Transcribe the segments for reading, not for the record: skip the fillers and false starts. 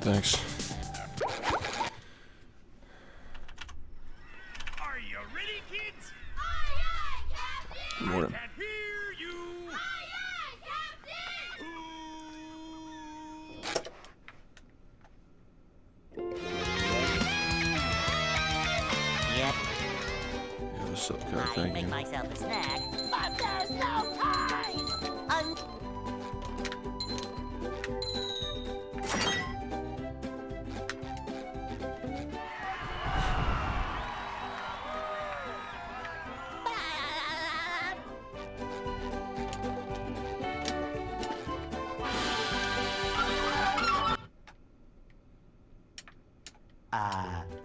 Thanks. Are you ready, kids? Aye, aye, Captain! Morning. Can't hear you. Aye, aye, Captain! Yep, Yeah, what's up, Cat? I Thank make you. myself a snack, but there's no time!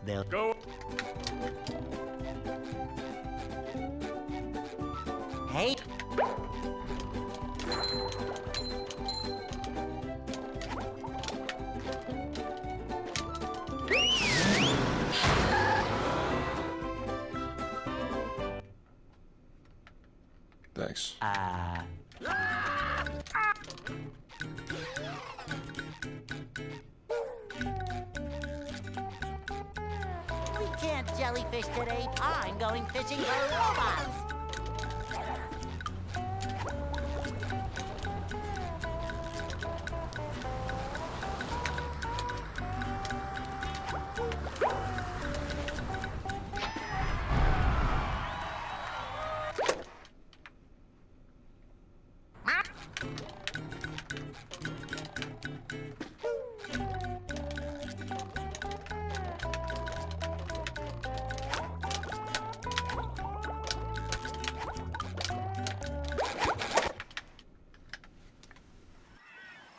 They'll Go. Hey! Thanks. We can't jellyfish today. I'm going fishing for robots.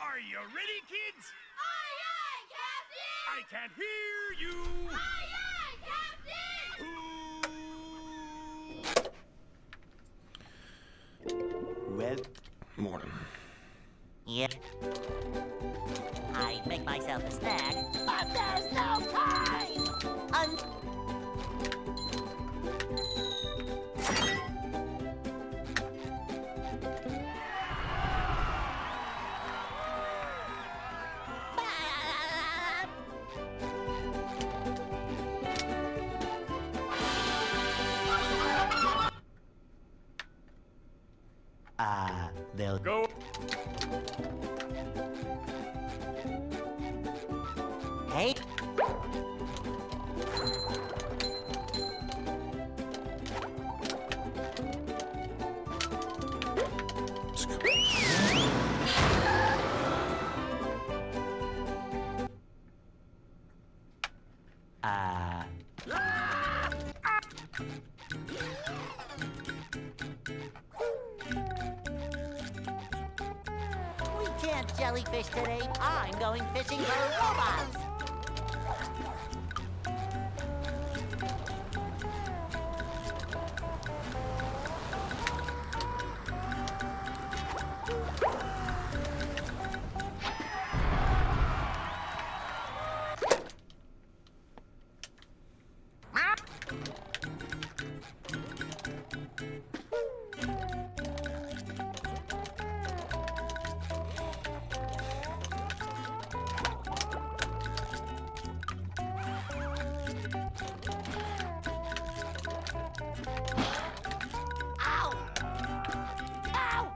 Are you ready, kids? Aye, aye, Captain! I can't hear you. Aye, aye, Captain! Well, Morning. yep. I make myself a snack, but there's no time! They'll Go. Hey! Let's go. We can't jellyfish today. I'm going fishing for robots. Ow! Ow!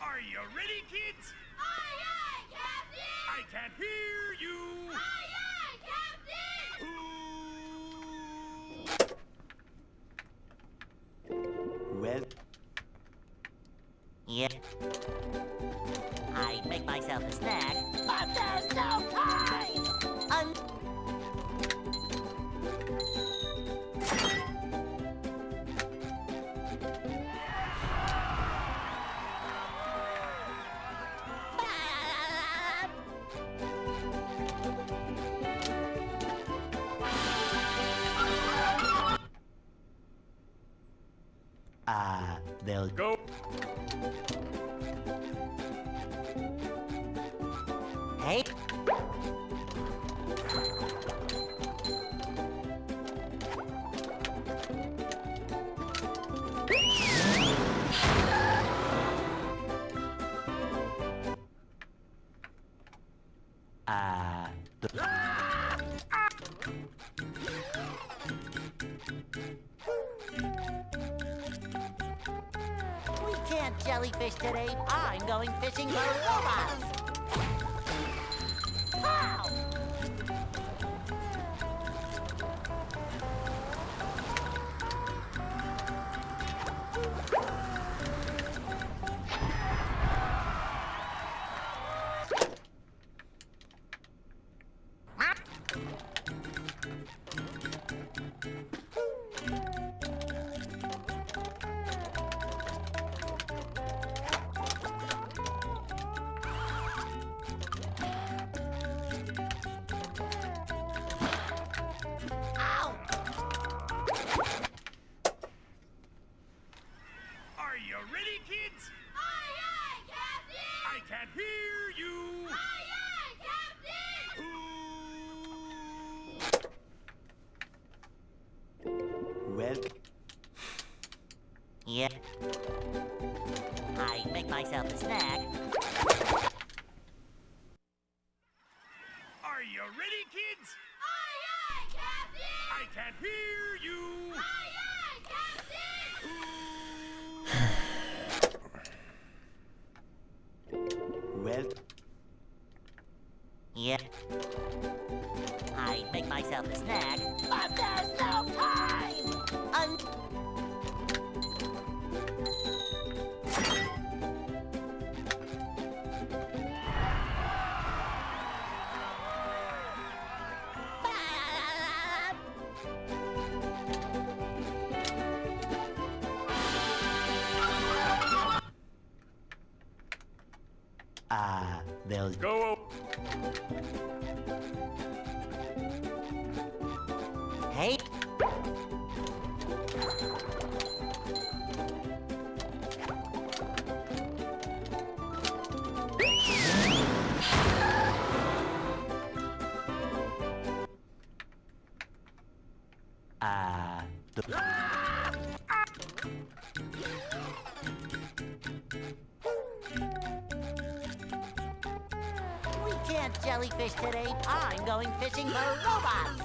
Are you ready, kids? Aye, aye, Captain! I can't hear you. Aye, aye, Captain! Well, yep. I make myself a snack, but there's no time! They'll Go. Hey! We can't jellyfish today. I'm going fishing for robots. Pow! Are you ready, kids? Aye, aye, Captain! I can't hear you. Aye, aye, Captain! Well. Yeah. I make myself a snack. Are you ready, kids? Aye, aye, Captain! I can't hear you. Aye, aye, Captain! Well. Yeah. I make myself a snack. But there's no time! They'll Go. Hey. We can't jellyfish today. I'm going fishing for robots.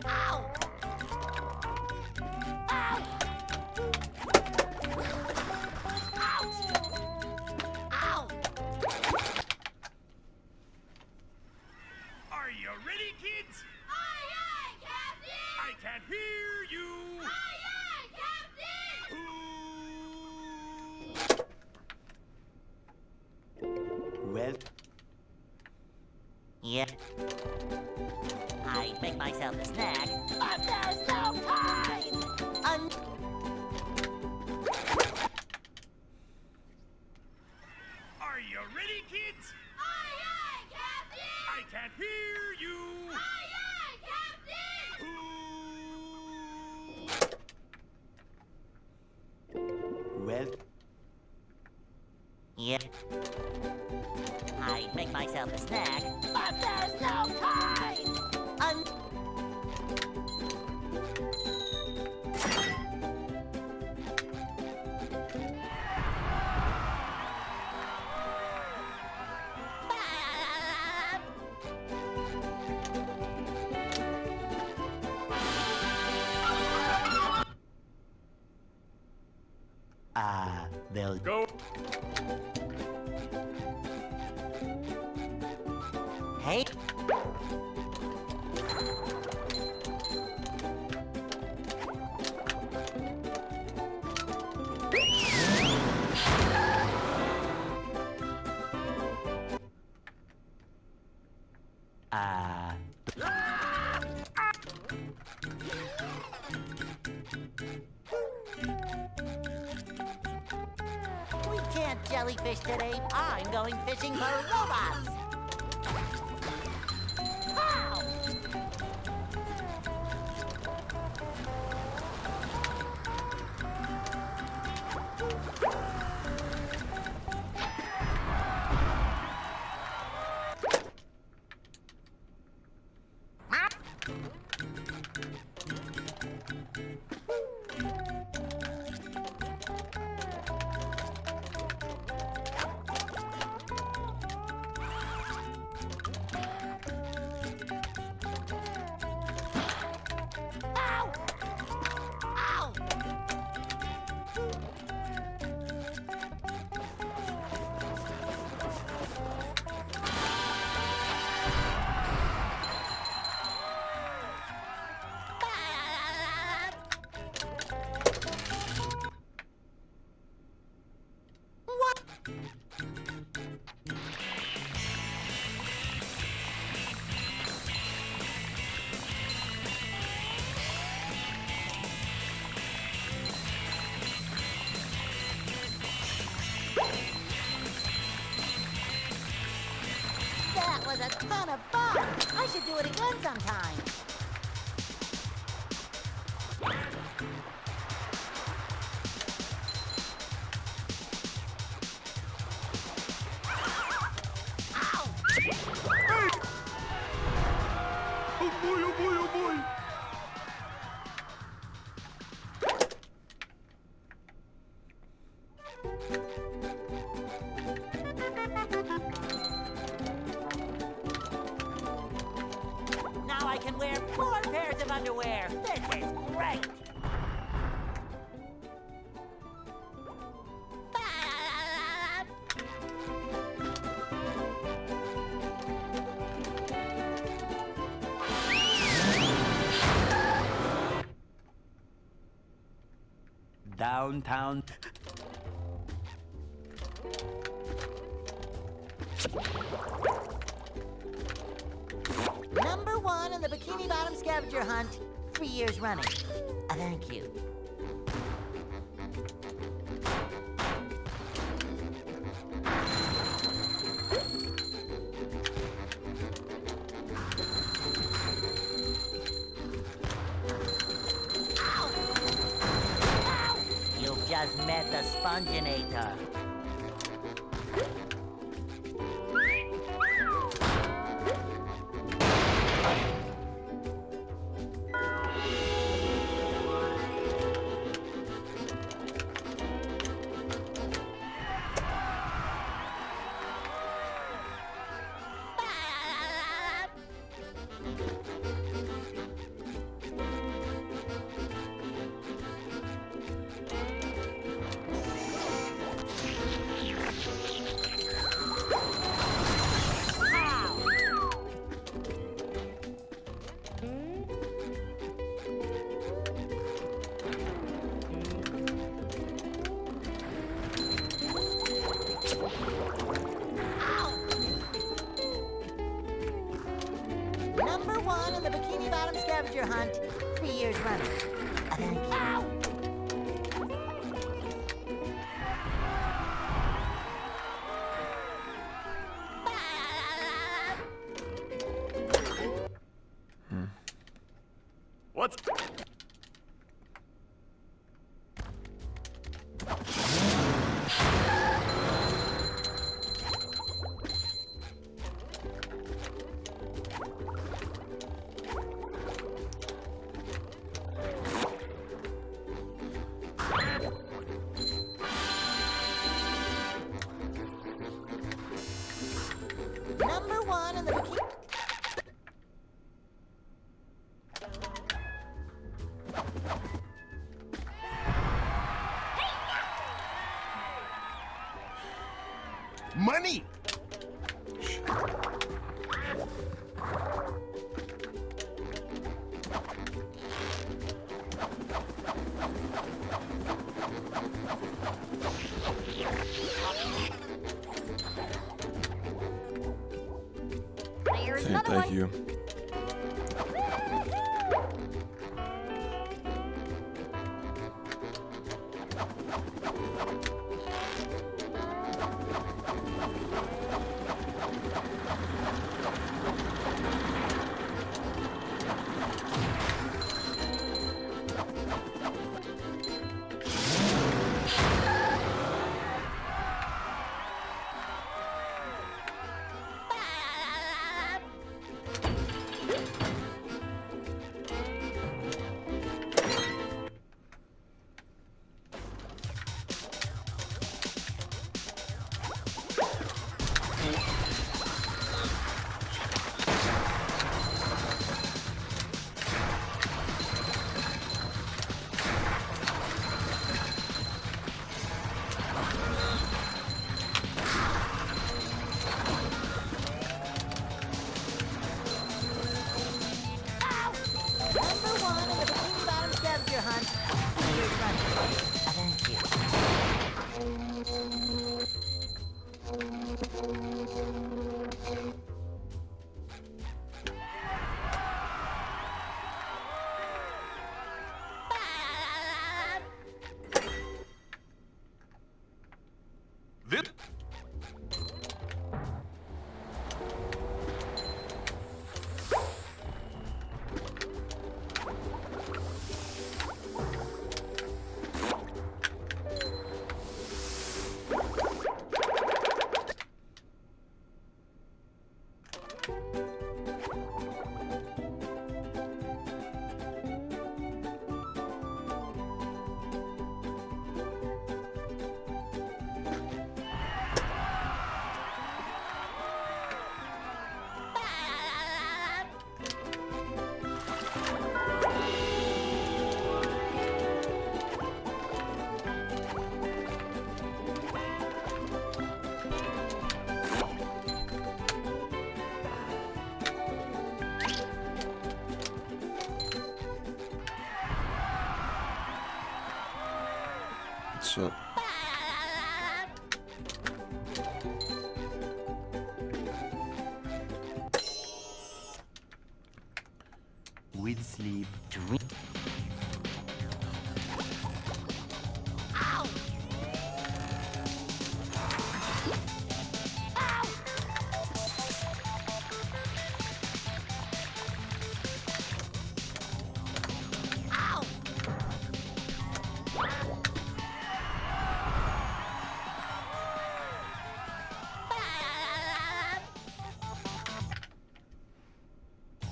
Pow! Ow! Ow! Ouch! Ow! Are you ready, kids? Aye, aye, Captain! I can't hear you. Aye, aye, Captain! Well. Yeah. I make myself a snack, but there's no time! Are you ready, kids? Aye, aye, Captain! I can't hear you. Aye, aye, Captain! Well. Yeah. I make myself a snack, but there's no time! They'll Go. Hey. We can't jellyfish today. I'm going fishing for robots. Pow! Ow! Ow! What? That was a ton of fun. I should do it again sometime. Ow! Oh boy, oh boy, oh boy! Now I can wear 4 pairs of underwear. This is great. Downtown. Number 1 in the Bikini Bottom scavenger hunt, 3 years running. Thank you. Ow! Ow! You've just met the Sponginator. Number 1 in the Bikini Bottom scavenger hunt, 3 years running. Thank you. Ow! What's... Number 1 in the Bikini... Money! There's Okay, another thank one. you. What's up? With sleep, drink. Ow! Ow! Ow!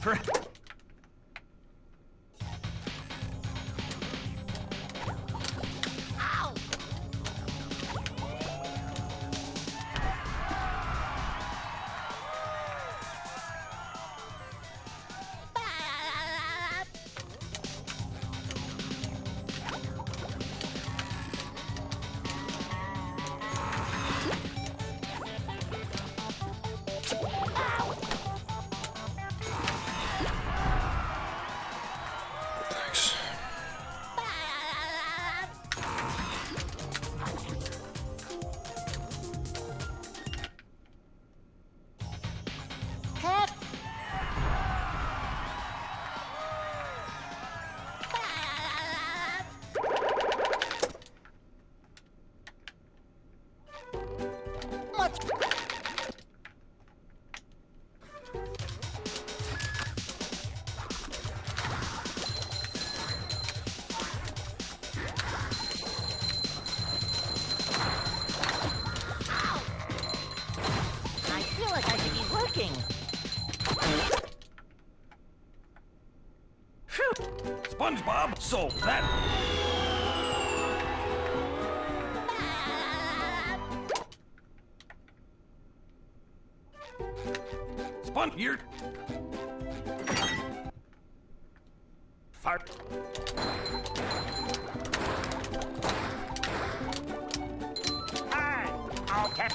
For Ow! Thanks. Heck! Much. I feel like I should be working. SpongeBob, so that. Spon here. Fart. Hi. Okay.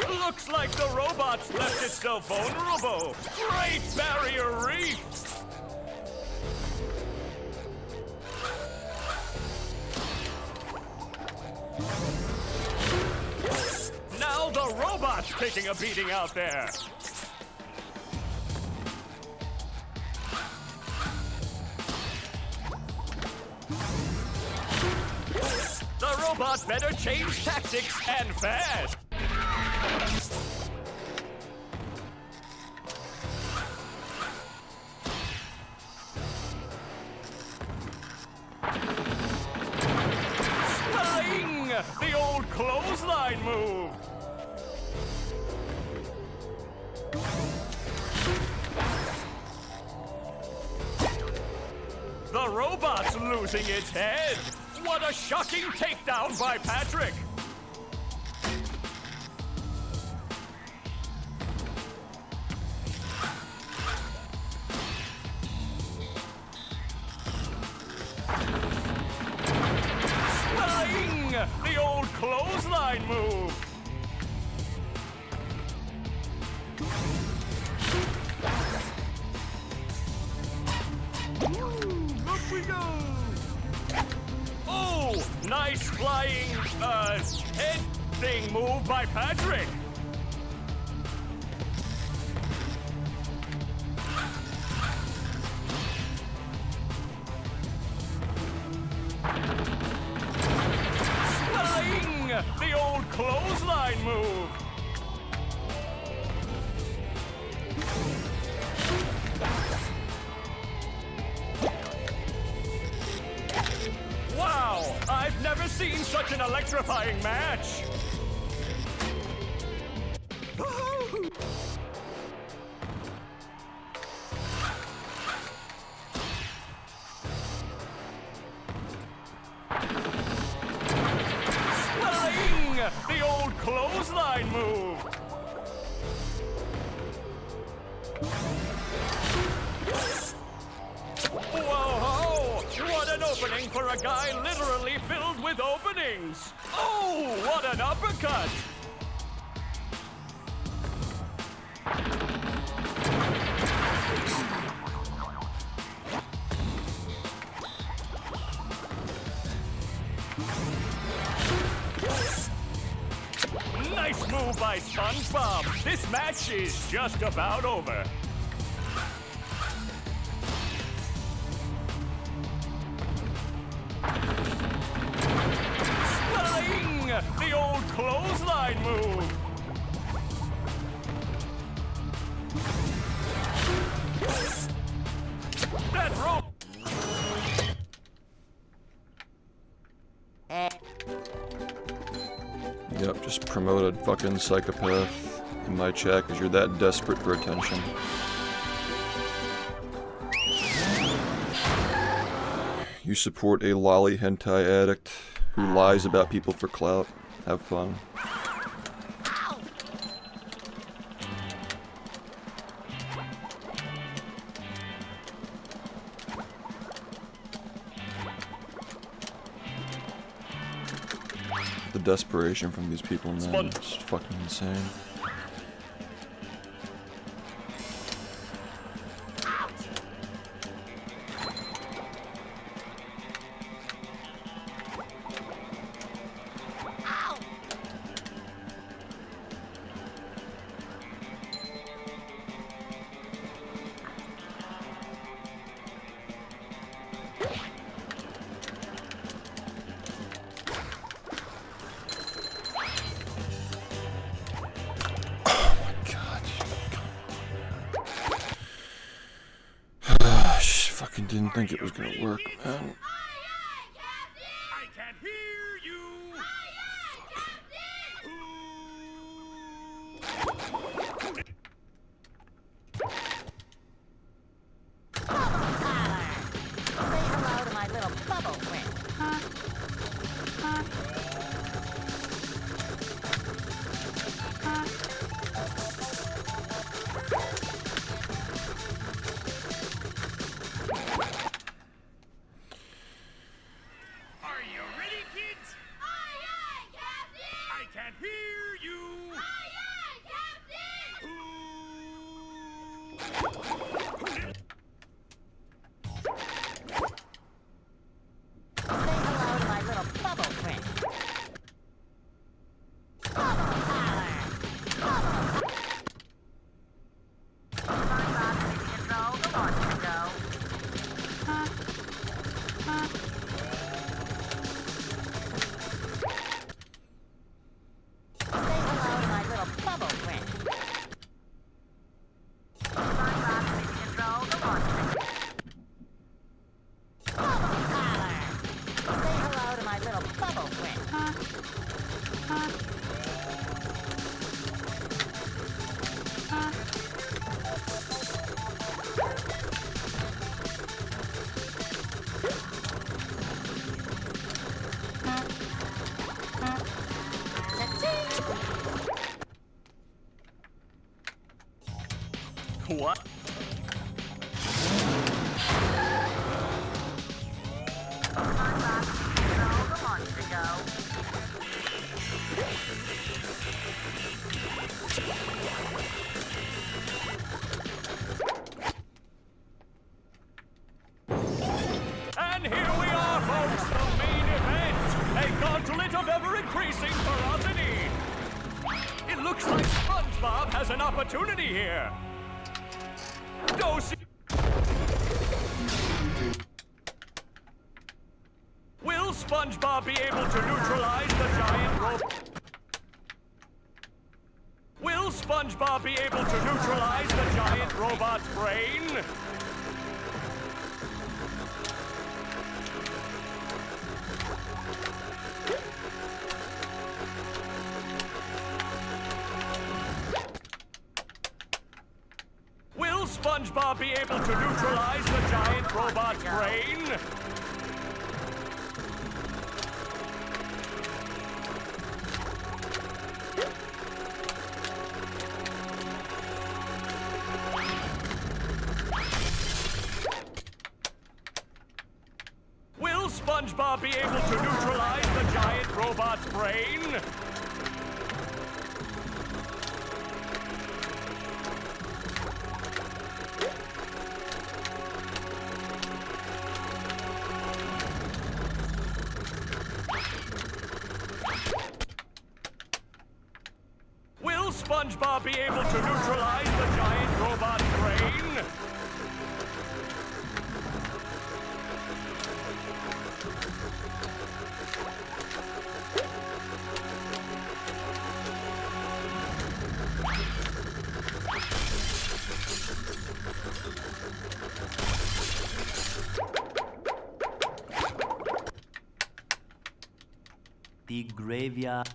Looks like the robots left itself vulnerable. Great barrier reef. Now the robot's taking a beating out there. The robot better change tactics and fast. Flying! The old clothesline move. The robot's losing its head. What a shocking takedown by Patrick. Flying! The old clothesline move. Up we go! Oh, nice flying, head thing move by Patrick. Flying! The old clothesline move. Wow! I've never seen such an electrifying match! The old clothesline move! Whoa-ho! What an opening for a guy literally filled with openings! Oh, what an uppercut! Nice move by SpongeBob. This match is just about over. Sling! The old clothesline move. That rope. Yep, just promoted fucking psychopath in my chat because you're that desperate for attention. You support a lolly hentai addict who lies about people for clout. Have fun. The desperation from these people, man, it's fucking insane. Didn't think it was gonna work, man. I can hear you. Say hello to my little bubble friend. Are you ready, kids? Aye, aye, Captain! I can hear you. Aye, aye, Captain! Say hello to my little bubble friend. Bubble power. SpongeBob is in control. The launch can go. Say hello to my little bubble friend. SpongeBob is in control. The launch can go. Bubble power. Say hello to my little bubble friend. What? SpongeBob is in control. The launch can go. And here we are, folks, the main event. A gauntlet of ever-increasing ferocity. It looks like SpongeBob has an opportunity here. Will SpongeBob be able to neutralize the giant robot? Will SpongeBob be able to neutralize the giant robot's brain? Will SpongeBob be able to neutralize the giant robot's brain? SpongeBob be able to neutralize the giant robot's brain? Will SpongeBob be able to neutralize the giant robot's brain? The graveyard.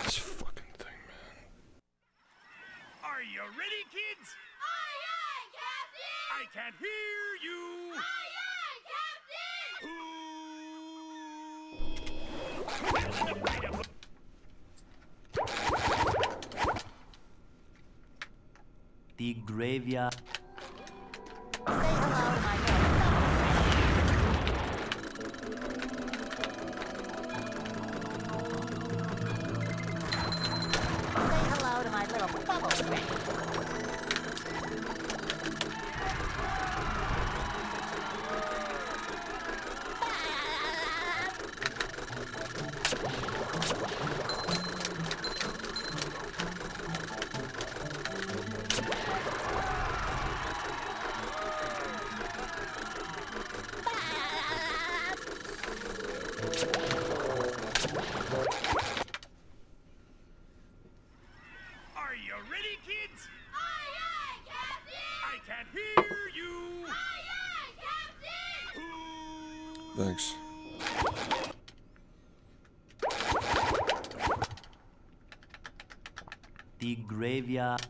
This fucking thing, man. Are you ready, kids? Aye, aye, Captain! I can't hear you! Aye, aye, Captain! The graveyard. Are you ready, kids? Thanks. The graveyard.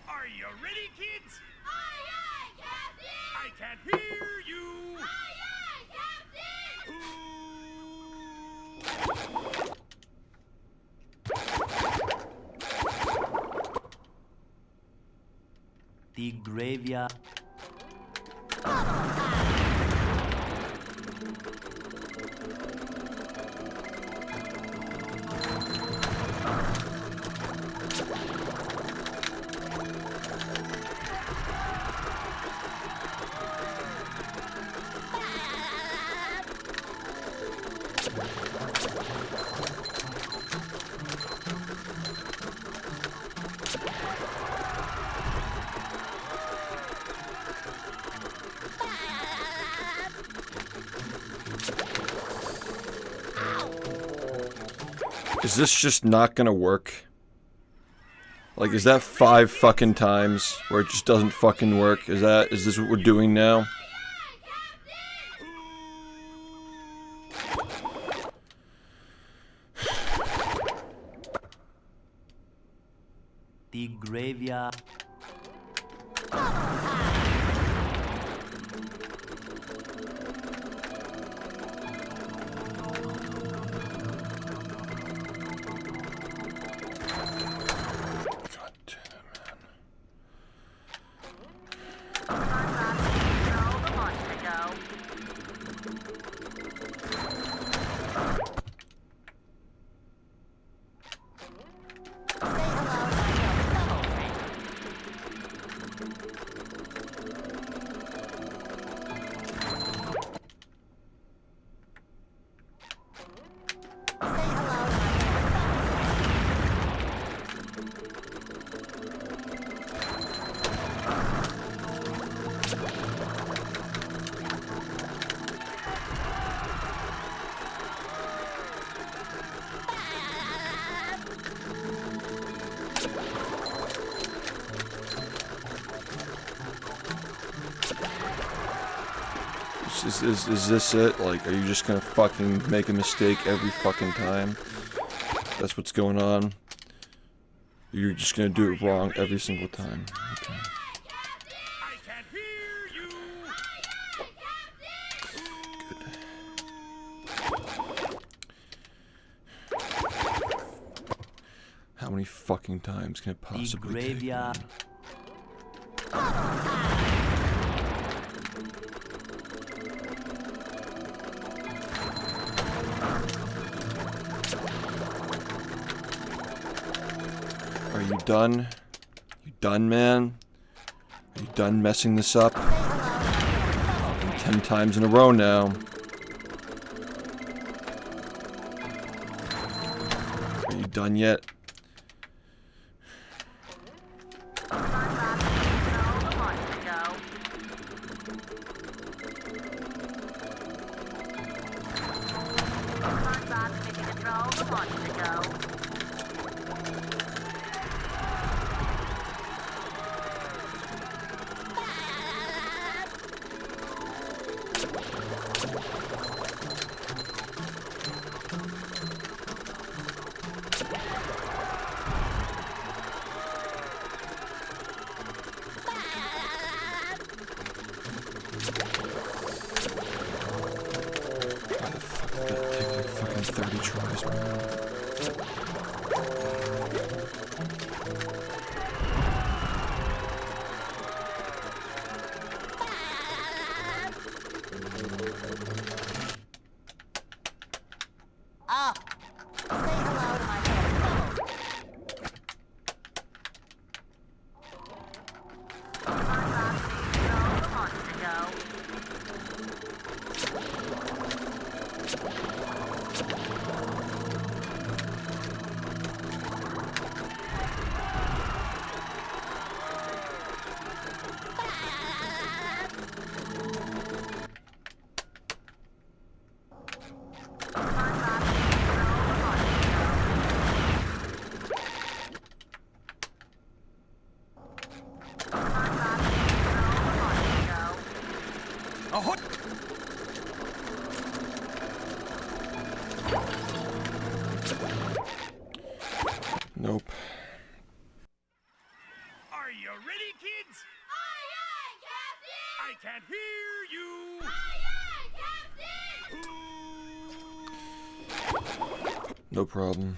Are you ready, kids? Aye, aye, Captain! I can't hear you. Aye, aye, Captain! The graveyard. Is this just not gonna work? Like, is that 5 fucking times where it just doesn't fucking work? Is this what we're doing now? The graveyard. God damn it, man. Is this it? Like, are you just gonna fucking make a mistake every fucking time? That's what's going on? You're just gonna do it wrong every single time. Okay. I can't hear you. How many fucking times can it The possibly take? graveyard. Are you done? You done, man? Are you done messing this up? Fucking 10 times in a row now. Are you done yet? Why the fuck did it take like fucking 30 tries, man? Nope. Are you ready, kids? Aye, aye, Captain! I can't hear you. Aye, aye, Captain! No problem.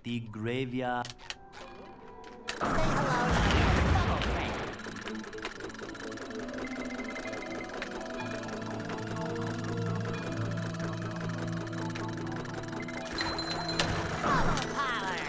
The graveyard. Say hello to my little bubble friend. Bubble power.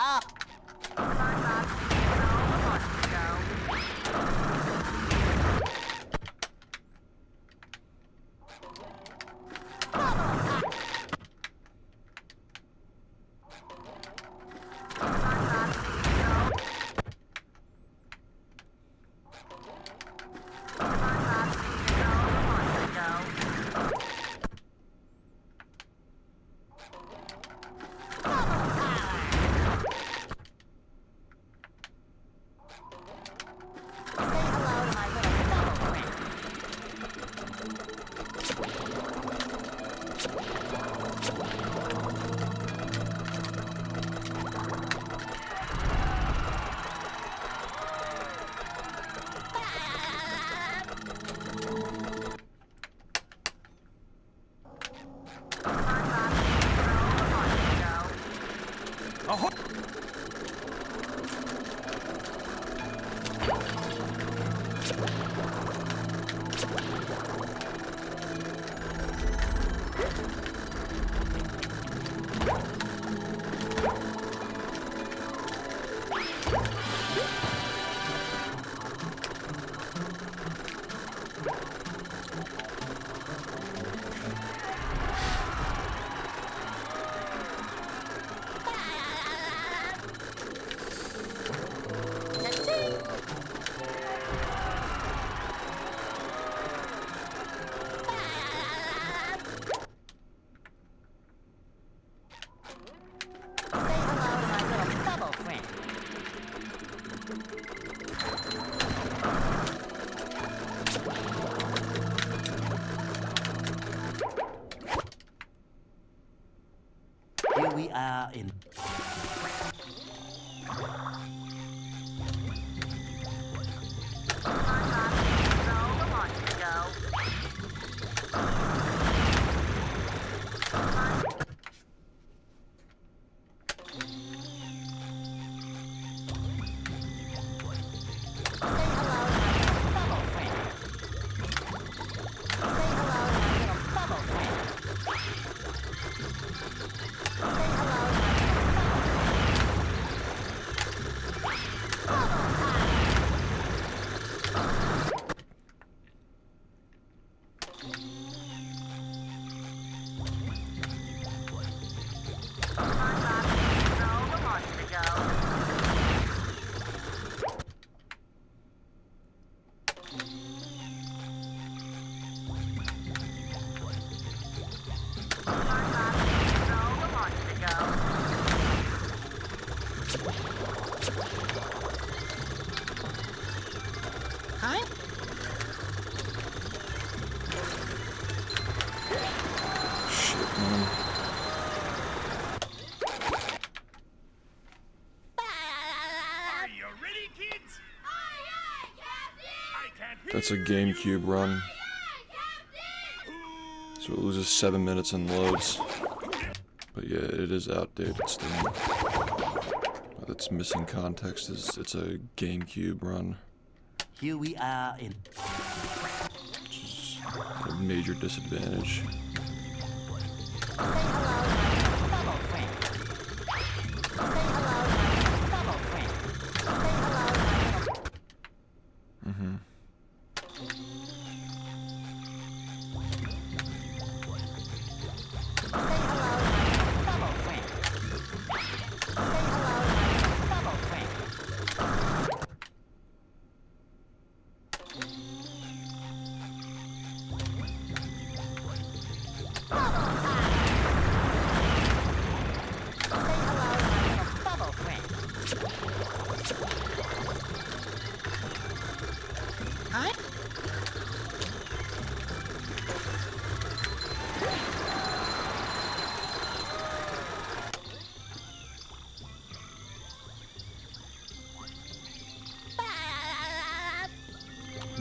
Up. Say hello to my little bubble friend. Say hello to my little bubble friend. Here we are in. Say hello to my little bubble friend. Say hello to my little bubble friend. Say hello to my little bubble friend. Bubble power. Huh? Shit, man. Are you ready, kids? Aye, aye, Captain! I can't hear That's a GameCube run. Aye, Captain! So it loses 7 minutes in loads. But yeah, it is outdated still. That's missing context is it's a GameCube run. Here we are in. A major disadvantage.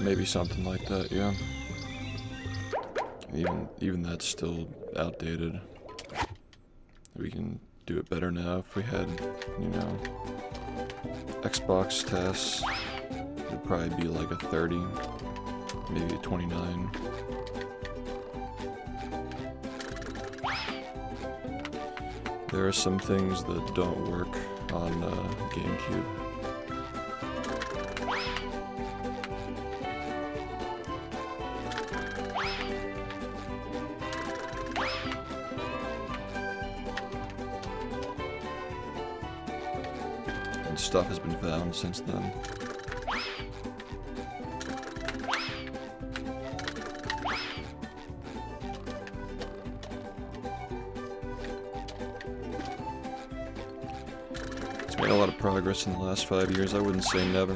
Maybe something like that, yeah. Even that's still outdated. We can do it better now if we had, you know, Xbox tests. It'd probably be like a 30, maybe a 29. There are some things that don't work on GameCube. And stuff has been found since then. Made a lot of progress in the last 5 years. I wouldn't say never.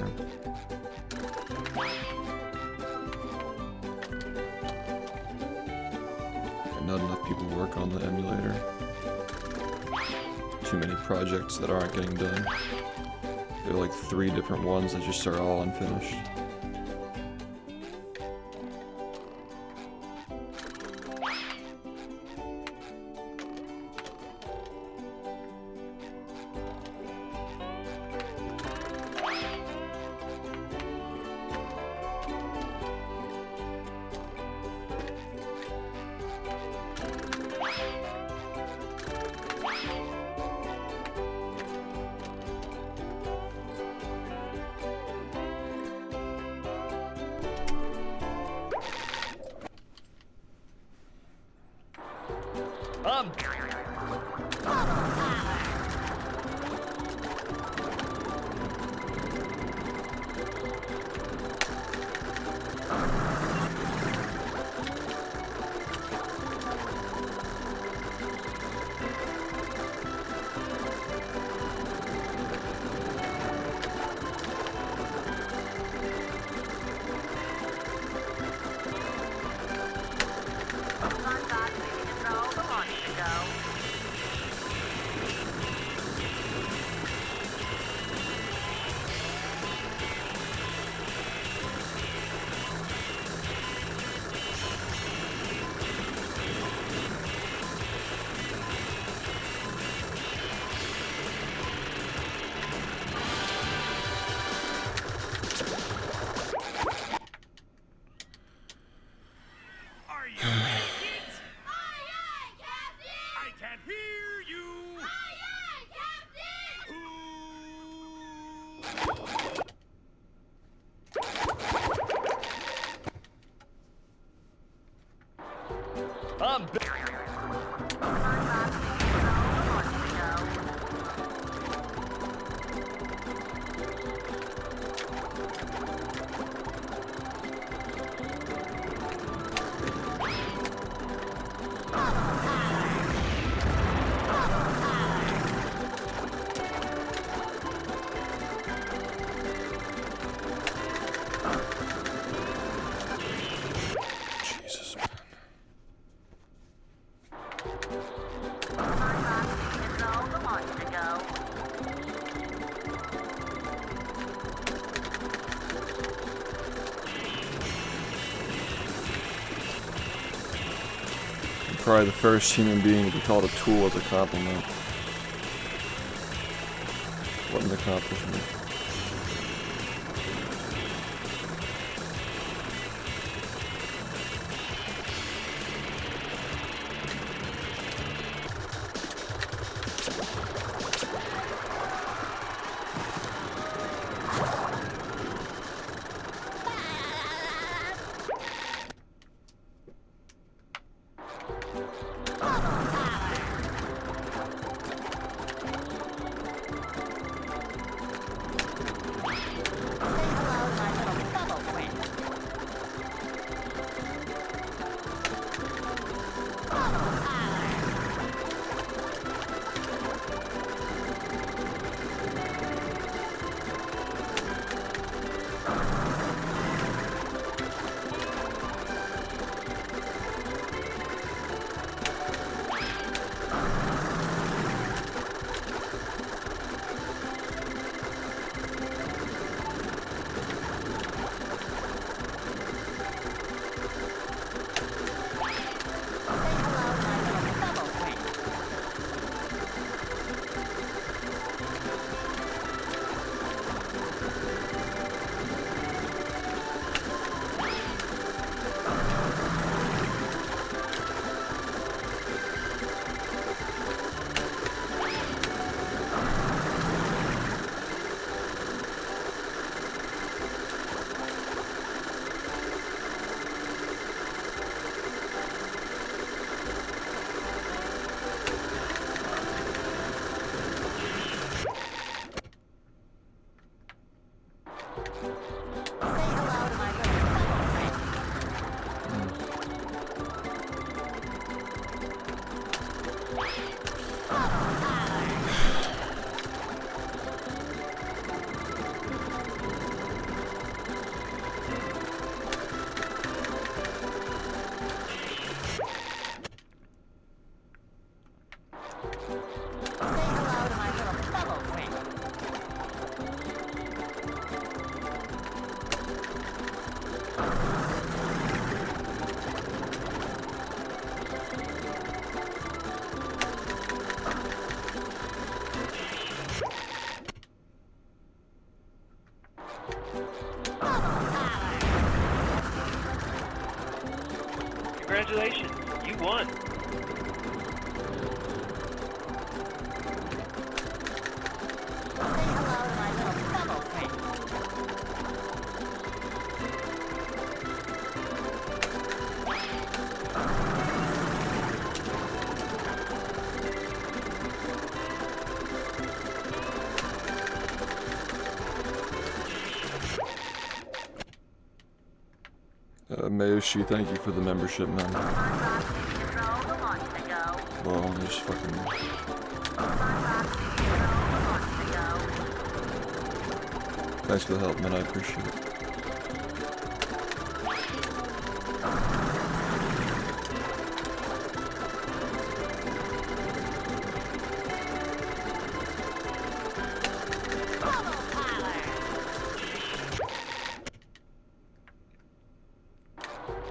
Not enough people work on the emulator. Too many projects that aren't getting done. There are like 3 different ones that just are all unfinished. Probably the first human being to be called a tool as a compliment. What an accomplishment. hello to my little bubble friend. Congratulations, you won. Say hello to my little bubble friend. Mayoshi, thank you for the membership, man. Well, just fucking. Thanks for the help, man. I appreciate it.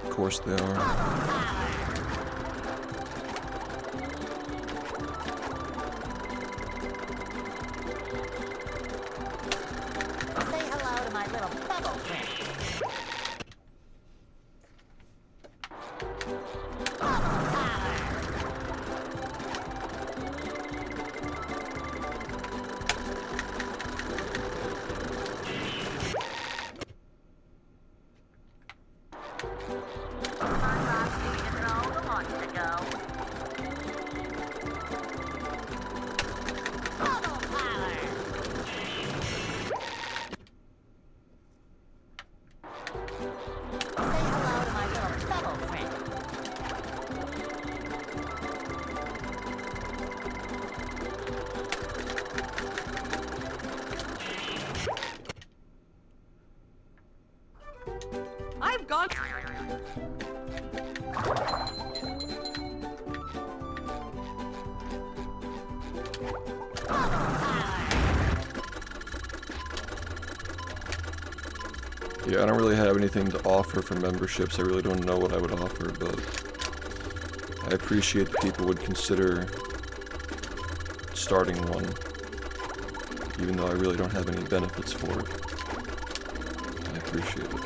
Of course they are. Say hello to my little bubble friend. I've gone. Yeah, I don't really have anything to offer for memberships. I really don't know what I would offer, but I appreciate that people would consider starting one, even though I really don't have any benefits for it. I appreciate it.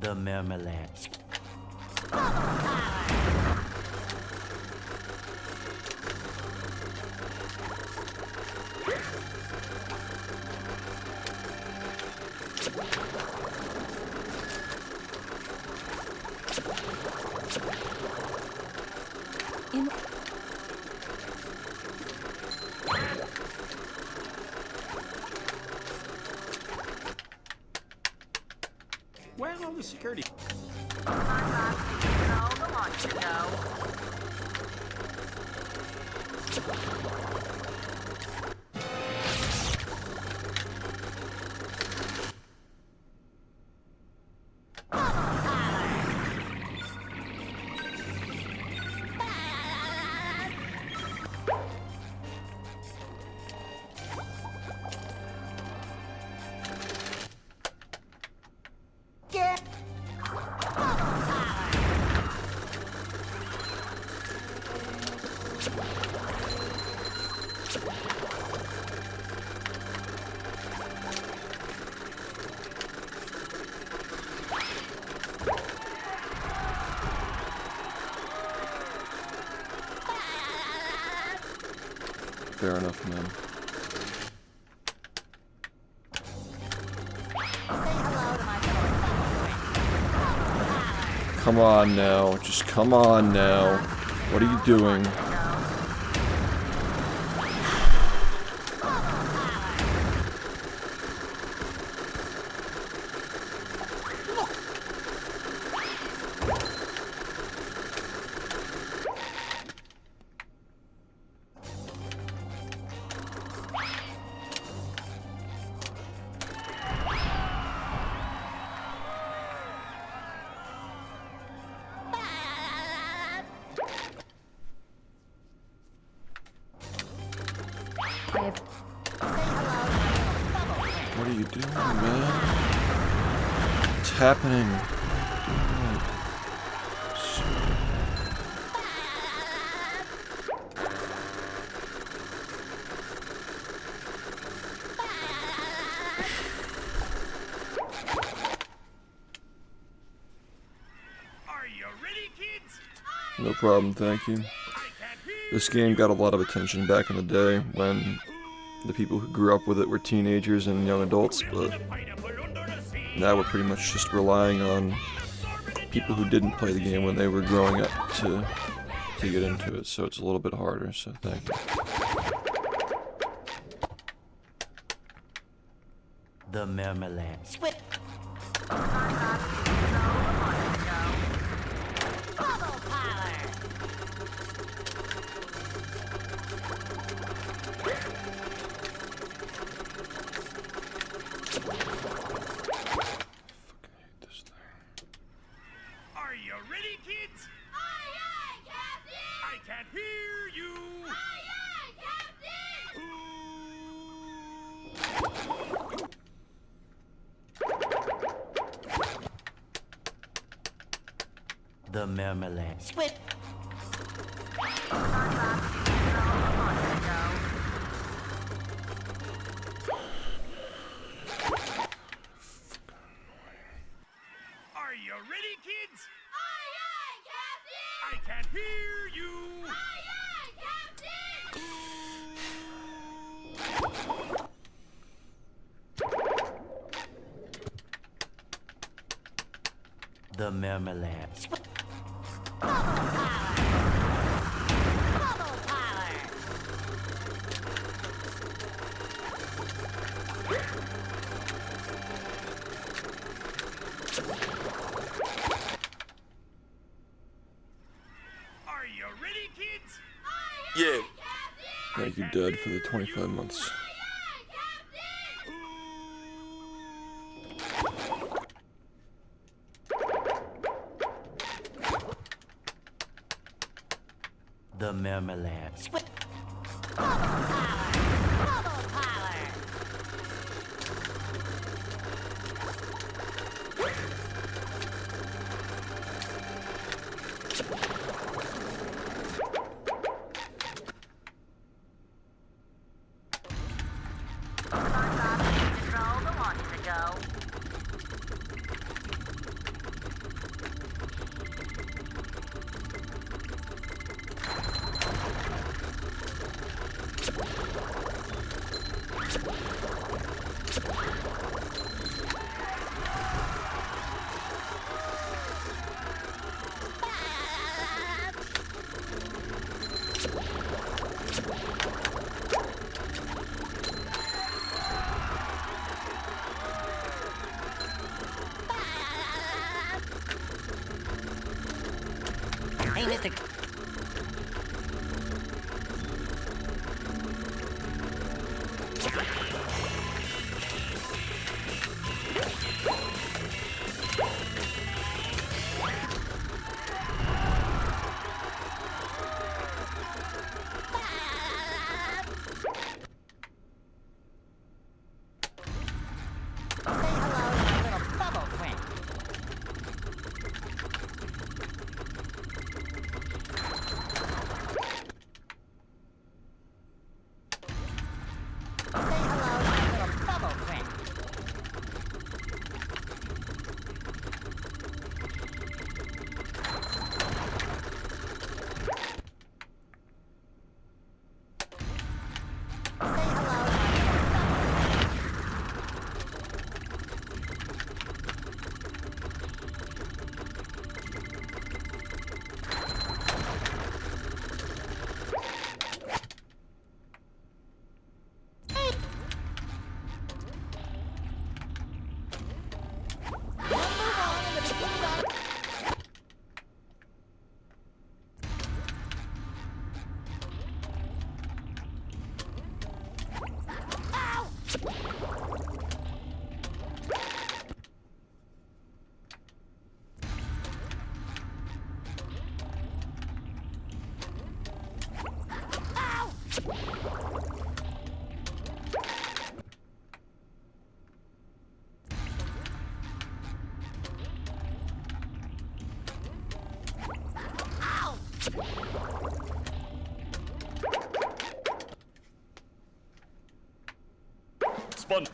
The marmalade. Where's all the security? fair enough, man. Come on now, just come on now. What are you doing? What are you doing, man? What's happening? Are you ready, kids? No problem, thank you. This game got a lot of attention back in the day when the people who grew up with it were teenagers and young adults, but now we're pretty much just relying on people who didn't play the game when they were growing up to get into it, so it's a little bit harder, so thank you. The marmalade. Squid. Are you ready, kids? Aye, aye, Captain! I can't hear you. Aye, aye, Captain! The marmalade. Squid. Are you ready, kids? Aye, aye, Captain! I can't hear you. Aye, aye, Captain! The marmalade. Are you ready, kids? Yeah. Thank you, Dad, for the 25 months. The marmalade. Hey, Mr. Say hello to my little bubble friend. Spon.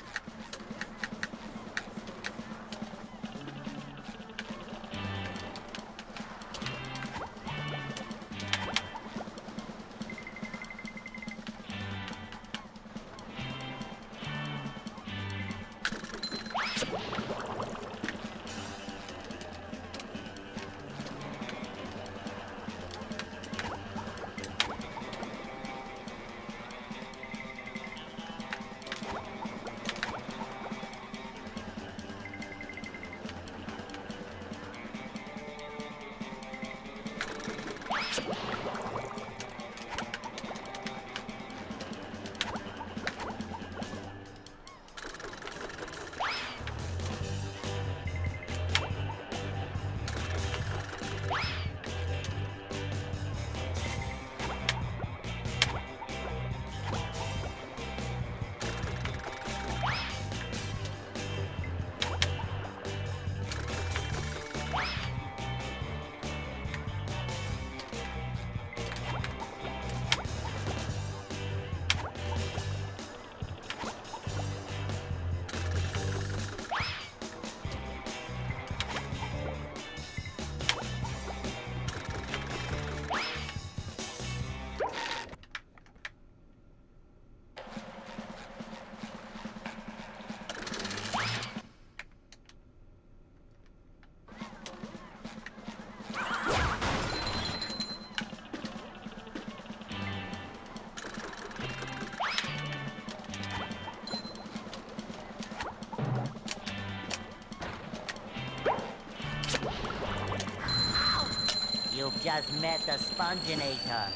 You've just met the Sponginator.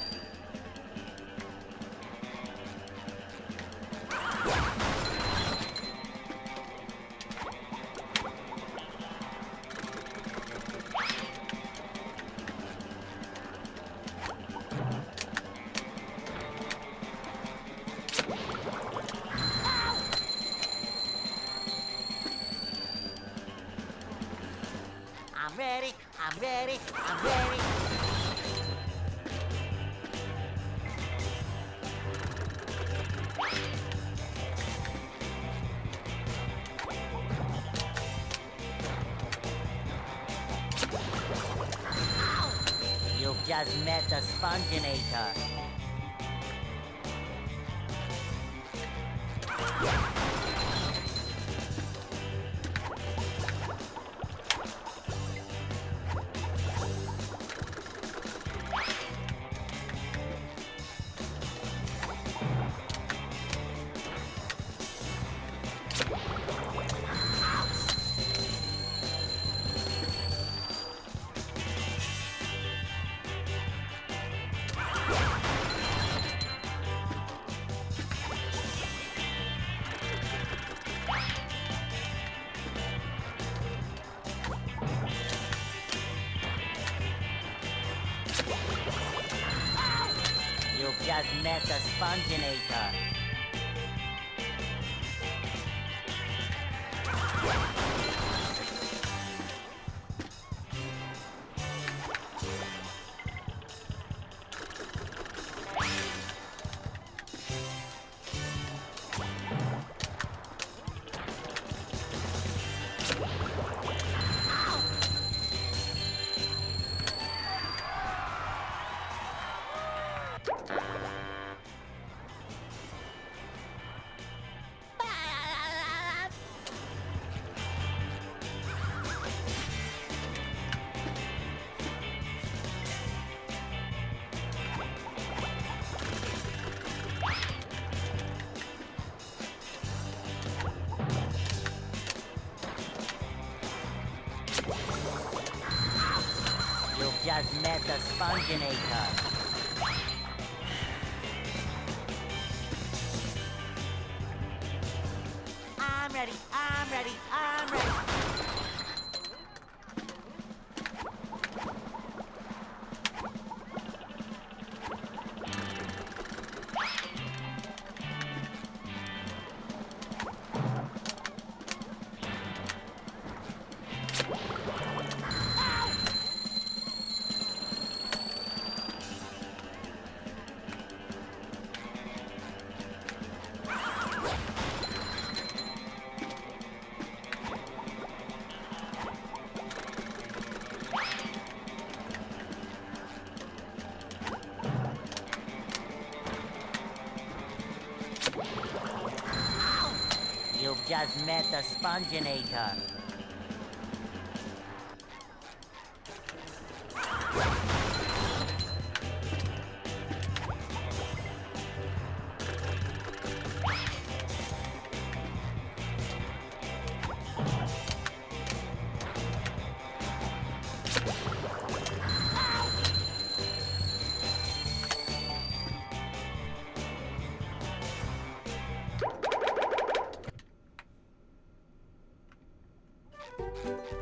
I'm ready, I'm ready, I'm ready. You've just met the Sponginator. You've just met the Sponginator. You've just met the Sponginator. I'm ready, I'm ready, I'm ready. You've just met the Sponginator.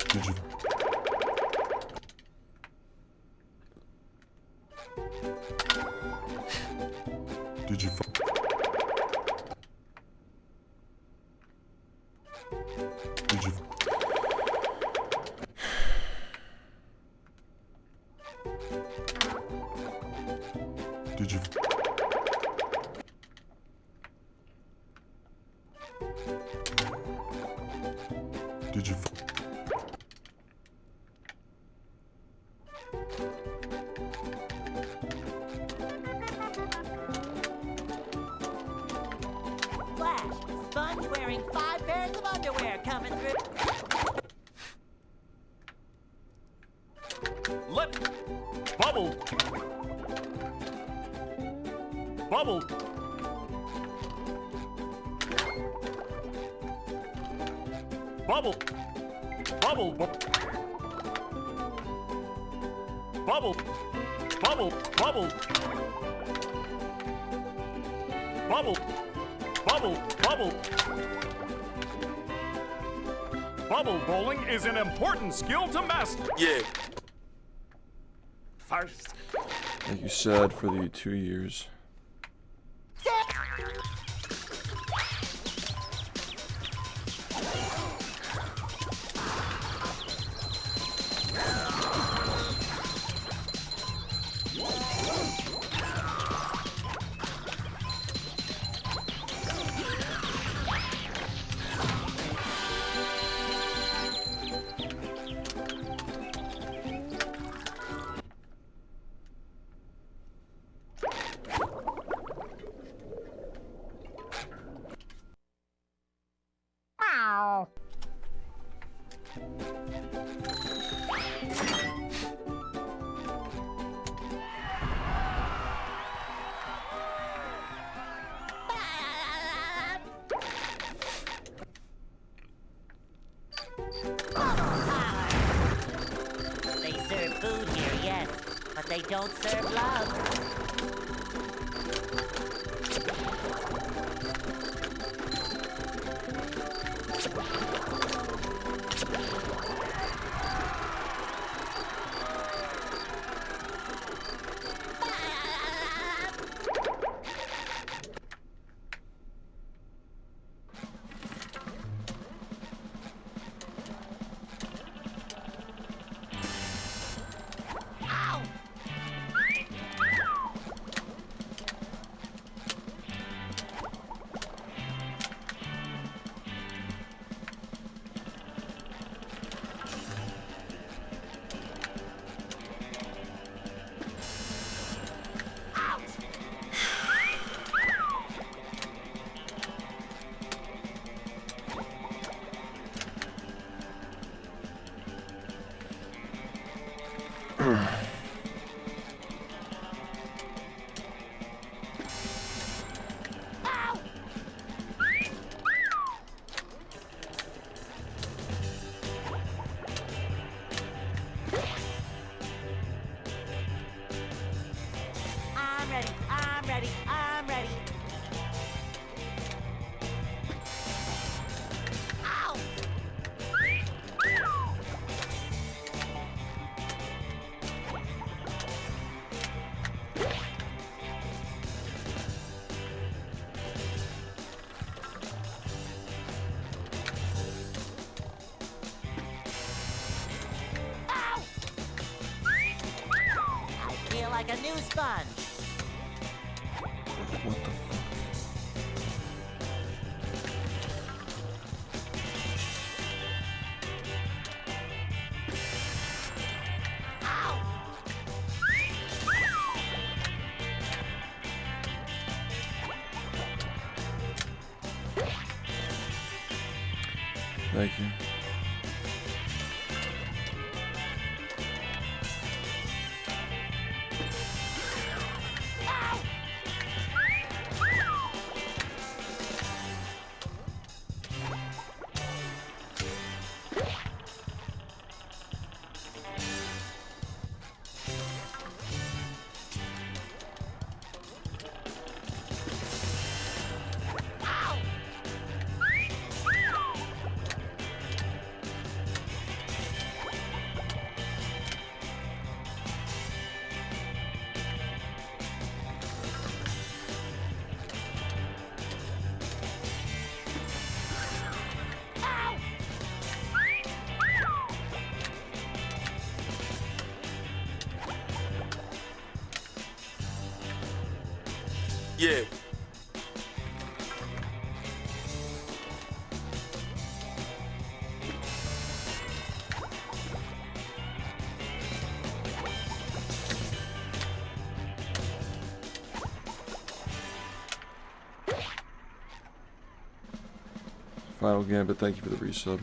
Did you? Did you? Did you? Did you? Did you? Flash, Sponge wearing 5 pairs of underwear coming through. Let bubble. Bubble. Bubble. Bubble. Bubble. Bubble. Bubble. Bubble. Bubble. Bubble. Bubble bowling is an important skill to master. Yeah. First. Like you said, for the 2 years. They serve food here, yes, but they don't serve love. I'm ready. Ow! Ow! I feel like a new sponge. What the fuck? Thank you. Yeah. Final Gambit, thank you for the resub.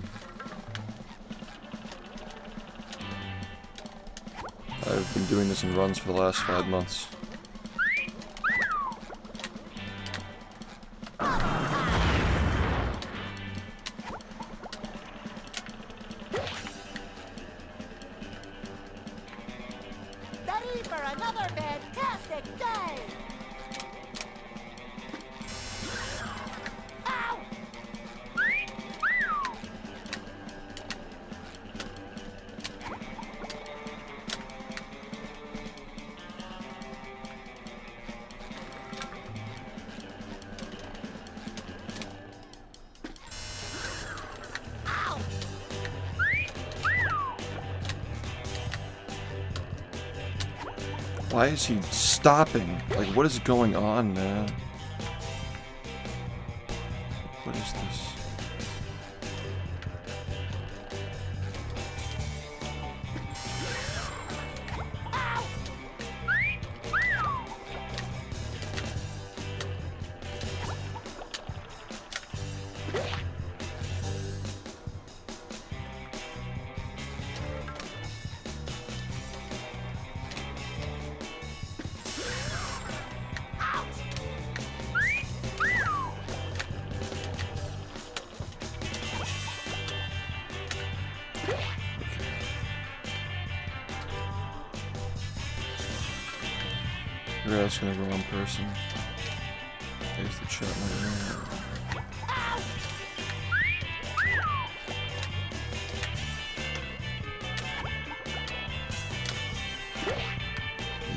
I've been doing this in runs for the last 5 months. Ready for another fantastic day! Ow! Why is he stopping? Like, what is going on, man? What is this? You're asking the wrong person. There's the chat right now.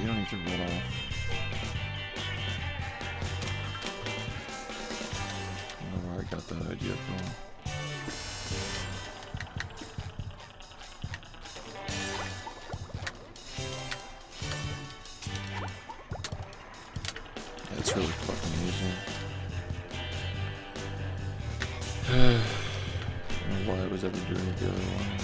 You don't need to run off. I don't know where I got that idea from. It's really fucking easy. I don't know why I was ever doing it the other one.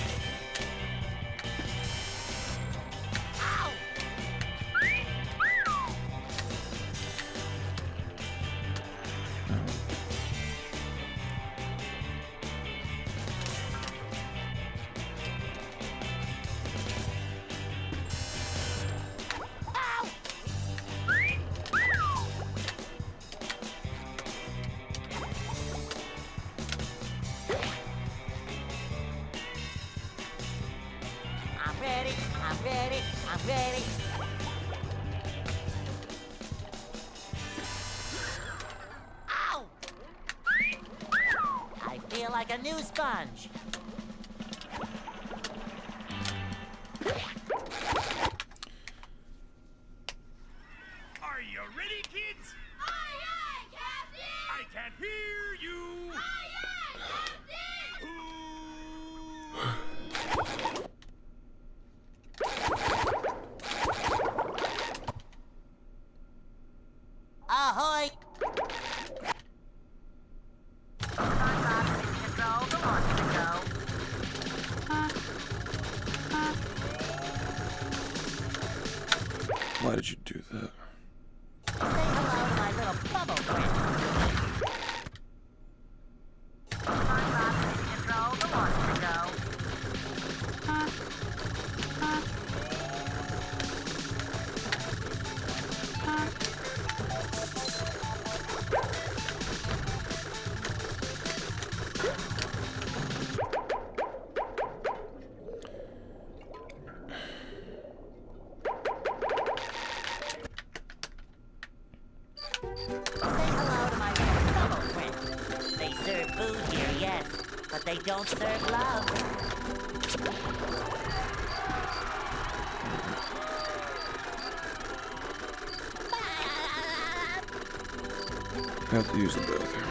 I'm ready. Ow! I feel like a new sponge. Are you ready, kids? Aye, aye, Captain! I can't hear you. Aye, aye, Captain! Ahoy! Why did you do that? Say hello to my little bubble friend. they don't serve love. I have to use the bathroom.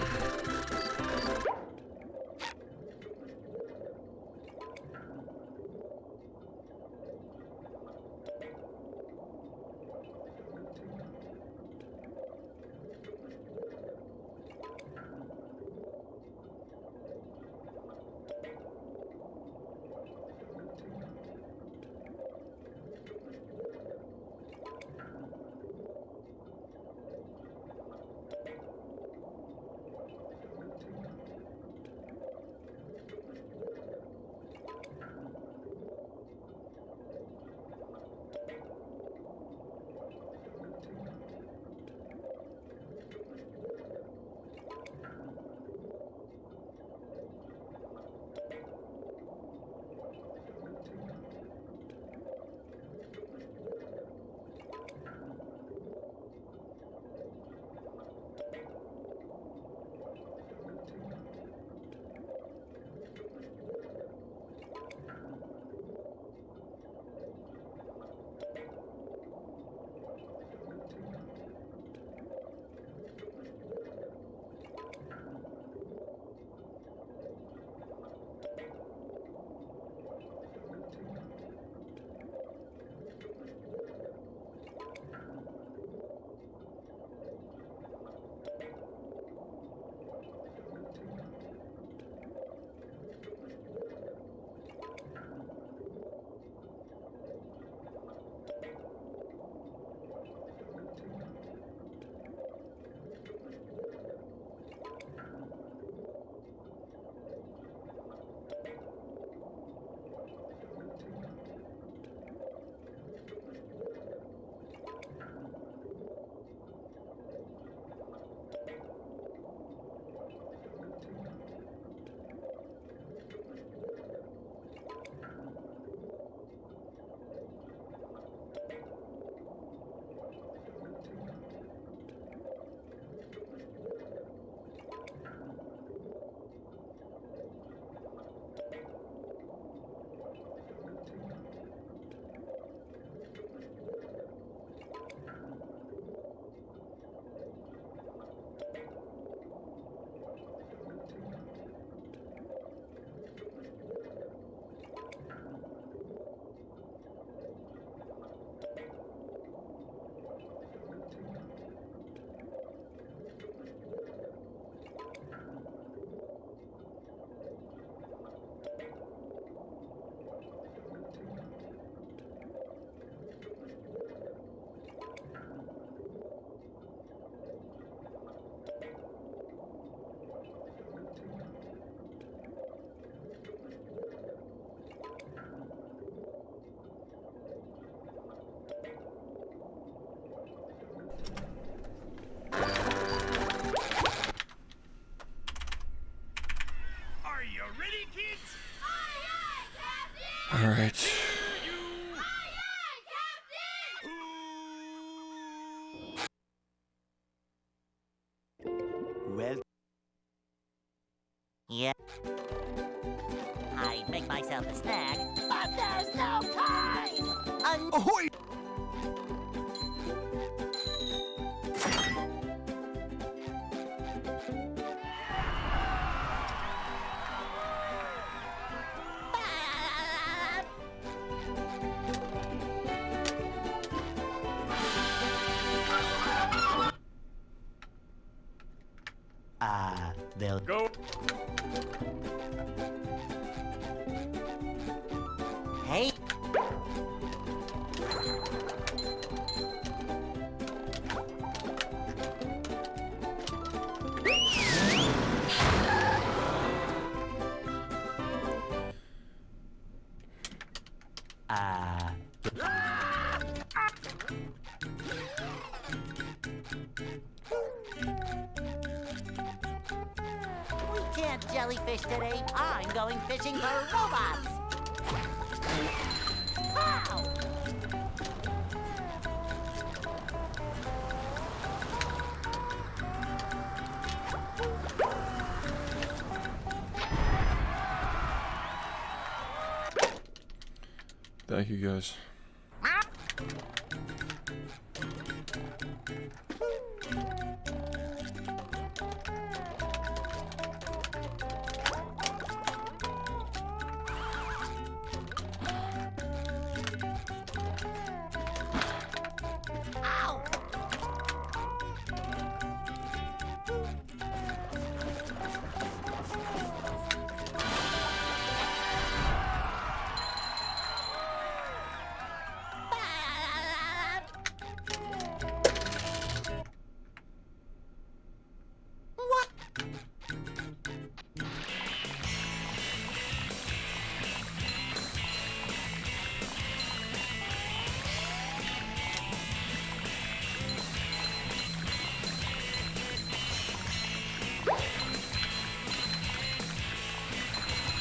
Are you ready, kids? Aye, aye, Captain! All right. Aye, aye, Captain! Well, Yeah. I'd make myself a snack, but there's no time! Ahoy! they'll Go. Hey! We can't jellyfish today. I'm going fishing for robots. Pow! Thank you guys.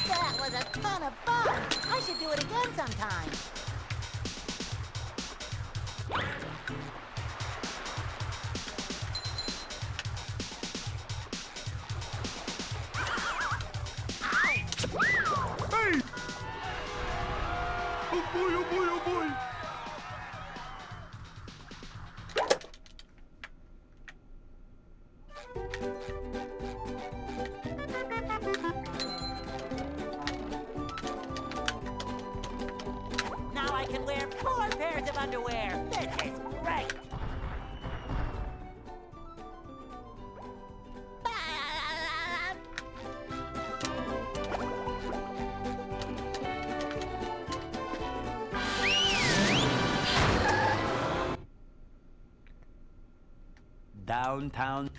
That was a ton of fun. I should do it again sometime. Oh boy, oh boy, oh boy! Now I can wear 4 pairs of underwear. This is great. Downtown.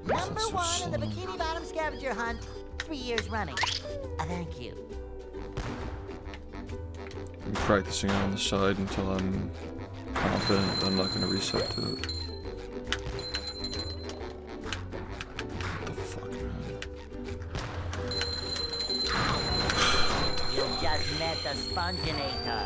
Number so 1 in the slow. Bikini Bottom scavenger hunt, 3 years running. Thank you. I'm practicing on the side until I'm confident that I'm not going to reset to it. What the fuck, man? You just met the Sponginator.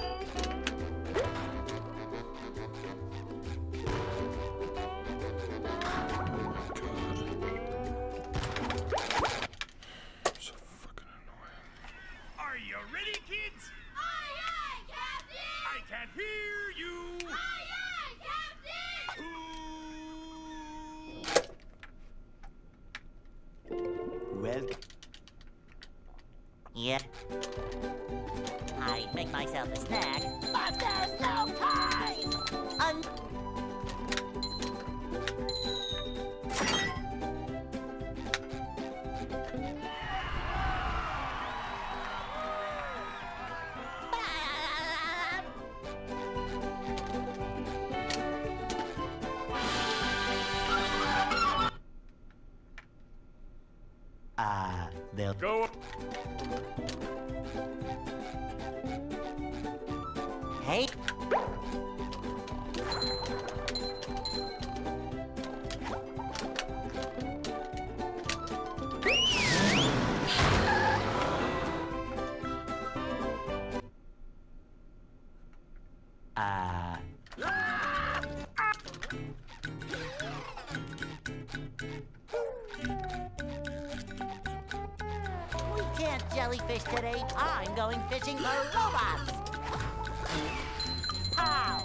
So fucking annoying. Are you ready, kids? Aye, aye, Captain! I can't hear you. Aye, aye, Captain! Well, Yeah. I'd make myself a snack, but there's no time! they'll Go. Hey? We can't jellyfish today. I'm going fishing for robots. Pow!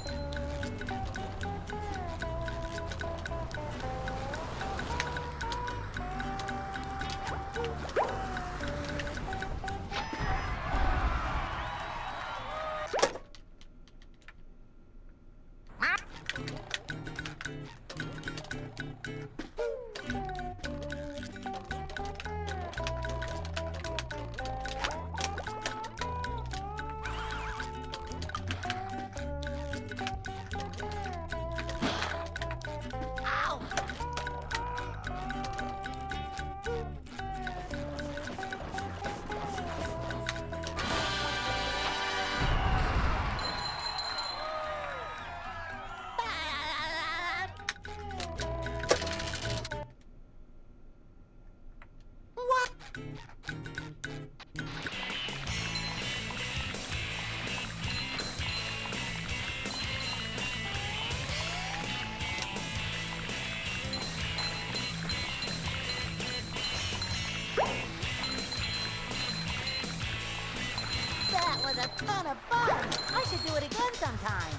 Ton of fun! I should do it again sometime.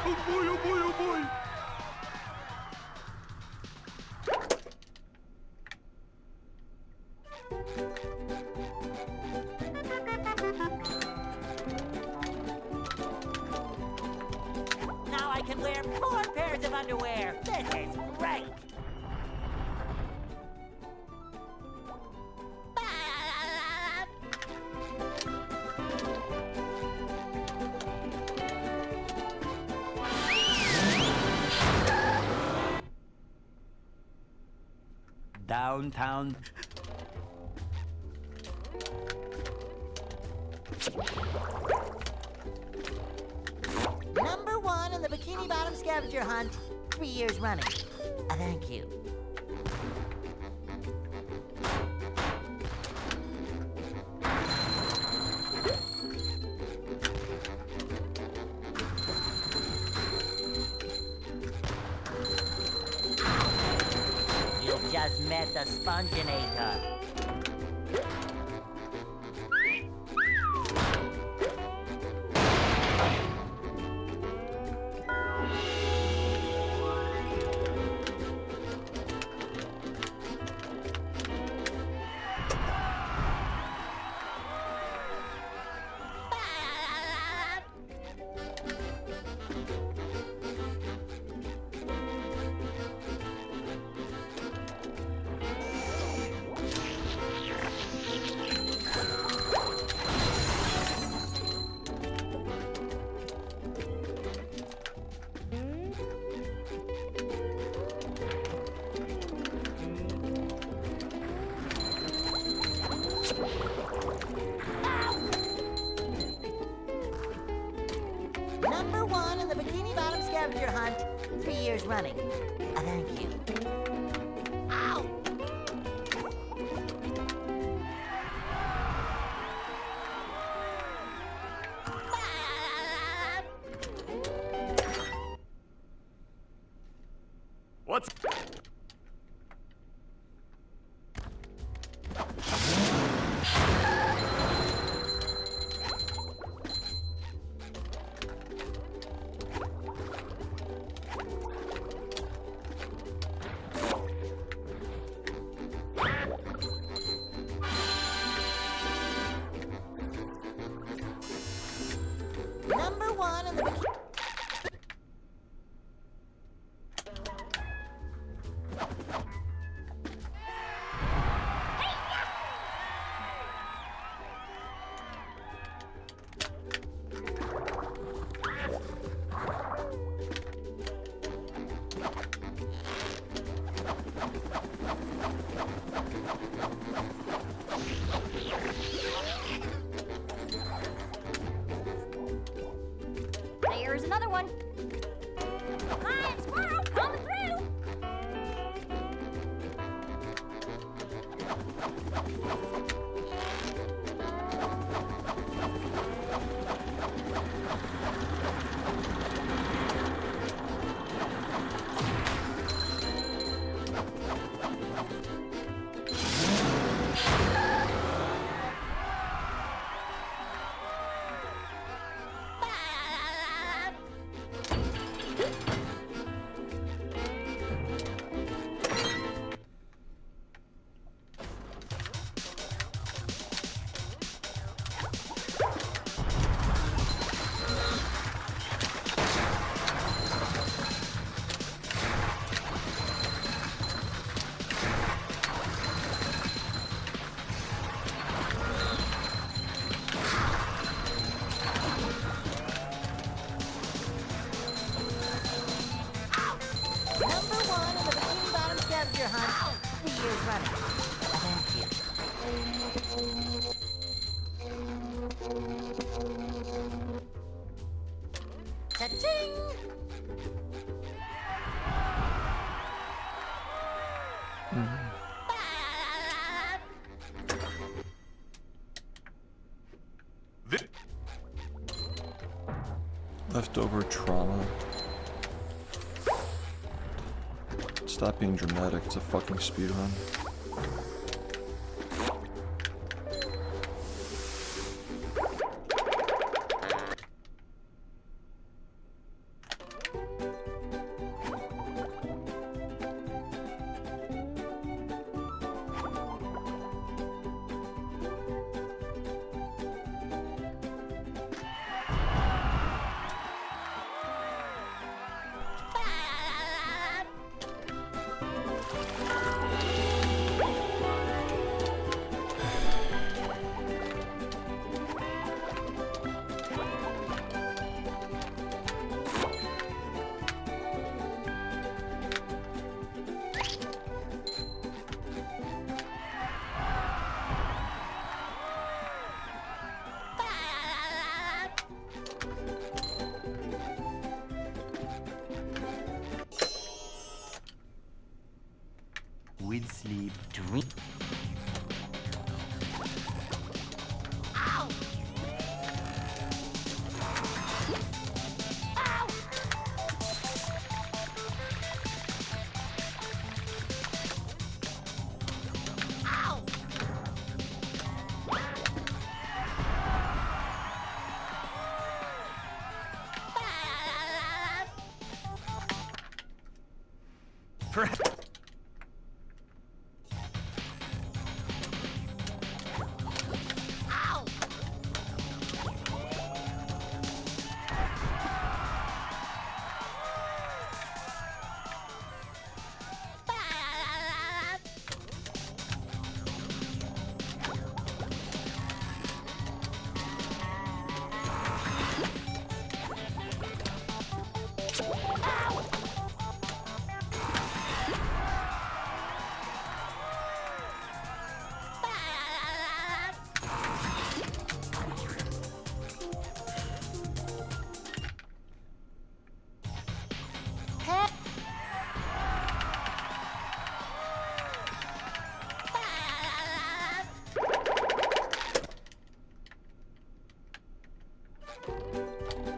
Oh boy, oh boy, oh boy! Now I can wear 4 pairs of underwear. This is great. Downtown. Number 1 in the Bikini Bottom scavenger hunt, 3 years running. Thank you. You just met the Sponginator. Number 1 in the Bikini Bottom scavenger hunt, 3 years running. Thank you. Ow! What's... Number 1 in the Bikini... There's another one. Hi, squirrel, coming through. Number 1 in the Bikini Bottom scavenger hunt, 3 years running. Thank you. Cha-ching! Leftover trauma. Stop being dramatic, it's a fucking speedrun. With sleep, drink. Ow! Ow! Ow! For Ow!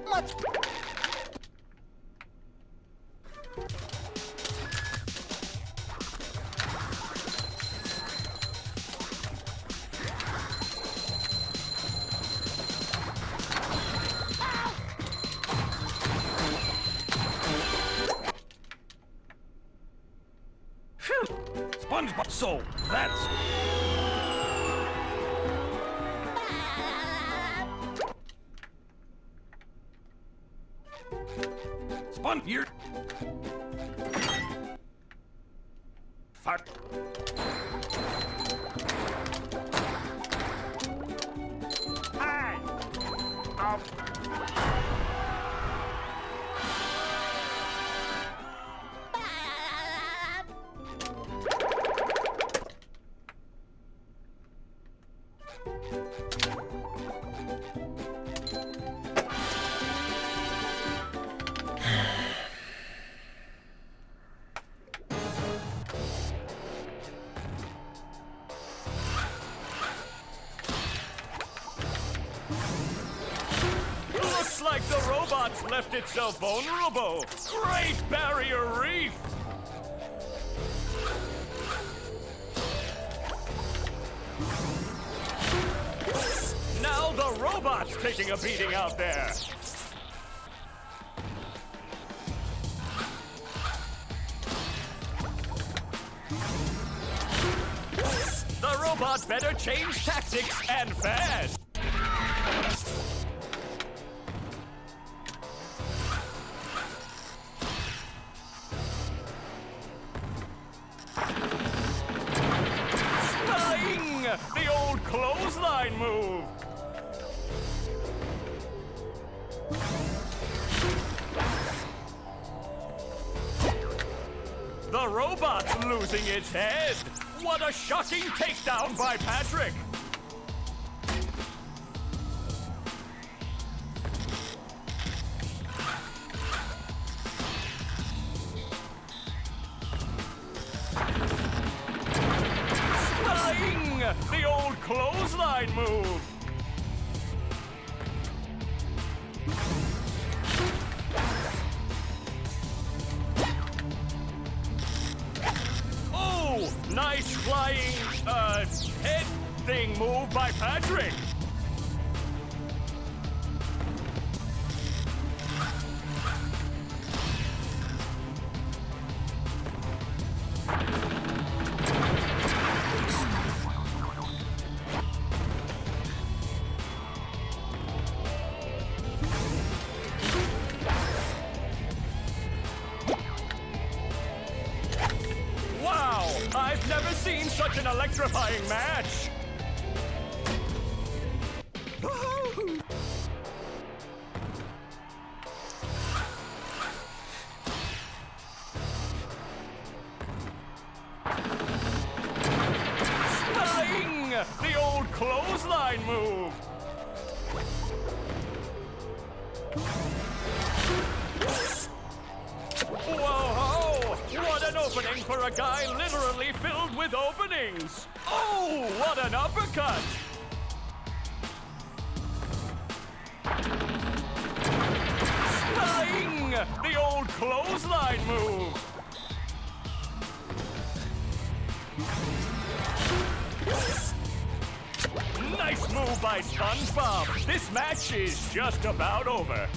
What's SpongeBob. So that's Spon. You're fuck. Hi. Looks like the robot's left itself vulnerable. Great Barrier Reef! Now the robot's taking a beating out there. The robot better change tactics and fast. Spelling! The old clothesline move. The robot's losing its head. What a shocking takedown by Patrick. Spelling! The old clothesline move. Nice flying, head thing move by Patrick. Wow, I've never seen such an electrifying match. Spelling! The old clothesline move. Whoa! What an opening for a guy literally filled with openings! Oh, what an uppercut! Spelling! The old clothesline move! Nice move by SpongeBob! This match is just about over.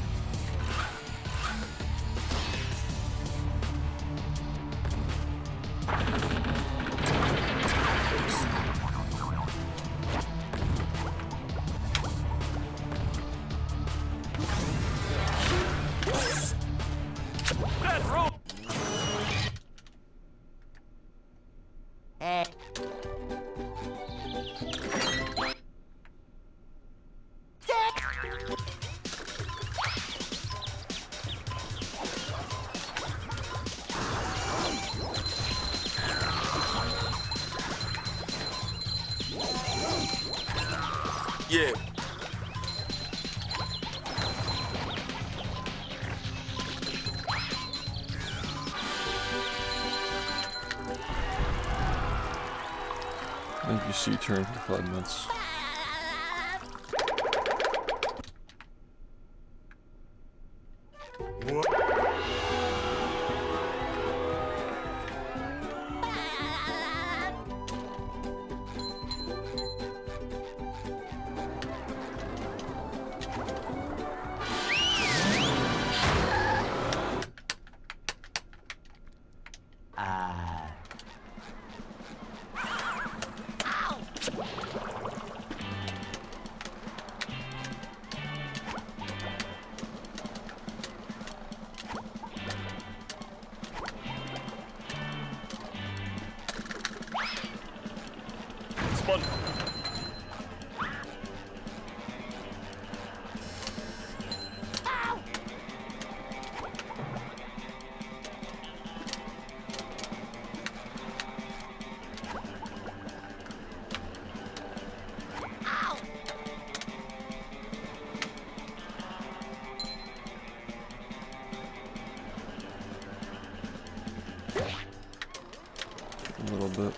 That rope! Yeah. Thank you, C-Turn, for 5 months. Spun. A little bit.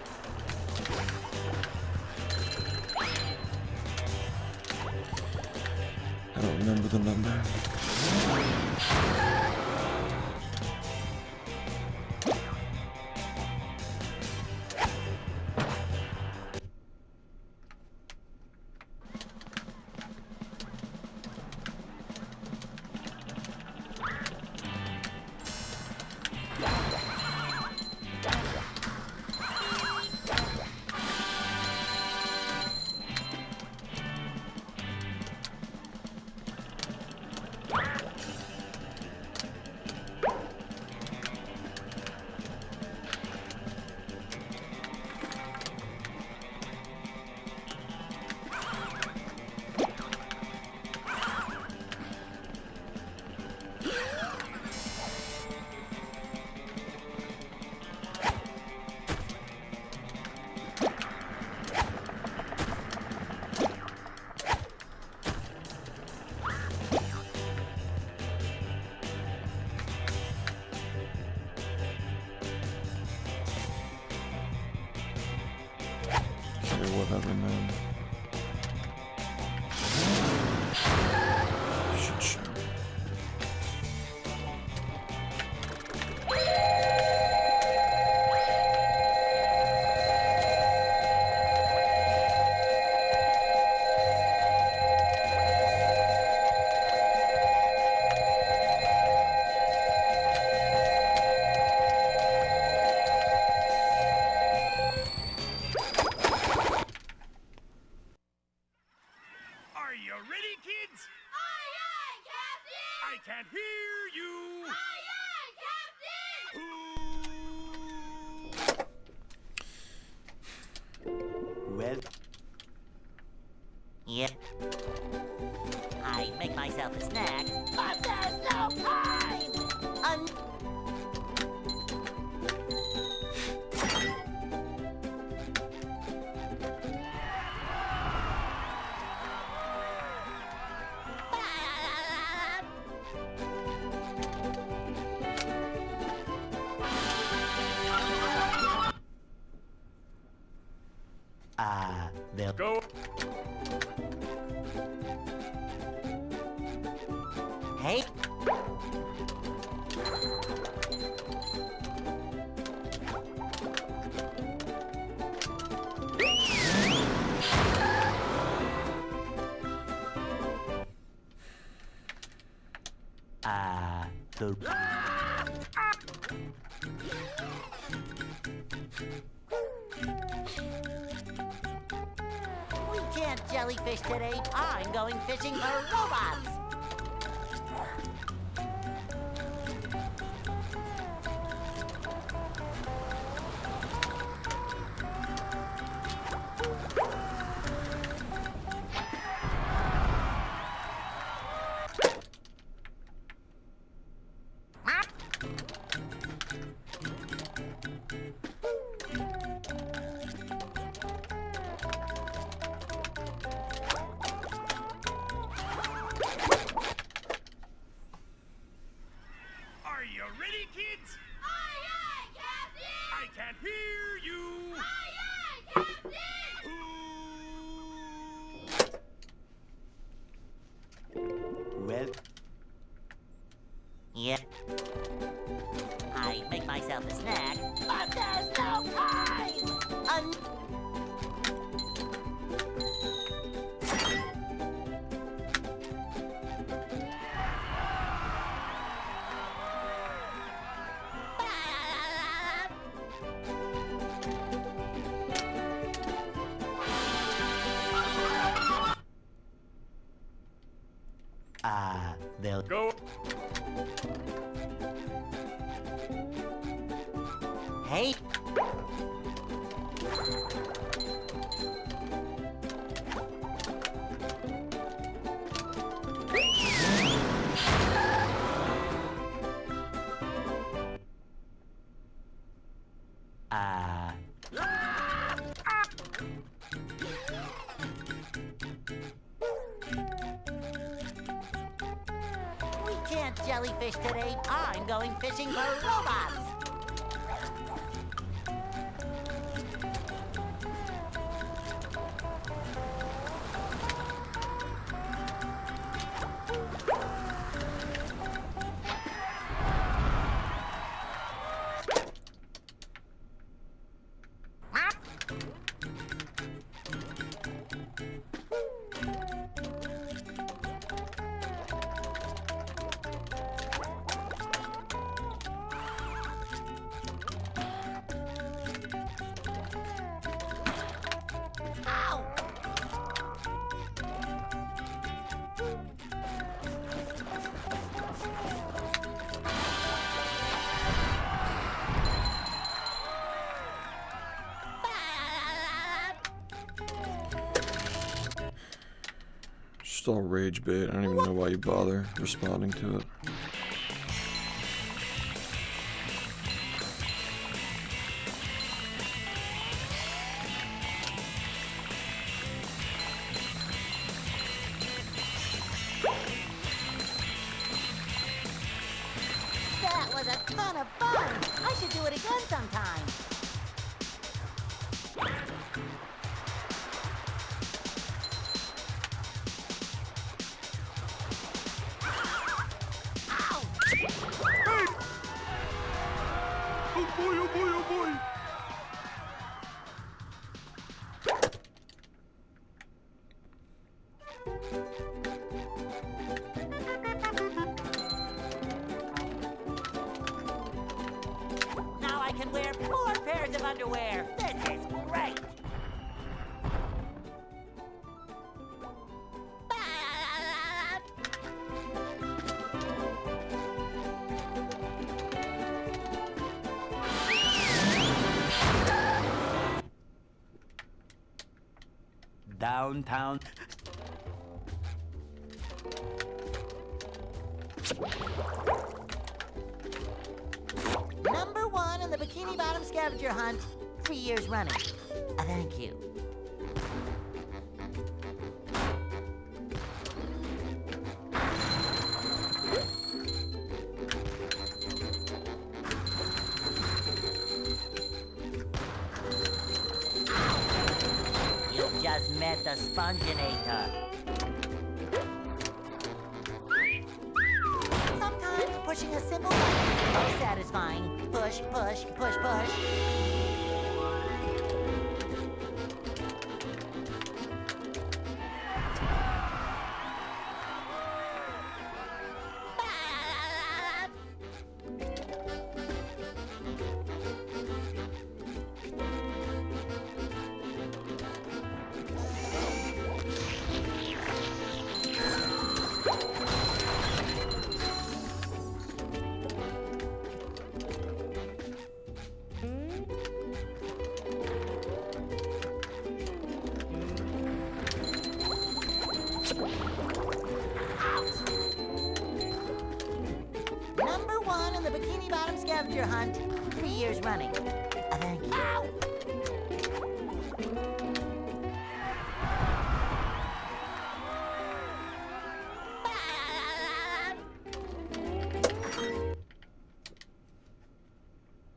I don't remember the number. Whatever, man. Shit show. Yep. I make myself a snack, but there's no time! They'll Go. Hey! the We can't jellyfish today. I'm going fishing for robots. Are you ready, kids? Aye, aye, Captain! I can't hear you. Aye, aye, Captain! well, Yep. I make myself a snack, but there's no time! they'll Go. Hey! We can't jellyfish today. I'm going fishing for robots. Ow! Just all rage bait. I don't even know why you bother responding to it. That was a ton of fun! I should do it again sometime. Ow! Oh boy, oh boy, oh boy. Now I can wear 4 pairs of underwear. This is great! downtown. Number 1 in the Bikini Bottom scavenger hunt, 3 years running. Thank you. You just met the sponginator. Sometimes pushing a simple button is most satisfying. Push, push, push, push. Number 1 in the Bikini Bottom scavenger hunt, 3 years running. Thank you.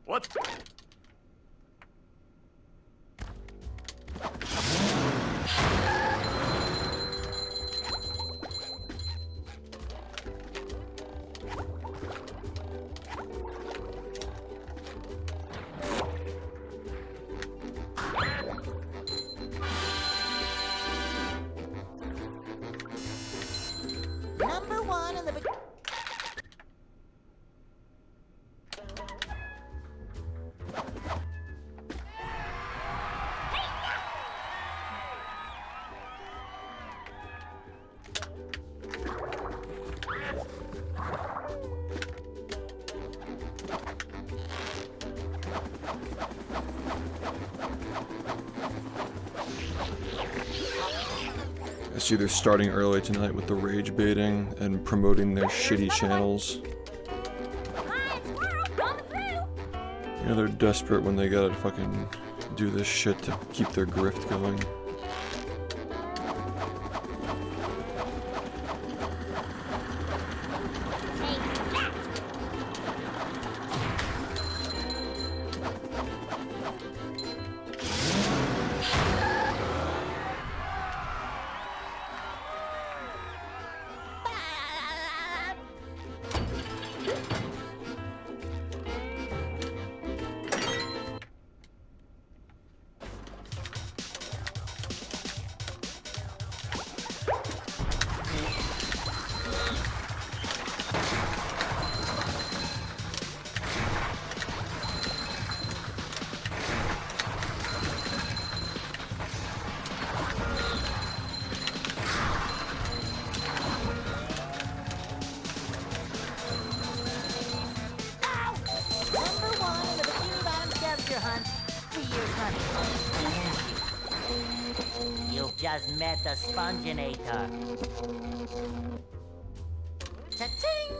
What? Number 1 in the Bikini... I see they're starting early tonight with the rage baiting and promoting their shitty channels. Hi, squirrel, coming through. You know, they're desperate when they gotta fucking do this shit to keep their grift going. Number 1 in the Bikini Bottom scavenger hunt, 3 years running. You've just met the sponginator. Cha-ching!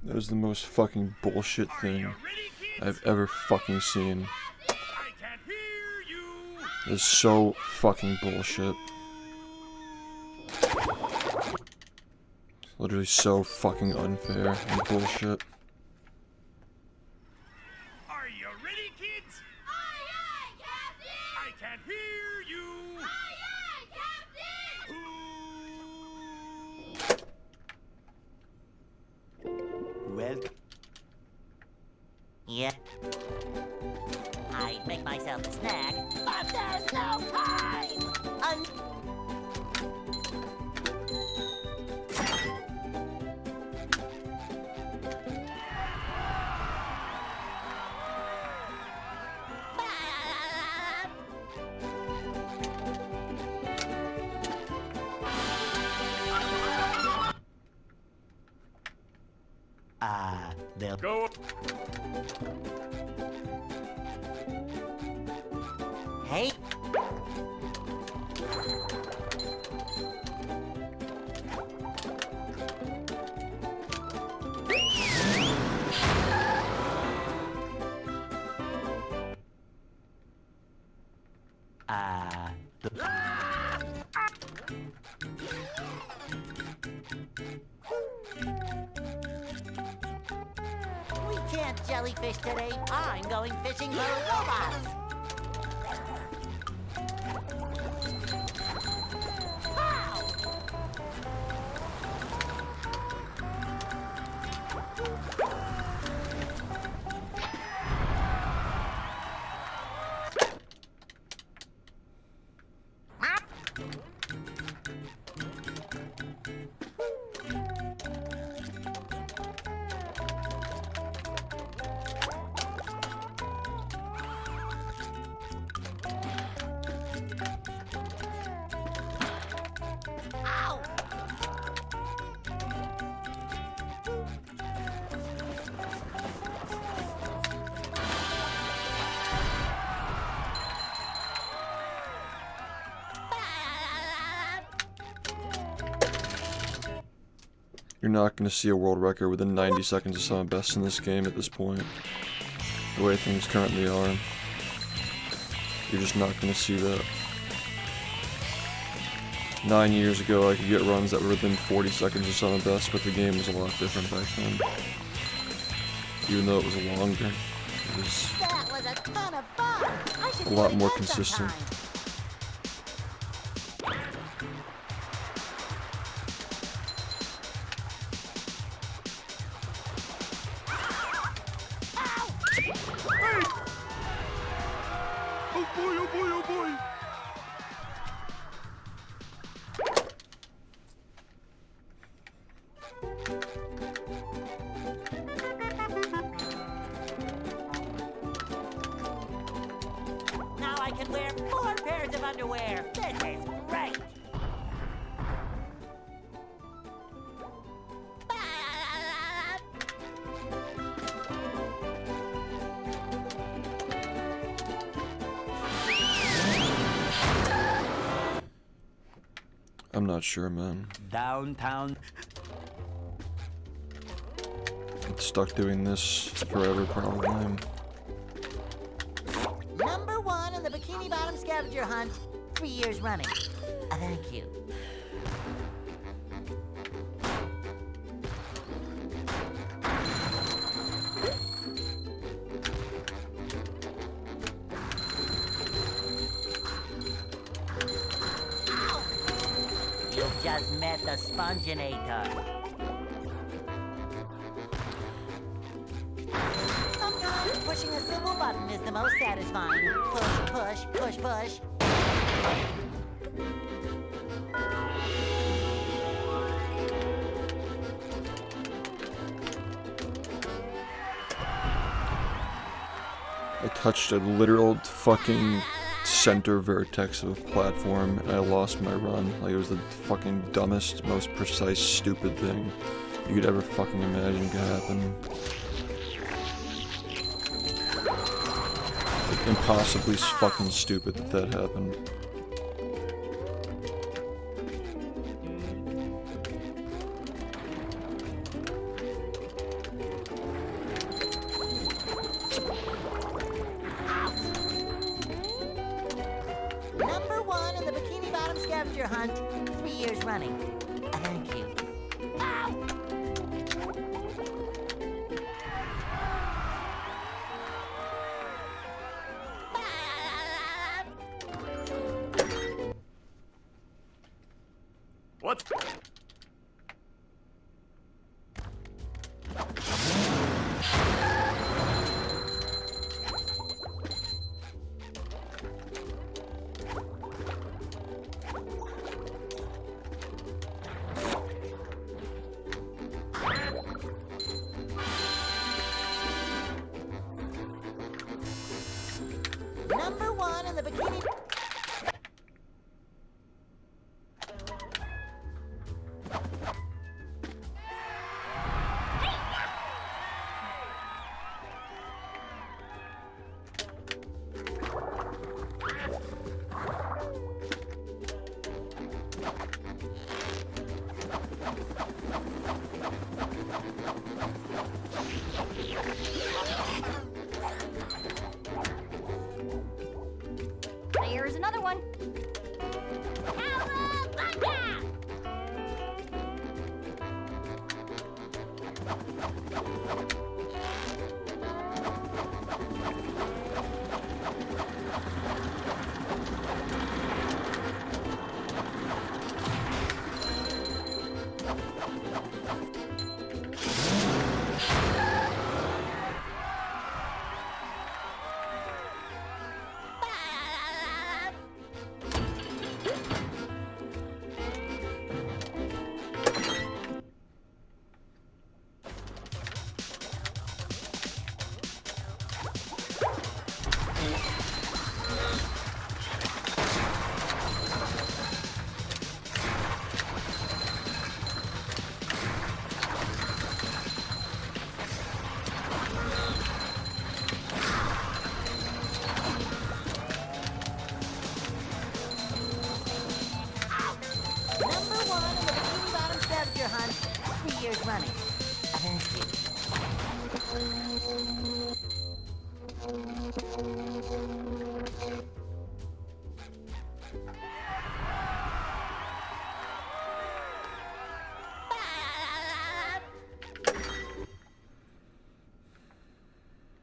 That is the most fucking bullshit thing I've ever fucking seen. I can't hear you. It's so fucking bullshit. It's literally so fucking unfair and bullshit. Are you ready, kids? Aye, aye, Captain. I can't hear you. Aye, aye, Captain. Well, Yeah. might make myself a snack, but there's no time! They'll Go. Hey! We can't jellyfish today. I'm going fishing for robots. Pow! Ow! You're not going to see a world record within 90 seconds of some best in this game at this point. The way things currently are. You're just not going to see that. 9 years ago I could get runs that were within 40 seconds of some best, but the game was a lot different back then. Even though it was longer, it was That was a ton of fun. I should a do lot it more again consistent. sometime. Oh boy, oh boy, oh boy! Now I can wear 4 pairs of underwear. This is great. I'm not sure, man. downtown. I'm stuck doing this forever, probably. Number 1 in the Bikini Bottom scavenger hunt, 3 years running. Thank you. You just met the Sponginator. Sometimes pushing a simple button is the most satisfying. Push, push, push, push. I touched a literal fucking center vertex of a platform and I lost my run. Like, it was the fucking dumbest, most precise, stupid thing you could ever fucking imagine could happen. Like, impossibly fucking stupid that happened. Number 1 in the Bikini Bottom scavenger hunt, 3 years running. Thank you. Ow! What? Number one in the bikini. There's another one. Cowabunga! Number one in the bikini bottom scavenger hunt. 3 years running. Thank you.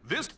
This.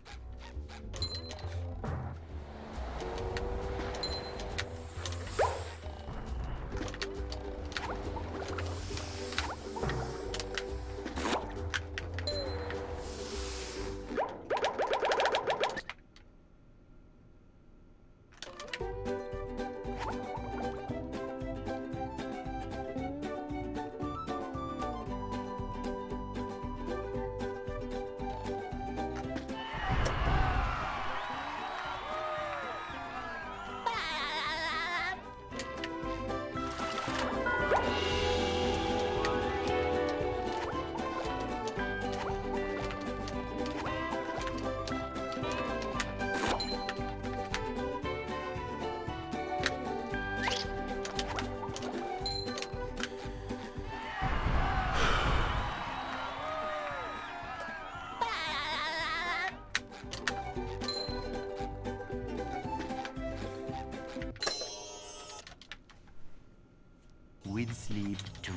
With sleep to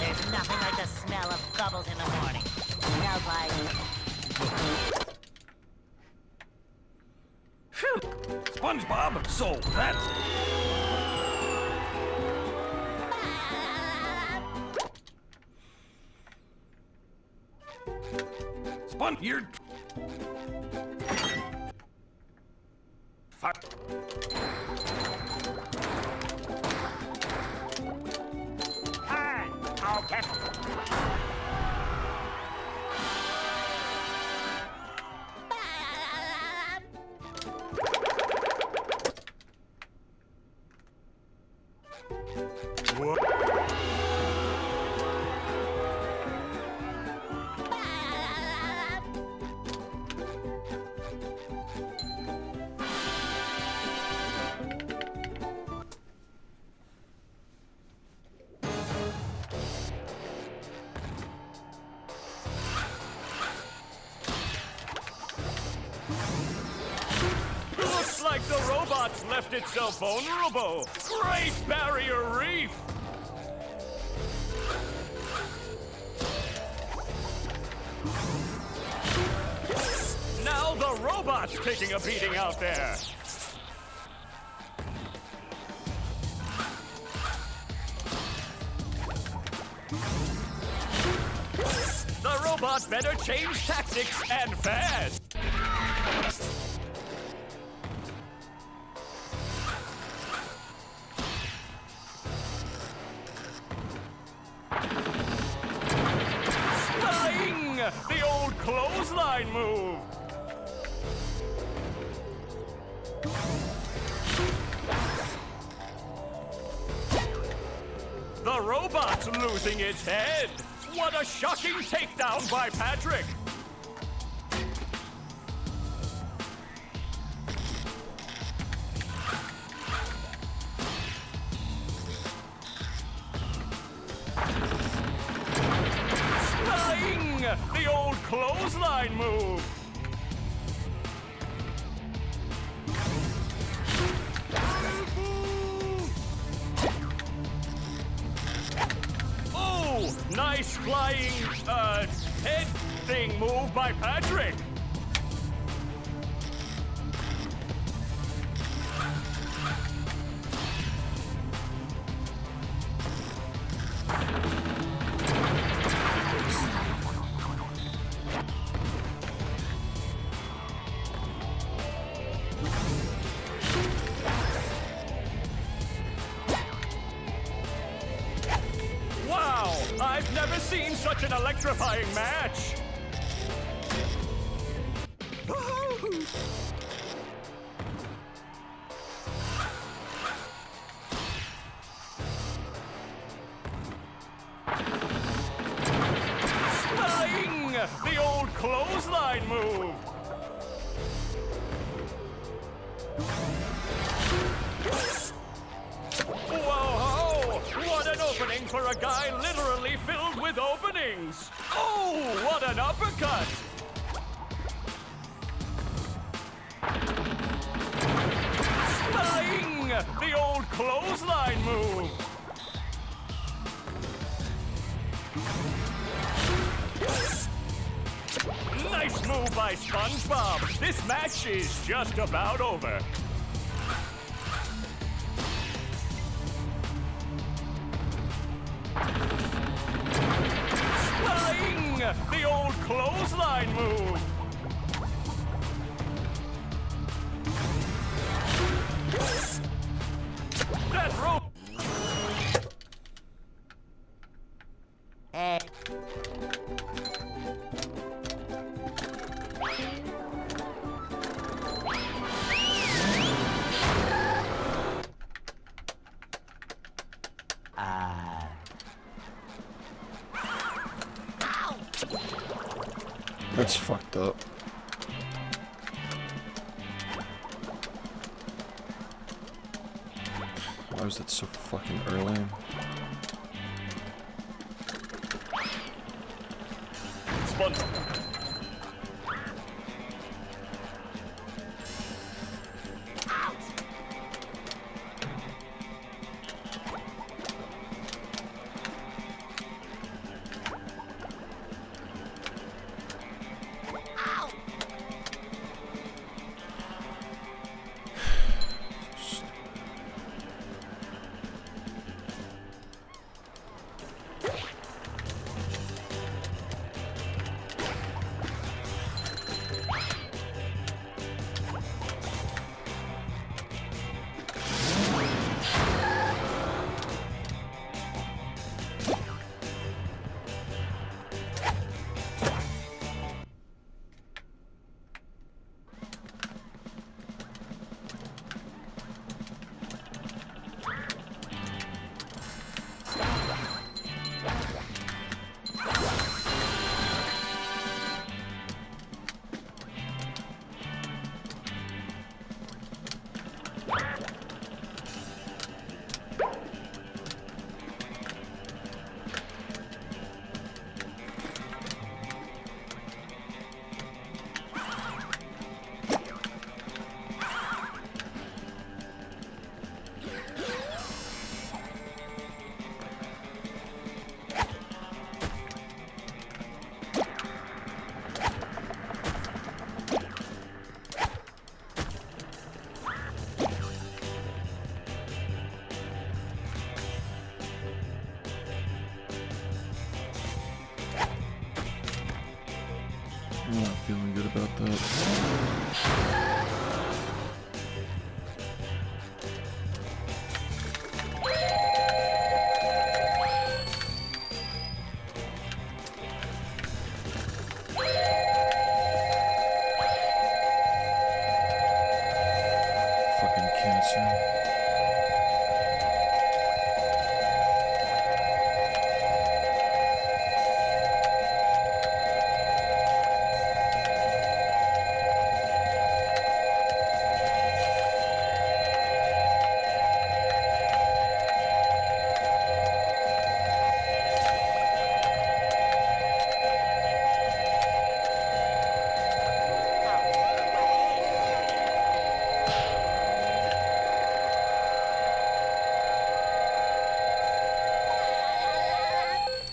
There's nothing like the smell of bubbles in the morning. Smells like... Phew! SpongeBob, so that's. Spun, you're... Fuck. Okay. Looks like the robots left itself vulnerable. Great barrier reef! Now the robot's taking a beating out there. The robot better change tactics and fast. Flying! The old clothesline move. The robot's losing its head. What a shocking takedown by Patrick. Flying! The old clothesline move. Oh, nice flying, head thing move by Patrick. Wow, I've never seen such an electrifying match. Flying! The old clothesline move. Whoa! What an opening for a guy literally filled with openings! Oh, what an uppercut! Flying! The old clothesline move! Nice move by SpongeBob! This match is just about over. Flying! The old clothesline move! That rope! Hey. That's fucked up. Why was that so fucking early? SpongeBob. I'm not feeling good about that. Fucking cancer.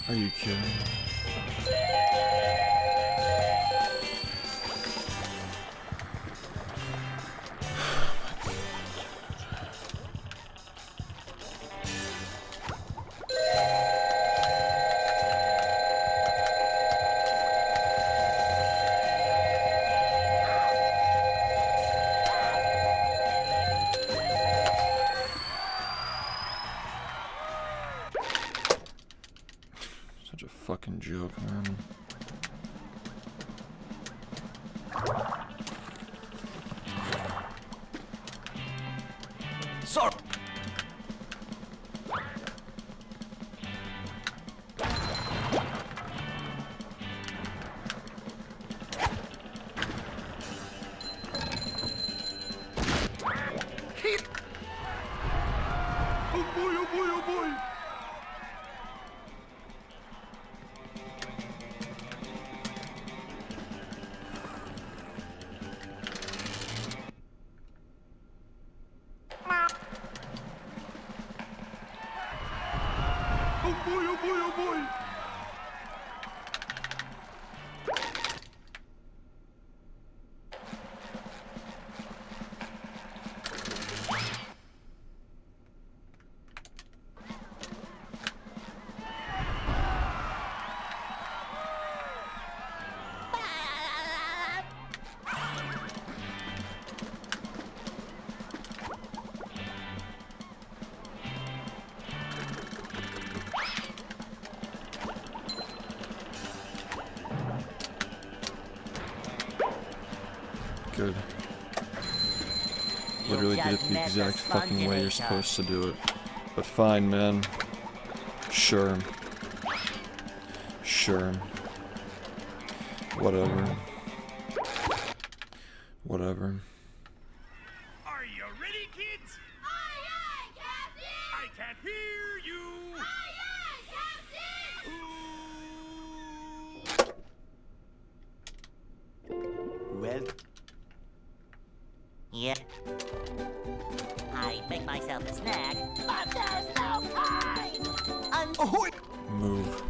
Are you kidding? Such a fucking joke, man. Sorry. Oh boy, oh boy, oh boy. Oh boy, oh boy, oh boy! Good. Literally did it the exact fucking way you're supposed to do it. But fine, man. Sure. Sure. Whatever. Whatever. Are you ready, kids? Aye, aye, Captain! I can't hear you! Aye, aye, Captain! Well, Yeah. I make myself a snack, but there's no time! Move.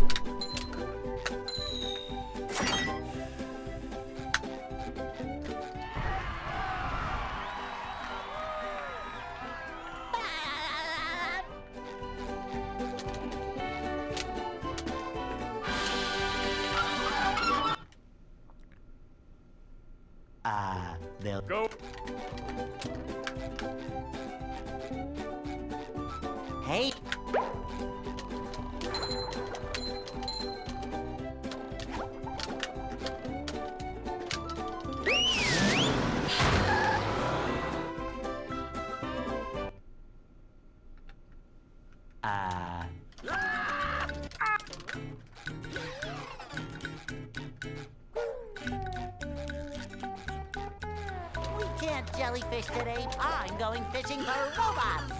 they'll Go! Hey! We can't jellyfish today. I'm going fishing for robots.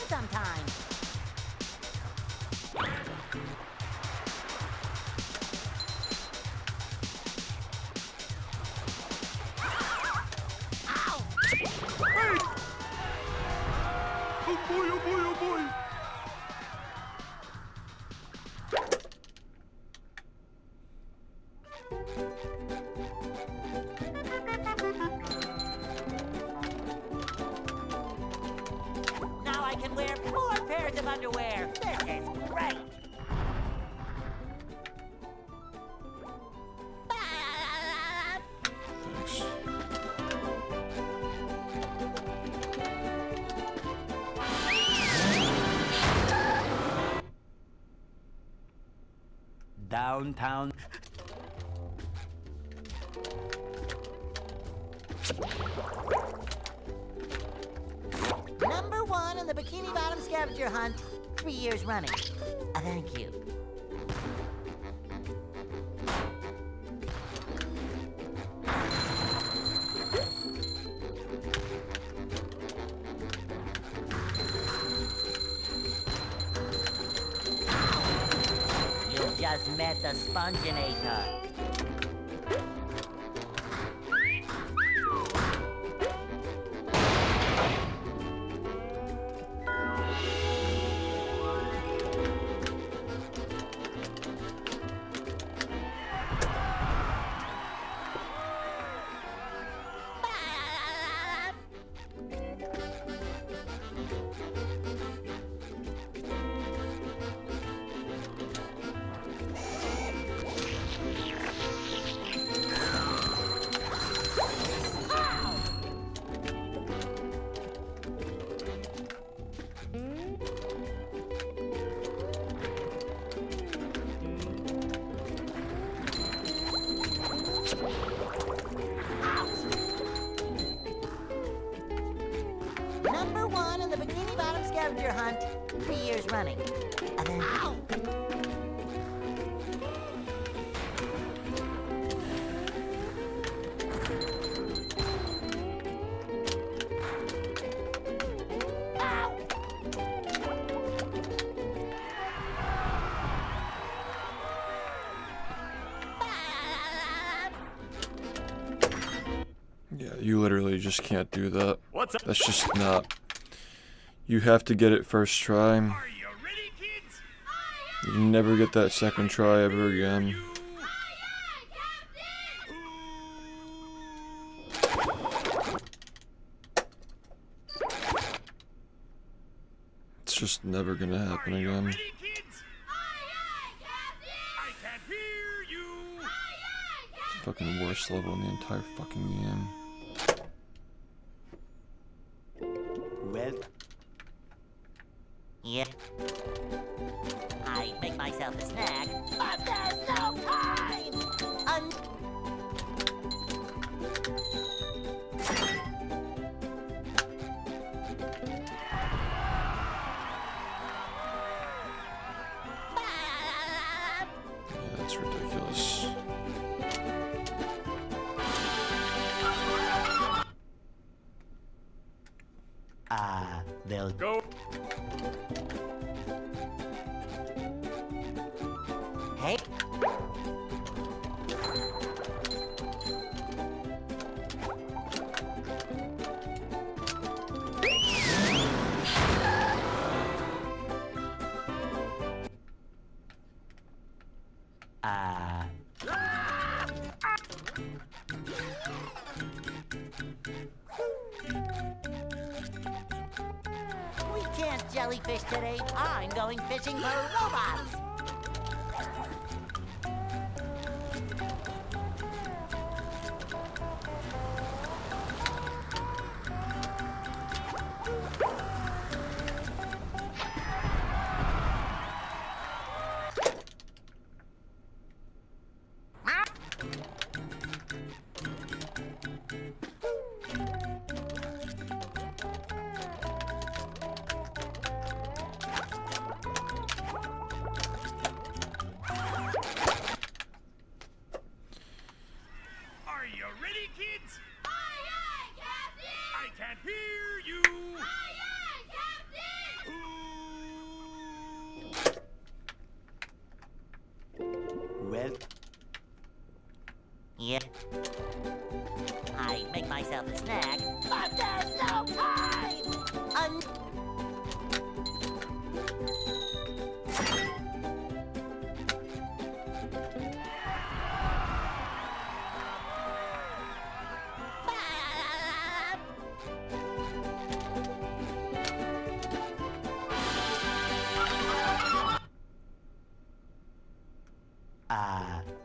sometime. Oh boy, oh boy, oh boy! Now I can wear 4 pairs of underwear. This is great. Thanks. Downtown. Number 1 in the Bikini Bottom scavenger hunt, 3 years running. Thank you. You just met the Sponginator. Number 1 in the Bikini Bottom scavenger hunt, 3 years running. Thank you. Yeah, you literally just can't do that. What's up? That's just not. You have to get it first try. Are you ready, kids? You never get that second try ever again. It's just never gonna happen Are you again. ready, kids? I can't hear you! It's the fucking worst level in the entire fucking game. Well, Yep. I'd make myself a snack, but there's no time! Yeah, that's ridiculous. they'll Go! Hey. We can't jellyfish today. I'm going fishing for robots. Yeah. I make myself a snack, but there's no time!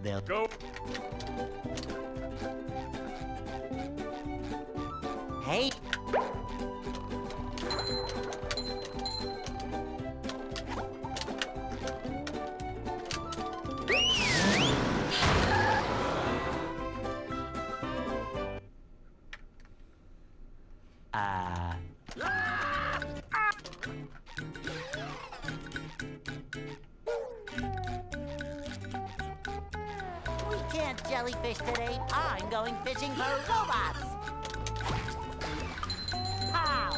They'll Go. Hey. We can't jellyfish today. I'm going fishing for robots. Pow!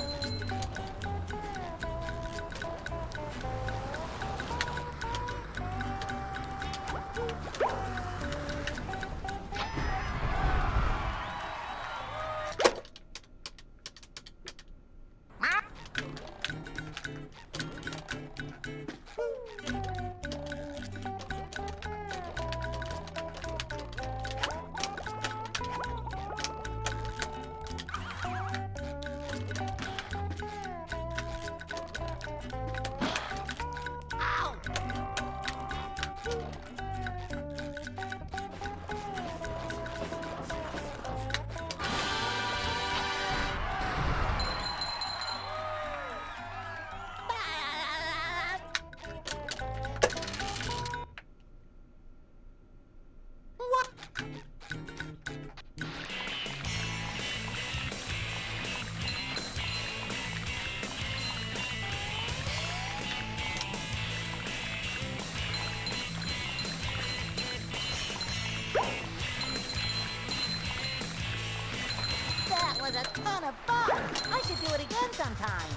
That was a ton of fun! I should do it again sometime.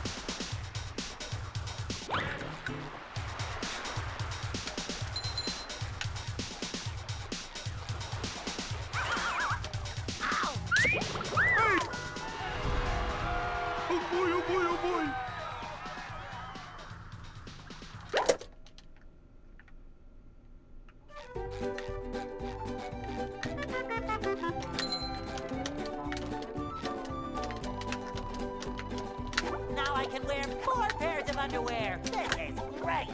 Oh boy, oh boy, oh boy. Now I can wear 4 pairs of underwear. This is great.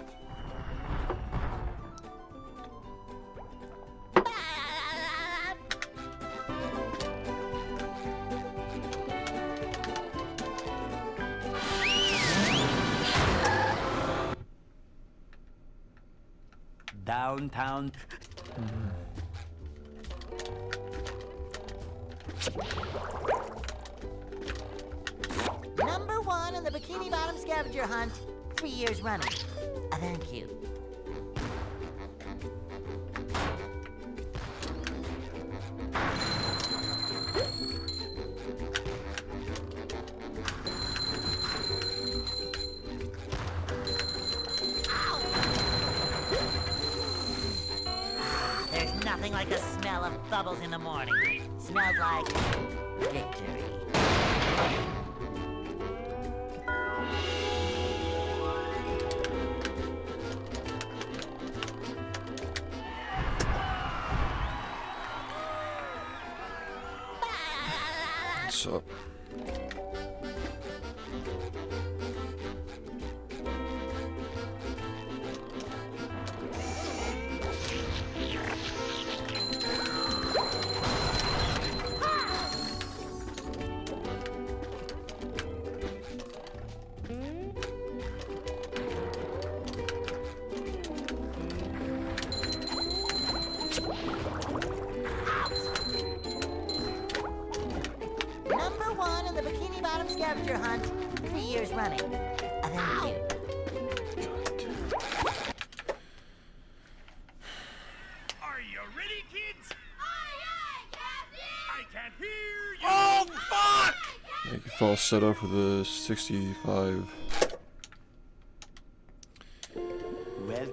downtown. Number 1 in the Bikini Bottom scavenger hunt, 3 years running. Thank you. There's nothing like the smell of bubbles in the morning. Smells like victory. What's up? Number 1 in the Bikini Bottom scavenger hunt, 3 years running. Thank you. Are you ready, kids? Aye, aye, Captain! I can't hear you. Oh, fuck! Make your fall set up for the 65. Well,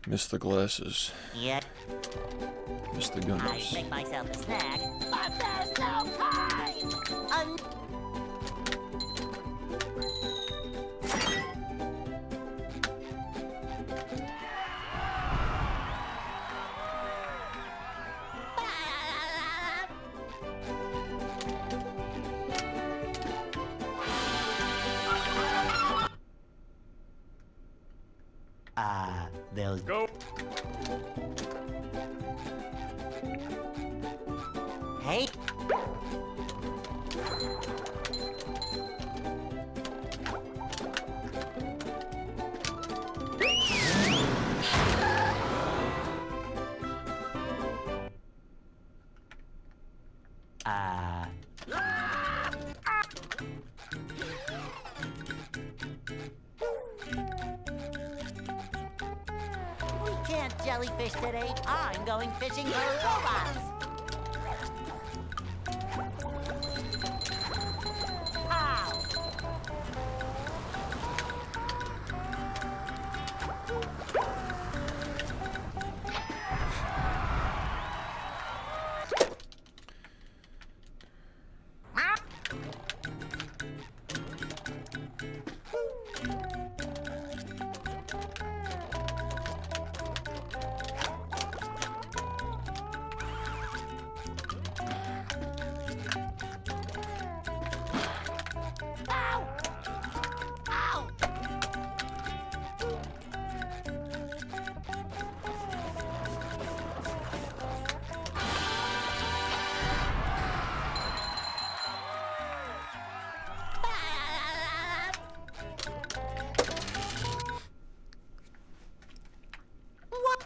Miss the glasses. Yeah, Miss the I gunners. make myself a snack, but there's no time! They'll Go. Hey, we can't jellyfish today. I'm going fishing for robots. Ow! Ow! Ow! What?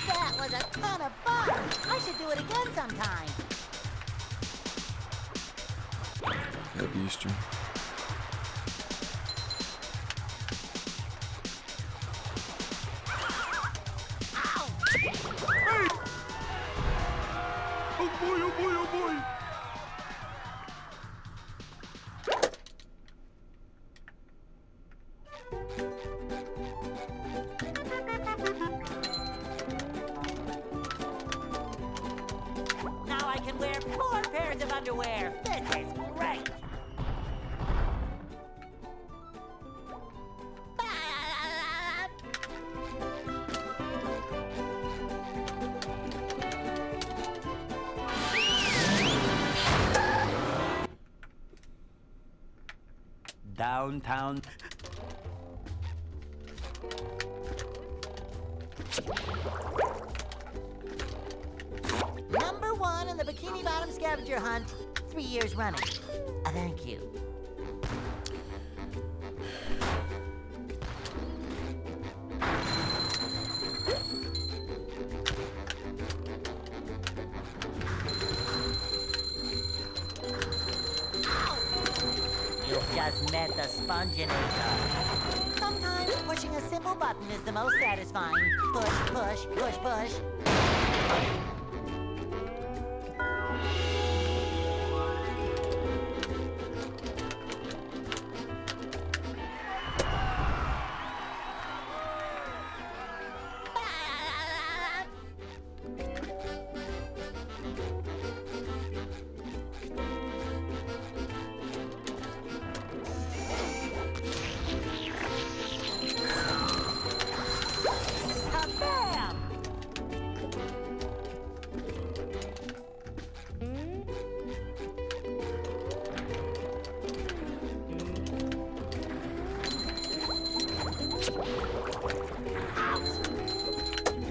That was a ton of fun! I should do it again sometime. Happy Easter. Ow! Oh boy, oh boy, oh boy. Now I can wear 4 pairs of underwear. This is great. downtown. Number 1 in the Bikini Bottom scavenger hunt, 3 years running. Thank you. You've just met the spongebob. Sometimes pushing a simple button is the most satisfying. Push, push, push, push. Bam!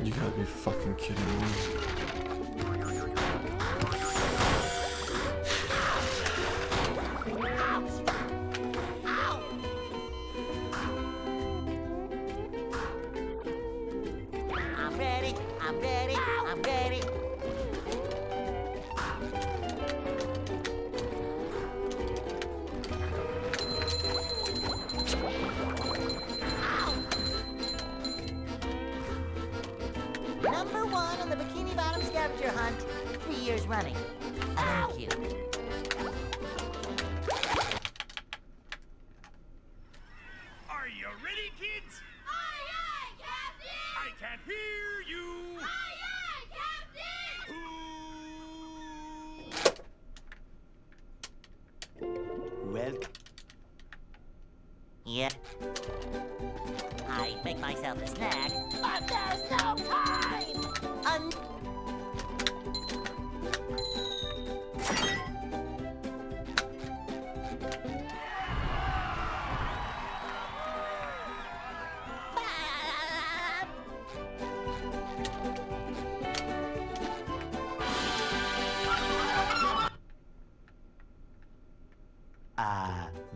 You gotta be fucking kidding me. I'm ready, I'm ready, I'm ready. Ow! scavenger hunt 3 years running. Thank you. Are you ready, kids? Aye, aye, Captain! I can't hear you. Aye, aye, Captain! Well, Yeah. I make myself a snack, but there's no time!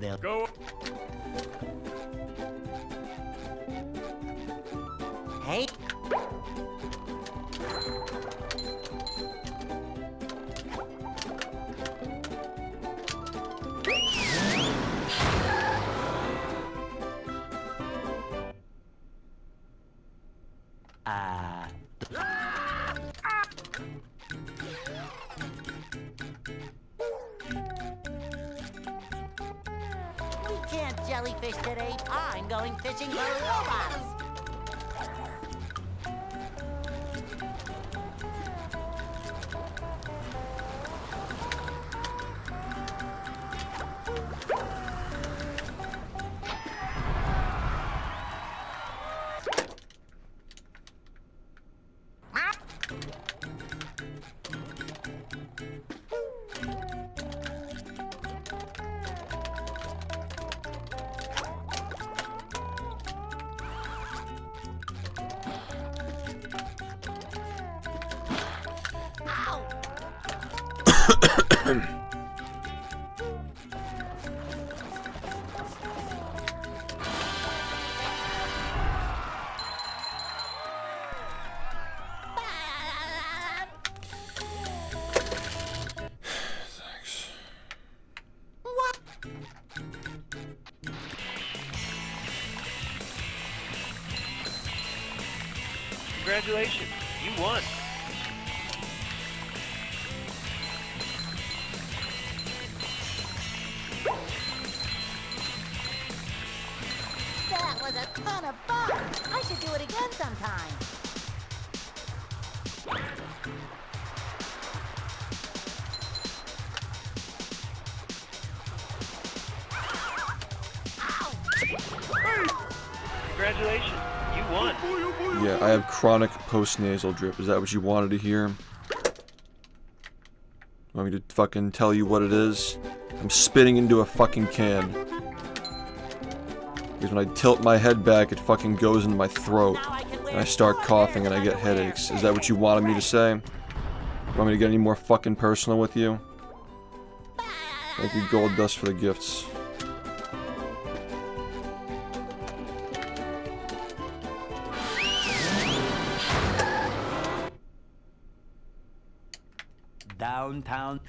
they'll Go. Hey. We can't jellyfish today. I'm going fishing for robots. Congratulations, you won. That was a ton of fun. I should do it again sometime. Congratulations, you won. Yeah, I have chronic post-nasal drip. Is that what you wanted to hear? Want me to fucking tell you what it is? I'm spitting into a fucking can. Because when I tilt my head back, it fucking goes into my throat. And I start coughing and I get headaches. Is that what you wanted me to say? Want me to get any more fucking personal with you? Thank you, Gold Dust, for the gifts. downtown.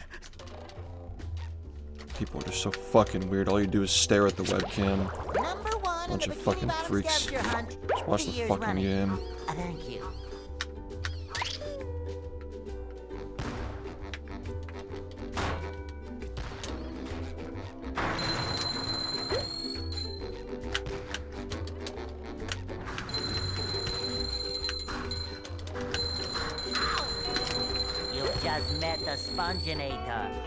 People are just so fucking weird. All you do is stare at the webcam. Number one Bunch in of the fucking Bikini Bottom freaks. scavenger hunt. Just watch 3 the years fucking running. game. Thank you. You just met the Sponginator.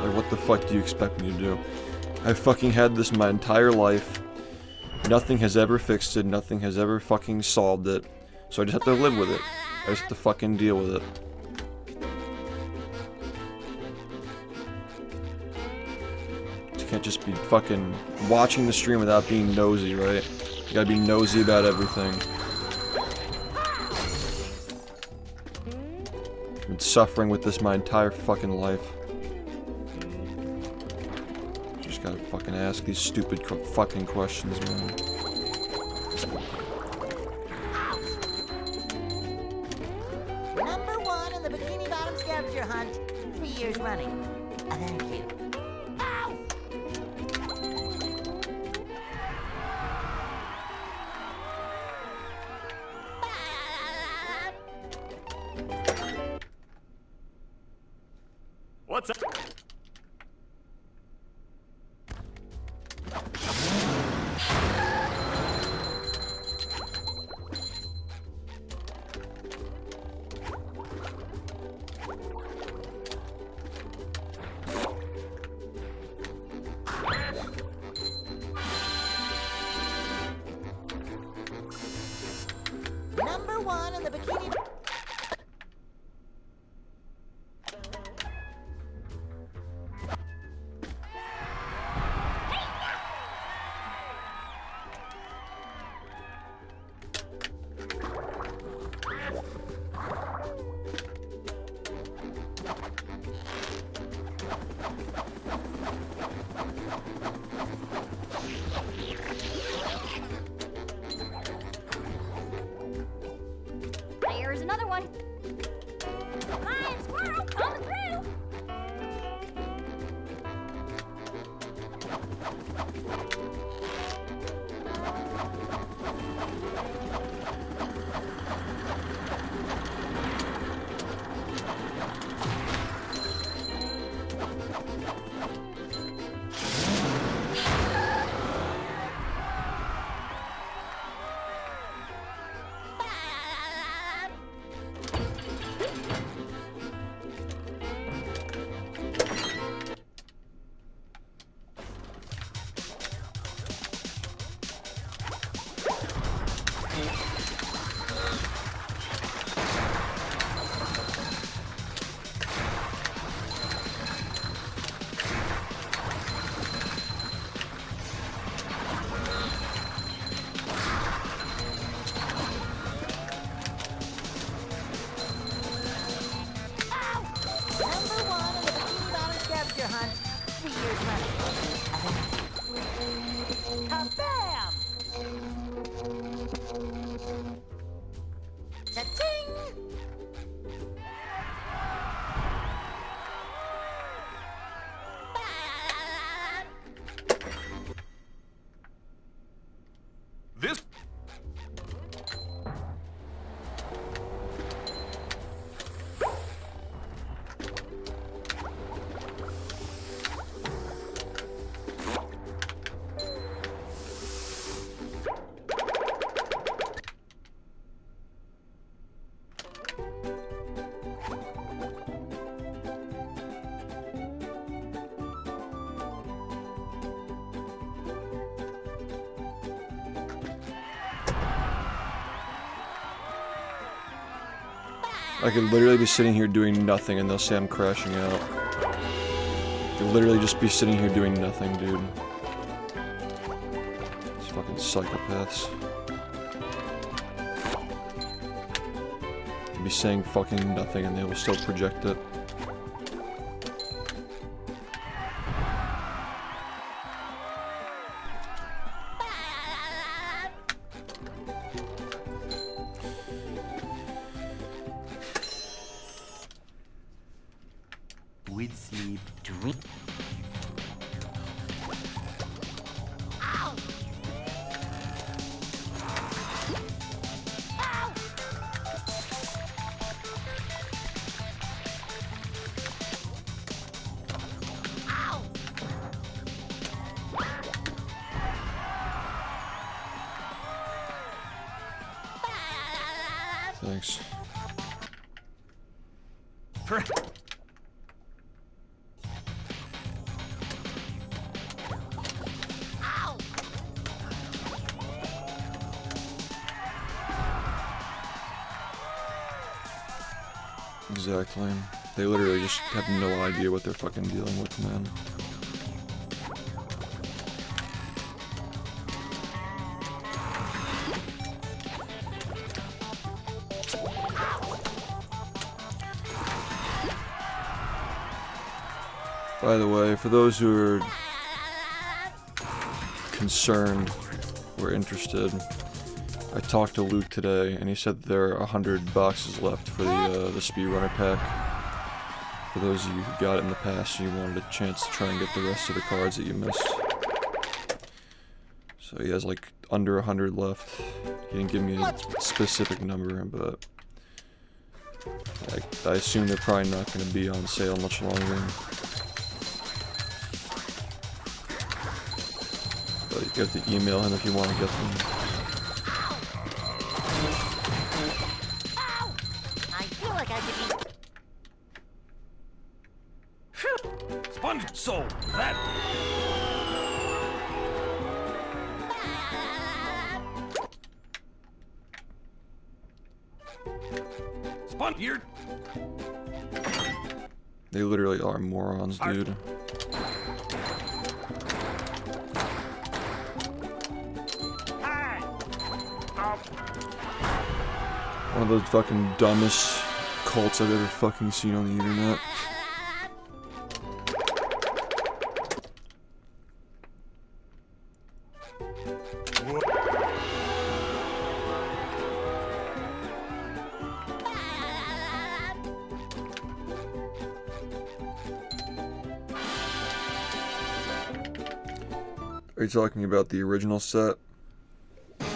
Like, what the fuck do you expect me to do? I've fucking had this my entire life. Nothing has ever fixed it. Nothing has ever fucking solved it. So I just have to live with it. I just have to fucking deal with it. You can't just be fucking watching the stream without being nosy, right? You gotta be nosy about everything. I've been suffering with this my entire fucking life. Just gotta fucking ask these stupid fucking questions, man. Number one in the Bikini Bottom scavenger hunt. 3 years running. Thank you. What's up? Number one in the bikini. There's another one. Lion squirrel coming through. Number one in the bikini bottom scavenger hunt. 3 years running. Kabam! Cha-ching! This. I could literally be sitting here doing nothing and they'll say I'm crashing out. I could literally just be sitting here doing nothing, dude. These fucking psychopaths. I'd be saying fucking nothing and they will still project it. With sleep. Drink. Thanks. Exactly. They literally just have no idea what they're fucking dealing with, man. By the way, for those who are concerned or interested, I talked to Luke today, and he said there are 100 boxes left for the speedrunner pack for those of you who got it in the past and you wanted a chance to try and get the rest of the cards that you missed. So he has like under 100 left. He didn't give me a specific number, but I assume they're probably not going to be on sale much longer. But you have to email him if you want to get them. I feel like I could be. Sponge soul. That. Sponge. You're. They literally are morons, dude. One of those fucking dumbest cults I've ever fucking seen on the internet. Are you talking about the original set? Well,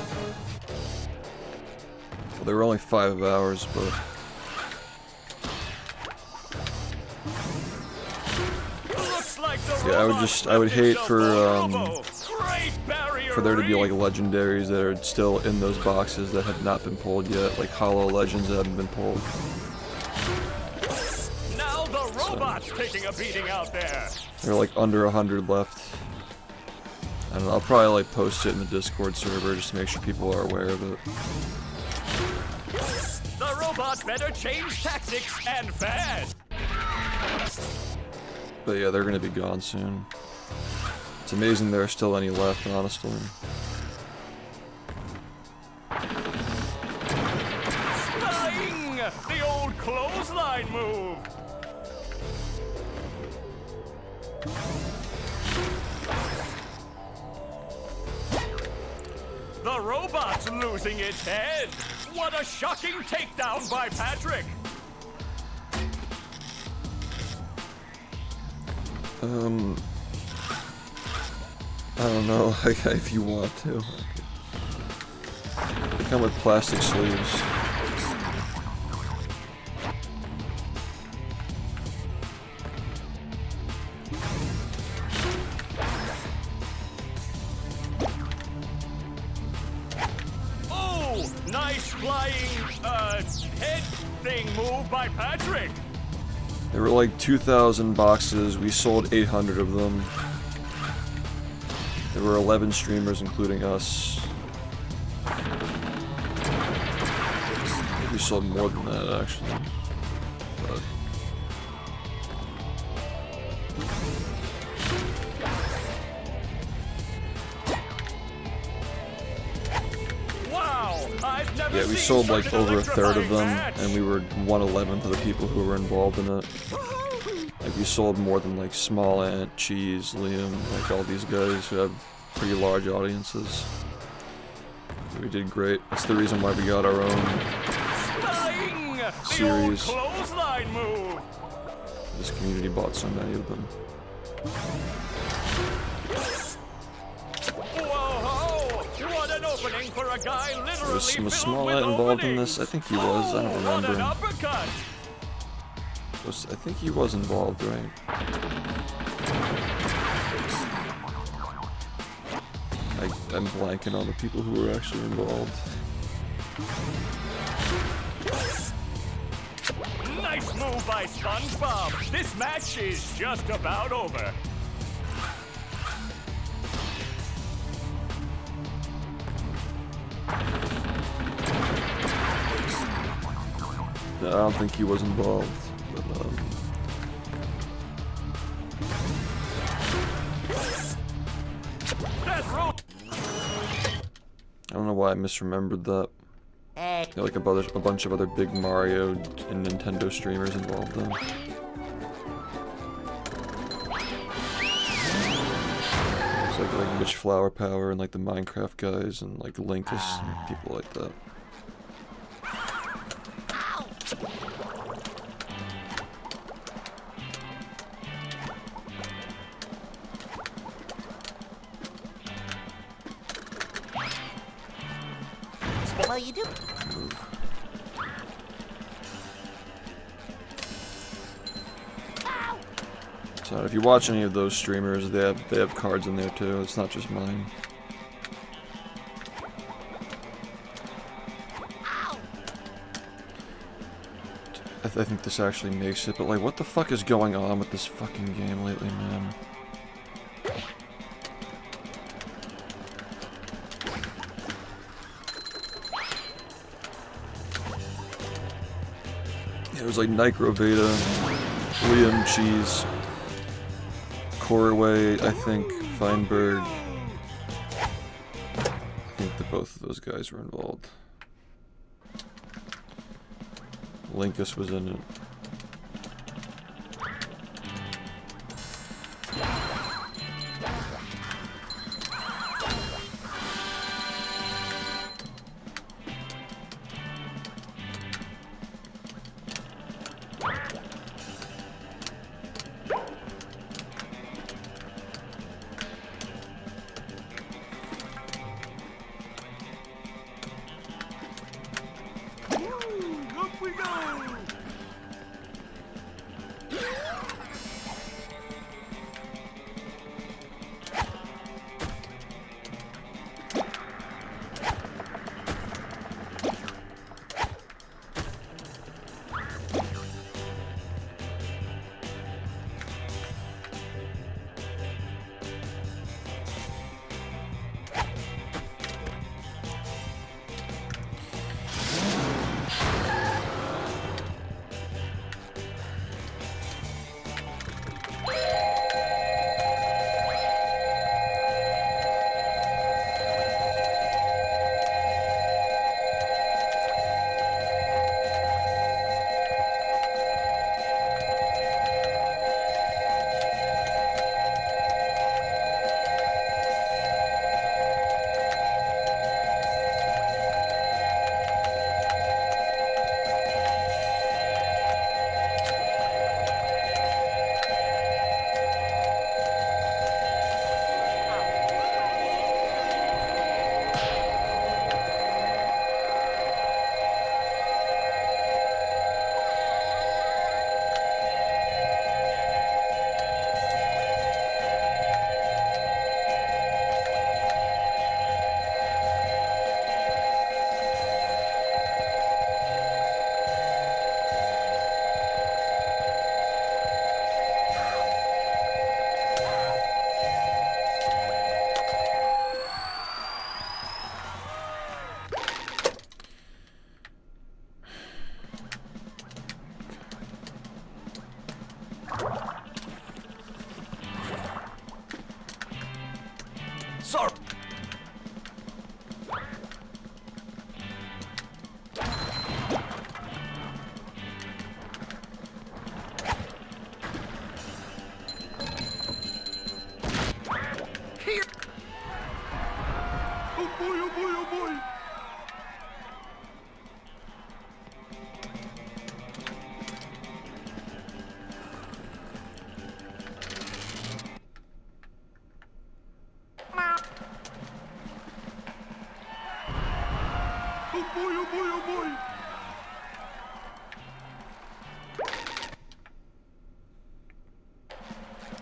they were only 5 hours, but yeah, I would hate for there to be like legendaries that are still in those boxes that have not been pulled yet, like hollow legends that haven't been pulled. Now the robot's taking a beating out there. There are like under 100 left. I don't know, I'll probably like post it in the Discord server just to make sure people are aware of it. The robot better change tactics and fast. But yeah, they're gonna be gone soon. It's amazing there are still any left, honestly. Flying! The old clothesline move. The robot's losing its head. What a shocking takedown by Patrick. I don't know, if you want to. They come with plastic sleeves. Oh, nice flying, head thing move by Patrick. There were like 2,000 boxes, we sold 800 of them. There were 11 streamers, including us. I think we sold more than that, actually. But Wow, I've never yeah, we seen sold such like an over a third of them, electrifying match. and we were 1/11th of the people who were involved in it. Like, we sold more than like Small Ant, Cheese, Liam, like all these guys who have pretty large audiences. We did great. That's the reason why we got our own Flying! series. The old clothesline move. This community bought so many of them. Whoa! What an opening for a guy literally Was filled Small with Ant involved in openings. this? I think he was. I don't What an remember. uppercut! I think he was involved, right? I'm blanking on the people who were actually involved. Nice move by SpongeBob. This match is just about over. I don't think he was involved, but That rope. I don't know why I misremembered that. Hey. There are like a bunch of other big Mario and Nintendo streamers involved though. It's like Mitch Flower Power and like the Minecraft guys and like Linkus and people like that. Well, you do. Move. So if you watch any of those streamers, they have cards in there too. It's not just mine. I think this actually makes it, but like, what the fuck is going on with this fucking game lately, man? It was like Nicro Veda, Liam Cheese, Corway, I think, Feinberg. I think that both of those guys were involved. Linkus was in it.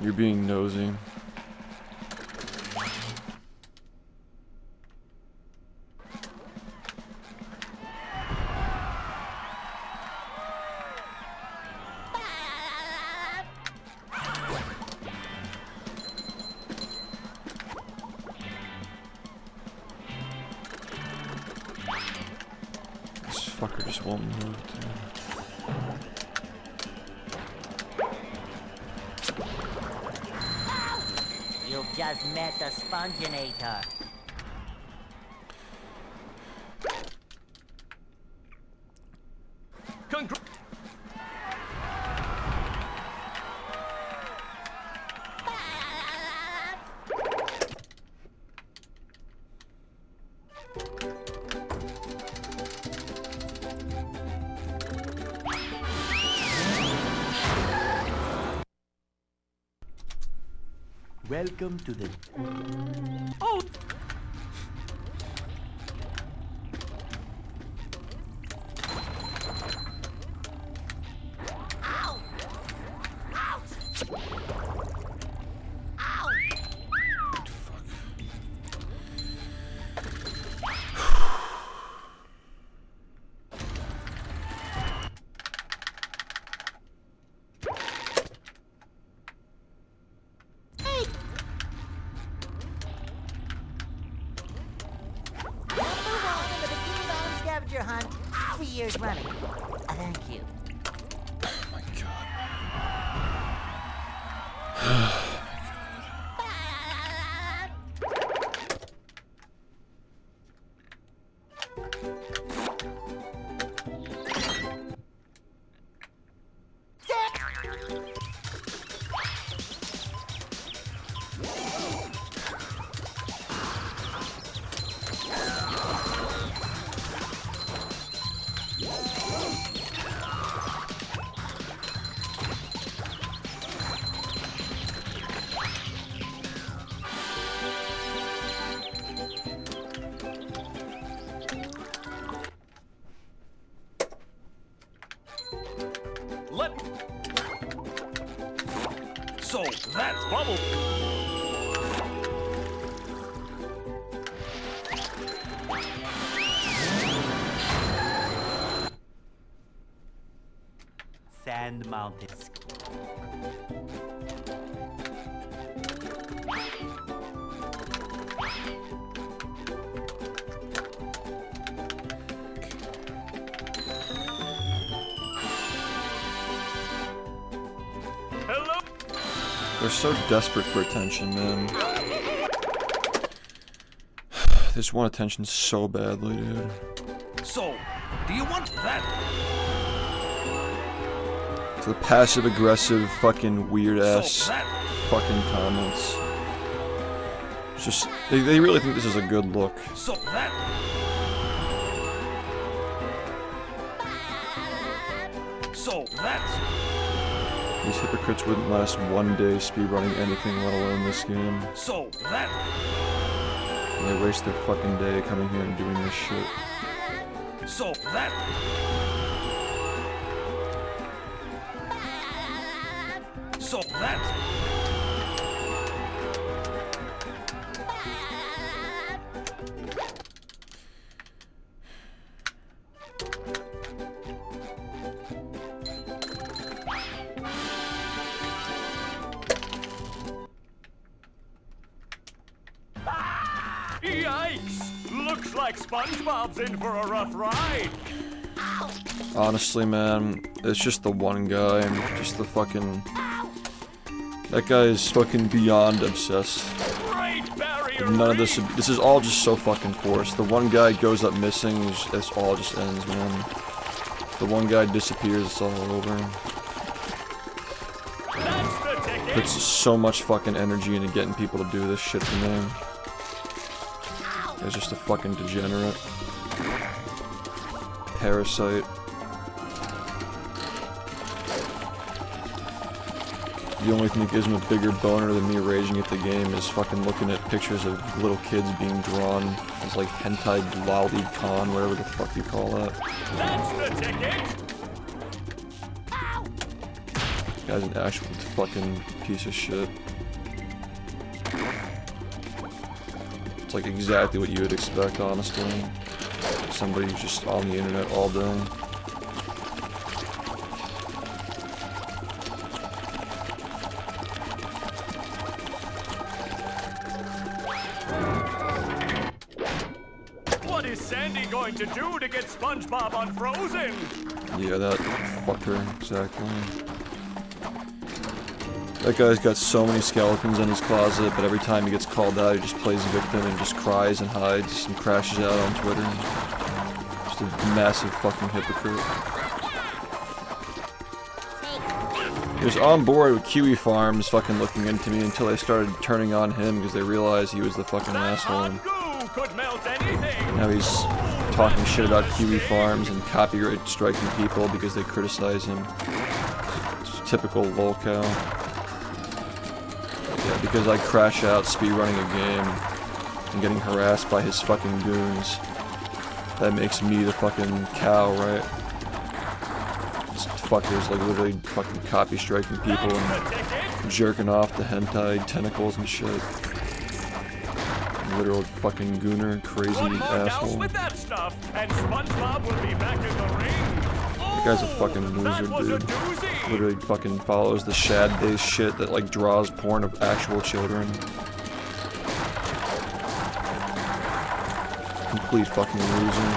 You're being nosy. This fucker just won't move, dude. You've just met the Sponginator. Welcome to the... scavenger hunt 3 years running. Thank you. Oh my god. So that's bubble. Sand Mountains. Hello. They're so desperate for attention, man. They just want attention so badly, dude. So, do you want that? It's the passive-aggressive, fucking weird-ass So that. fucking comments. It's just, they really think this is a good look. So that. So that's. These hypocrites wouldn't last one day speedrunning anything, let alone this game. So that. And they waste their fucking day coming here and doing this shit. So that. So that. Yikes! Looks like SpongeBob's in for a rough ride. Honestly, man, it's just the one guy, and just the fucking... That guy is fucking beyond obsessed. Great barrier. None of this is all just so fucking forced. The one guy goes up missing, it's all just ends, man. The one guy disappears, it's all over. That's the ticket. Puts so much fucking energy into getting people to do this shit for me. He's just a fucking degenerate. Parasite. The only thing that gives him a bigger boner than me raging at the game is fucking looking at pictures of little kids being drawn as like hentai lolcow, whatever the fuck you call that. That's the ticket. This guy's an actual fucking piece of shit. It's like exactly what you would expect, honestly. Somebody who's just on the internet all day. What is Sandy going to do to get SpongeBob unfrozen? Yeah, that fucker, exactly. That guy's got so many skeletons in his closet, but every time he gets called out, he just plays victim and just cries and hides and crashes out on Twitter. Just a massive fucking hypocrite. He was on board with Kiwi Farms fucking looking into me until they started turning on him because they realized he was the fucking asshole. Goo could melt anything. Now he's talking shit about Kiwi Farms and copyright striking people because they criticize him. It's typical lolcow. Yeah, because I crash out speedrunning a game and getting harassed by his fucking goons. That makes me the fucking cow, right? This fucker's like literally fucking copy striking people and jerking off the hentai tentacles and shit. Literal fucking gooner, crazy One more douse asshole. with that stuff, and SpongeBob will be back in the ring. That guy's a fucking That loser, was a dude. doozy. Literally fucking follows the shad-based shit that like draws porn of actual children. Complete fucking loser.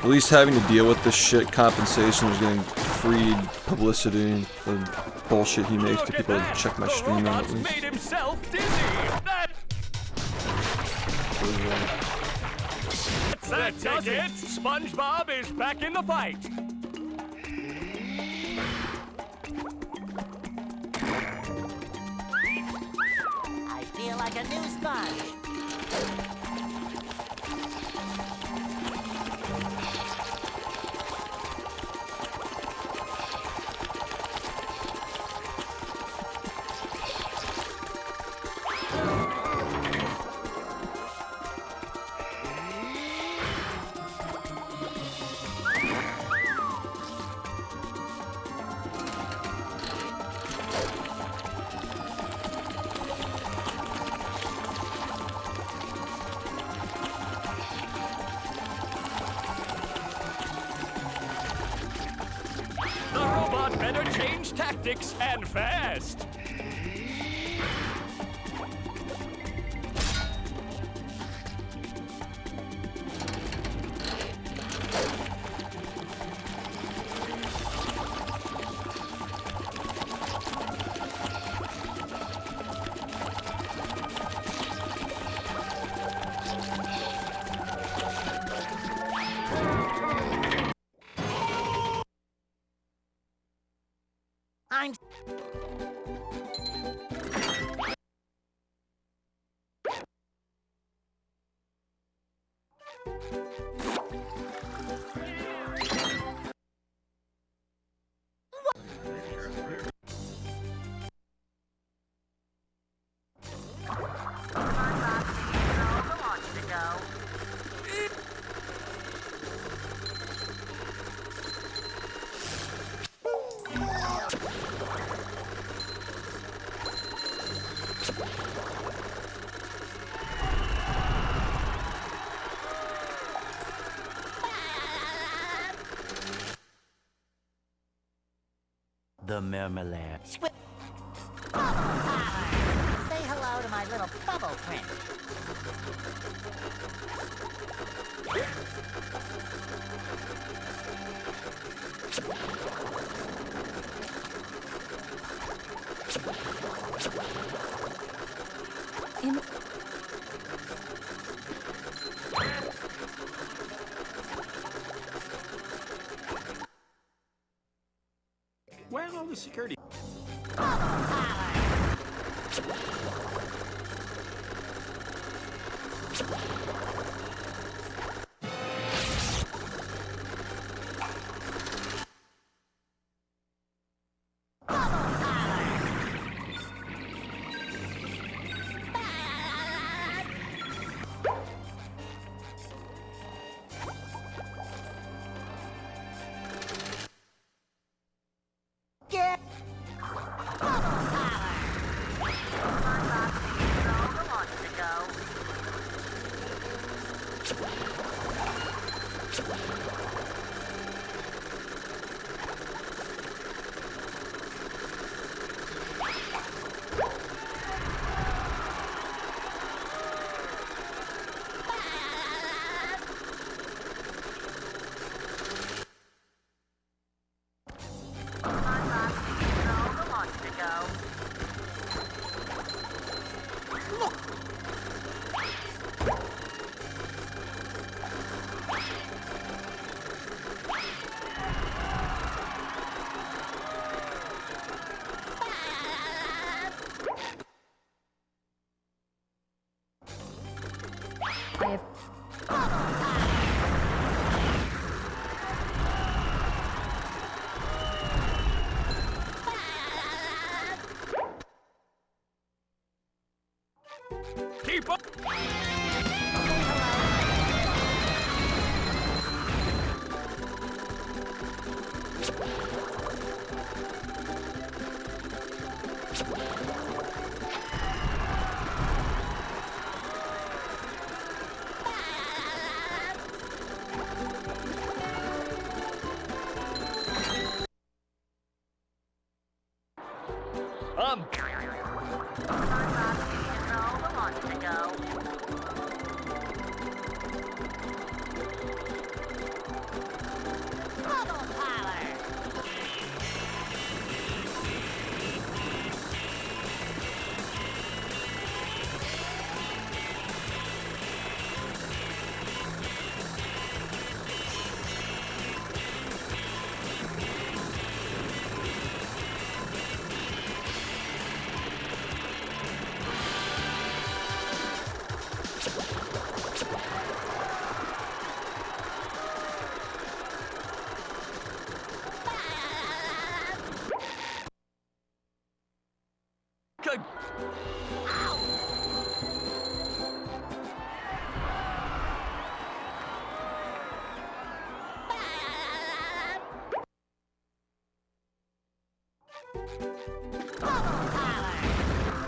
At least having to deal with this shit compensation is getting free publicity, the bullshit he makes to people to check my stream out at The robot's least. made himself dizzy. That's it. SpongeBob is back in the fight. I feel like a new sponge. The robot better change tactics and fast. I'm... The marmalade. Say hello to my little bubble friend. Where's all the security? Get...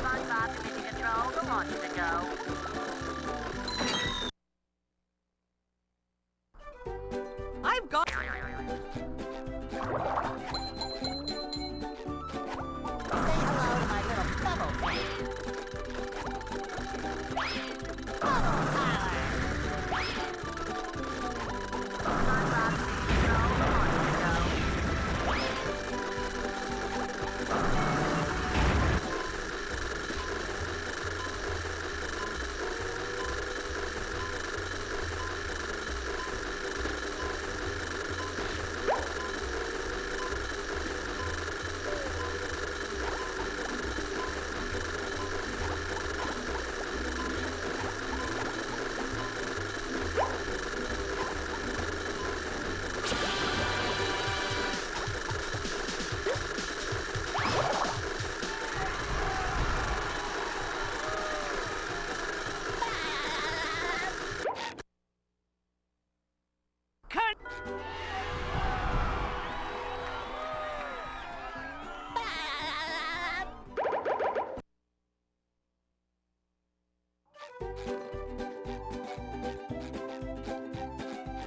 SpongeBob to mission control. The launch is a go. I've got. Say hello to my little bubble friend. Bubble power. SpongeBob to mission control. The launch is a go.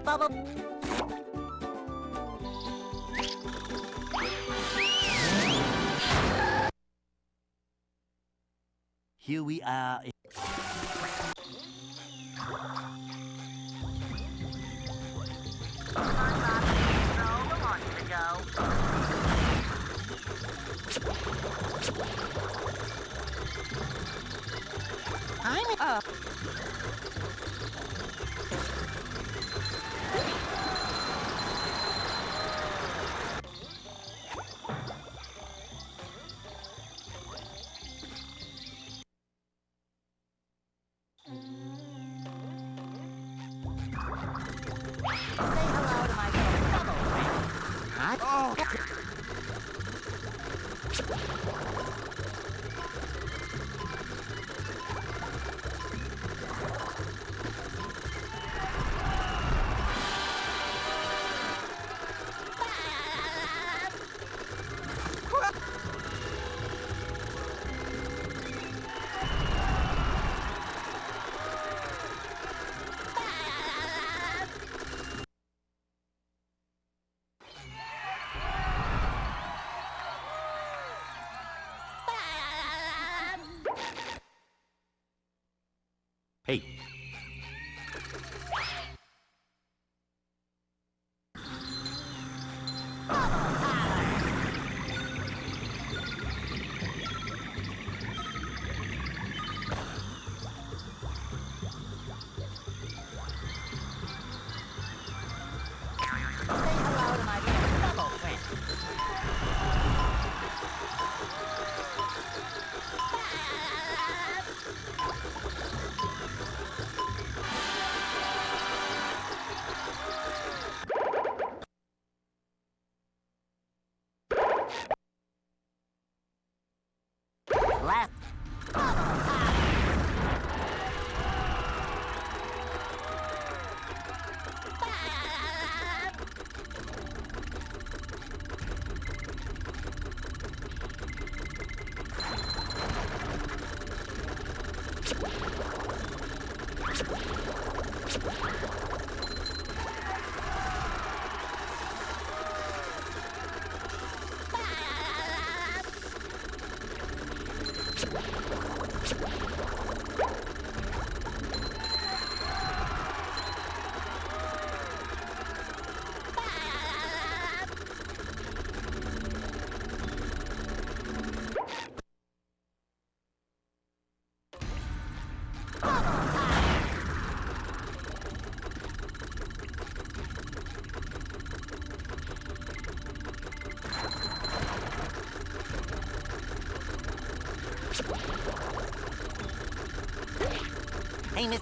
Bubble. Here we are. SpongeBob to mission control. The launch is a go. I'm up. Say hello to my little bubble friend. Huh? Oh. Hey. Say hello to my little bubble friend. Left. Hey, Miss.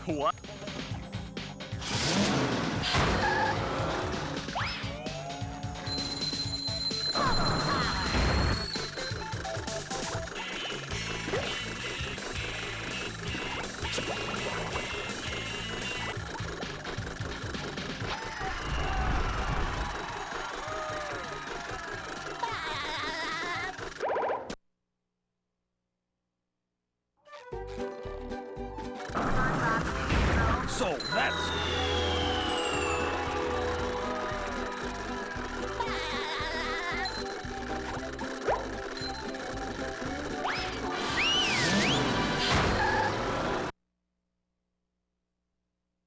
What? So that's...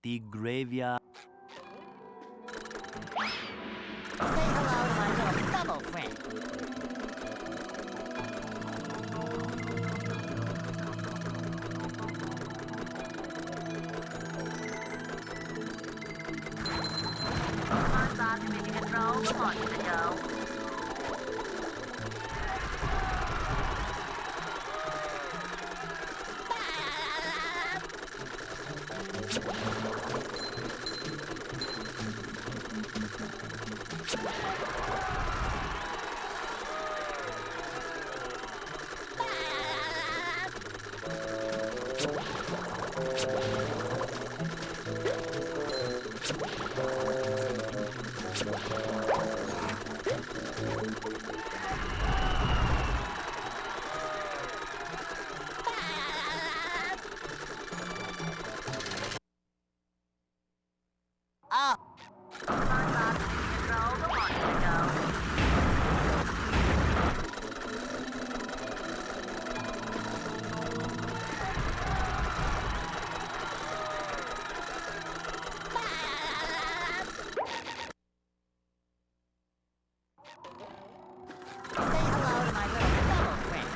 The graveyard. Say hello to my little double friend. SpongeBob commission control, launching the go. SpongeBob commission control, launching the go. Say hello to my little double friend. Say hello to my little double friend.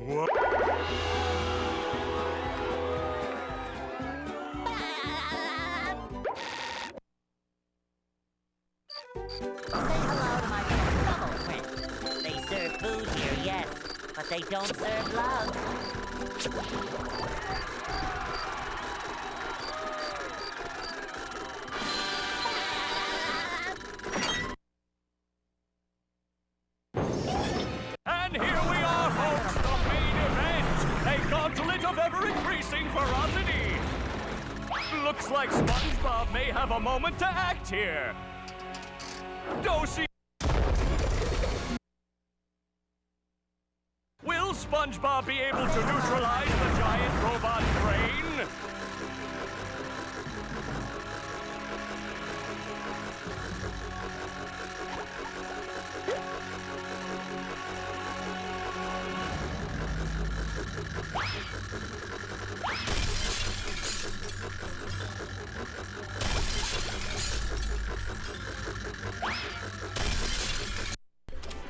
What? Say hello to my little double friend. They serve food here, yes, but they don't serve love. And here we are, folks, the main event! A gauntlet of ever-increasing ferocity! Looks like SpongeBob may have a moment to act here! Dosey! Will SpongeBob be able to neutralize the giant robot's brain?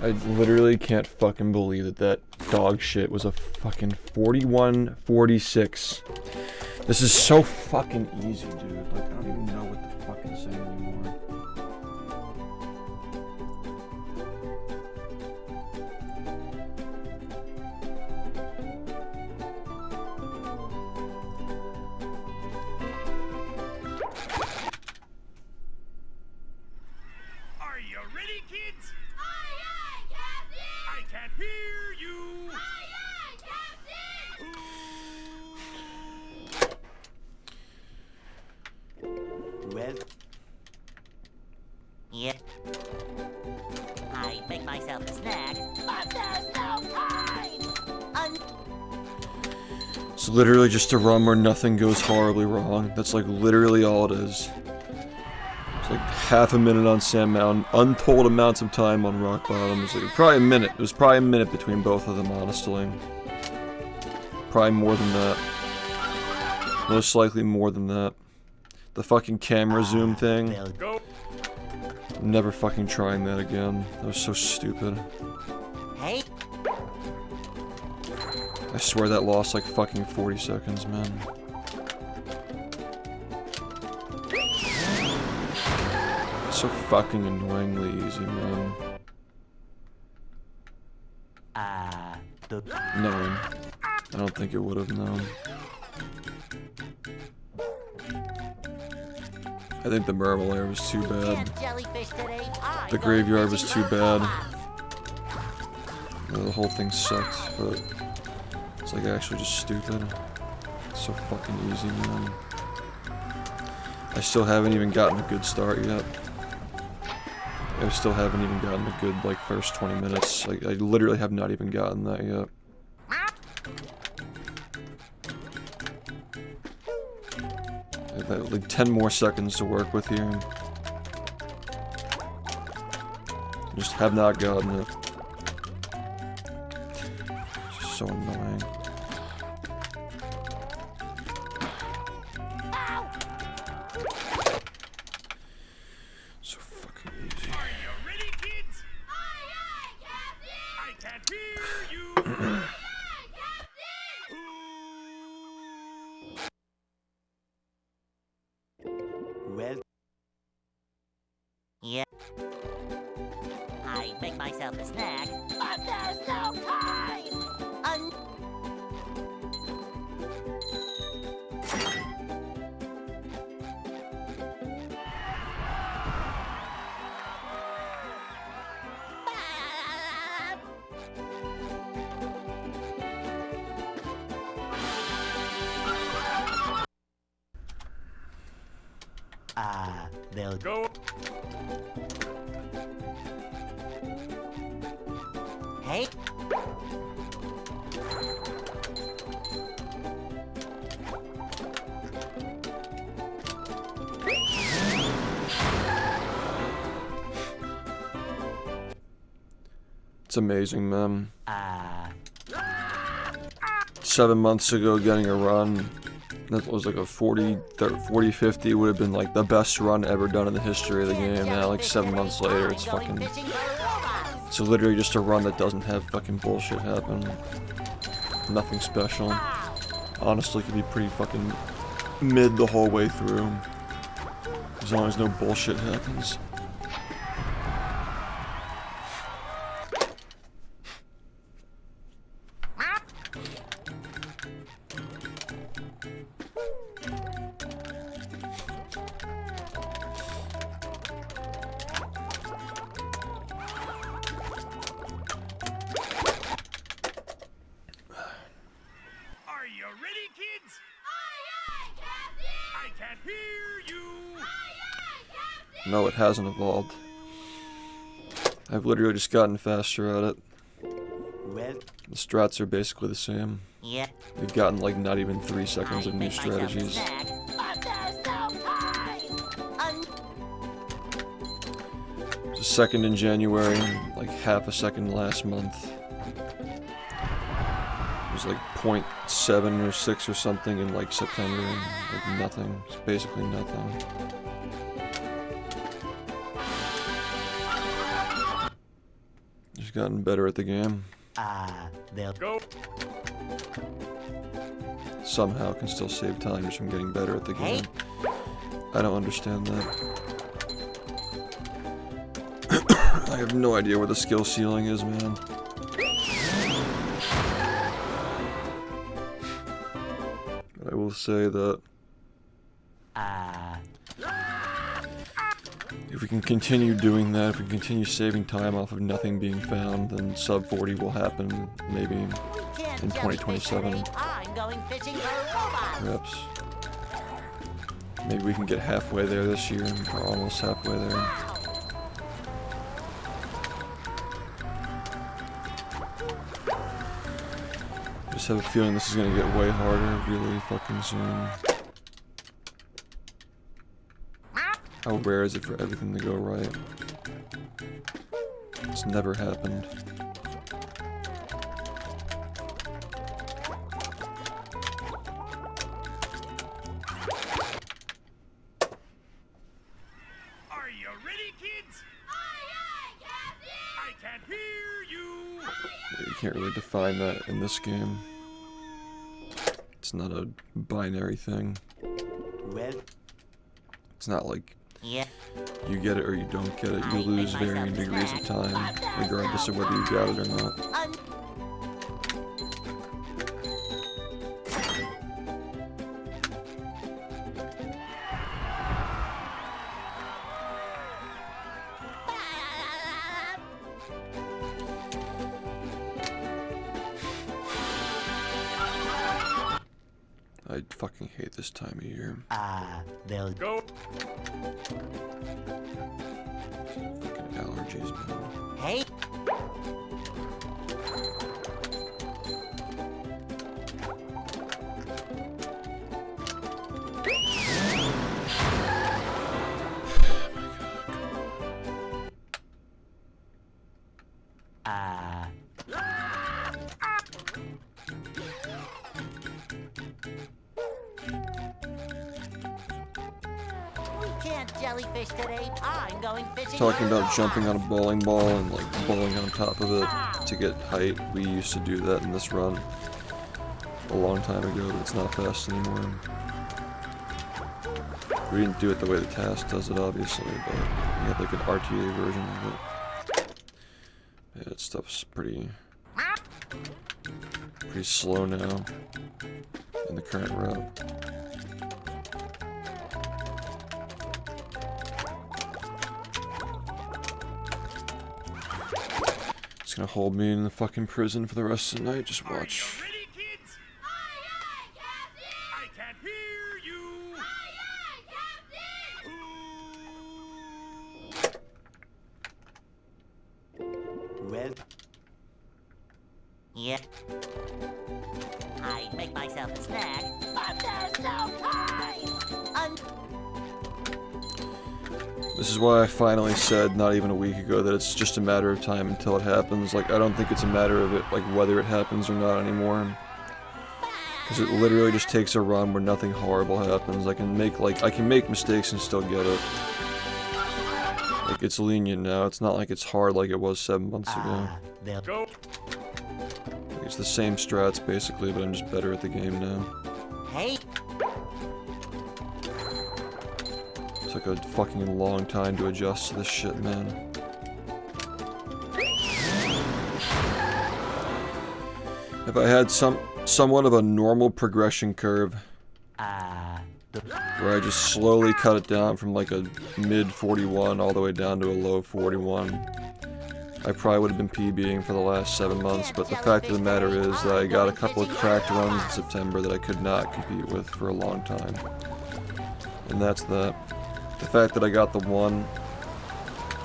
I literally can't fucking believe that that dog shit was a fucking 41-46. This is so fucking easy, dude. Like, I don't even know what to fucking say anymore. Are you ready, kids? Aye, literally just a run where nothing goes horribly wrong. That's like literally all it is. It's like half a minute on Sand Mountain, untold amounts of time on Rock Bottom. It was like probably a minute. It was probably a minute between both of them, honestly. Probably more than that. Most likely more than that. The fucking camera zoom thing. I'm never fucking trying that again. That was so stupid. Hey. I swear that lost like fucking 40 seconds, man. It's so fucking annoyingly easy, man. No. I don't think it would have known. I think the Marmalade was too bad. The graveyard was too bad. The whole thing sucked, but it's like actually just stupid. It's so fucking easy, man. I still haven't even gotten a good start yet. I still haven't even gotten a good, like, first 20 minutes. Like, I literally have not even gotten that yet. I have like 10 more seconds to work with here. Just have not gotten it. It's just so annoying. So fucking easy. Are you ready, kids? Aye, aye, Captain! I can't hear you! Aye, Captain! Well, Yeah. I make myself a snack. But there's no time! they'll Go! Hey. It's amazing, man. 7 months ago, getting a run that was like a 40-50 would have been like the best run ever done in the history of the game. Now, like 7 months later, it's fucking... It's literally just a run that doesn't have fucking bullshit happen. Nothing special. Honestly, could be pretty fucking mid the whole way through. As long as no bullshit happens. Are you ready, kids? Aye, aye, Captain! I can't hear you! Aye, aye, Captain! No, it hasn't evolved. I've literally just gotten faster at it. well, The strats are basically the same. Yeah. We've gotten like not even 3 seconds I of new make myself a strategies. snack. But there's no time! It was a second in January, and like half a second last month. It was like 0.7 or 6 or something in like September, and like nothing. It's basically nothing. Just gotten better at the game. they'll Go! Somehow can still save time just from getting better at the game. I don't understand that. I have no idea where the skill ceiling is, man. But I will say that if we can continue doing that, if we continue saving time off of nothing being found, then sub 40 will happen maybe in 2027. I'm going fishing for robots. Perhaps. Maybe we can get halfway there this year, or almost halfway there. just have a feeling this is gonna get way harder really fucking soon. How rare is it for everything to go right? It's never happened. Are you ready, kids? Aye, aye, Captain! I can hear you! You can't really define that in this game. It's not a binary thing. Well, It's not like Yeah. you get it or you don't get it. You lose varying degrees of time, regardless of whether you got it or not. I fucking hate this time of year. they'll Go! Fucking allergies, man. Hey. We can't jellyfish today. I'm going fishing. Talking about alone. jumping on a bowling ball and like bowling on top of it to get height. We used to do that in this run a long time ago, but it's not fast anymore. We didn't do it the way the task does it, obviously, but we had like an RTA version of it. Yeah, that stuff's pretty slow now in the current route. It's gonna hold me in the fucking prison for the rest of the night. Just watch. Are you ready, kids? Aye, aye, Captain! I can hear you! Aye, aye, Captain! well, Yeah. I make myself a snack, but there's no time. This is why I finally said not even a week ago that it's just a matter of time until it happens. Like, I don't think it's a matter of it, like, whether it happens or not anymore. Because it literally just takes a run where nothing horrible happens. I can make mistakes and still get it. Like, it's lenient now. It's not like it's hard like it was 7 months ago. they'll Go! Like, it's the same strats basically, but I'm just better at the game now. Hey. It took a fucking long time to adjust to this shit, man. If I had somewhat of a normal progression curve, where I just slowly cut it down from like a mid 41 all the way down to a low 41, I probably would have been PBing for the last 7 months, but the fact of the matter is that I got a couple of cracked runs in September that I could not compete with for a long time. And that's that. The fact that I got the one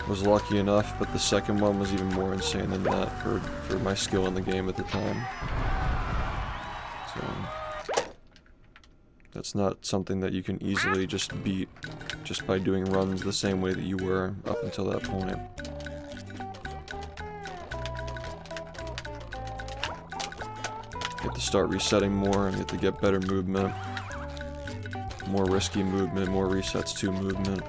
was lucky enough, but the second one was even more insane than that for my skill in the game at the time. So that's not something that you can easily just beat just by doing runs the same way that you were up until that point. You have to start resetting more and you have to get better movement. More risky movement, more resets to movement.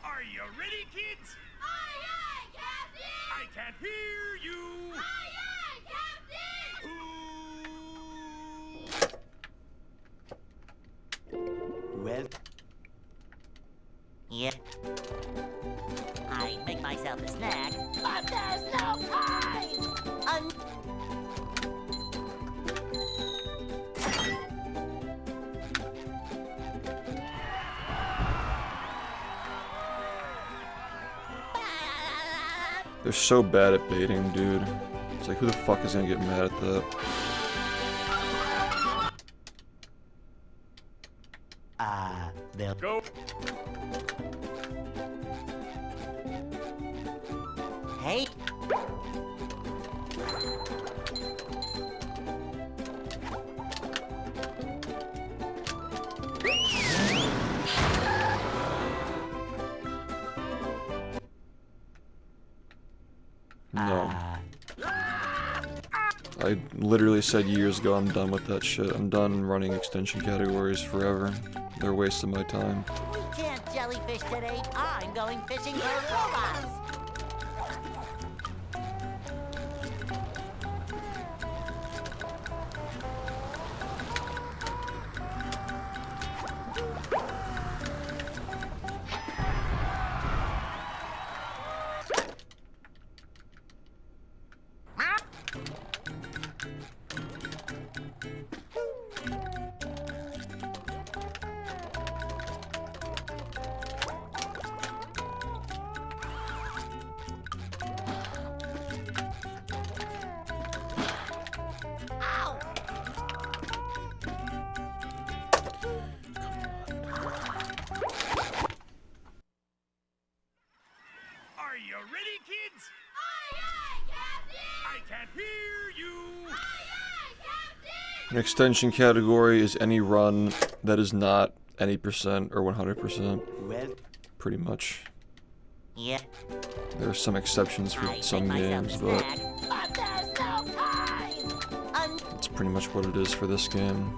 Are you ready, kids? Aye, aye, Captain! I can hear you! Aye, aye, Captain! well, Yeah. I make myself a snack, but there's no time. They're so bad at baiting, dude. It's like, who the fuck is gonna get mad at that? They'll Go. Hey, No. I literally said years ago I'm done with that shit. I'm done running extension categories forever. They're a waste of my time. we can't jellyfish today. I'm going fishing for robots. Are you ready, kids? Aye, aye, Captain! I can't hear you. Aye, aye, Captain! An extension category is any run that is not any percent or 100%. well. Pretty much. Yeah, There are some exceptions for I some make myself games, a but snack. But there's no time! that's pretty much what it is for this game.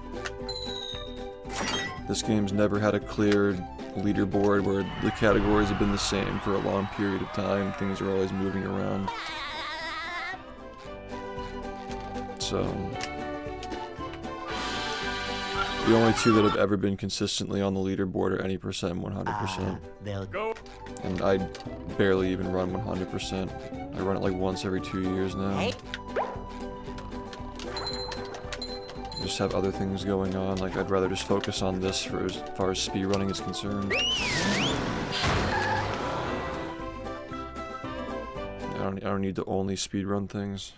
This game's never had a clear leaderboard where the categories have been the same for a long period of time. Things are always moving around. So the only two that have ever been consistently on the leaderboard are any percent, 100%. They'll Go. And I barely even run 100%. I run it like once every 2 years now. Hey, I just have other things going on. Like I'd rather just focus on this for as far as speedrunning is concerned. I don't need to only speedrun things.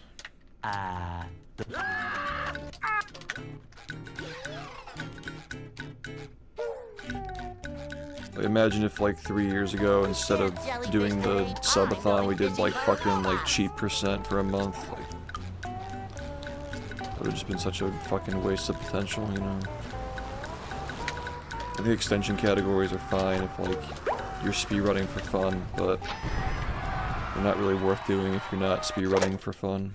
Imagine if like 3 years ago, instead of doing the subathon, we did like fucking like cheap percent for a month. Like, that would have just been such a fucking waste of potential, you know. I think extension categories are fine if like you're speedrunning for fun, but they're not really worth doing if you're not speedrunning for fun.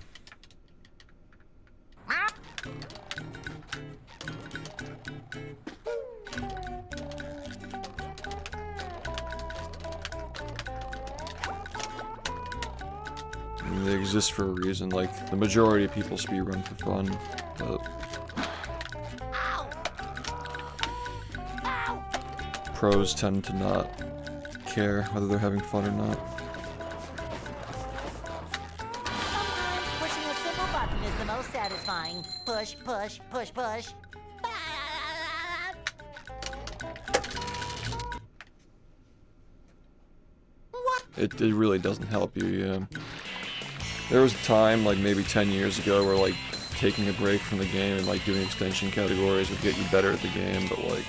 I mean, they exist for a reason. Like the majority of people speedrun for fun, but pros tend to not care whether they're having fun or not. sometimes pushing a simple button is the most satisfying. Push, push, push, push. It really doesn't help you, yeah. There was a time, like maybe 10 years ago, where like taking a break from the game and like doing extension categories would get you better at the game, but like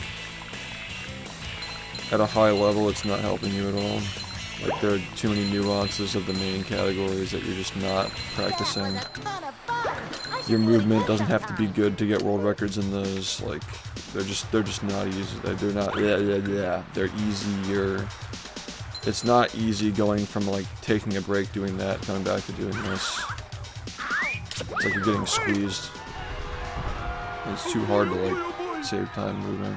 at a high level it's not helping you at all. Like there are too many nuances of the main categories that you're just not practicing. Your movement doesn't have to be good to get world records in those. Like they're just not easy. They're not they're easier. It's not easy going from like taking a break doing that, coming back to doing this. It's like you're getting squeezed. It's too hard to like save time moving.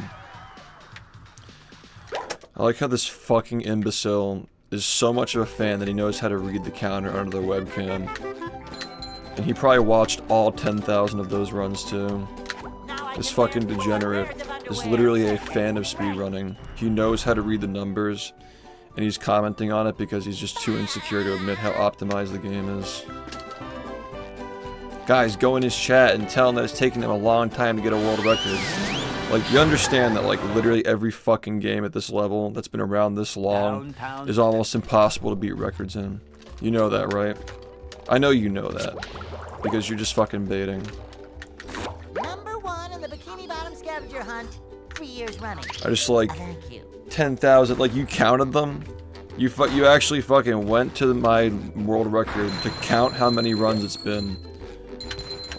I like how this fucking imbecile is so much of a fan that he knows how to read the counter under the webcam. And he probably watched all 10,000 of those runs too. This fucking degenerate is literally a fan of speedrunning. He knows how to read the numbers, and he's commenting on it because he's just too insecure to admit how optimized the game is. Guys, go in his chat and tell him that it's taking him a long time to get a world record. Like, you understand that, like, literally every fucking game at this level that's been around this long is almost impossible to beat records in. You know that, right? I know you know that. Because you're just fucking baiting. Number 1 in the Bikini Bottom scavenger hunt. 3 years running. I just like Thank you. 10,000. Like you counted them. You actually fucking went to my world record to count how many runs it's been.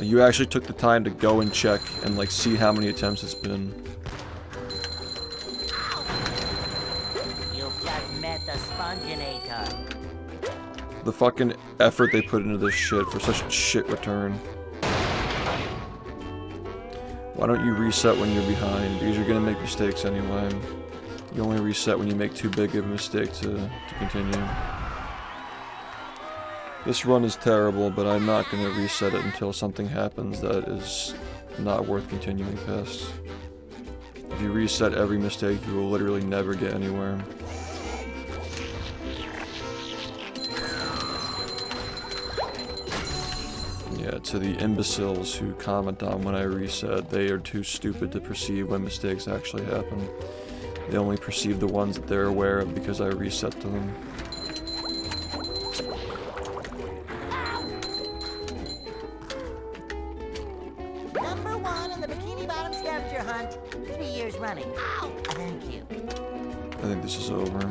You actually took the time to go and check and like see how many attempts it's been. You've just met the Sponginator. The fucking effort they put into this shit for such a shit return. Why don't you reset when you're behind? Because you're gonna make mistakes anyway. You only reset when you make too big of a mistake to continue. This run is terrible, but I'm not gonna reset it until something happens that is not worth continuing past. If you reset every mistake, you will literally never get anywhere. Yeah, to the imbeciles who comment on when I reset, they are too stupid to perceive when mistakes actually happen. They only perceive the ones that they're aware of because I reset to them. Number 1 in the Bikini Bottom scavenger hunt. 3 years running. Thank you. I think this is over.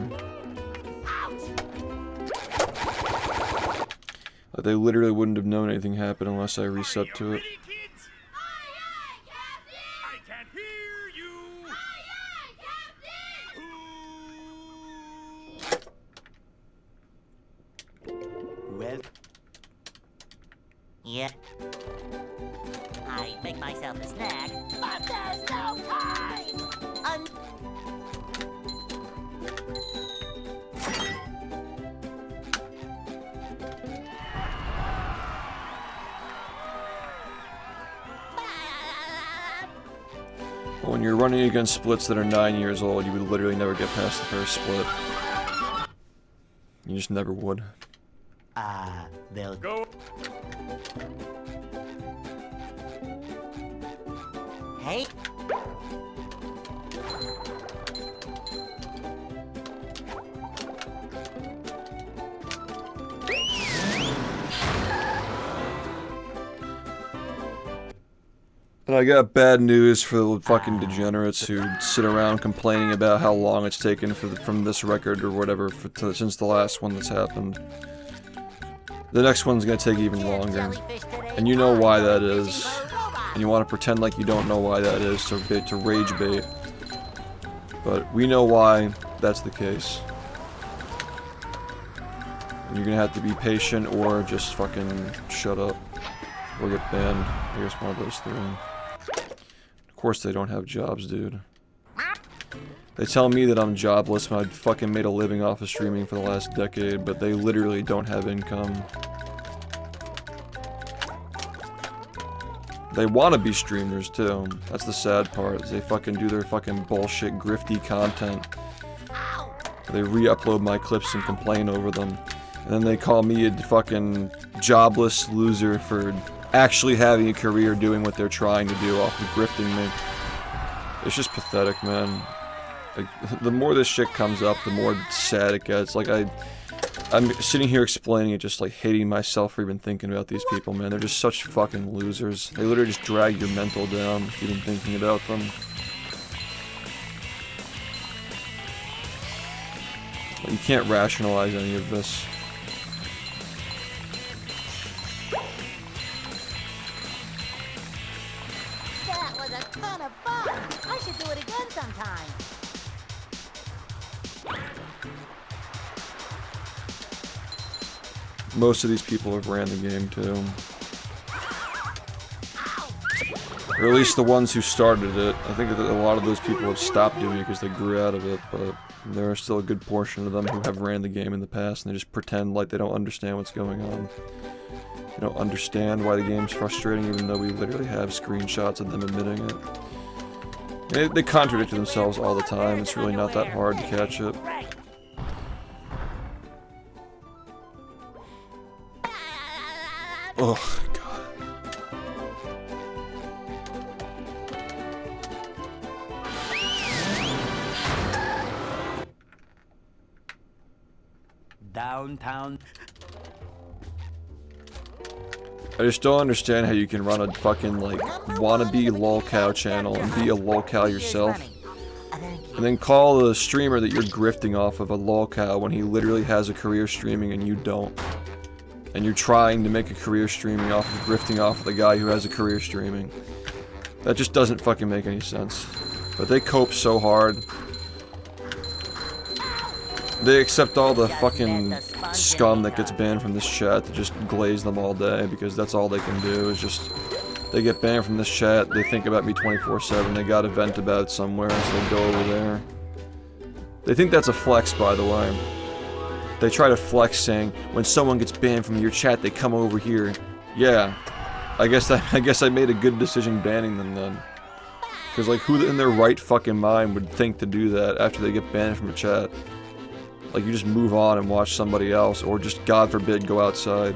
Like, they literally wouldn't have known anything happened unless I reset to it. Kids? Aye, aye, Captain! I can't hear you! Aye, aye, Captain! Well, Yeah. I make myself a snack. But there's no time! When you're running against splits that are 9 years old, you would literally never get past the first split. You just never would. they'll Go. Hey. And I got bad news for the fucking degenerates who sit around complaining about how long it's taken from this record or whatever since the last one that's happened. The next one's gonna take even longer. And you know why that is. And you want to pretend like you don't know why that is to rage bait. But we know why that's the case. And you're gonna have to be patient or just fucking shut up. Or get banned. I guess one of those three. Of course they don't have jobs, dude. They tell me that I'm jobless when I fucking made a living off of streaming for the last decade, but they literally don't have income. They want to be streamers too. That's the sad part, is they fucking do their fucking bullshit grifty content. They re-upload my clips and complain over them. And then they call me a fucking jobless loser for actually having a career doing what they're trying to do off of grifting me. It's just pathetic, man. Like, the more this shit comes up, the more sad it gets. Like, I'm sitting here explaining it, just like hating myself for even thinking about these people, man. They're just such fucking losers. They literally just drag your mental down, even thinking about them. Like, you can't rationalize any of this. That was a ton of fun. I should do it again sometime. Most of these people have ran the game too. Or at least the ones who started it. I think that a lot of those people have stopped doing it because they grew out of it, but there are still a good portion of them who have ran the game in the past and they just pretend like they don't understand what's going on. They don't understand why the game's frustrating even though we literally have screenshots of them admitting it. They contradict themselves all the time. It's really not that hard to catch it. Oh, God. downtown. I just don't understand how you can run a fucking, like, wannabe lolcow channel and be a lolcow yourself. And then call the streamer that you're grifting off of a lolcow when he literally has a career streaming and you don't. And you're trying to make a career streaming off of grifting off of the guy who has a career streaming. That just doesn't fucking make any sense. But they cope so hard. They accept all the fucking scum that gets banned from this chat to just glaze them all day because that's all they can do is just... They get banned from this chat, they think about me 24/7, they got a vent about it somewhere, so they go over there. They think that's a flex, by the way. They try to flex saying, when someone gets banned from your chat, they come over here. Yeah. I guess I made a good decision banning them then. Because, like, who in their right fucking mind would think to do that after they get banned from a chat? Like, you just move on and watch somebody else, or just, God forbid, go outside.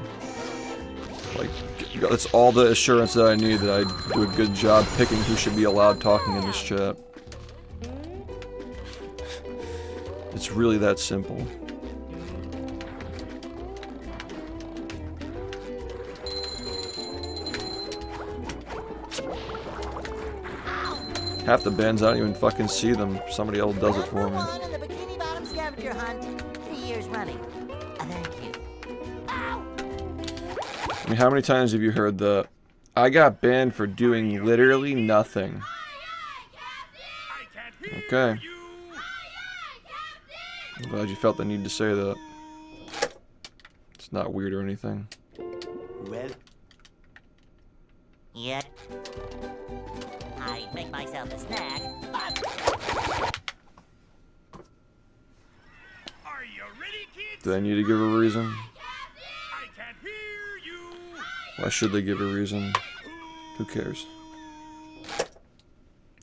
Like, that's all the assurance that I need that I do a good job picking who should be allowed talking in this chat. It's really that simple. Half the bands, I don't even fucking see them. Somebody else does it for me. Number 1 in the Bikini Bottom scavenger hunt, 3 years running. Thank you. I mean, how many times have you heard the, I got banned for doing literally nothing? Okay. I'm glad you felt the need to say that. It's not weird or anything. Well, Yeah. I make myself a snack. Are you ready, kids? Do they need to give a reason? I can't hear you. Why should they give a reason? Who cares?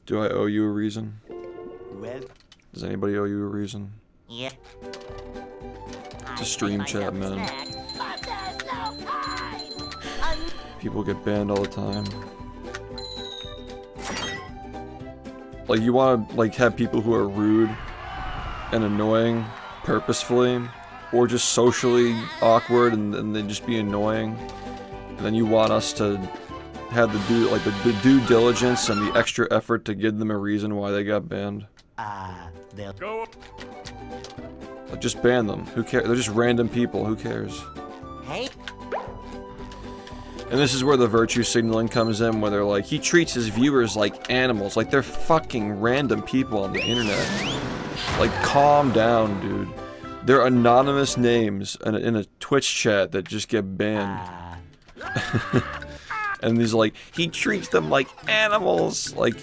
Do I owe you a reason? well, Does anybody owe you a reason? Yeah. It's a stream chat, man. People get banned all the time. Like, you want to, like, have people who are rude and annoying purposefully, or just socially awkward and they just be annoying. And then you want us to have the due diligence and the extra effort to give them a reason why they got banned. they'll Go. Like, just ban them. Who cares? They're just random people. Who cares? Hey. And this is where the virtue signaling comes in, where they're like, he treats his viewers like animals. Like, they're fucking random people on the internet. Like, calm down, dude. They're anonymous names in a Twitch chat that just get banned. And he's like, he treats them like animals. Like,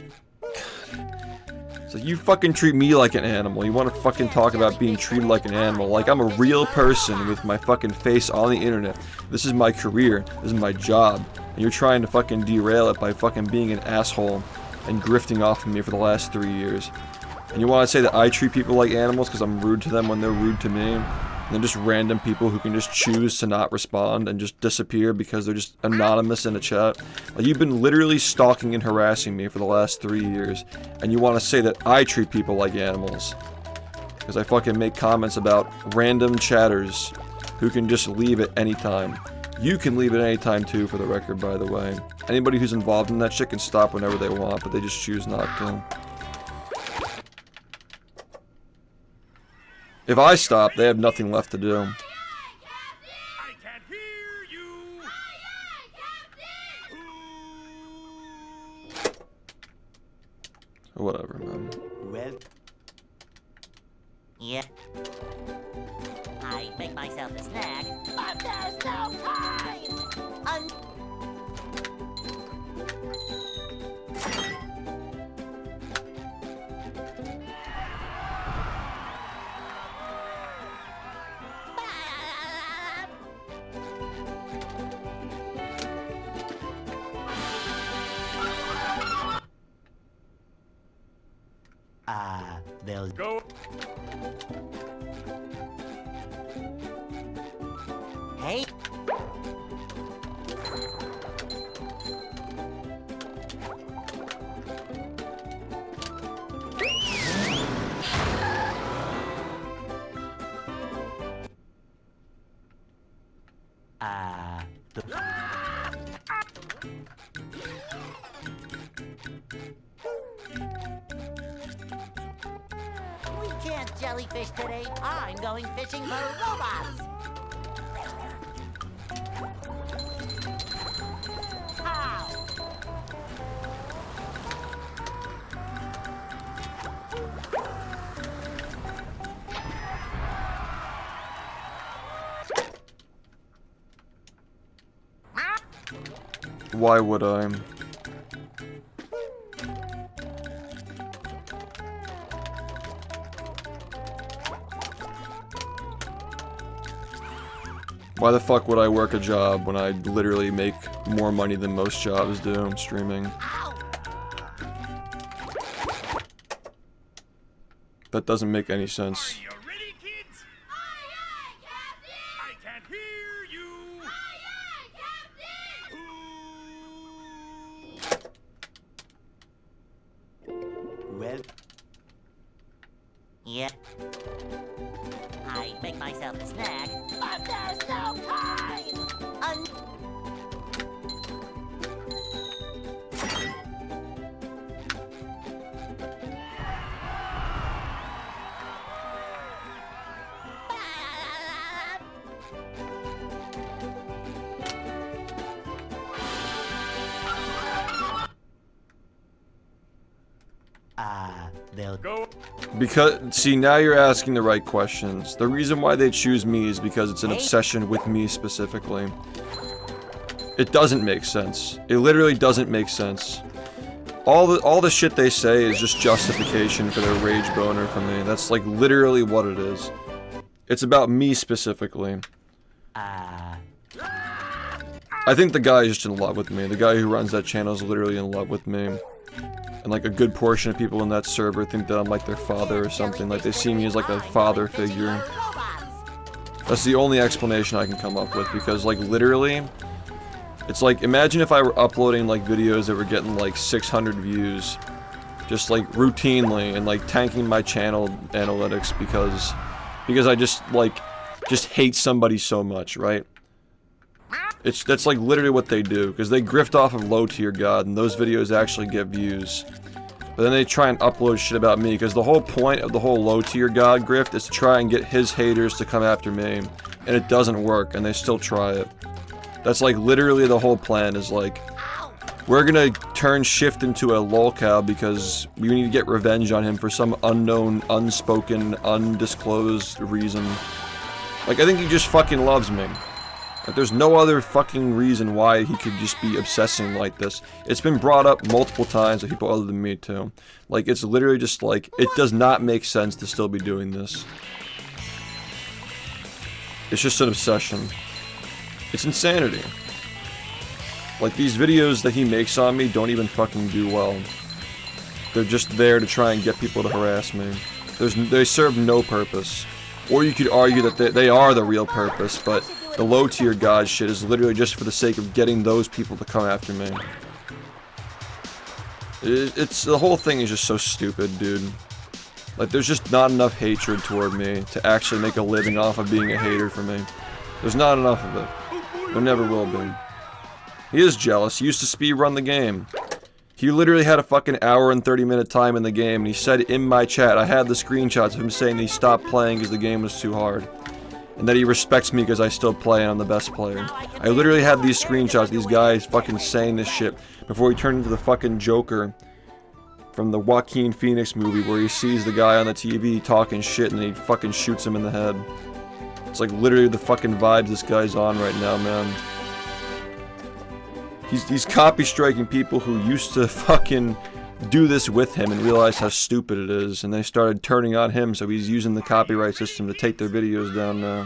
it's like, you fucking treat me like an animal. You want to fucking talk about being treated like an animal. Like, I'm a real person with my fucking face on the internet. This is my career. This is my job. And you're trying to fucking derail it by fucking being an asshole and grifting off of me for the last 3 years. And you want to say that I treat people like animals because I'm rude to them when they're rude to me? And they're just random people who can just choose to not respond and just disappear because they're just anonymous in a chat. Like, you've been literally stalking and harassing me for the last 3 years, and you want to say that I treat people like animals because I fucking make comments about random chatters who can just leave at any time. You can leave at any time too, for the record, by the way. Anybody who's involved in that shit can stop whenever they want, but they just choose not to. If I stop, they have nothing left to do. I can't hear you. Whatever, man. well, Yeah. I make myself a snack. But there's no time! they'll Go. Hey. jellyfish today. I'm going fishing for robots. How? Why would I? Why the fuck would I work a job when I literally make more money than most jobs do streaming? That doesn't make any sense. Are you ready, kids? Aye, aye, Captain! I can't hear you! Aye, aye, Captain! Well, Yeah. I make myself a snack, but there's no time! they'll Go. Because, see, now you're asking the right questions. The reason why they choose me is because it's an obsession with me specifically. It doesn't make sense. It literally doesn't make sense. All the shit they say is just justification for their rage boner for me. That's like literally what it is. It's about me specifically. I think the guy is just in love with me. The guy who runs that channel is literally in love with me. And like a good portion of people in that server think that I'm like their father or something. Like they see me as like a father figure. That's the only explanation I can come up with, because like literally, it's like, imagine if I were uploading like videos that were getting like 600 views, just like routinely, and like tanking my channel analytics because I just hate somebody so much, right? That's like literally what they do, because they grift off of lowtiergod, and those videos actually get views. But then they try and upload shit about me, because the whole point of the whole lowtiergod grift is to try and get his haters to come after me, and it doesn't work, and they still try it. That's like literally the whole plan, is like, we're gonna turn SHiFT into a lolcow because we need to get revenge on him for some unknown, unspoken, undisclosed reason. Like, I think he just fucking loves me. Like, there's no other fucking reason why he could just be obsessing like this. It's been brought up multiple times by people other than me, too. Like, it's literally just like, it does not make sense to still be doing this. It's just an obsession. It's insanity. Like, these videos that he makes on me don't even fucking do well. They're just there to try and get people to harass me. They serve no purpose. Or you could argue that they are the real purpose, but the lowtiergod shit is literally just for the sake of getting those people to come after me. The whole thing is just so stupid, dude. Like, there's just not enough hatred toward me to actually make a living off of being a hater for me. There's not enough of it. There never will be. He is jealous. He used to speedrun the game. He literally had a fucking hour and 30-minute time in the game, and he said in my chat, I had the screenshots of him saying that he stopped playing because the game was too hard. And that he respects me because I still play and I'm the best player. I literally had these screenshots, these guys fucking saying this shit before he turned into the fucking Joker from the Joaquin Phoenix movie, where he sees the guy on the TV talking shit and he fucking shoots him in the head. It's like literally the fucking vibes this guy's on right now, man. He's copy striking people who used to fucking do this with him and realized how stupid it is, and they started turning on him, so he's using the copyright system to take their videos down now.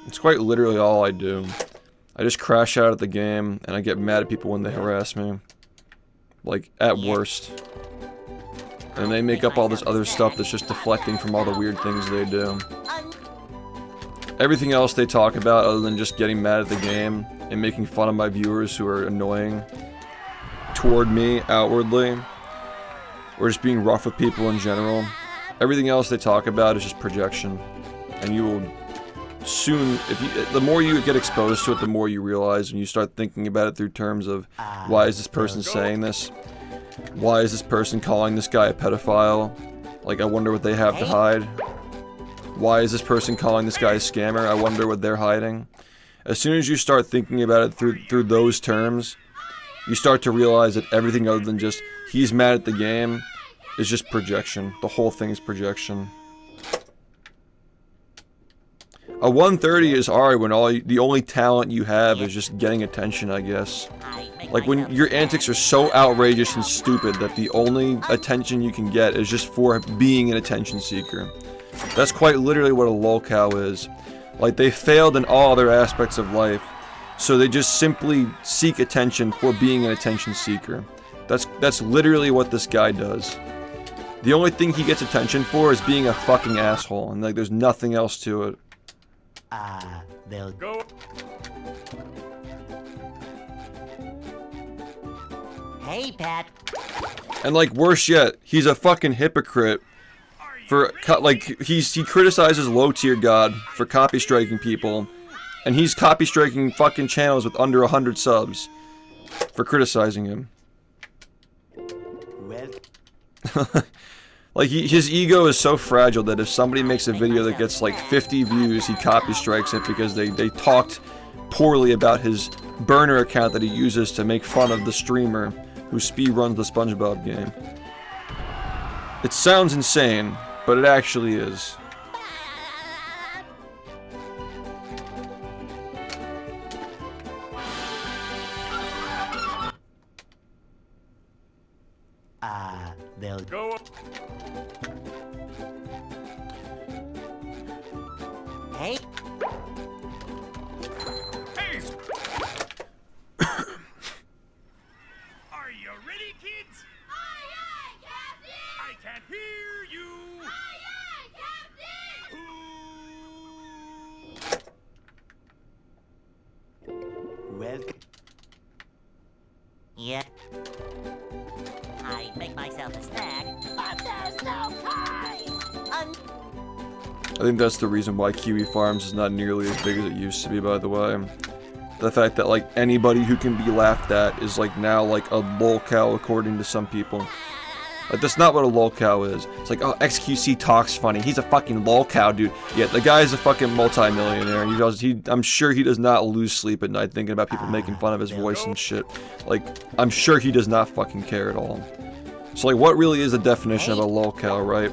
It's quite literally all I do. I just crash out at the game, and I get mad at people when they harass me. Like, at worst. And they make up all this other stuff that's just deflecting from all the weird things they do. Everything else they talk about, other than just getting mad at the game and making fun of my viewers who are annoying toward me outwardly, or just being rough with people in general, everything else they talk about is just projection. And you will soon, the more you get exposed to it, the more you realize, when you start thinking about it through terms of, why is this person saying this? Why is this person calling this guy a pedophile? Like, I wonder what they have to hide. Why is this person calling this guy a scammer? I wonder what they're hiding. As soon as you start thinking about it through those terms, you start to realize that everything other than just, he's mad at the game, is just projection. The whole thing is projection. A 130 is hard when the only talent you have is just getting attention, I guess. Like when your antics are so outrageous and stupid that the only attention you can get is just for being an attention seeker. That's quite literally what a lolcow is. Like, they failed in all other aspects of life, so they just simply seek attention for being an attention seeker. That's literally what this guy does. The only thing he gets attention for is being a fucking asshole, and like there's nothing else to it. They'll Go. Hey, Pat. And like, worse yet, he's a fucking hypocrite for he criticizes lowtiergod for copy striking people, and he's copy striking fucking channels with under 100 subs for criticizing him. well, Like, his ego is so fragile that if somebody makes a video that gets like 50 views, he copy strikes it because they talked poorly about his burner account that he uses to make fun of the streamer who speedruns the SpongeBob game. It sounds insane, but it actually is. they'll Go. Hey. Hey. Are you ready, kids? Aye, aye, Captain! I can't hear you. Aye, aye, Captain! well, Yeah. I make myself a snack, but there's no time. I think that's the reason why Kiwi Farms is not nearly as big as it used to be, by the way. The fact that, like, anybody who can be laughed at is, like, now, like, a lolcow according to some people. Like, that's not what a lolcow is. It's like, oh, XQC talks funny. He's a fucking lolcow, dude. Yeah, the guy's a fucking multi-millionaire. I'm sure he does not lose sleep at night thinking about people making fun of his voice and shit. Like, I'm sure he does not fucking care at all. So, like, what really is the definition of a lolcow, right?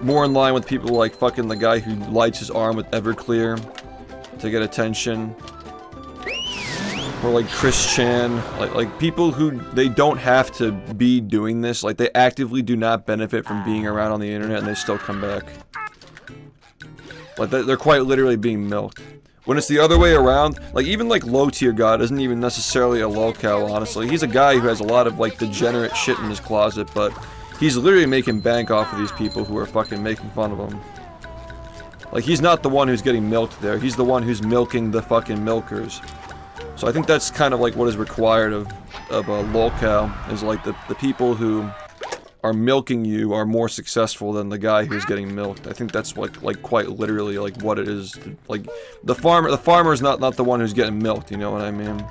More in line with people like fucking the guy who lights his arm with Everclear to get attention. Or like Chris Chan, like people who they don't have to be doing this, like they actively do not benefit from being around on the internet and they still come back. Like they're quite literally being milked. When it's the other way around, like even like lowtiergod isn't even necessarily a lolcow, honestly. He's a guy who has a lot of like degenerate shit in his closet, but he's literally making bank off of these people who are fucking making fun of him. Like he's not the one who's getting milked there, he's the one who's milking the fucking milkers. So I think that's kind of like what is required of a lolcow, is like the people who are milking you are more successful than the guy who's getting milked. I think that's like quite literally like what it is. Like the farmer is not the one who's getting milked, you know what I mean?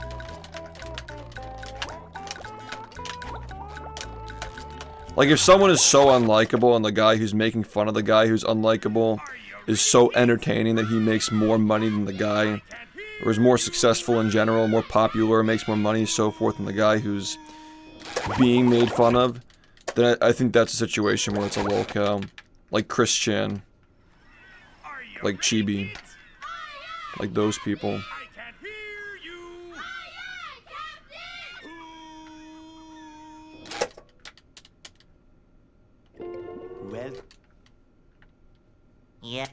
Like if someone is so unlikable and the guy who's making fun of the guy who's unlikable is so entertaining that he makes more money than the guy, or is more successful in general, more popular, makes more money, so forth, than the guy who's being made fun of, then I think that's a situation where it's a lolcow. Like Chris Chan. Like Chibi. Like those people. I can't hear you. well, Yeah.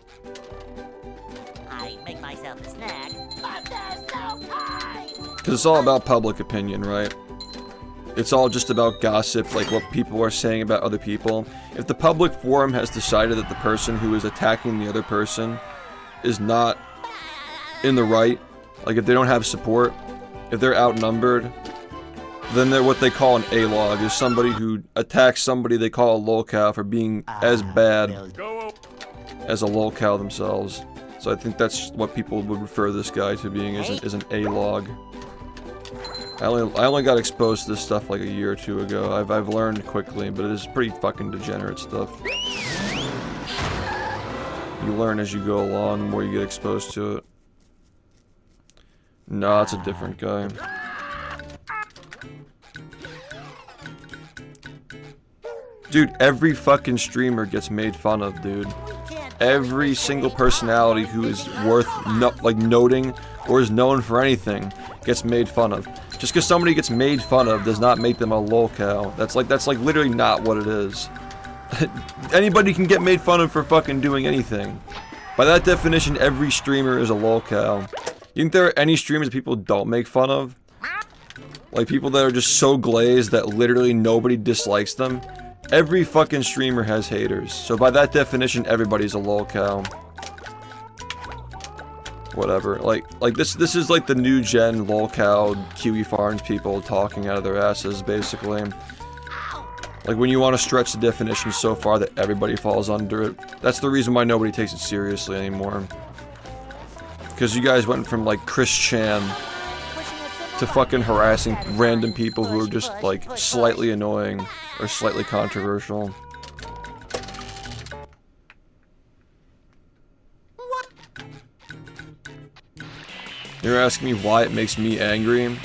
I make myself a snack, but there's no time. Because it's all about public opinion, right? It's all just about gossip, like what people are saying about other people. If the public forum has decided that the person who is attacking the other person is not in the right, like if they don't have support, if they're outnumbered, then they're what they call an A-log, is somebody who attacks somebody they call a lolcow for being as bad Go. as a lolcow themselves. So I think that's what people would refer this guy to being, is an A-log. I only got exposed to this stuff like a year or two ago. I've learned quickly, but it is pretty fucking degenerate stuff. You learn as you go along, the more you get exposed to it. Nah, it's a different guy. Dude, every fucking streamer gets made fun of, dude. Every single personality who is worth noting or is known for anything gets made fun of. Just because somebody gets made fun of does not make them a lolcow. That's like literally not what it is. Anybody can get made fun of for fucking doing anything. By that definition, every streamer is a lolcow. You think there are any streamers that people don't make fun of? Like people that are just so glazed that literally nobody dislikes them? Every fucking streamer has haters. So by that definition, everybody's a lolcow. Whatever. Like this is like the new gen lolcow Kiwi Farms people talking out of their asses, basically. Like when you want to stretch the definition so far that everybody falls under it. That's the reason why nobody takes it seriously anymore. Because you guys went from like Chris Chan to fucking harassing random people who are just like slightly annoying or slightly controversial. You're asking me why it makes me angry?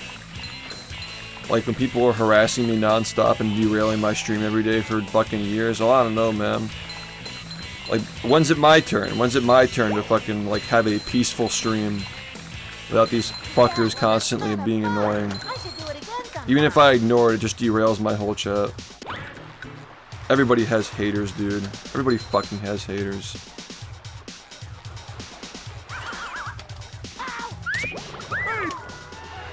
Like when people are harassing me non-stop and derailing my stream every day for fucking years? Oh, I don't know, man. Like, when's it my turn? When's it my turn to fucking, like, have a peaceful stream without these fuckers constantly being annoying? Even if I ignore it, it just derails my whole chat. Everybody has haters, dude. Everybody fucking has haters.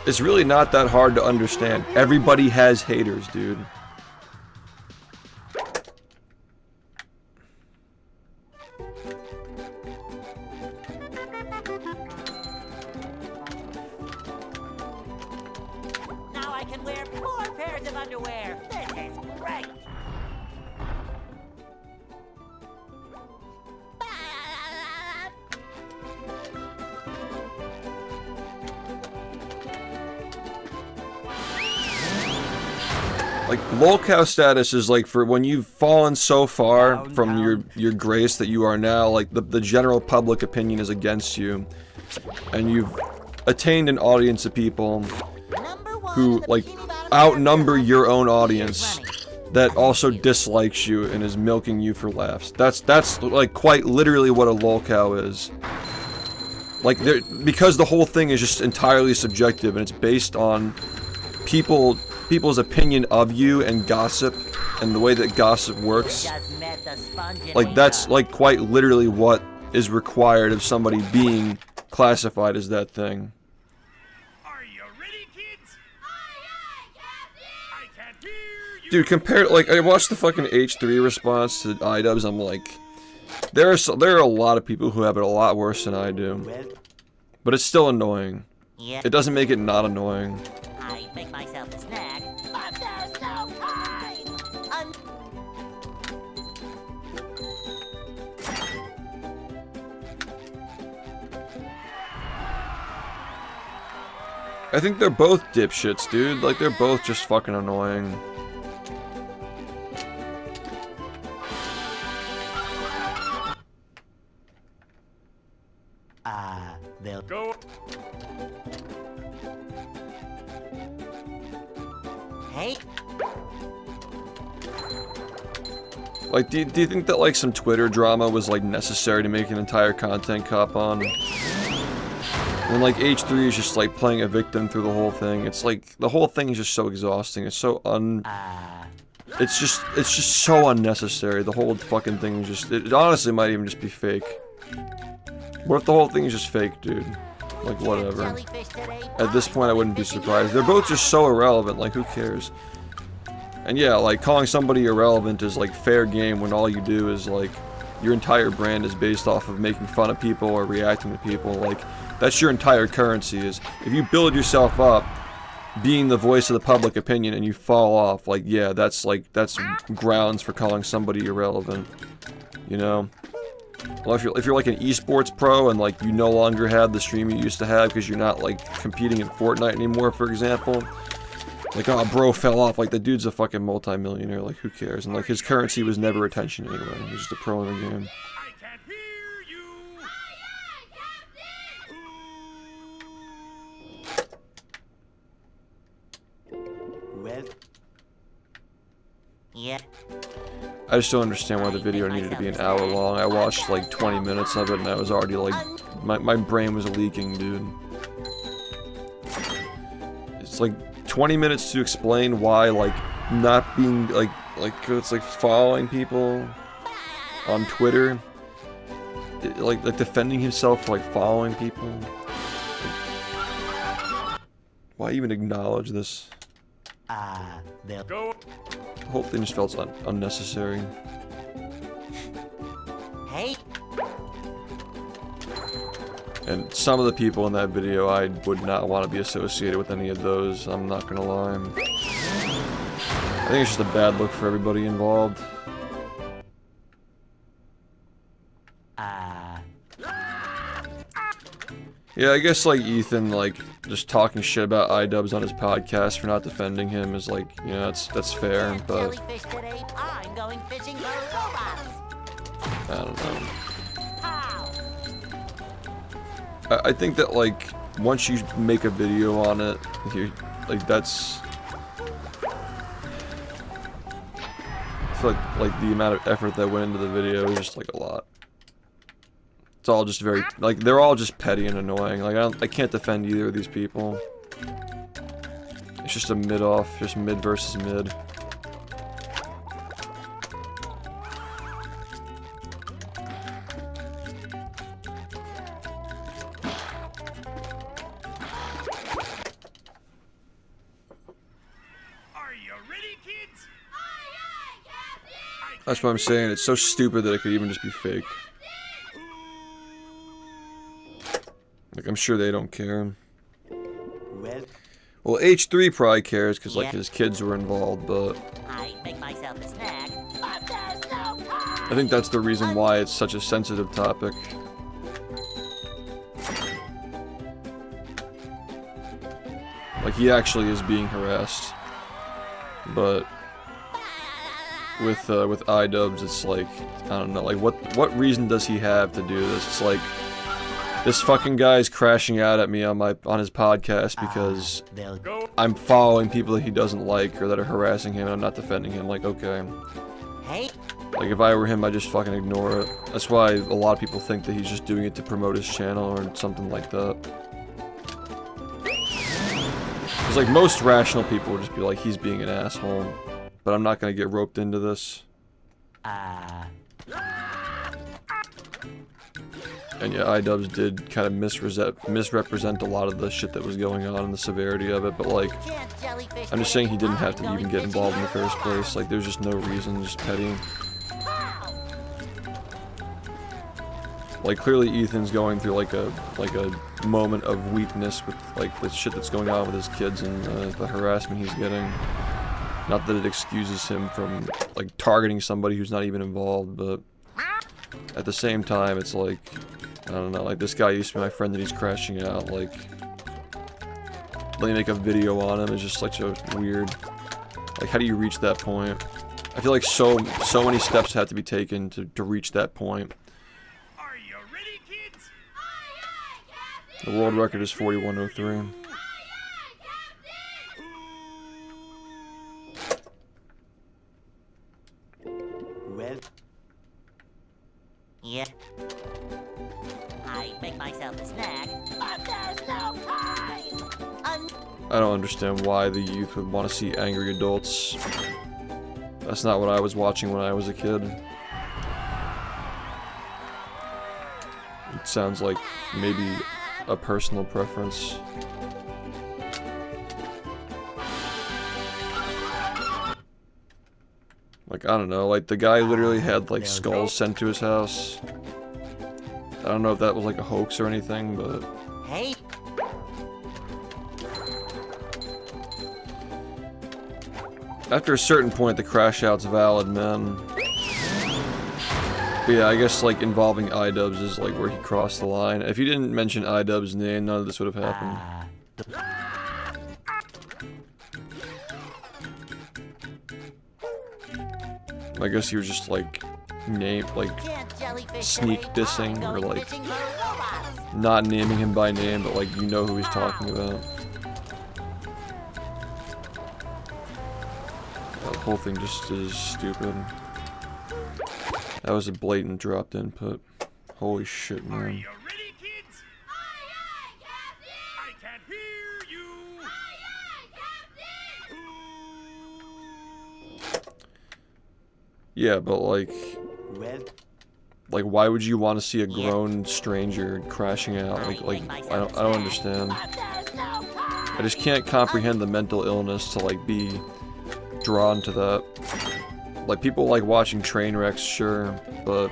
It's really not that hard to understand. Everybody has haters, dude. Now I can wear 4 pairs of underwear. This is great. Like, lolcow status is like for when you've fallen so far from your grace that you are now, like, the general public opinion is against you. And you've attained an audience of people who, like, outnumber your own audience that also dislikes you and is milking you for laughs. That's like, quite literally what a lolcow is. Like, because the whole thing is just entirely subjective and it's based on people's opinion of you and gossip and the way that gossip works. Like, that's like quite literally what is required of somebody being classified as that thing. Are you ready, kids? I can't hear you. Dude, compared, like, I watched the fucking H3 response to iDubbbz, I'm like, there are a lot of people who have it a lot worse than I do. But it's still annoying. It doesn't make it not annoying. I make myself a snack, but there's no time. I think they're both dipshits, dude. Like, they're both just fucking annoying. They'll Go. Hey, Like, do you think that, like, some Twitter drama was, like, necessary to make an entire content cop on? When, like, H3 is just, like, playing a victim through the whole thing. It's, like, the whole thing is just so exhausting. It's so It's just so unnecessary. The whole fucking thing is just... It honestly might even just be fake. What if the whole thing is just fake, dude? Like, whatever. At this point, I wouldn't be surprised. They're both just so irrelevant, like, who cares? And yeah, like, calling somebody irrelevant is, like, fair game when all you do is, like, your entire brand is based off of making fun of people or reacting to people. Like, that's your entire currency is. If you build yourself up being the voice of the public opinion and you fall off, like, yeah, that's grounds for calling somebody irrelevant. You know? Well, if you're like an esports pro and like you no longer have the stream you used to have because you're not like competing in Fortnite anymore, for example. Like, oh, bro fell off. Like, the dude's a fucking multi-millionaire. Like, who cares? And like, his currency was never attention anyway. He's just a pro in the game. I can't hear you. Well, Yeah. I just don't understand why the video needed to be an hour long. I watched like 20 minutes of it and I was already like, my brain was leaking, dude. It's like 20 minutes to explain why like not being like it's like following people on Twitter, like defending himself for like following people. Why even acknowledge this? they'll Go. The whole thing just felt unnecessary. Hey. And some of the people in that video, I would not want to be associated with any of those, I'm not gonna lie. I think it's just a bad look for everybody involved. Yeah, I guess like Ethan, like just talking shit about iDubbbz on his podcast for not defending him is like, you know, that's fair, but Jellyfish today. I'm going fishing for robots. I don't know. Pow. I think that like once you make a video on it, you like that's. I feel like the amount of effort that went into the video is just like a lot. It's all just very like they're all just petty and annoying. Like I can't defend either of these people. It's just a mid-off, just mid versus mid. Are you ready, kids? That's what I'm saying. It's so stupid that it could even just be fake. Like, I'm sure they don't care. Well, H3 probably cares because, like, his kids were involved, but I make myself a snack. But there's no time. I think that's the reason why it's such a sensitive topic. Like, he actually is being harassed. But with iDubbbz, it's like, I don't know, like, what reason does he have to do this? It's like, this fucking guy's crashing out at me on his podcast because I'm following people that he doesn't like or that are harassing him and I'm not defending him. Like, okay. Hey. Like, if I were him, I'd just fucking ignore it. That's why a lot of people think that he's just doing it to promote his channel or something like that. Because, like, most rational people would just be like, he's being an asshole. But I'm not gonna get roped into this. And yeah, iDubbbz did kind of misrepresent a lot of the shit that was going on and the severity of it, but like, I'm just saying he didn't have to even get involved in the first place. Like, there's just no reason, just petty. Like, clearly Ethan's going through like a moment of weakness with like the shit that's going on with his kids and the harassment he's getting. Not that it excuses him from like targeting somebody who's not even involved, but at the same time, it's like, I don't know, like this guy used to be my friend and he's crashing out, like, let me make a video on him is just such a weird, like, how do you reach that point? I feel like so many steps have to be taken to reach that point. Are you ready, kids? The world record is 41:03. well, Yeah. I make myself a snack. But there's no time. I don't understand why the youth would want to see angry adults. That's not what I was watching when I was a kid. It sounds like maybe a personal preference. Like, I don't know, like the guy literally had like skulls sent to his house. I don't know if that was like a hoax or anything, but Hey. after a certain point the crash out's valid, man. But yeah, I guess like involving iDubbbz is like where he crossed the line. If he didn't mention iDubbbz's name, none of this would have happened. I guess he was just like sneak dissing or like not naming him by name, but like you know who he's talking about. The whole thing just is stupid. That was a blatant dropped input. Holy shit, man. Are you ready, kids? Aye, aye, Captain! I can hear you! Aye, aye, Captain! Yeah, but like, Well, why would you want to see a grown stranger crashing out? Like I don't understand. I just can't comprehend the mental illness to like be drawn to that. Like people like watching train wrecks, sure, but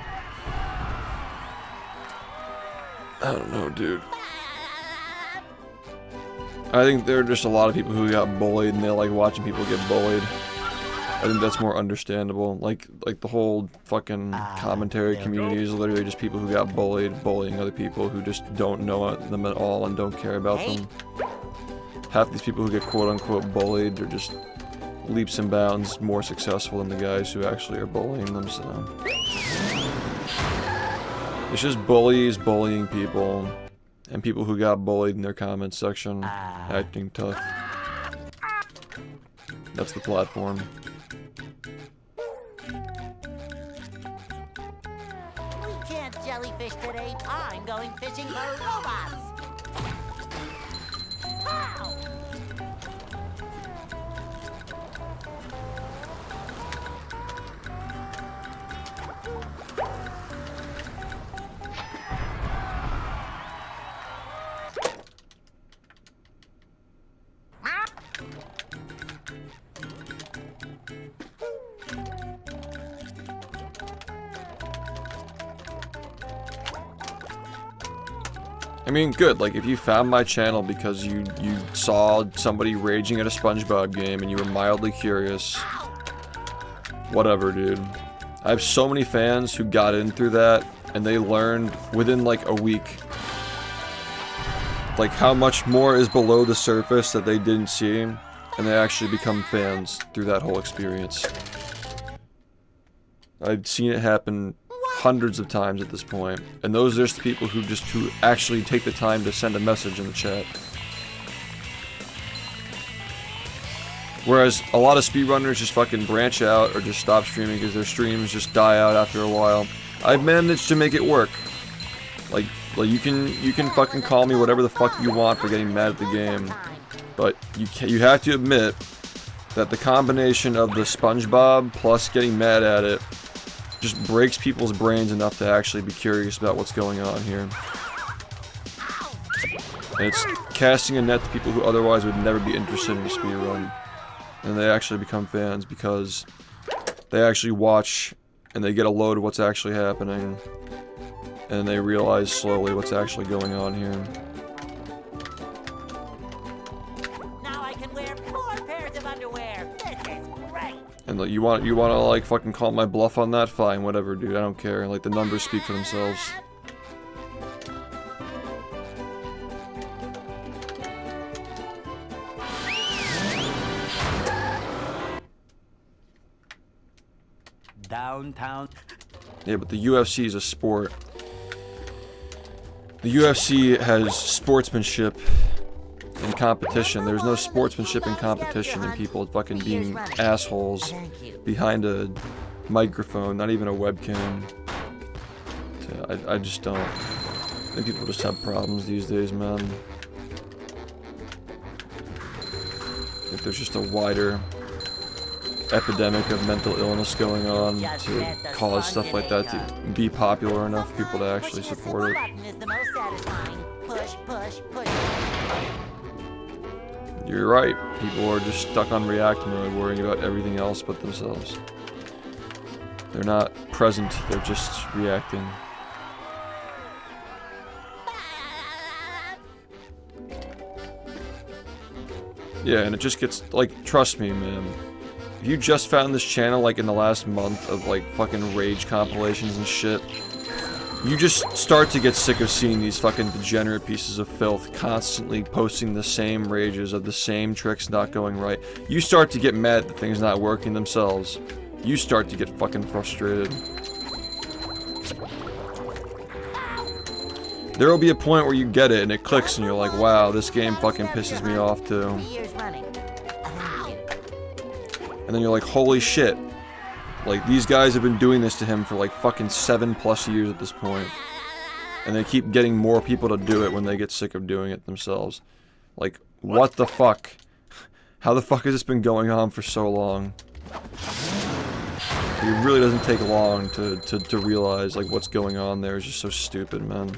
I don't know, dude. I think there are just a lot of people who got bullied and they like watching people get bullied. I think that's more understandable. Like the whole fucking commentary community is literally just people who got bullied, bullying other people who just don't know them at all and don't care about them. Half these people who get quote-unquote bullied are just leaps and bounds more successful than the guys who actually are bullying them, so. It's just bullies bullying people, and people who got bullied in their comment section acting tough. That's the platform. We can't jellyfish today. I'm going fishing for robots. How? I mean, good, like, if you found my channel because you saw somebody raging at a SpongeBob game and you were mildly curious, whatever, dude. I have so many fans who got in through that, and they learned within, like, a week, like, how much more is below the surface that they didn't see, and they actually become fans through that whole experience. I've seen it happen hundreds of times at this point, and those are just people who actually take the time to send a message in the chat. Whereas a lot of speedrunners just fucking branch out or just stop streaming because their streams just die out after a while. I've managed to make it work. Like you can fucking call me whatever the fuck you want for getting mad at the game, but you have to admit that the combination of the SpongeBob plus getting mad at it just breaks people's brains enough to actually be curious about what's going on here. And it's casting a net to people who otherwise would never be interested in a speedrun. And they actually become fans because they actually watch and they get a load of what's actually happening. And they realize slowly what's actually going on here. Now I can wear 4 pairs of underwear. This is great. And like, you want to like fucking call my bluff on that? Fine, whatever, dude. I don't care. Like the numbers speak for themselves. downtown. Yeah, but the UFC is a sport. The UFC has sportsmanship and competition. There's no sportsmanship and competition in people fucking being assholes behind a microphone, not even a webcam. So I just don't. I think people just have problems these days, man. I think there's just a wider epidemic of mental illness going on to cause stuff like that to be popular enough for people to actually support it. You're right. People are just stuck on react mode, worrying about everything else but themselves. They're not present, they're just reacting. Yeah, and it just gets, like, trust me, man. If you just found this channel like in the last month of like fucking rage compilations and shit, you just start to get sick of seeing these fucking degenerate pieces of filth constantly posting the same rages of the same tricks not going right. You start to get mad that things not working themselves. You start to get fucking frustrated. There will be a point where you get it and it clicks and you're like, wow, this game fucking pisses me off too. 3 years running. And then you're like, holy shit. Like, these guys have been doing this to him for like fucking 7+ years at this point. And they keep getting more people to do it when they get sick of doing it themselves. Like, what the fuck? How the fuck has this been going on for so long? It really doesn't take long to realize like what's going on there is just so stupid, man.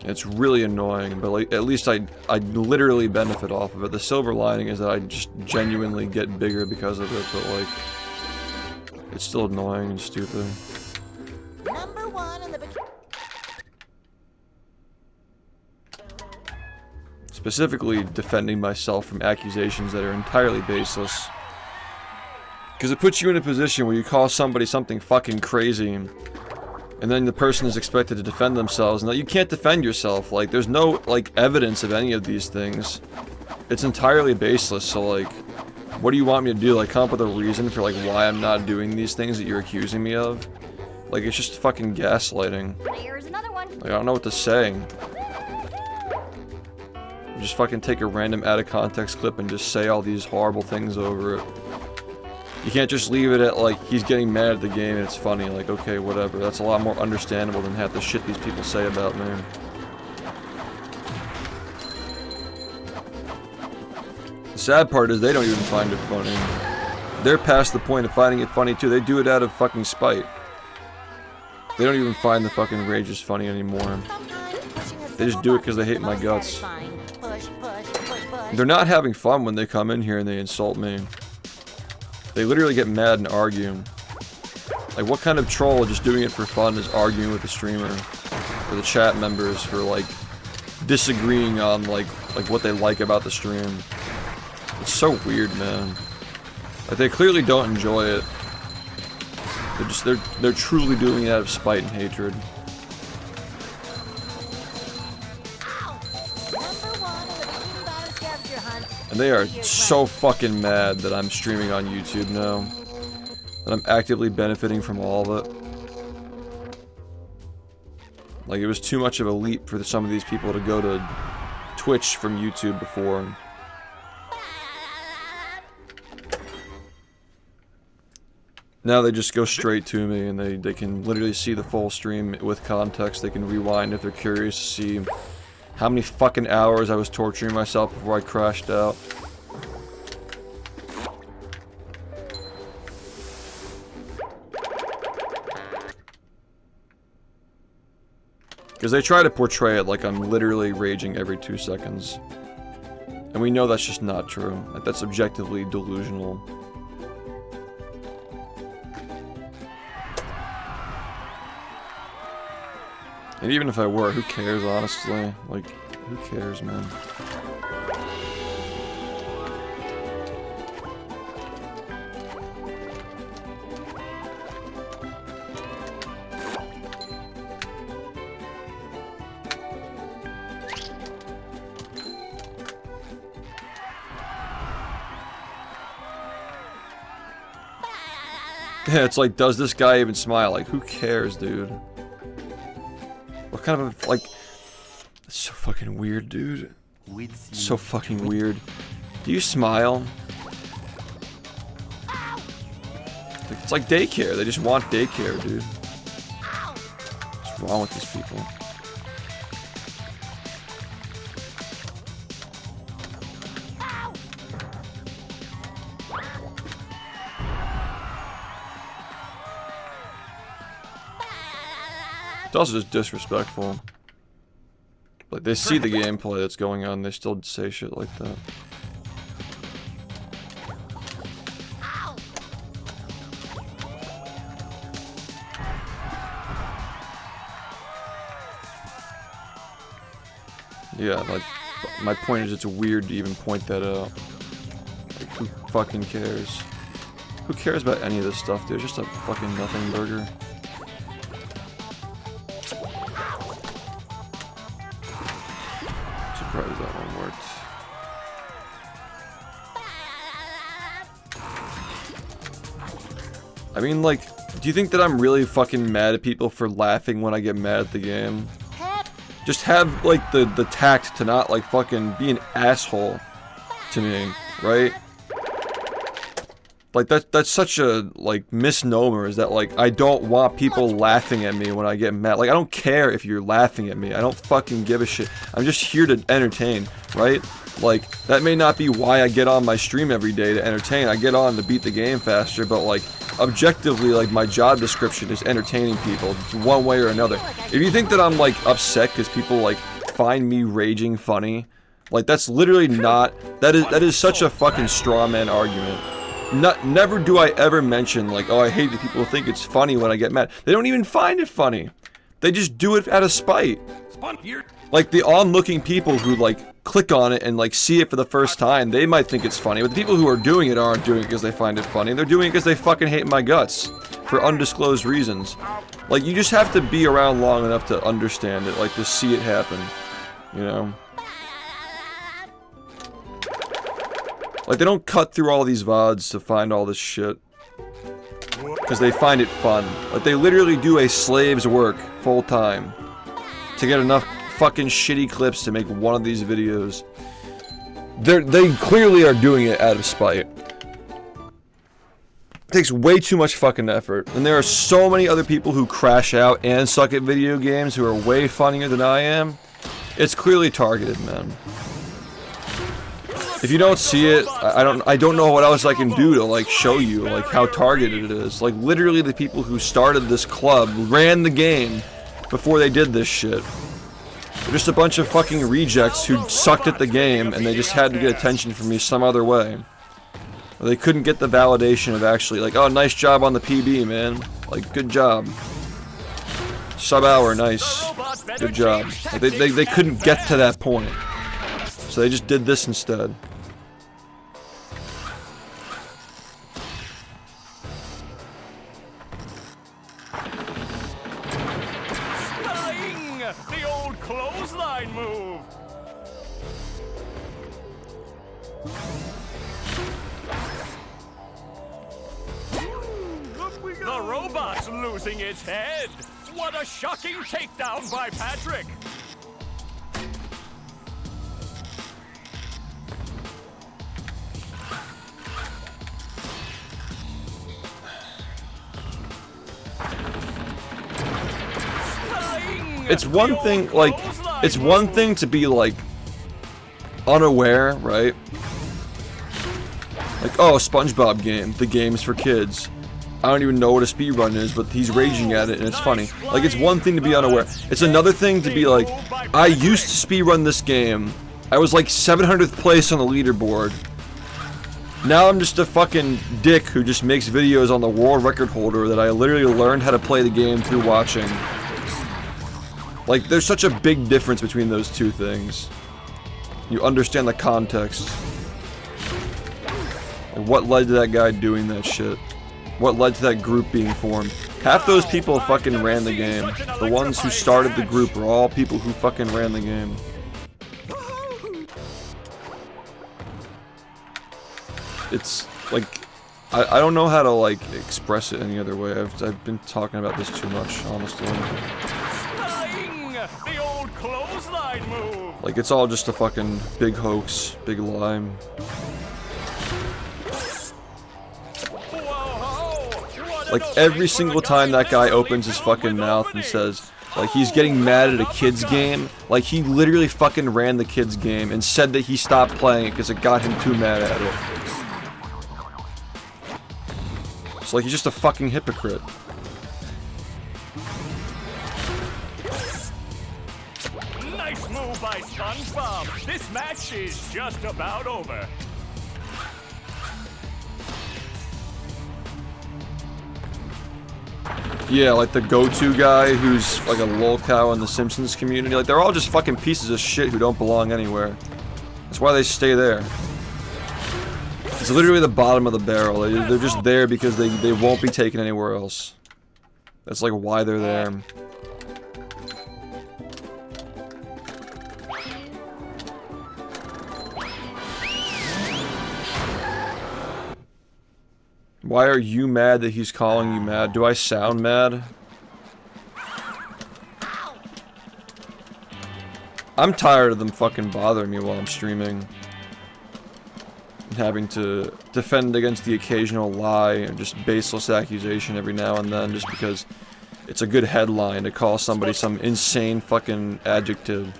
It's really annoying, but like at least I literally benefit off of it. The silver lining is that I just genuinely get bigger because of it, but like it's still annoying and stupid. Number 1 in the bikini. Specifically defending myself from accusations that are entirely baseless. Because it puts you in a position where you call somebody something fucking crazy, and then the person is expected to defend themselves, and you can't defend yourself. Like, there's no, like, evidence of any of these things. It's entirely baseless, so, like, what do you want me to do? Like, come up with a reason for, like, why I'm not doing these things that you're accusing me of? Like, it's just fucking gaslighting. Here's another one. Like, I don't know what to say. Just fucking take a random out-of-context clip and just say all these horrible things over it. You can't just leave it at, like, he's getting mad at the game and it's funny. Like, okay, whatever. That's a lot more understandable than half the shit these people say about me. The sad part is they don't even find it funny. They're past the point of finding it funny, too. They do it out of fucking spite. They don't even find the fucking rages funny anymore. They just do it because they hate my guts. They're not having fun when they come in here and they insult me. They literally get mad and argue. Like, what kind of troll just doing it for fun is arguing with the streamer or the chat members for, like, disagreeing on, like what they like about the stream? It's so weird, man. Like, they clearly don't enjoy it. They're truly doing it out of spite and hatred. And they are so fucking mad that I'm streaming on YouTube now. That I'm actively benefiting from all of it. Like, it was too much of a leap for some of these people to go to Twitch from YouTube before. Now they just go straight to me and they can literally see the full stream with context. They can rewind if they're curious to see how many fucking hours I was torturing myself before I crashed out. Because they try to portray it like I'm literally raging every 2 seconds. And we know that's just not true. Like, that's objectively delusional. And even if I were, who cares, honestly? Like, who cares, man? Yeah, it's like, does this guy even smile? Like, who cares, dude? What kind of a, like, it's so fucking weird, dude. It's so fucking weird. Do you smile? It's like daycare. They just want daycare, dude. What's wrong with these people? It's also just disrespectful. Like, they see the gameplay that's going on, they still say shit like that. Yeah, like, my point is it's weird to even point that out. Like, Who fucking cares? Who cares about any of this stuff, dude? It's just a fucking nothing burger. Surprised that one worked. I mean, like, do you think that I'm really fucking mad at people for laughing when I get mad at the game? Just have, like, the tact to not, like, fucking be an asshole to me, right? Like, that's such a, like, misnomer, is that, like, I don't want people laughing at me when I get mad. Like, I don't care if you're laughing at me. I don't fucking give a shit. I'm just here to entertain, right? Like, that may not be why I get on my stream every day to entertain. I get on to beat the game faster, but, like, objectively, like, my job description is entertaining people. It's one way or another. If you think that I'm, like, upset because people, like, find me raging funny, like, that's literally not... That is such a fucking straw man argument. Never do I ever mention, like, oh, I hate that people think it's funny when I get mad. They don't even find it funny. They just do it out of spite. Like, the onlooking people who, like, click on it and, like, see it for the first time, they might think it's funny. But the people who are doing it aren't doing it because they find it funny. They're doing it because they fucking hate my guts. For undisclosed reasons. Like, you just have to be around long enough to understand it. Like, to see it happen. You know? Like, they don't cut through all these VODs to find all this shit. Because they find it fun. Like, they literally do a slave's work, full time. To get enough fucking shitty clips to make one of these videos. They clearly are doing it out of spite. It takes way too much fucking effort. And there are so many other people who crash out and suck at video games who are way funnier than I am. It's clearly targeted, man. If you don't see it, I don't know what else I can do to, like, show you, like, how targeted it is. Like, literally the people who started this club ran the game before they did this shit. They're just a bunch of fucking rejects who sucked at the game and they just had to get attention from me some other way. Or they couldn't get the validation of actually, like, oh, nice job on the PB, man. Like, good job. Sub hour, nice. Good job. Like, they couldn't get to that point. So they just did this instead. The old clothesline move. The robot's losing its head. What a shocking takedown by Patrick. It's one thing, like, it's one thing to be, like, unaware, right? Like, oh, SpongeBob game, the game's for kids. I don't even know what a speedrun is, but he's raging at it and it's funny. Like, it's one thing to be unaware. It's another thing to be like, I used to speedrun this game. I was like 700th place on the leaderboard. Now I'm just a fucking dick who just makes videos on the world record holder that I literally learned how to play the game through watching. Like, there's such a big difference between those two things. You understand the context. Like, what led to that guy doing that shit? What led to that group being formed? Half those people fucking ran the game. The ones who started the group were all people who fucking ran the game. It's, like, I don't know how to, like, express it any other way. I've been talking about this too much, honestly. The old clothesline move. Like, it's all just a fucking big hoax, big lie. Like, every single time that guy opens his fucking mouth and says, like, he's getting mad at a kid's game, like, he literally fucking ran the kid's game and said that he stopped playing it because it got him too mad at it. It's like, he's just a fucking hypocrite. Nice move by SpongeBob. This match is just about over. Yeah, like the go-to guy who's like a lolcow in the Simpsons community. Like, they're all just fucking pieces of shit who don't belong anywhere. That's why they stay there. It's literally the bottom of the barrel. They're just there because they won't be taken anywhere else. That's like why they're there. Why are you mad that he's calling you mad? Do I sound mad? I'm tired of them fucking bothering me while I'm streaming. And having to defend against the occasional lie and just baseless accusation every now and then just because it's a good headline to call somebody some insane fucking adjective.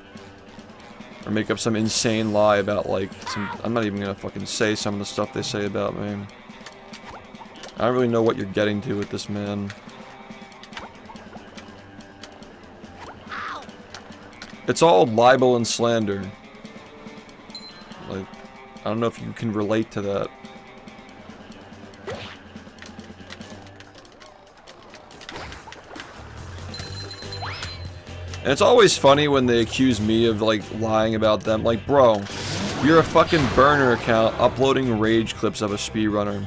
Or make up some insane lie about like some... I'm not even gonna fucking say some of the stuff they say about me. I don't really know what you're getting to with this, man. It's all libel and slander. Like, I don't know if you can relate to that. And it's always funny when they accuse me of, like, lying about them. Like, bro, you're a fucking burner account uploading rage clips of a speedrunner.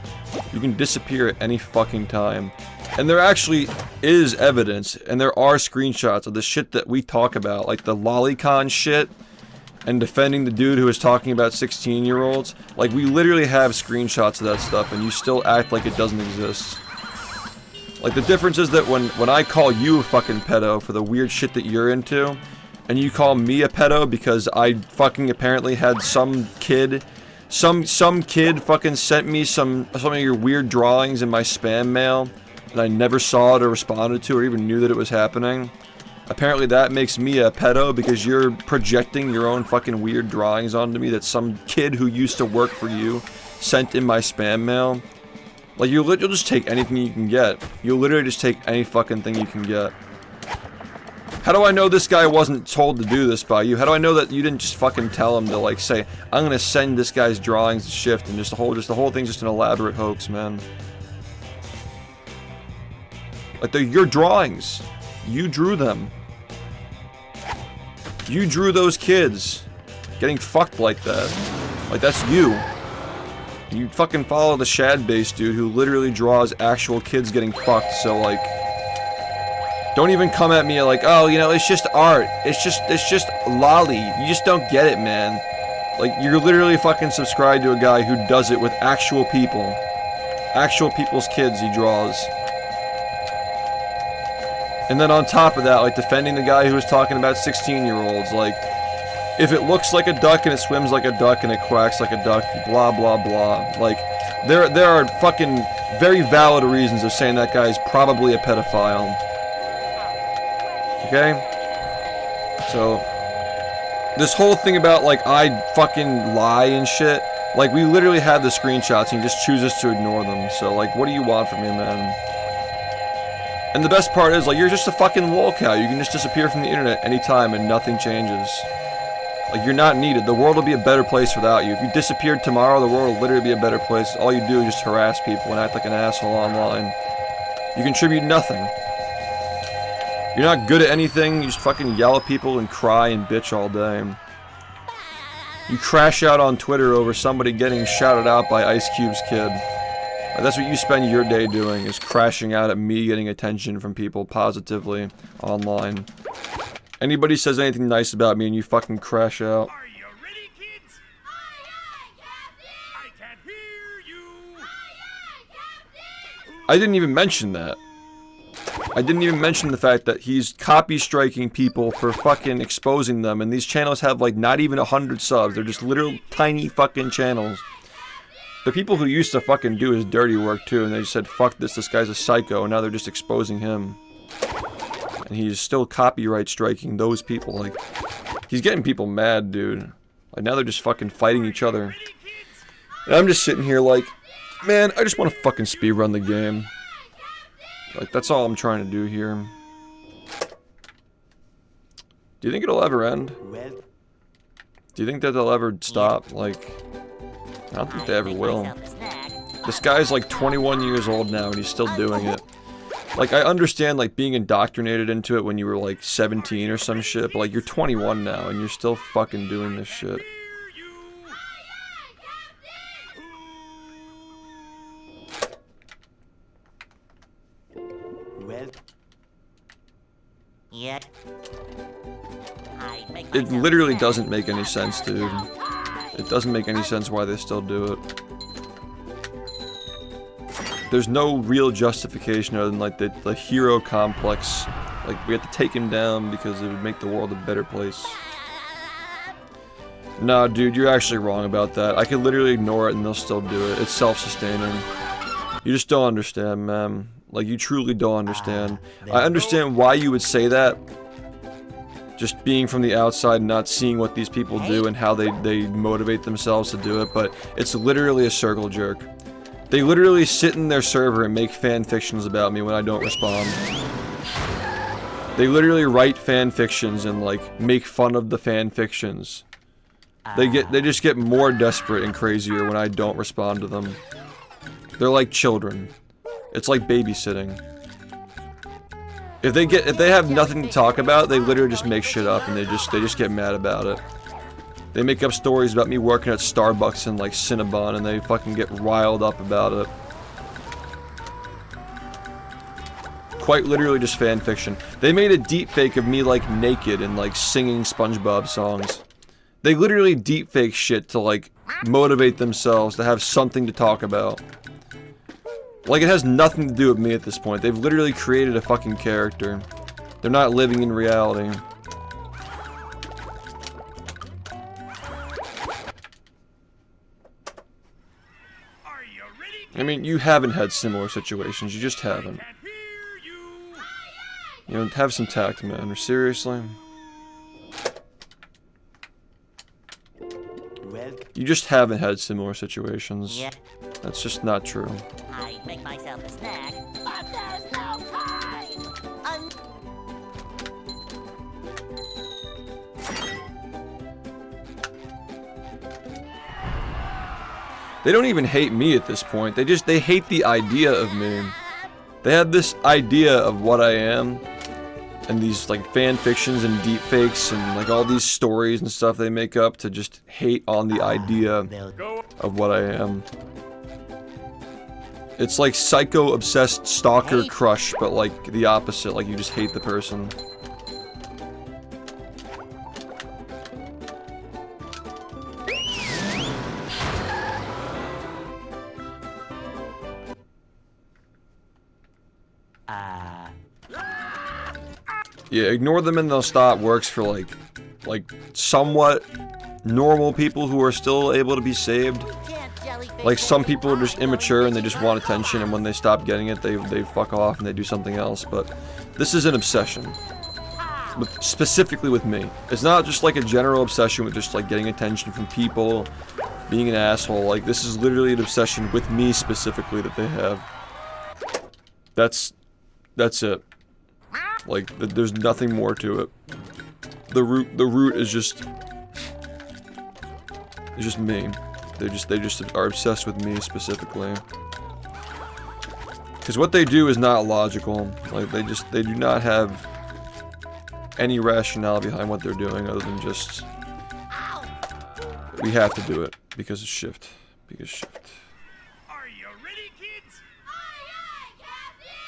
You can disappear at any fucking time. And there actually is evidence, and there are screenshots of the shit that we talk about, like the lolicon shit, and defending the dude who was talking about 16-year-olds. Like, we literally have screenshots of that stuff, and you still act like it doesn't exist. Like, the difference is that when I call you a fucking pedo for the weird shit that you're into, and you call me a pedo because I fucking apparently had some kid... Some kid fucking sent me some of your weird drawings in my spam mail, and I never saw it or responded to or even knew that it was happening. Apparently that makes me a pedo because you're projecting your own fucking weird drawings onto me that some kid who used to work for you sent in my spam mail. Like, you'll just take anything you can get. You'll literally just take any fucking thing you can get. How do I know this guy wasn't told to do this by you? How do I know that you didn't just fucking tell him to, like, say, I'm gonna send this guy's drawings to SHiFT, and the whole thing's just an elaborate hoax, man. Like, they're your drawings. You drew them. You drew those kids getting fucked like that. Like, that's you. You fucking follow the shad base dude who literally draws actual kids getting fucked, so, like... Don't even come at me like, oh, you know, it's just art. It's just lolly. You just don't get it, man. Like, you're literally fucking subscribed to a guy who does it with actual people. Actual people's kids he draws. And then on top of that, like, defending the guy who was talking about 16-year-olds, like, if it looks like a duck and it swims like a duck and it quacks like a duck, blah, blah, blah. Like, there are fucking very valid reasons of saying that guy is probably a pedophile. Okay? So, this whole thing about, like, I fucking lie and shit, like, we literally have the screenshots and he just chooses to ignore them. So, like, what do you want from me, man? And the best part is, like, you're just a fucking lolcow. You can just disappear from the internet anytime and nothing changes. Like, you're not needed. The world will be a better place without you. If you disappeared tomorrow, the world will literally be a better place. All you do is just harass people and act like an asshole online. You contribute nothing. You're not good at anything, you just fucking yell at people and cry and bitch all day. You crash out on Twitter over somebody getting shouted out by Ice Cube's kid. Like, that's what you spend your day doing, is crashing out at me getting attention from people positively online. Anybody says anything nice about me and you fucking crash out. Are you ready, kids? Aye, aye, Captain! I can't hear you! Aye, aye, Captain! I didn't even mention that. I didn't even mention the fact that he's copy striking people for fucking exposing them, and these channels have like not even 100 subs. They're just little tiny fucking channels. The people who used to fucking do his dirty work too, and they just said, fuck this guy's a psycho, and now they're just exposing him. And he's still copyright striking those people. Like, he's getting people mad, dude. Like, now they're just fucking fighting each other. And I'm just sitting here like, man, I just want to fucking speedrun the game. Like, that's all I'm trying to do here. Do you think it'll ever end? Well, Do you think that they'll ever stop? Like, I don't think they ever will. This guy's like 21 years old now and he's still doing it. Like, I understand, like, being indoctrinated into it when you were, like, 17 or some shit, but, like, you're 21 now and you're still fucking doing this shit. Well, Yeah. I make It myself literally snack. doesn't make any sense, dude. It doesn't make any sense why they still do it. There's no real justification other than like the hero complex. Like we have to take him down because it would make the world a better place. Nah, dude, you're actually wrong about that. I could literally ignore it and they'll still do it. It's self-sustaining. You just don't understand, man. Like, you truly don't understand. I understand why you would say that. Just being from the outside and not seeing what these people do and how they motivate themselves to do it, but it's literally a circle jerk. They literally sit in their server and make fan fictions about me when I don't respond. They literally write fan fictions and, like, make fun of the fan fictions. They just get more desperate and crazier when I don't respond to them. They're like children. It's like babysitting. If they have nothing to talk about, they literally just make shit up and they just get mad about it. They make up stories about me working at Starbucks in like Cinnabon and they fucking get riled up about it. Quite literally just fan fiction. They made a deep fake of me like naked and like singing SpongeBob songs. They literally deepfake shit to, like, motivate themselves to have something to talk about. Like, it has nothing to do with me at this point. They've literally created a fucking character. They're not living in reality. I mean, you haven't had similar situations. You just haven't. You know, have some tact, man. Or seriously? You just haven't had similar situations. Yeah. That's just not true. I make myself a snack, but there's no time. They don't even hate me at this point. They hate the idea of me. They have this idea of what I am. And these like fan fictions and deep fakes and like all these stories and stuff they make up to just hate on the idea of what I am. It's like psycho obsessed stalker crush, but like the opposite, like you just hate the person. Yeah, ignore them and they'll stop works for like somewhat normal people who are still able to be saved. Like some people are just immature and they just want attention, and when they stop getting it, they fuck off and they do something else. But this is an obsession, specifically with me. It's not just like a general obsession with just like getting attention from people, being an asshole. Like this is literally an obsession with me specifically that they have. That's it. Like, there's nothing more to it. The root is just me. They just are obsessed with me specifically. Because what they do is not logical. Like, they do not have any rationale behind what they're doing other than just, we have to do it because of SHiFT. Because SHiFT. Are you ready, kids?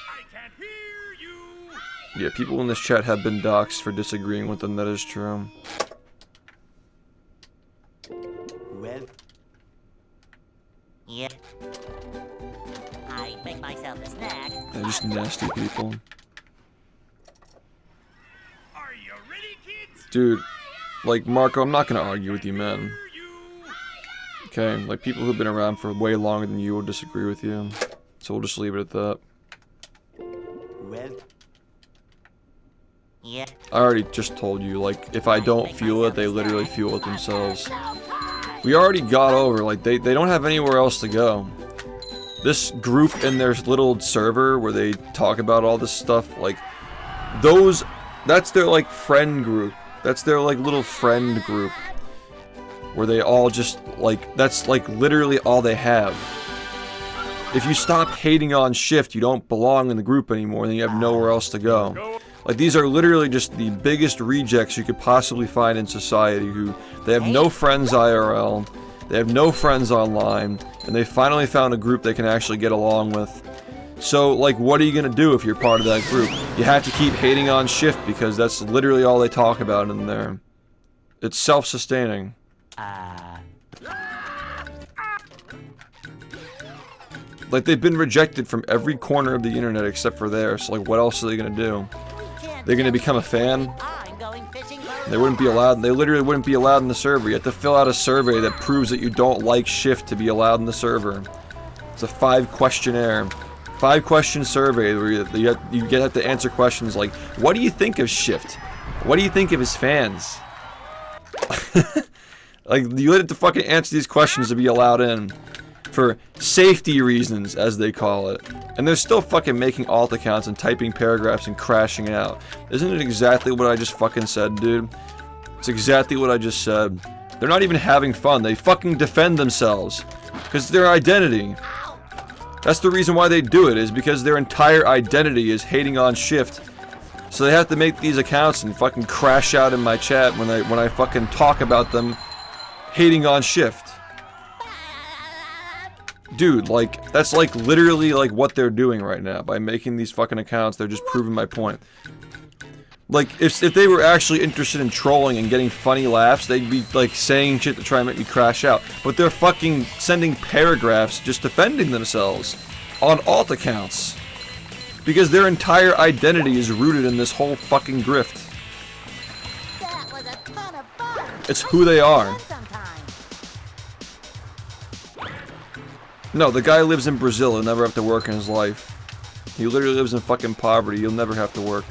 I can't hear you. Yeah, people in this chat have been doxxed for disagreeing with them, that is true. Well, Yeah. I make myself a snack. They're just nasty people. Are you ready, kids? Dude, like, Marco, I'm not gonna argue with you, man. Okay, like, people who've been around for way longer than you will disagree with you. So we'll just leave it at that. well, Yeah. I already just told you, like, if I don't fuel it, they literally fuel it themselves. We already got over, like, they don't have anywhere else to go. This group in their little server where they talk about all this stuff, like, that's their, like, friend group. That's their, like, little friend group. Where they all just, like, that's, like, literally all they have. If you stop hating on SHiFT, you don't belong in the group anymore, and then you have nowhere else to go. Like, these are literally just the biggest rejects you could possibly find in society who, they have no friends IRL, they have no friends online, and they finally found a group they can actually get along with. So, like, what are you gonna do if you're part of that group? You have to keep hating on SHiFT because that's literally all they talk about in there. It's self-sustaining. Like, they've been rejected from every corner of the internet except for there, so like, what else are they gonna do? They're gonna become a fan? They wouldn't be allowed, they literally wouldn't be allowed in the server. You have to fill out a survey that proves that you don't like SHiFT to be allowed in the server. It's a 5-questionnaire. 5-question survey where you have to answer questions like, what do you think of SHiFT? What do you think of his fans? Like, you have to fucking answer these questions to be allowed in. For safety reasons, as they call it. And they're still fucking making alt accounts and typing paragraphs and crashing out. Isn't it exactly what I just fucking said, dude? It's exactly what I just said. They're not even having fun. They fucking defend themselves. Because their identity. That's the reason why they do it, is because their entire identity is hating on SHiFT. So they have to make these accounts and fucking crash out in my chat when I fucking talk about them hating on SHiFT. Dude, like, that's like literally like what they're doing right now. By making these fucking accounts, they're just proving my point. Like, if they were actually interested in trolling and getting funny laughs, they'd be like saying shit to try and make me crash out. But they're fucking sending paragraphs just defending themselves on alt accounts. Because their entire identity is rooted in this whole fucking grift. That was a ton of fun. It's who they are. No, the guy lives in Brazil. He'll never have to work in his life. He literally lives in fucking poverty. He'll never have to work.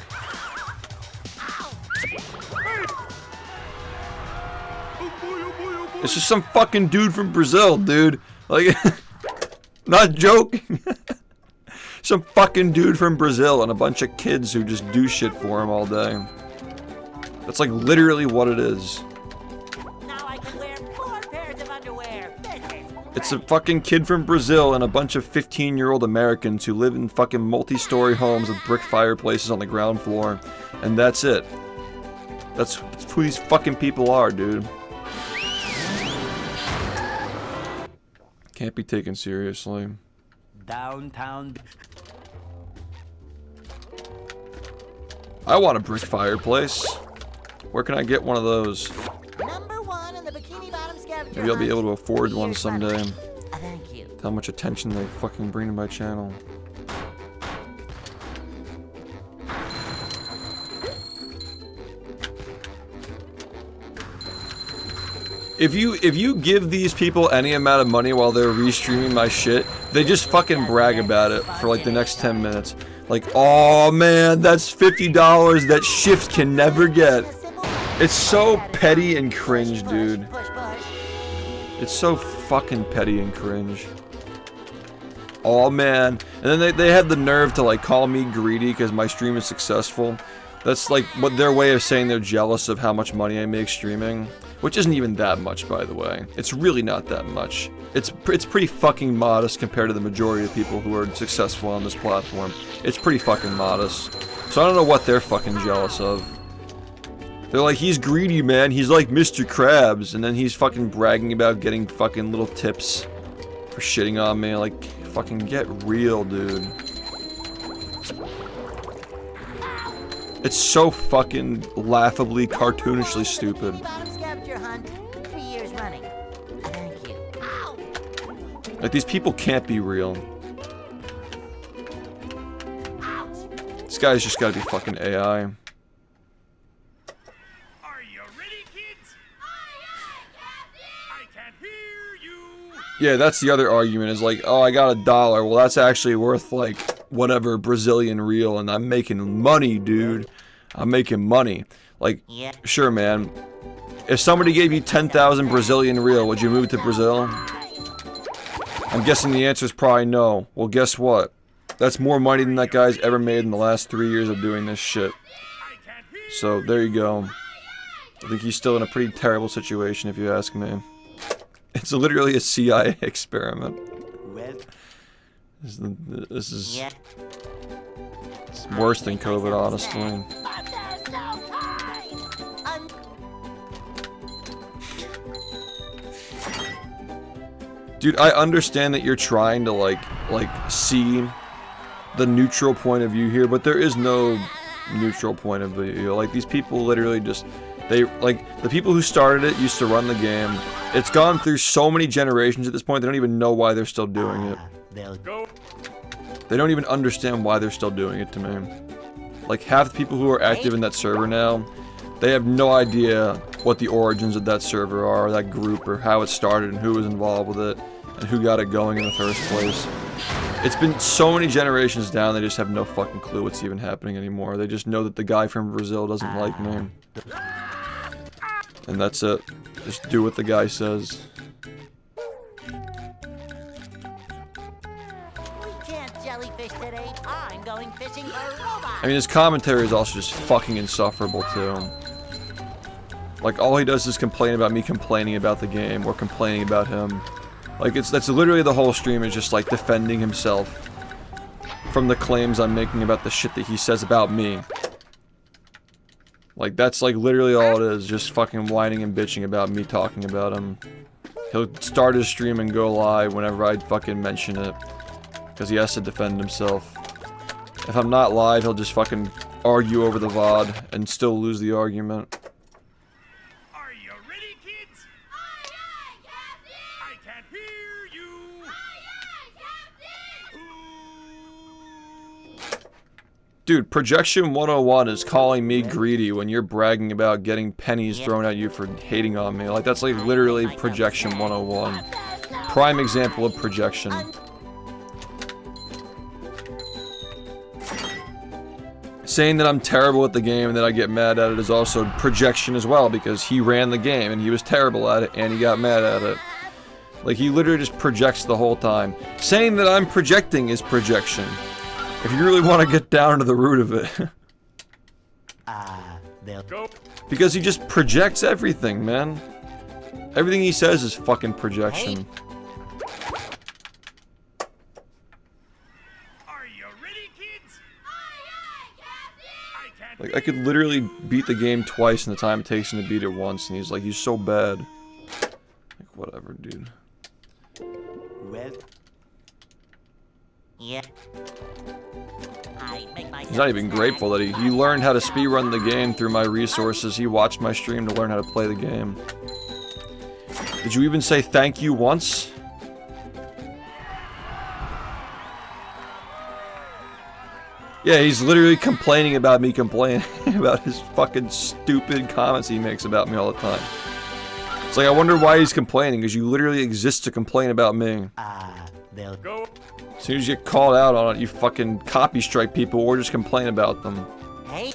It's just some fucking dude from Brazil, dude. Like, not joking. Some fucking dude from Brazil and a bunch of kids who just do shit for him all day. That's like literally what it is. Now I can wear 4 pairs of underwear. It's a fucking kid from Brazil and a bunch of 15-year-old Americans who live in fucking multi-story homes with brick fireplaces on the ground floor. And that's it. That's who these fucking people are, dude. Can't be taken seriously. Downtown. I want a brick fireplace. Where can I get one of those? Number 1 in the Bikini Bottom scavenger Maybe I'll be hunt. able to afford 3 one years running. someday. Thank you. How much attention they fucking bring to my channel. If you give these people any amount of money while they're restreaming my shit, they just fucking brag about it for like the next 10 minutes. Like, oh man, that's $50 that SHiFT can never get. It's so petty and cringe, dude. It's so fucking petty and cringe. Oh man. And then they had the nerve to like call me greedy because my stream is successful. That's like what their way of saying they're jealous of how much money I make streaming. Which isn't even that much, by the way. It's really not that much. It's pretty fucking modest compared to the majority of people who are successful on this platform. It's pretty fucking modest. So I don't know what they're fucking jealous of. They're like, he's greedy, man. He's like Mr. Krabs. And then he's fucking bragging about getting fucking little tips for shitting on me. Like, fucking get real, dude. It's so fucking laughably, cartoonishly stupid. Bikini Bottom scavenger hunt. 3 years running. Thank you. Like, these people can't be real. This guy's just gotta be fucking AI. Are you ready, kids? I can't hear you. Yeah, that's the other argument, is like, oh, I got $1. Well, that's actually worth, like, whatever Brazilian real, and I'm making money, dude. I'm making money. Like, Yeah. sure, man. If somebody gave you 10,000 Brazilian real, would you move to Brazil? I'm guessing the answer is probably no. Well, guess what? That's more money than that guy's ever made in the last 3 years of doing this shit. So, there you go. I think he's still in a pretty terrible situation, if you ask me. It's literally a CIA experiment. Well, This is Yeah. it's worse than COVID, honestly. Dude, I understand that you're trying to like see the neutral point of view here, but there is no neutral point of view. Like, these people literally just, like, the people who started it used to run the game. It's gone through so many generations at this point, they don't even know why they're still doing it. They don't even understand why they're still doing it to me. Like, half the people who are active in that server now, they have no idea what the origins of that server are, or that group, or how it started, and who was involved with it, and who got it going in the first place. It's been so many generations down, they just have no fucking clue what's even happening anymore. They just know that the guy from Brazil doesn't like me. And that's it. Just do what the guy says. Jellyfish today. I'm going fishing for robots. I mean, his commentary is also just fucking insufferable, too. Like, all he does is complain about me complaining about the game, or complaining about him. Like, that's literally the whole stream, is just, like, defending himself from the claims I'm making about the shit that he says about me. Like, that's, like, literally all it is, just fucking whining and bitching about me talking about him. He'll start his stream and go live whenever I fucking mention it. Because he has to defend himself. If I'm not live, he'll just fucking argue over the VOD and still lose the argument. Are you ready, kids? Aye, aye, Captain! I can't hear you! Aye, aye, Captain! Dude, Projection 101 is calling me greedy when you're bragging about getting pennies thrown at you for hating on me. Like, that's like literally Projection 101. Prime example of projection. Saying that I'm terrible at the game and that I get mad at it is also projection as well, because he ran the game and he was terrible at it and he got mad at it. Like, he literally just projects the whole time. Saying that I'm projecting is projection. If you really want to get down to the root of it. Because he just projects everything, man. Everything he says is fucking projection. Like, I could literally beat the game twice in the time it takes him to beat it once, and he's like, he's so bad. Like, whatever, dude. Well, yeah. He's not even grateful that he learned how to speedrun the game through my resources. He watched my stream to learn how to play the game. Did you even say thank you once? Yeah, he's literally complaining about me complaining about his fucking stupid comments he makes about me all the time. It's like, I wonder why he's complaining, because you literally exist to complain about me. They'll go. As soon as you get called out on it, you fucking copy strike people or just complain about them. Hey.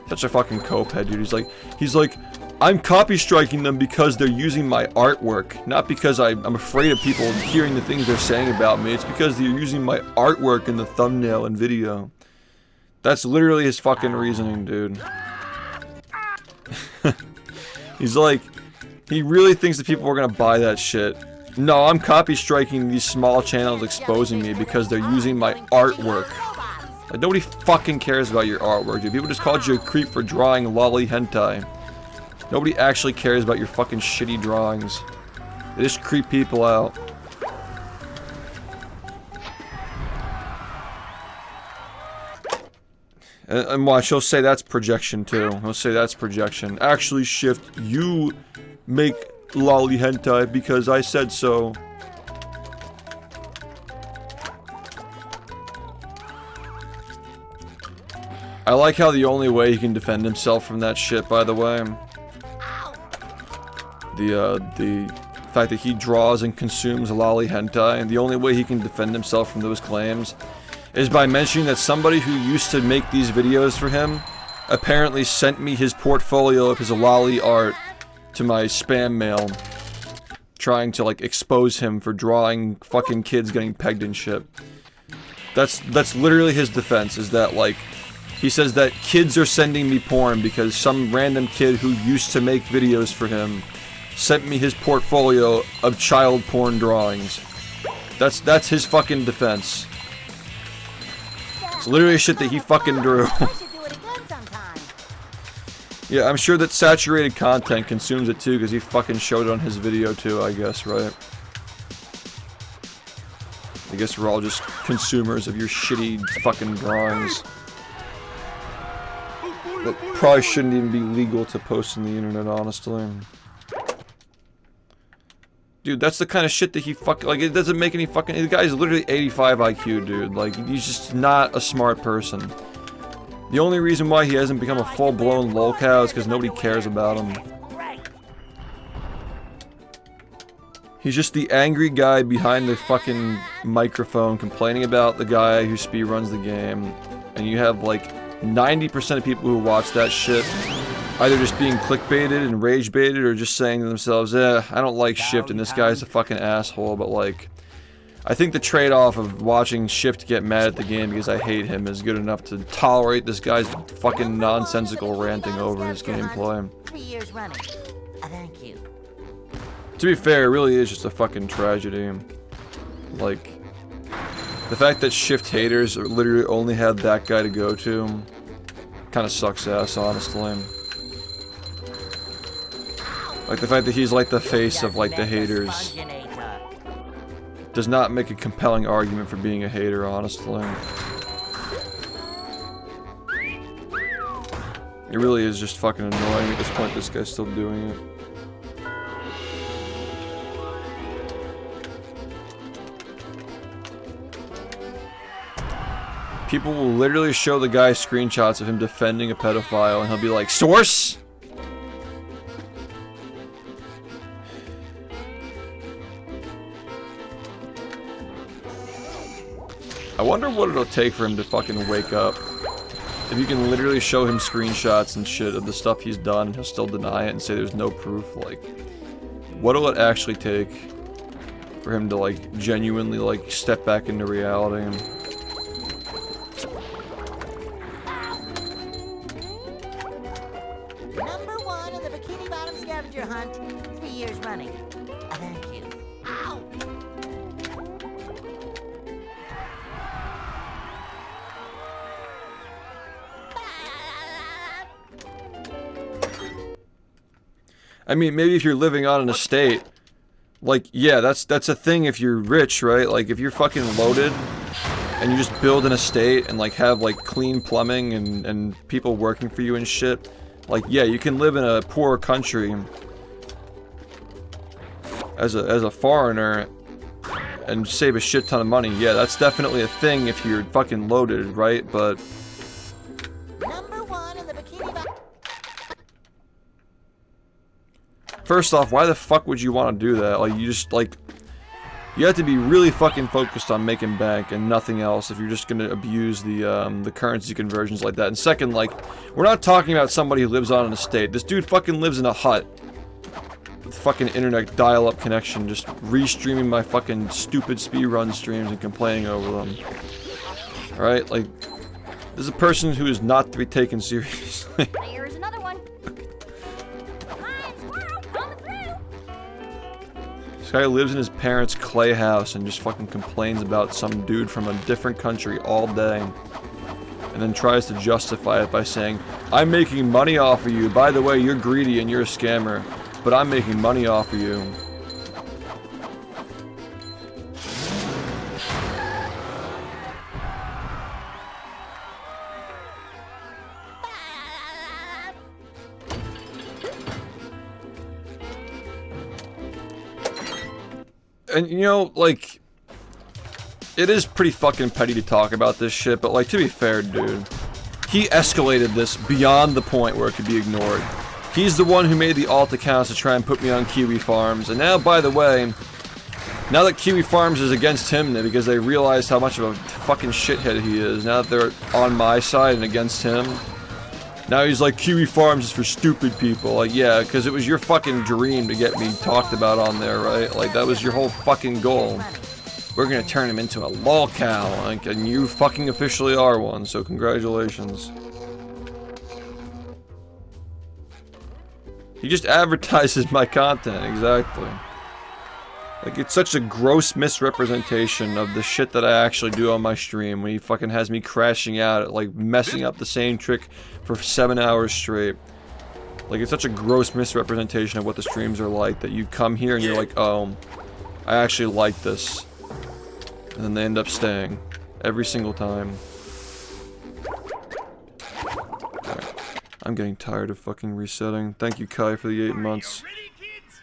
Such a fucking copehead, dude. He's like, I'm copy striking them because they're using my artwork, not because I'm afraid of people hearing the things they're saying about me. It's because they're using my artwork in the thumbnail and video. That's literally his fucking reasoning, dude. He's like, he really thinks that people are gonna buy that shit. No, I'm copy striking these small channels exposing me because they're using my artwork. Like, nobody fucking cares about your artwork, dude. People just called you a creep for drawing lolly hentai. Nobody actually cares about your fucking shitty drawings. They just creep people out. And watch, he'll say that's projection too. He'll say that's projection. Actually, SHiFT, you make lolly hentai because I said so. I like how the only way he can defend himself from that shit, by the way, the fact that he draws and consumes lolly hentai, and the only way he can defend himself from those claims is by mentioning that somebody who used to make these videos for him apparently sent me his portfolio of his lolly art to my spam mail, trying to, like, expose him for drawing fucking kids getting pegged and shit. That's literally his defense, is that, like, he says that kids are sending me porn because some random kid who used to make videos for him sent me his portfolio of child porn drawings. That's his fucking defense. It's literally shit that he fucking drew. Yeah, I'm sure that saturated content consumes it too, because he fucking showed it on his video too, I guess, right? I guess we're all just consumers of your shitty fucking drawings. That probably shouldn't even be legal to post on the internet, honestly. Dude, that's the kind of shit that he fucking, like, it doesn't make any fucking, the guy's literally 85 IQ, dude. Like, he's just not a smart person. The only reason why he hasn't become a full-blown lolcow is because nobody cares about him. He's just the angry guy behind the fucking microphone complaining about the guy who speedruns the game. And you have, like, 90% of people who watch that shit either just being clickbaited and rage baited or just saying to themselves, I don't like SHiFT and this guy's a fucking asshole, but like, I think the trade-off of watching SHiFT get mad at the game because I hate him is good enough to tolerate this guy's fucking nonsensical ranting over his gameplay. 3 years running. Thank you. To be fair, it really is just a fucking tragedy. Like, the fact that SHiFT haters literally only have that guy to go to kind of sucks ass, honestly. Like, the fact that he's like the face of like the haters does not make a compelling argument for being a hater, honestly. It really is just fucking annoying at this point this guy's still doing it. People will literally show the guy screenshots of him defending a pedophile and he'll be like, source? I wonder what it'll take for him to fucking wake up. If you can literally show him screenshots and shit of the stuff he's done and he'll still deny it and say there's no proof, like, what'll it actually take for him to, like, genuinely, like, step back into reality? Number 1 in the Bikini Bottom scavenger hunt. 3 years running. Thank you. Ow! I mean, maybe if you're living on an estate, like, yeah, that's a thing if you're rich, right? Like, if you're fucking loaded, and you just build an estate and, like, have, like, clean plumbing and people working for you and shit, like, yeah, you can live in a poor country as a foreigner and save a shit ton of money. Yeah, that's definitely a thing if you're fucking loaded, right? But Number 1 in the Bikini Bottom. first off, why the fuck would you want to do that? Like, you just, like, you have to be really fucking focused on making bank and nothing else if you're just gonna abuse the currency conversions like that. And second, like, we're not talking about somebody who lives on an estate. This dude fucking lives in a hut with fucking internet dial-up connection, just restreaming my fucking stupid speedrun streams and complaining over them. Alright, like, this is a person who is not to be taken seriously. There's another one. Hi, squirrel, coming through. This guy lives in his parents' clay house and just fucking complains about some dude from a different country all day. And then tries to justify it by saying, I'm making money off of you. By the way, you're greedy and you're a scammer. But I'm making money off of you. And, you know, like, it is pretty fucking petty to talk about this shit, but, like, to be fair, dude, he escalated this beyond the point where it could be ignored. He's the one who made the alt accounts to try and put me on Kiwi Farms, and now, by the way, now that Kiwi Farms is against him because they realized how much of a fucking shithead he is, now that they're on my side and against him, now he's like, Kiwi Farms is for stupid people. Like, yeah, because it was your fucking dream to get me talked about on there, right? Like, that was your whole fucking goal. We're gonna turn him into a lolcow, like, and you fucking officially are one, so congratulations. He just advertises my content, exactly. Like, it's such a gross misrepresentation of the shit that I actually do on my stream when he fucking has me crashing out at, like, messing up the same trick for 7 hours straight. Like, it's such a gross misrepresentation of what the streams are like that you come here and you're like, oh, I actually like this. And then they end up staying. Every single time. Alright. I'm getting tired of fucking resetting. Thank you, Kai, for the 8 months. Ready, kids?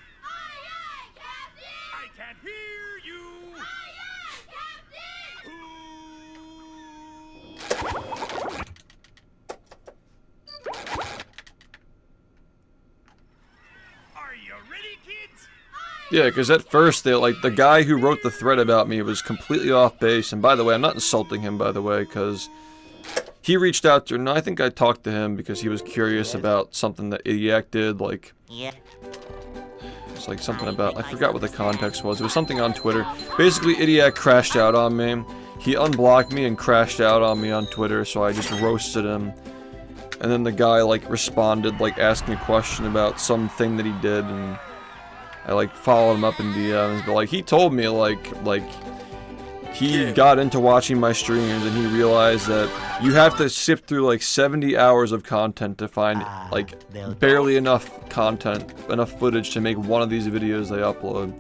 I can't hear you. Are you ready, kids? Yeah, because at first, the guy who wrote the thread about me was completely off base. And by the way, I'm not insulting him, by the way, because he reached out to, and I think I talked to him because he was curious about something that Idiac did, like, Yeah. it's like something about, I forgot what the context was. It was something on Twitter. Basically, Idiac crashed out on me. He unblocked me and crashed out on me on Twitter, so I just roasted him. And then the guy, like, responded, like, asking a question about something that he did, and I, like, followed him up in DMs, but, like, he told me, like, he got into watching my streams, and he realized that you have to sift through, like, 70 hours of content to find, like, barely enough content, enough footage to make one of these videos they upload.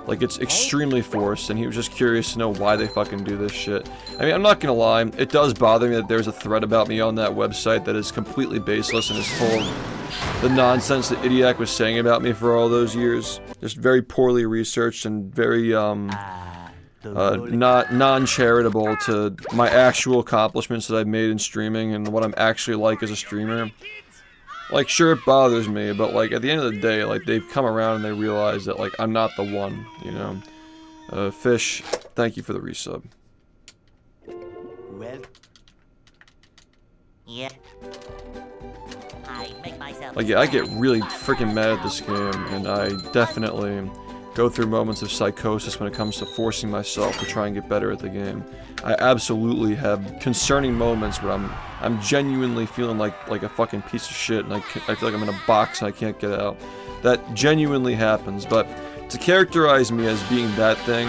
Like, it's extremely forced, and he was just curious to know why they fucking do this shit. I mean, I'm not gonna lie, it does bother me that there's a thread about me on that website that is completely baseless and is full of the nonsense that Idiac was saying about me for all those years. Just very poorly researched and very, not non-charitable to my actual accomplishments that I've made in streaming and what I'm actually like as a streamer. Like, sure, it bothers me, but, like, at the end of the day, like, they've come around and they realize that, like, I'm not the one, you know? Fish, thank you for the resub. Well, Yeah. I make myself. Like, yeah, I get really freaking mad at this game, and I definitely go through moments of psychosis when it comes to forcing myself to try and get better at the game. I absolutely have concerning moments where I'm genuinely feeling like a fucking piece of shit, and I feel like I'm in a box and I can't get out. That genuinely happens, but to characterize me as being that thing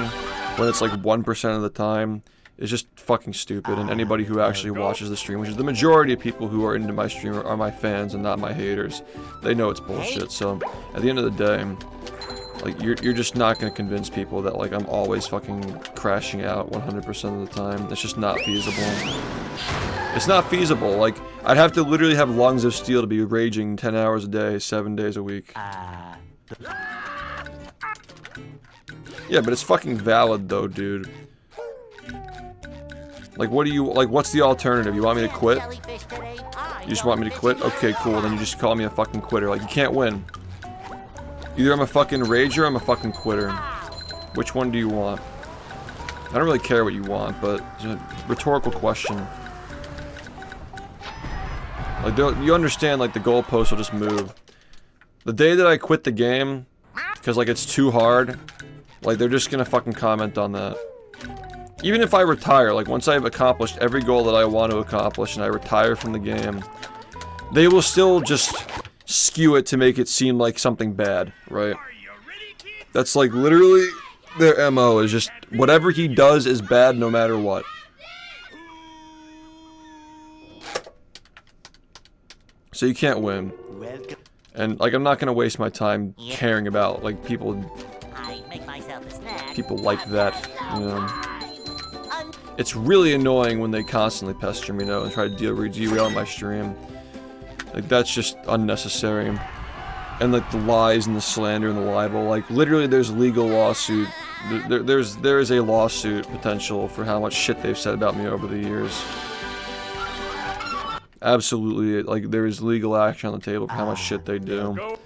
when it's like 1% of the time is just fucking stupid, and anybody who actually watches the stream, which is the majority of people who are into my stream, are my fans and not my haters. They know it's bullshit, so at the end of the day, like, you're just not gonna convince people that, like, I'm always fucking crashing out 100% of the time. It's just not feasible. It's not feasible. Like, I'd have to literally have lungs of steel to be raging 10 hours a day, 7 days a week. Yeah, but it's fucking valid though, dude. Like, what do you, like, what's the alternative? You want me to quit? You just want me to quit? Okay, cool, then you just call me a fucking quitter. Like, you can't win. Either I'm a fucking rager or I'm a fucking quitter. Which one do you want? I don't really care what you want, but it's a rhetorical question. Like, you understand, like, the goalposts will just move. The day that I quit the game, because, like, it's too hard, like, they're just gonna fucking comment on that. Even if I retire, like, once I've accomplished every goal that I want to accomplish and I retire from the game, they will still just skew it to make it seem like something bad, right? That's, like, literally their MO, is just whatever he does is bad no matter what. So you can't win. And, like, I'm not gonna waste my time caring about, like, people like that, you know? It's really annoying when they constantly pester me, you know, and try to derail my stream. Like, that's just unnecessary. And, like, the lies and the slander and the libel, like, literally there's legal lawsuit. There is a lawsuit potential for how much shit they've said about me over the years. Absolutely, like, there is legal action on the table for how much shit they do.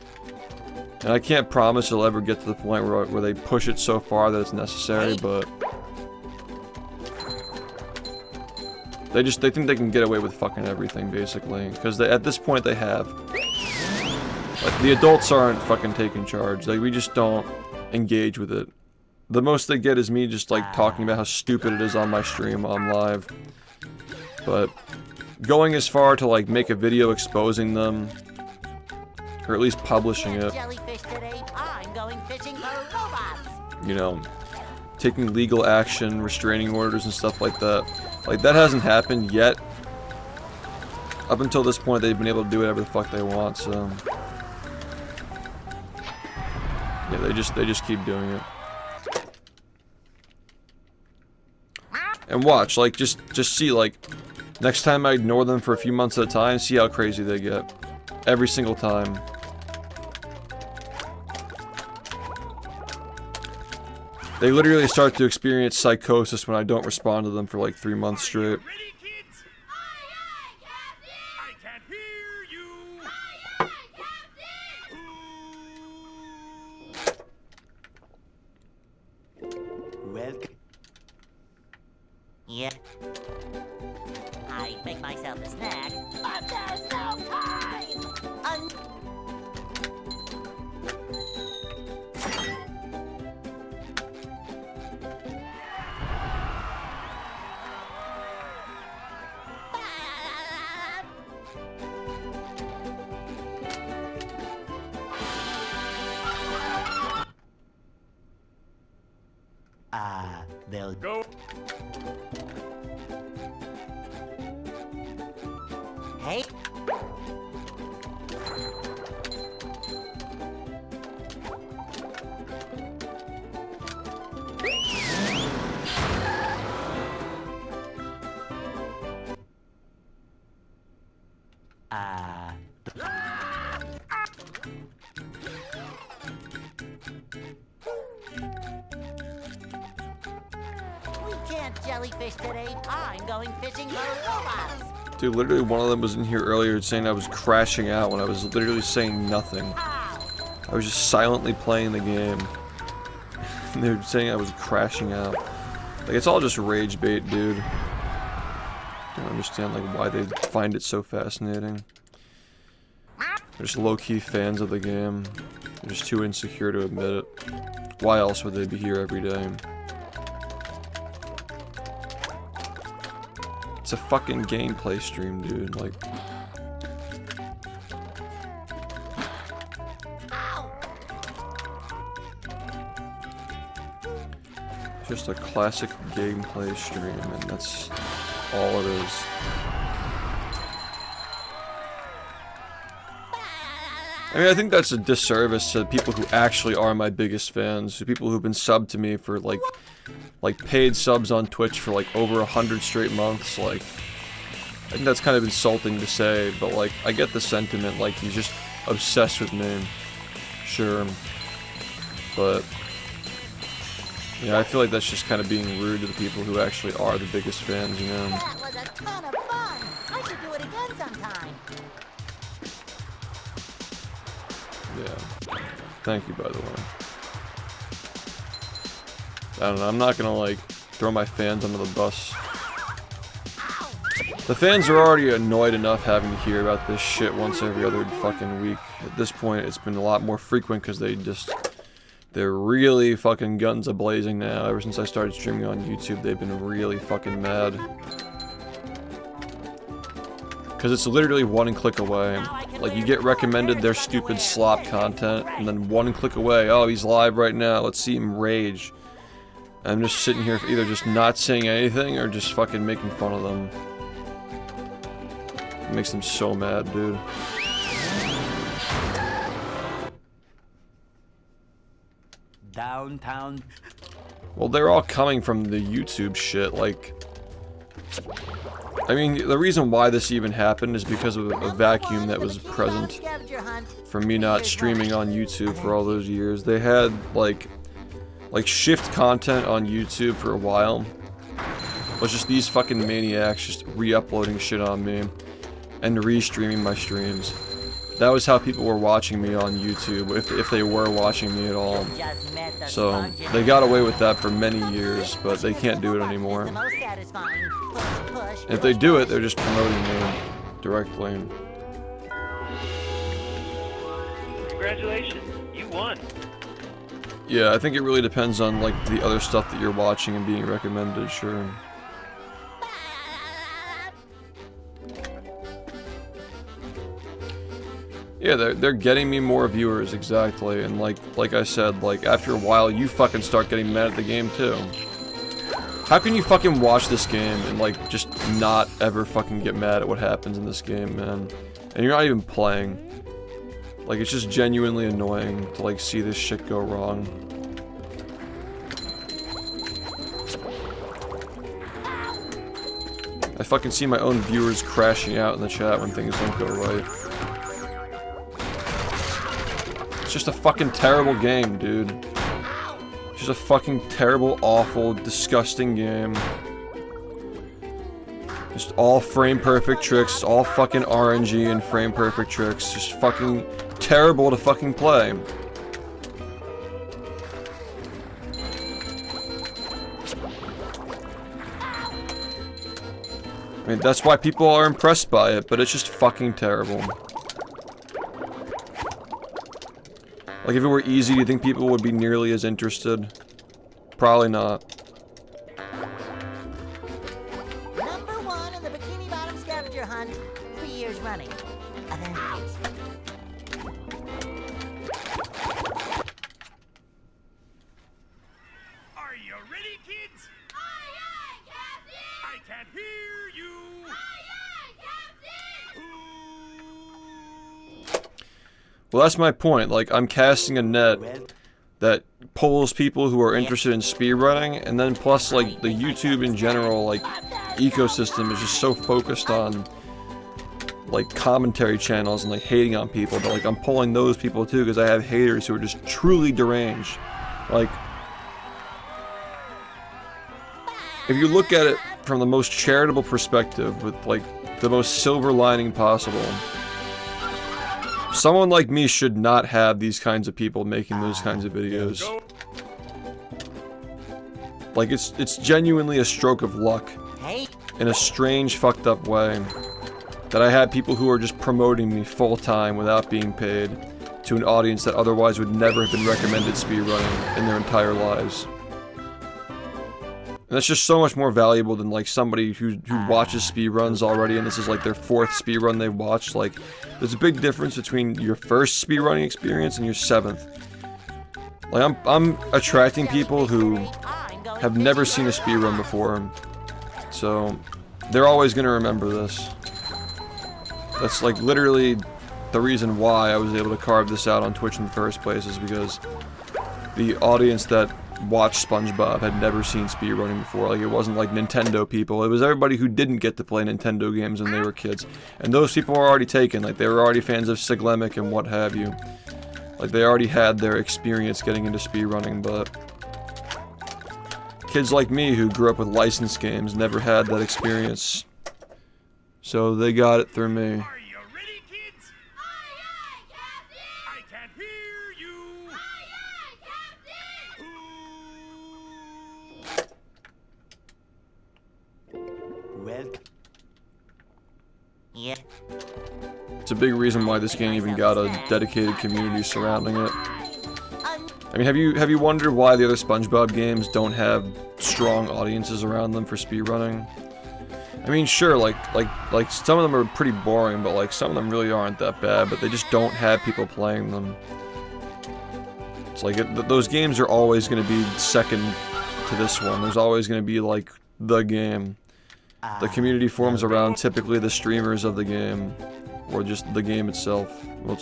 And I can't promise it'll ever get to the point where they push it so far that it's necessary, but they think they can get away with fucking everything, basically, because at this point they have. Like, the adults aren't fucking taking charge. Like, we just don't engage with it. The most they get is me just, like, talking about how stupid it is on my stream, on live. But going as far to, like, make a video exposing them, or at least publishing it, you know, taking legal action, restraining orders and stuff like that, like, that hasn't happened yet. Up until this point, they've been able to do whatever the fuck they want, so yeah, they just keep doing it. And watch, like, just see, like, next time I ignore them for a few months at a time, see how crazy they get. Every single time. They literally start to experience psychosis when I don't respond to them for like 3 months straight. Ready, kids? Aye, aye, Captain! I can't hear you. Aye, aye, Captain! Welcome. Yeah. I make myself a snack. But there's no time! They'll Go. Hey. We can't jellyfish today. I'm going fishing for robots. Dude, literally one of them was in here earlier saying I was crashing out when I was literally saying nothing. Ow. I was just silently playing the game. And they were saying I was crashing out. Like, it's all just rage bait, dude. I don't understand, like, why they find it so fascinating. They're just low-key fans of the game. They're just too insecure to admit it. Why else would they be here every day? It's a fucking gameplay stream, dude. Like, just a classic gameplay stream, and that's all it is. I mean, I think that's a disservice to people who actually are my biggest fans, to people who've been subbed to me for like paid subs on Twitch for like over 100 straight months. Like, I think that's kind of insulting to say, but like, I get the sentiment, like, he's just obsessed with me. Sure. But yeah, I feel like that's just kind of being rude to the people who actually are the biggest fans, you know? That was a ton of fun. I should do it again sometime. Yeah. Thank you, by the way. I don't know, I'm not gonna, like, throw my fans under the bus. The fans are already annoyed enough having to hear about this shit once every other fucking week. At this point, it's been a lot more frequent because they're really fucking guns a-blazing now. Ever since I started streaming on YouTube, they've been really fucking mad. Because it's literally one click away. Like, you get recommended their stupid slop content, and then one click away, oh, he's live right now, let's see him rage. And I'm just sitting here either just not saying anything, or just fucking making fun of them. It makes them so mad, dude. downtown. Well, they're all coming from the YouTube shit, like... I mean, the reason why this even happened is because of a vacuum that was present from me not streaming on YouTube for all those years. They had, like SHiFT content on YouTube for a while. It was just these fucking maniacs just re-uploading shit on me and re-streaming my streams. That was how people were watching me on YouTube, if they were watching me at all. So, they got away with that for many years, but they can't do it anymore. If they do it, they're just promoting me directly. Congratulations, you won. Yeah, I think it really depends on, like, the other stuff that you're watching and being recommended, sure. Yeah, they're getting me more viewers, exactly, and like I said, like, after a while, you fucking start getting mad at the game, too. How can you fucking watch this game and, like, just not ever fucking get mad at what happens in this game, man? And you're not even playing. Like, it's just genuinely annoying to, like, see this shit go wrong. I fucking see my own viewers crashing out in the chat when things don't go right. It's just a fucking terrible game, dude. It's just a fucking terrible, awful, disgusting game. Just all frame perfect tricks, all fucking RNG and frame perfect tricks. Just fucking terrible to fucking play. I mean, that's why people are impressed by it, but it's just fucking terrible. Like, if it were easy, do you think people would be nearly as interested? Probably not. Number 1 in the Bikini Bottom scavenger hunt, 3 years running. Thank you. Are you ready, kids? Aye, aye, Captain! I can't hear you! Aye, aye, Captain! Well, that's my point. Like, I'm casting a net that pulls people who are interested in speedrunning, and then plus, like, the YouTube in general, like, ecosystem is just so focused on, like, commentary channels and, like, hating on people, but, like, I'm pulling those people, too, because I have haters who are just truly deranged. Like, if you look at it from the most charitable perspective, with, like, the most silver lining possible, someone like me should not have these kinds of people making those kinds of videos. Like, it's genuinely a stroke of luck, in a strange, fucked up way, that I have people who are just promoting me full-time without being paid to an audience that otherwise would never have been recommended speedrunning in their entire lives. And that's just so much more valuable than, like, somebody who watches speedruns already and this is, like, their 4th speedrun they've watched. Like, there's a big difference between your first speedrunning experience and your 7th. Like, I'm attracting people who have never seen a speedrun before, so they're always gonna remember this. That's, like, literally the reason why I was able to carve this out on Twitch in the first place, is because the audience that watched SpongeBob had never seen speedrunning before. Like, it wasn't like Nintendo people, it was everybody who didn't get to play Nintendo games when they were kids. And those people were already taken, like, they were already fans of Siglemic and what have you. Like, they already had their experience getting into speedrunning, but kids like me who grew up with licensed games never had that experience. So they got it through me. Are you ready, kids? Aye, aye, Captain! I can't hear you! Aye, aye, Captain! Well, Yeah. It's a big reason why this game even got a dedicated community surrounding it. I mean, have you wondered why the other SpongeBob games don't have strong audiences around them for speedrunning? I mean, sure, like some of them are pretty boring, but like some of them really aren't that bad, but they just don't have people playing them. It's like those games are always going to be second to this one. There's always going to be like the game. The community forms around typically the streamers of the game, or just the game itself. Well,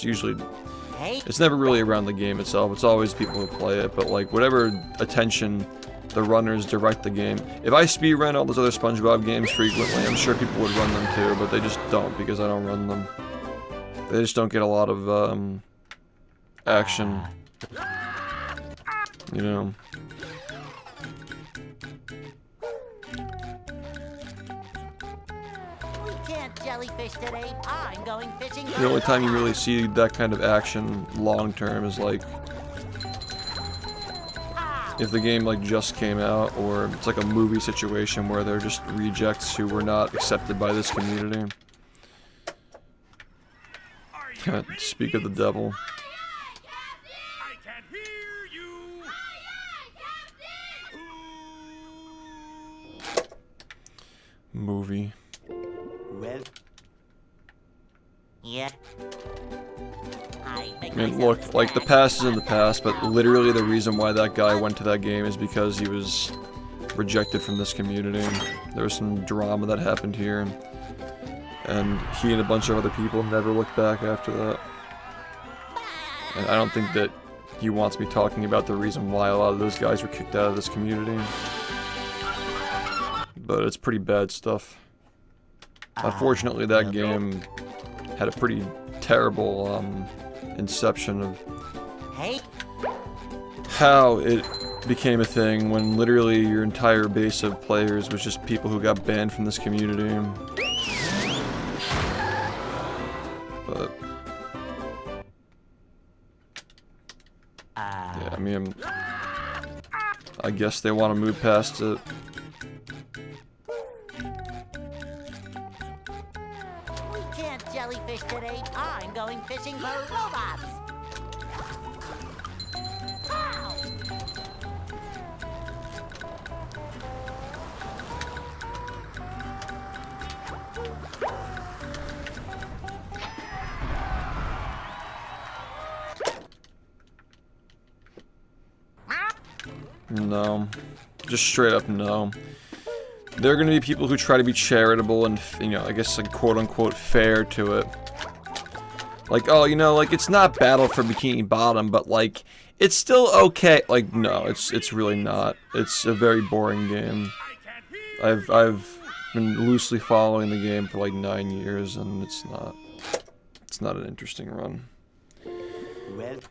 it's never really around the game itself, it's always people who play it, but like whatever attention the runners direct the game. If I speedrun all those other SpongeBob games frequently, I'm sure people would run them too, but they just don't because I don't run them. They just don't get a lot of action. You know. We can't jellyfish today. I'm going fishing. The only time you really see that kind of action long term is like if the game like just came out, or it's like a movie situation where they're just rejects who were not accepted by this community. Speak of the devil. I can't hear you! Movie. well, Yeah. I mean, look, like, the past is in the past, but literally the reason why that guy went to that game is because he was rejected from this community. There was some drama that happened here, and he and a bunch of other people never looked back after that. And I don't think that he wants me talking about the reason why a lot of those guys were kicked out of this community. But it's pretty bad stuff. Unfortunately, that game had a pretty terrible inception of Hey, how it became a thing when literally your entire base of players was just people who got banned from this community. But yeah, I mean, I guess they want to move past it. we can't jellyfish today. I'm going fishing for robots. Ow! No. Just straight up no. There are going to be people who try to be charitable and, you know, I guess like quote-unquote fair to it. Like, oh, you know, like, it's not Battle for Bikini Bottom, but, like, it's still okay. Like, no, it's really not. It's a very boring game. I've been loosely following the game for, like, 9 years, and it's not an interesting run.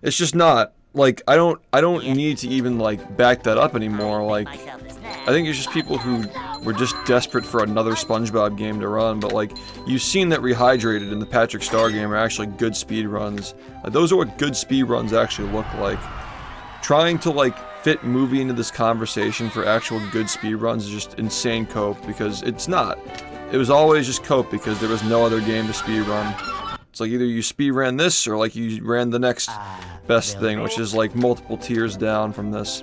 It's just not. Like, I don't need to even, like, back that up anymore. Like, I think it's just people who were just desperate for another SpongeBob game to run, but, like, you've seen that Rehydrated and the Patrick Star game are actually good speedruns. Those are what good speedruns actually look like. Trying to, like, fit movie into this conversation for actual good speedruns is just insane cope, because it's not. It was always just cope because there was no other game to speedrun. It's like either you speedran this or like you ran the next best thing, which is like multiple tiers down from this.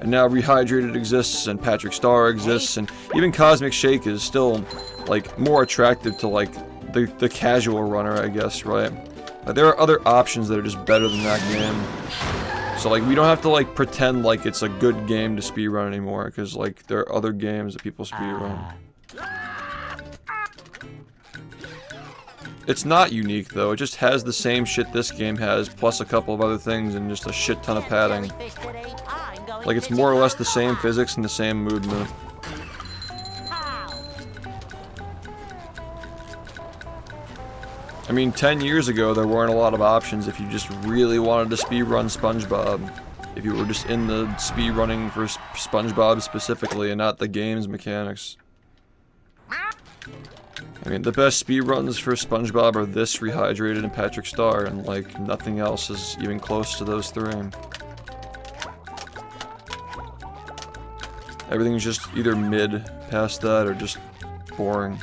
And now Rehydrated exists and Patrick Star exists, and even Cosmic Shake is still like more attractive to like the casual runner, I guess, right? Like, there are other options that are just better than that game. So like we don't have to like pretend like it's a good game to speedrun anymore, because like there are other games that people speedrun. It's not unique though, it just has the same shit this game has, plus a couple of other things and just a shit ton of padding. Like, it's more or less the same physics and the same movement. I mean, 10 years ago there weren't a lot of options if you just really wanted to speedrun SpongeBob. If you were just in the speedrunning for SpongeBob specifically and not the game's mechanics. I mean, the best speedruns for SpongeBob are this, Rehydrated, and Patrick Star, and like nothing else is even close to those three. Everything's just either mid past that or just boring.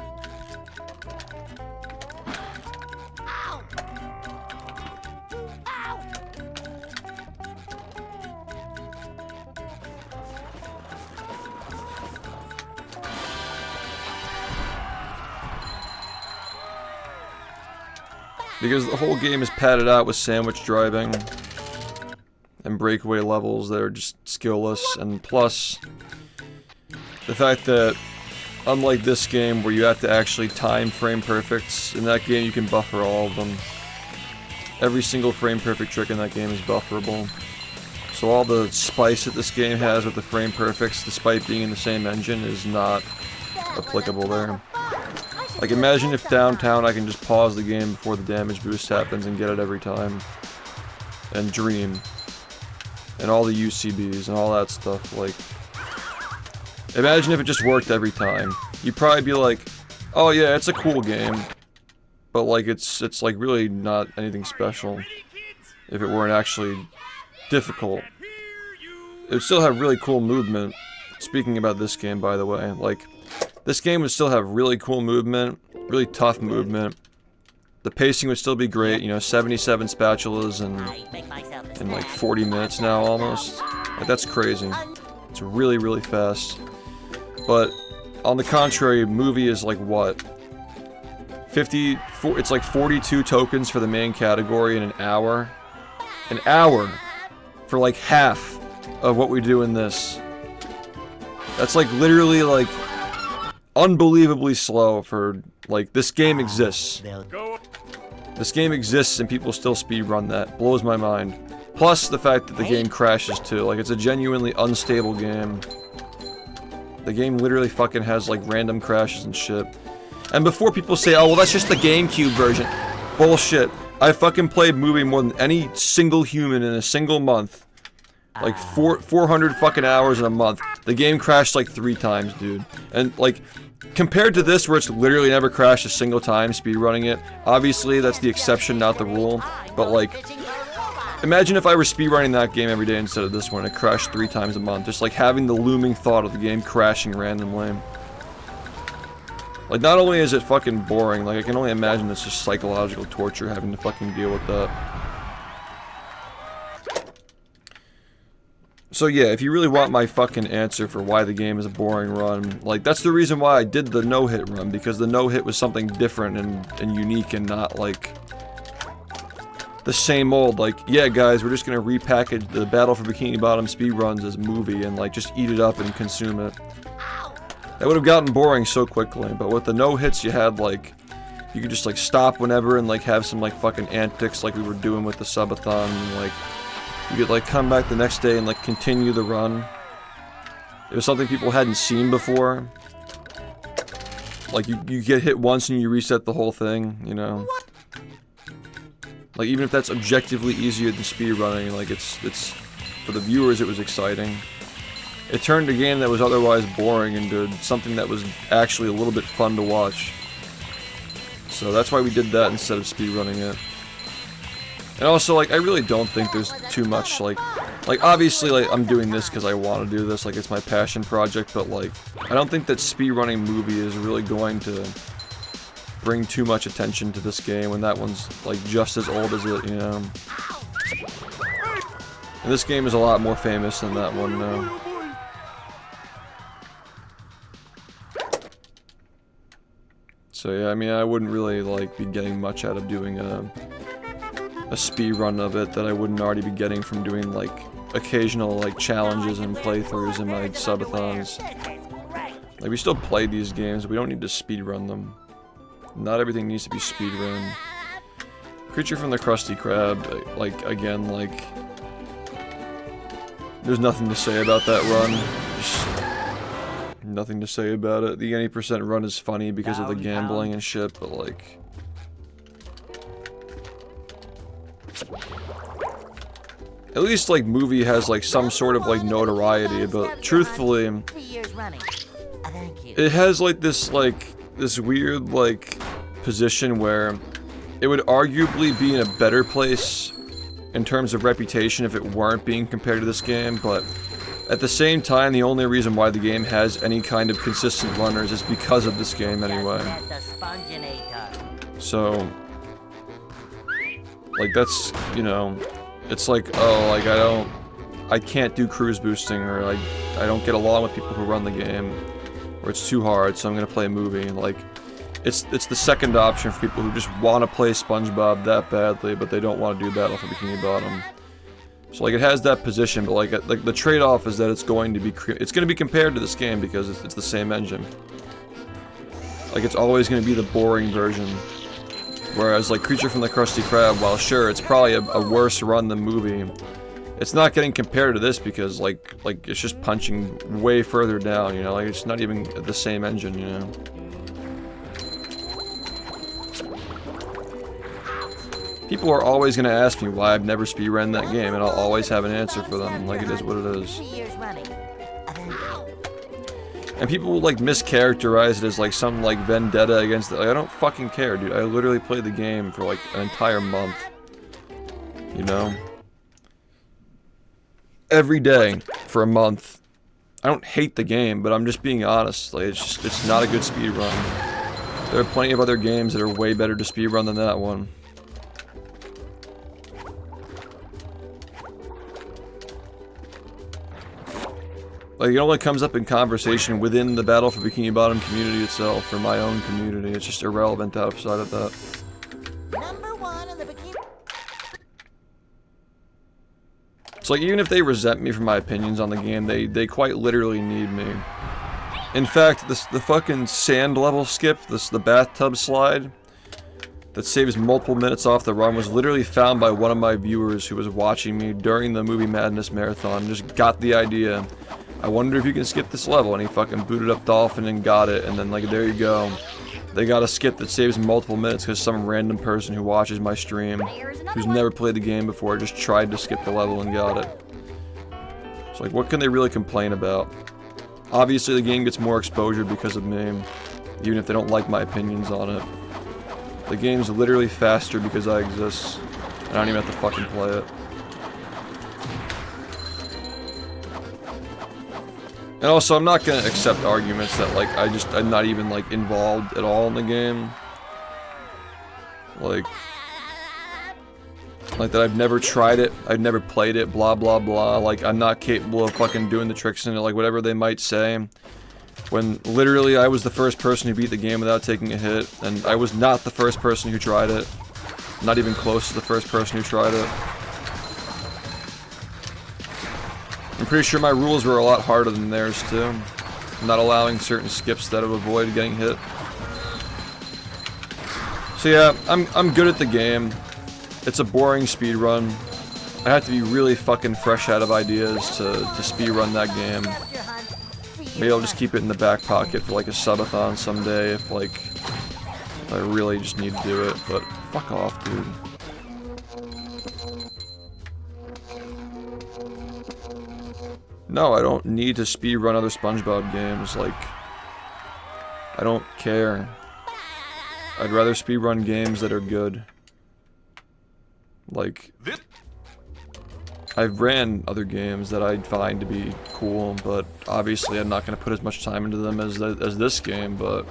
Because the whole game is padded out with sandwich driving and breakaway levels that are just skillless, and plus the fact that unlike this game where you have to actually time frame perfects, in that game you can buffer all of them. Every single frame perfect trick in that game is bufferable. So all the spice that this game has with the frame perfects, despite being in the same engine, is not applicable there. Like, imagine if downtown I can just pause the game before the damage boost happens and get it every time. And dream. And all the UCBs and all that stuff, like... Imagine if it just worked every time. You'd probably be like, oh yeah, it's a cool game. But like, it's like really not anything special. If it weren't actually difficult. It would still have really cool movement. Speaking about this game, by the way, like... This game would still have really cool movement, really tough movement. The pacing would still be great, you know, 77 spatulas in like 40 minutes now almost. Like, that's crazy. It's really, really fast. But on the contrary, movie is like what? It's like 42 tokens for the main category in an hour. An hour for like half of what we do in this. That's like literally like unbelievably slow for, like, this game exists. This game exists and people still speedrun that. Blows my mind. Plus the fact that the game crashes too. Like, it's a genuinely unstable game. The game literally fucking has like random crashes and shit. And before people say, oh, well, that's just the GameCube version. Bullshit. I fucking played movie more than any single human in a single month. Like 400 fucking hours in a month. The game crashed like 3 times, dude. And like, compared to this where it's literally never crashed a single time speedrunning it, obviously that's the exception, not the rule. But like, imagine if I were speedrunning that game every day instead of this one. It crashed 3 times a month. Just like having the looming thought of the game crashing randomly. Like, not only is it fucking boring, like I can only imagine it's just psychological torture having to fucking deal with that. So yeah, if you really want my fucking answer for why the game is a boring run, like, that's the reason why I did the no-hit run, because the no-hit was something different and unique and not, like, the same old, like, yeah guys, we're just gonna repackage the Battle for Bikini Bottom speedruns as a movie and, like, just eat it up and consume it. That would have gotten boring so quickly, but with the no-hits you had, like, you could just, like, stop whenever and, like, have some, like, fucking antics like we were doing with the subathon, and, like, you could, like, come back the next day and, like, continue the run. It was something people hadn't seen before. Like, you get hit once and you reset the whole thing, you know? Like, even if that's objectively easier than speedrunning, like, it's for the viewers it was exciting. It turned a game that was otherwise boring into something that was actually a little bit fun to watch. So that's why we did that instead of speedrunning it. And also, like, I really don't think there's too much, like, obviously, like, I'm doing this because I want to do this, like, it's my passion project, but, like, I don't think that speedrunning movie is really going to bring too much attention to this game when that one's, like, just as old as it, you know? And this game is a lot more famous than that one, though. So, yeah, I mean, I wouldn't really, like, be getting much out of doing a speedrun of it that I wouldn't already be getting from doing, like, occasional, like, challenges and playthroughs in my subathons. Like, we still play these games, we don't need to speedrun them. Not everything needs to be speedrun. Creature from the Krusty Krab, like, again, like, there's nothing to say about that run. Just nothing to say about it. The 80% run is funny because of the gambling and shit, but, like, at least, like, movie has, like, some sort of, like, notoriety, but truthfully, it has, like, this weird, like, position where it would arguably be in a better place in terms of reputation if it weren't being compared to this game, but at the same time, the only reason why the game has any kind of consistent runners is because of this game anyway. So, like, that's, you know, it's like, oh, like, I can't do cruise boosting, or, like, I don't get along with people who run the game, or it's too hard, so I'm gonna play a movie, and, like, it's the second option for people who just want to play SpongeBob that badly, but they don't want to do Battle for Bikini Bottom. So, like, it has that position, but, like the trade-off is that it's going to be compared to this game because it's the same engine. Like, it's always going to be the boring version. Whereas, like, Creature from the Krusty Krab, while sure, it's probably a worse run than movie, it's not getting compared to this because, like, it's just punching way further down, you know? Like, it's not even the same engine, you know? People are always going to ask me why I've never speedrun that game, and I'll always have an answer for them, like, it is what it is. And people will, like, mischaracterize it as, like, some, like, vendetta against it. Like, I don't fucking care, dude. I literally played the game for, like, an entire month. You know? Every day for a month. I don't hate the game, but I'm just being honest. Like, it's not a good speedrun. There are plenty of other games that are way better to speedrun than that one. Like, it only comes up in conversation within the Battle for Bikini Bottom community itself, or my own community. It's just irrelevant outside of that. #1 in the bikini. It's like, even if they resent me for my opinions on the game, they quite literally need me. In fact, the fucking sand level skip, the bathtub slide, that saves multiple minutes off the run was literally found by one of my viewers who was watching me during the Movie Madness Marathon, and just got the idea. I wonder if you can skip this level, and he fucking booted up Dolphin and got it, and then, like, there you go. they got a skip that saves multiple minutes because some random person who watches my stream, who's never played the game before, just tried to skip the level and got it. So like, what can they really complain about? Obviously the game gets more exposure because of me, even if they don't like my opinions on it. The game's literally faster because I exist, and I don't even have to fucking play it. And also, I'm not gonna accept arguments that, like, I'm not even, like, involved at all in the game. Like that I've never tried it, I've never played it, blah blah blah, like, I'm not capable of fucking doing the tricks in it, like, whatever they might say. When, literally, I was the first person who beat the game without taking a hit, and I was not the first person who tried it. Not even close to the first person who tried it. I'm pretty sure my rules were a lot harder than theirs too. Not allowing certain skips that would avoid getting hit. So yeah, I'm good at the game. It's a boring speedrun. I have to be really fucking fresh out of ideas to speedrun that game. Maybe I'll just keep it in the back pocket for like a subathon someday if I really just need to do it, but fuck off, dude. No, I don't need to speedrun other SpongeBob games, like, I don't care. I'd rather speedrun games that are good. Like, I've ran other games that I'd find to be cool, but obviously I'm not gonna put as much time into them as this game, but...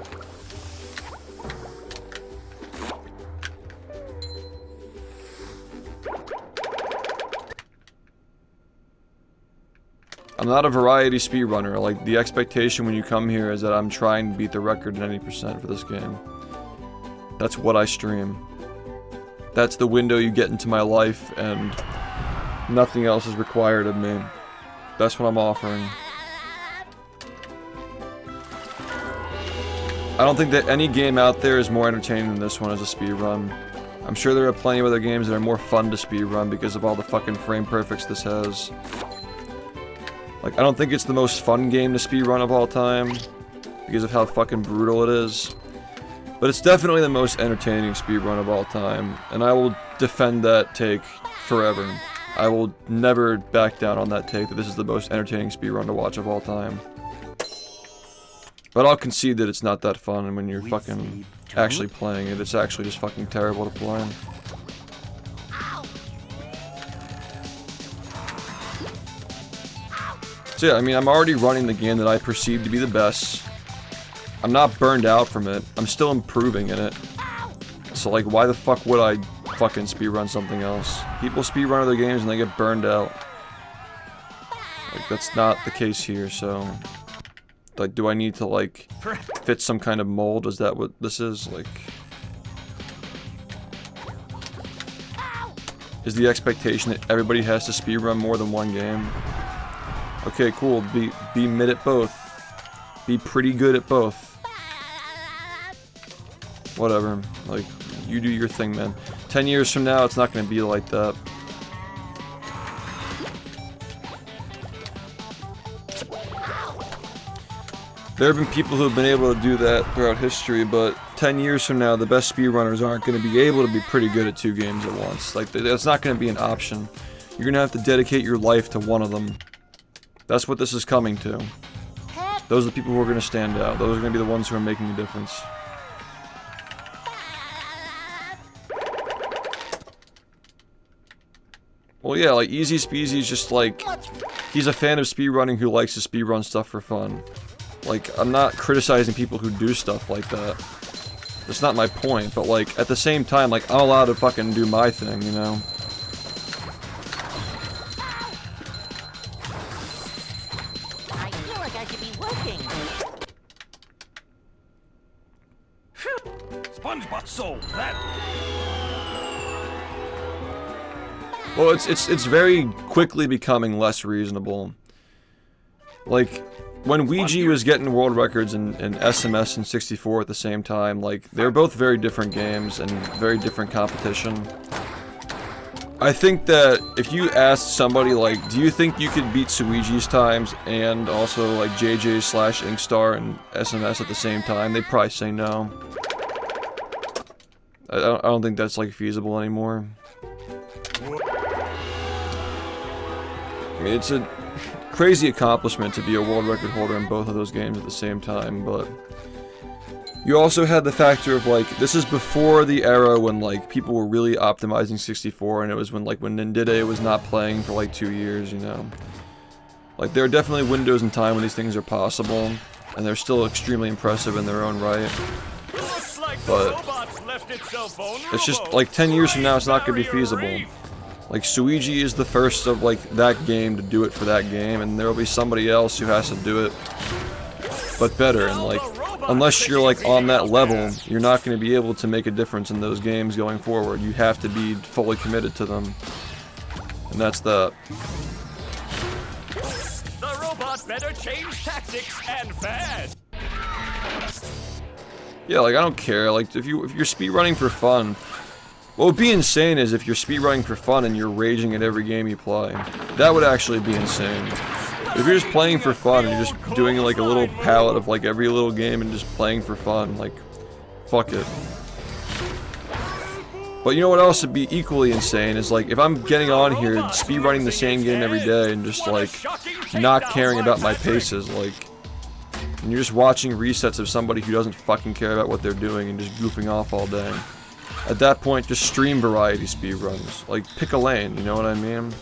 I'm not a variety speedrunner. Like, the expectation when you come here is that I'm trying to beat the record at 90% for this game. That's what I stream. That's the window you get into my life, and nothing else is required of me. That's what I'm offering. I don't think that any game out there is more entertaining than this one as a speedrun. I'm sure there are plenty of other games that are more fun to speedrun because of all the fucking frame perfects this has. Like, I don't think it's the most fun game to speedrun of all time, because of how fucking brutal it is. But it's definitely the most entertaining speedrun of all time, and I will defend that take forever. I will never back down on that take that this is the most entertaining speedrun to watch of all time. But I'll concede that it's not that fun, and when you're fucking actually playing it, it's actually just fucking terrible to play. So yeah, I mean, I'm already running the game that I perceive to be the best. I'm not burned out from it. I'm still improving in it. So like, why the fuck would I fucking speedrun something else? People speedrun other games and they get burned out. Like, that's not the case here, so... Like, do I need to, like, fit some kind of mold? Is that what this is? Like... Is the expectation that everybody has to speedrun more than one game? Okay, cool. Be mid at both. Be pretty good at both. Whatever. Like, you do your thing, man. 10 years from now, it's not gonna be like that. There have been people who have been able to do that throughout history, but 10 years from now, the best speedrunners aren't going to be able to be pretty good at 2 games at once. Like, that's not going to be an option. You're going to have to dedicate your life to one of them. That's what this is coming to. Those are the people who are going to stand out. Those are going to be the ones who are making a difference. Well, yeah, like, Easy Speezy is just like... He's a fan of speedrunning who likes to speedrun stuff for fun. Like, I'm not criticizing people who do stuff like that. That's not my point, but like, at the same time, like, I'm allowed to fucking do my thing, you know? I feel like I should be working. SpongeBob sold that. Well, it's very quickly becoming less reasonable. Like, when Ouija was getting world records in SMS and 64 at the same time, like, they're both very different games and very different competition. I think that if you asked somebody, like, do you think you could beat Suiji's times and also, like, JJ/Inkstar and SMS at the same time, they'd probably say no. I don't think that's like feasible anymore. I mean, it's a crazy accomplishment to be a world record holder in both of those games at the same time, but you also had the factor of like, this is before the era when like people were really optimizing 64, and it was when Nindide was not playing for like 2 years, you know. Like, there are definitely windows in time when these things are possible, and they're still extremely impressive in their own right. But it's just like 10 years from now, it's not going to be feasible. Like, Suigi is the first of like that game to do it for that game, and there will be somebody else who has to do it, but better. And like, unless you're like on that level, you're not going to be able to make a difference in those games going forward. You have to be fully committed to them, and that's that. The robot better change tactics and fast. Yeah, like, I don't care. Like, if you're speedrunning for fun, what would be insane is if you're speedrunning for fun and you're raging at every game you play. That would actually be insane. If you're just playing for fun and you're just doing like a little palette of like every little game and just playing for fun, like, fuck it. But you know what else would be equally insane is like, if I'm getting on here speedrunning the same game every day and just like not caring about my paces, like, and you're just watching resets of somebody who doesn't fucking care about what they're doing and just goofing off all day. At that point, just stream variety speedruns. Like, pick a lane, you know what I mean?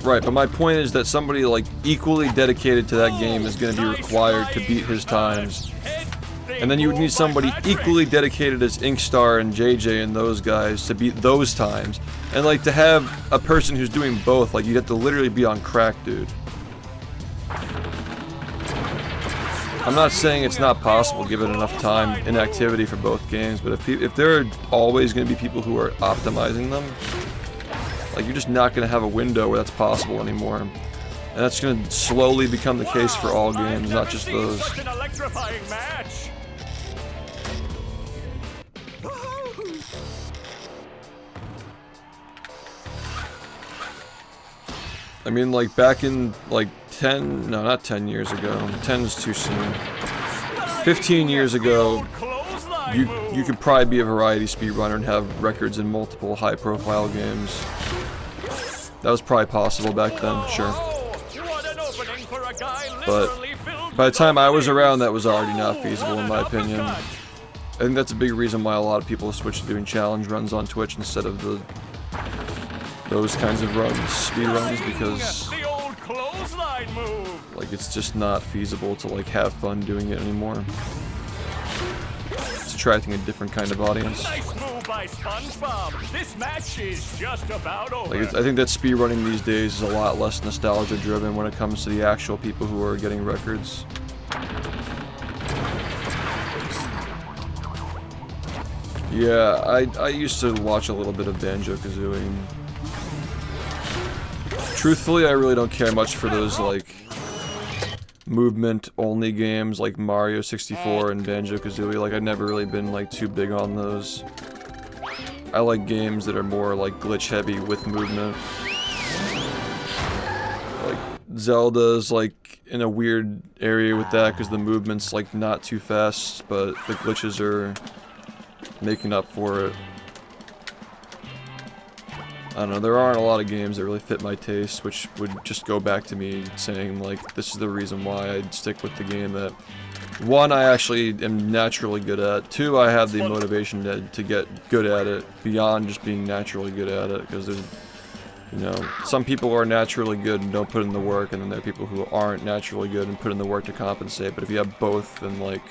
Right, but my point is that somebody like equally dedicated to that game is going to be required to beat his times. And then you would need somebody equally dedicated as Inkstar and JJ and those guys to beat those times. And like, to have a person who's doing both, like, you'd have to literally be on crack, dude. I'm not saying it's not possible given enough time and activity for both games, but if there are always going to be people who are optimizing them, like, you're just not going to have a window where that's possible anymore. And that's going to slowly become the case for all games, not just those. Such an electrifying match. I mean, like, back in, like, 10, no, not 10 years ago. 10 is too soon. 15 years ago, you could probably be a variety speedrunner and have records in multiple high-profile games. That was probably possible back then, sure. But by the time I was around, that was already not feasible, in my opinion. I think that's a big reason why a lot of people switched to doing challenge runs on Twitch instead of those kinds of runs, speed runs, because like, it's just not feasible to like have fun doing it anymore. It's attracting a different kind of audience. Nice move by SpongeBob. This match is just about over. Like, I think that speedrunning these days is a lot less nostalgia driven when it comes to the actual people who are getting records. Yeah, I used to watch a little bit of Banjo-Kazooie. Truthfully, I really don't care much for those, like, movement-only games like Mario 64 and Banjo-Kazooie. Like, I've never really been, like, too big on those. I like games that are more, like, glitch-heavy with movement. Like, Zelda's, like, in a weird area with that because the movement's, like, not too fast, but the glitches are making up for it. I don't know, there aren't a lot of games that really fit my taste, which would just go back to me saying, like, this is the reason why I'd stick with the game that, one, I actually am naturally good at, two, I have the motivation to get good at it, beyond just being naturally good at it, because there's, you know, some people are naturally good and don't put in the work, and then there are people who aren't naturally good and put in the work to compensate, but if you have both, then, like,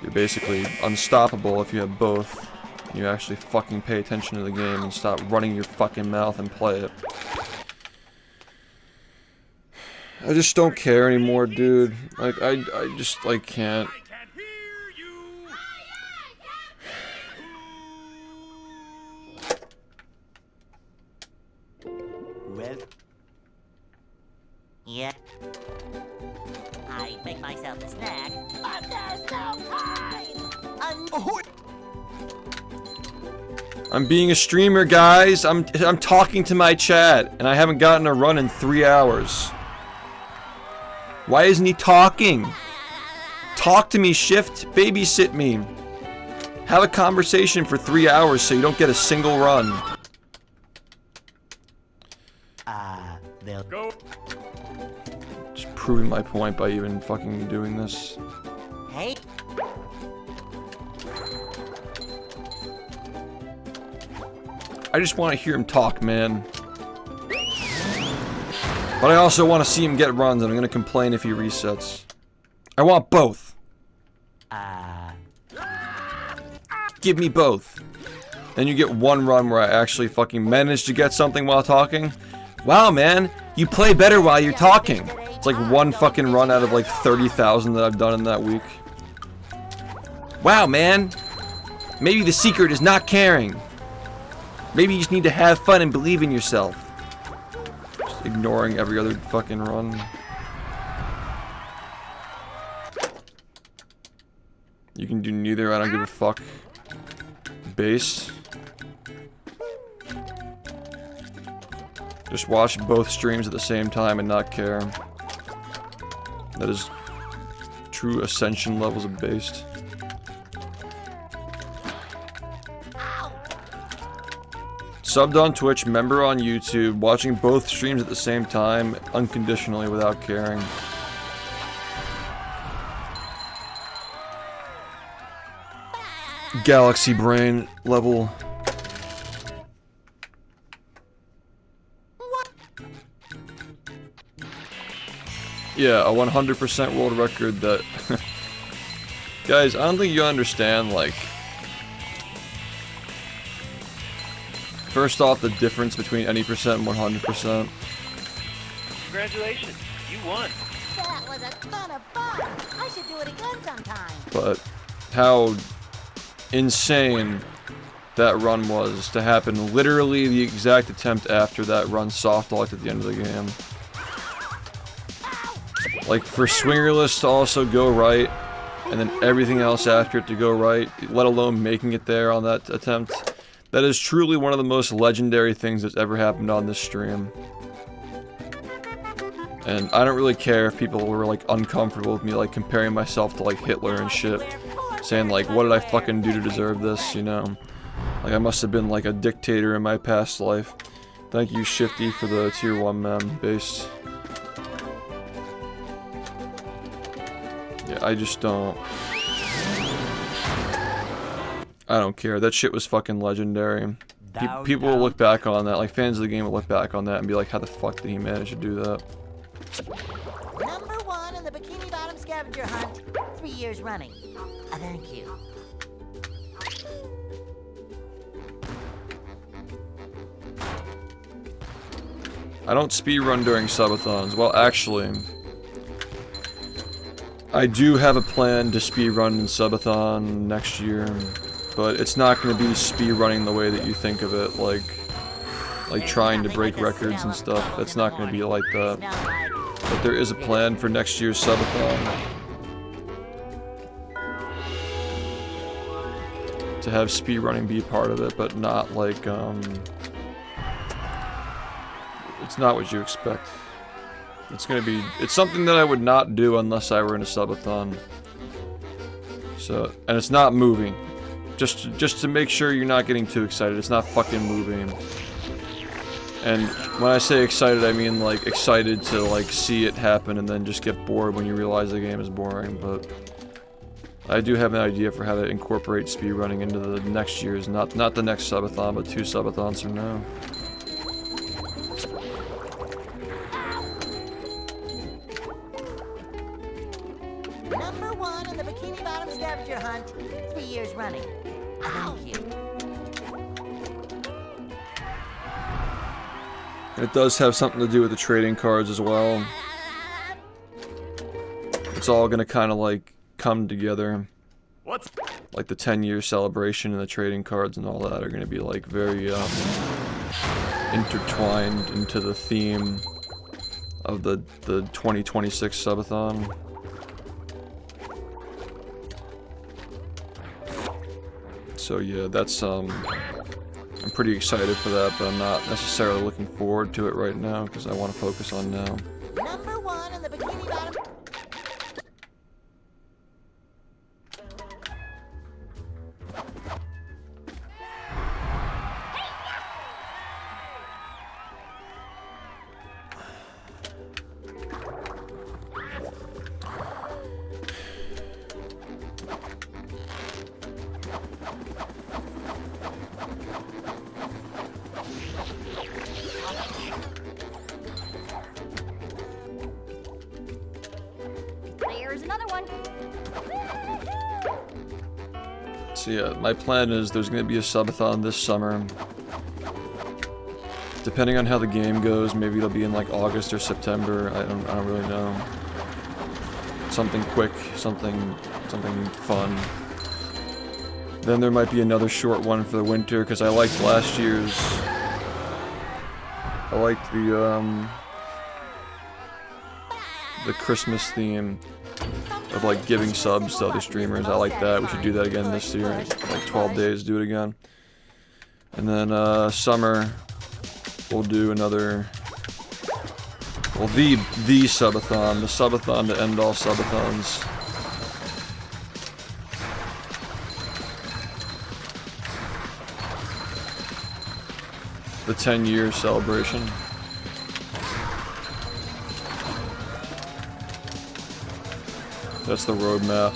you're basically unstoppable if you have both. You actually fucking pay attention to the game and stop running your fucking mouth and play it. I just don't care anymore, dude. Like, I just, like, can't. Well? Yeah. I make myself a snack. But there's no time! I'm being a streamer, guys. I'm talking to my chat, and I haven't gotten a run in 3 hours. Why isn't he talking? Talk to me, SHiFT. Babysit me. Have a conversation for 3 hours so you don't get a single run. They'll Go. Just proving my point by even fucking doing this. Hey, I just want to hear him talk, man. But I also want to see him get runs, and I'm gonna complain if he resets. I want both. Give me both. Then you get one run where I actually fucking managed to get something while talking. Wow, man, you play better while you're talking. It's like one fucking run out of like 30,000 that I've done in that week. Wow, man. Maybe the secret is not caring. Maybe you just need to have fun and believe in yourself. Just ignoring every other fucking run. You can do neither, I don't give a fuck. Base. Just watch both streams at the same time and not care. That is true ascension levels of based. Subbed on Twitch, member on YouTube, watching both streams at the same time, unconditionally without caring. Galaxy brain level. Yeah, a 100% world record that... Guys, I don't think you understand, like... First off, the difference between any percent and 100%. Congratulations, you won. That was a ton of fun. I should do it again sometime. But how insane that run was to happen literally the exact attempt after that run soft locked at the end of the game. Like, for swingerless to also go right, and then everything else after it to go right, let alone making it there on that attempt. That is truly one of the most legendary things that's ever happened on this stream. And I don't really care if people were like uncomfortable with me like comparing myself to like Hitler and shit. Saying like, what did I fucking do to deserve this, you know? Like I must have been like a dictator in my past life. Thank you, SHiFT, for the tier 1 man base. Yeah, I just don't... I don't care. That shit was fucking legendary. People will look back on that, like fans of the game will look back on that and be like, how the fuck did he manage to do that? Number 1 in the Bikini Bottom scavenger hunt, 3 years running. Thank you. I don't speedrun during subathons. Well, actually, I do have a plan to speedrun in subathon next year, but it's not going to be speedrunning the way that you think of it, like trying to break records and stuff. That's not going to be like that. But there is a plan for next year's subathon to have speedrunning be part of it, but not like, it's not what you expect. It's gonna be, it's something that I would not do unless I were in a subathon. So, and it's not moving. Just to make sure you're not getting too excited, it's not fucking moving. And when I say excited, I mean like excited to like see it happen and then just get bored when you realize the game is boring, but I do have an idea for how to incorporate speedrunning into the next year's, not the next subathon, but 2 subathons from now. Number 1 in the Bikini Bottom scavenger hunt, 3 years running. Thank you. It does have something to do with the trading cards as well. It's all gonna kind of like come together. What's Like the 10-year celebration and the trading cards and all that are gonna be like very intertwined into the theme of the 2026 subathon. So yeah, that's I'm pretty excited for that, but I'm not necessarily looking forward to it right now because I want to focus on now. Number 1 in the Bikini Bottom. There's another one. So yeah, my plan is there's going to be a subathon this summer. Depending on how the game goes, maybe it'll be in like August or September. I don't really know. Something quick, something fun. Then there might be another short one for the winter because I liked last year's. I liked the Christmas theme of like giving subs to other streamers. I like that. We should do that again this year. Like 12 days, do it again. And then summer, we'll do another. Well, the subathon, the subathon to end all subathons. The 10-year celebration. That's the roadmap.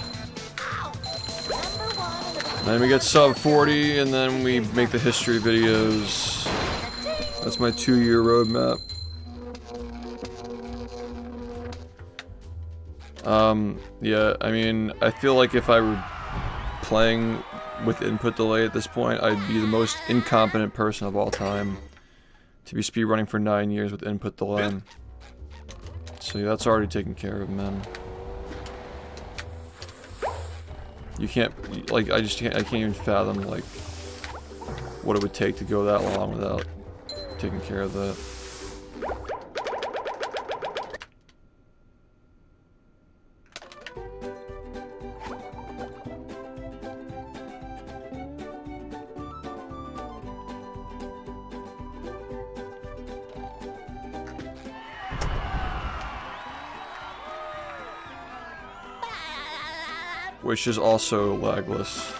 Then we get sub 40, and then we make the history videos. That's my 2-year roadmap. Yeah, I mean, I feel like if I were playing with input delay at this point, I'd be the most incompetent person of all time to be speedrunning for 9 years with input delay. So yeah, that's already taken care of, man. You can't, like, I can't even fathom, like, what it would take to go that long without taking care of that. Which is also lagless.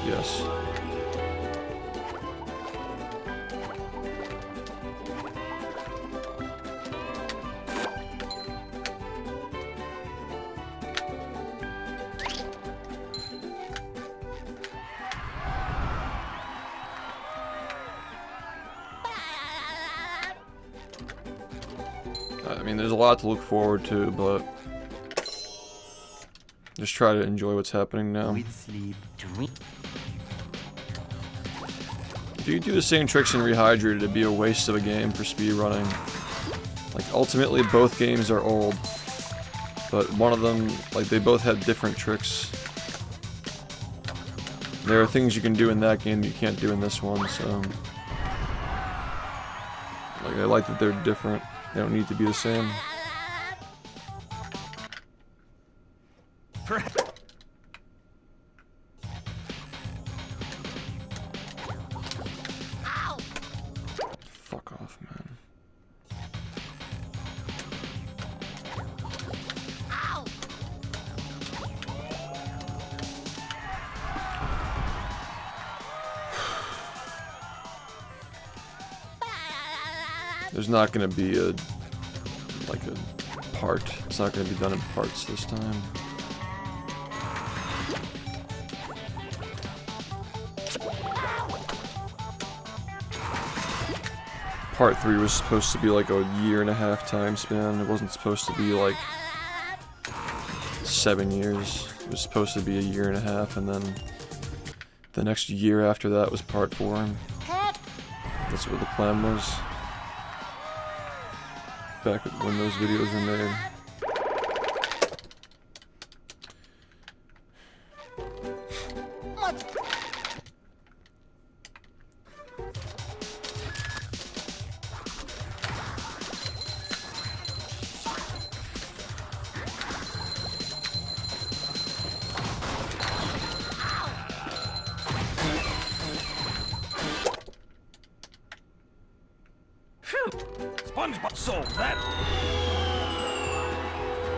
Yes. I mean, there's a lot to look forward to, but just try to enjoy what's happening now. If you do the same tricks in Rehydrated, it'd be a waste of a game for speedrunning. Like, ultimately, both games are old. But one of them, like, they both had different tricks. There are things you can do in that game that you can't do in this one, so... Like, I like that they're different. They don't need to be the same. Fuck off, man. There's not gonna be a part. It's not gonna be done in parts this time. Part 3 was supposed to be like a 1.5 year time span. It wasn't supposed to be like 7 years. It was supposed to be a 1.5 years, and then the next year after that was part 4. That's what the plan was. Back when those videos were made. SpongeBob. So that.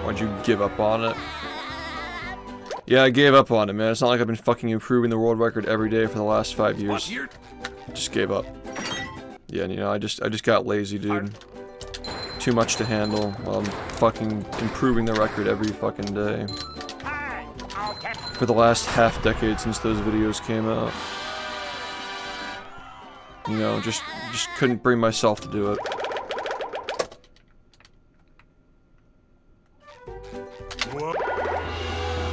Why'd you give up on it? Yeah, I gave up on it, man. It's not like I've been fucking improving the world record every day for the last 5 years. Just gave up. Yeah, you know, I just got lazy, dude. Too much to handle while I'm fucking improving the record every fucking day. For the last half decade since those videos came out. You know, just couldn't bring myself to do it.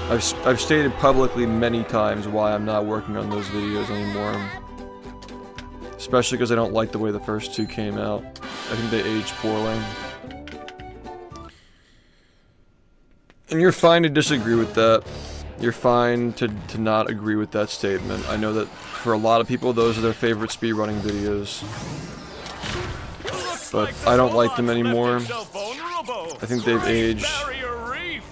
I've stated publicly many times why I'm not working on those videos anymore. Especially because I don't like the way the first two came out. I think they aged poorly. And you're fine to disagree with that. You're fine to not agree with that statement. I know that for a lot of people, those are their favorite speedrunning videos. But I don't like them anymore. I think they've aged.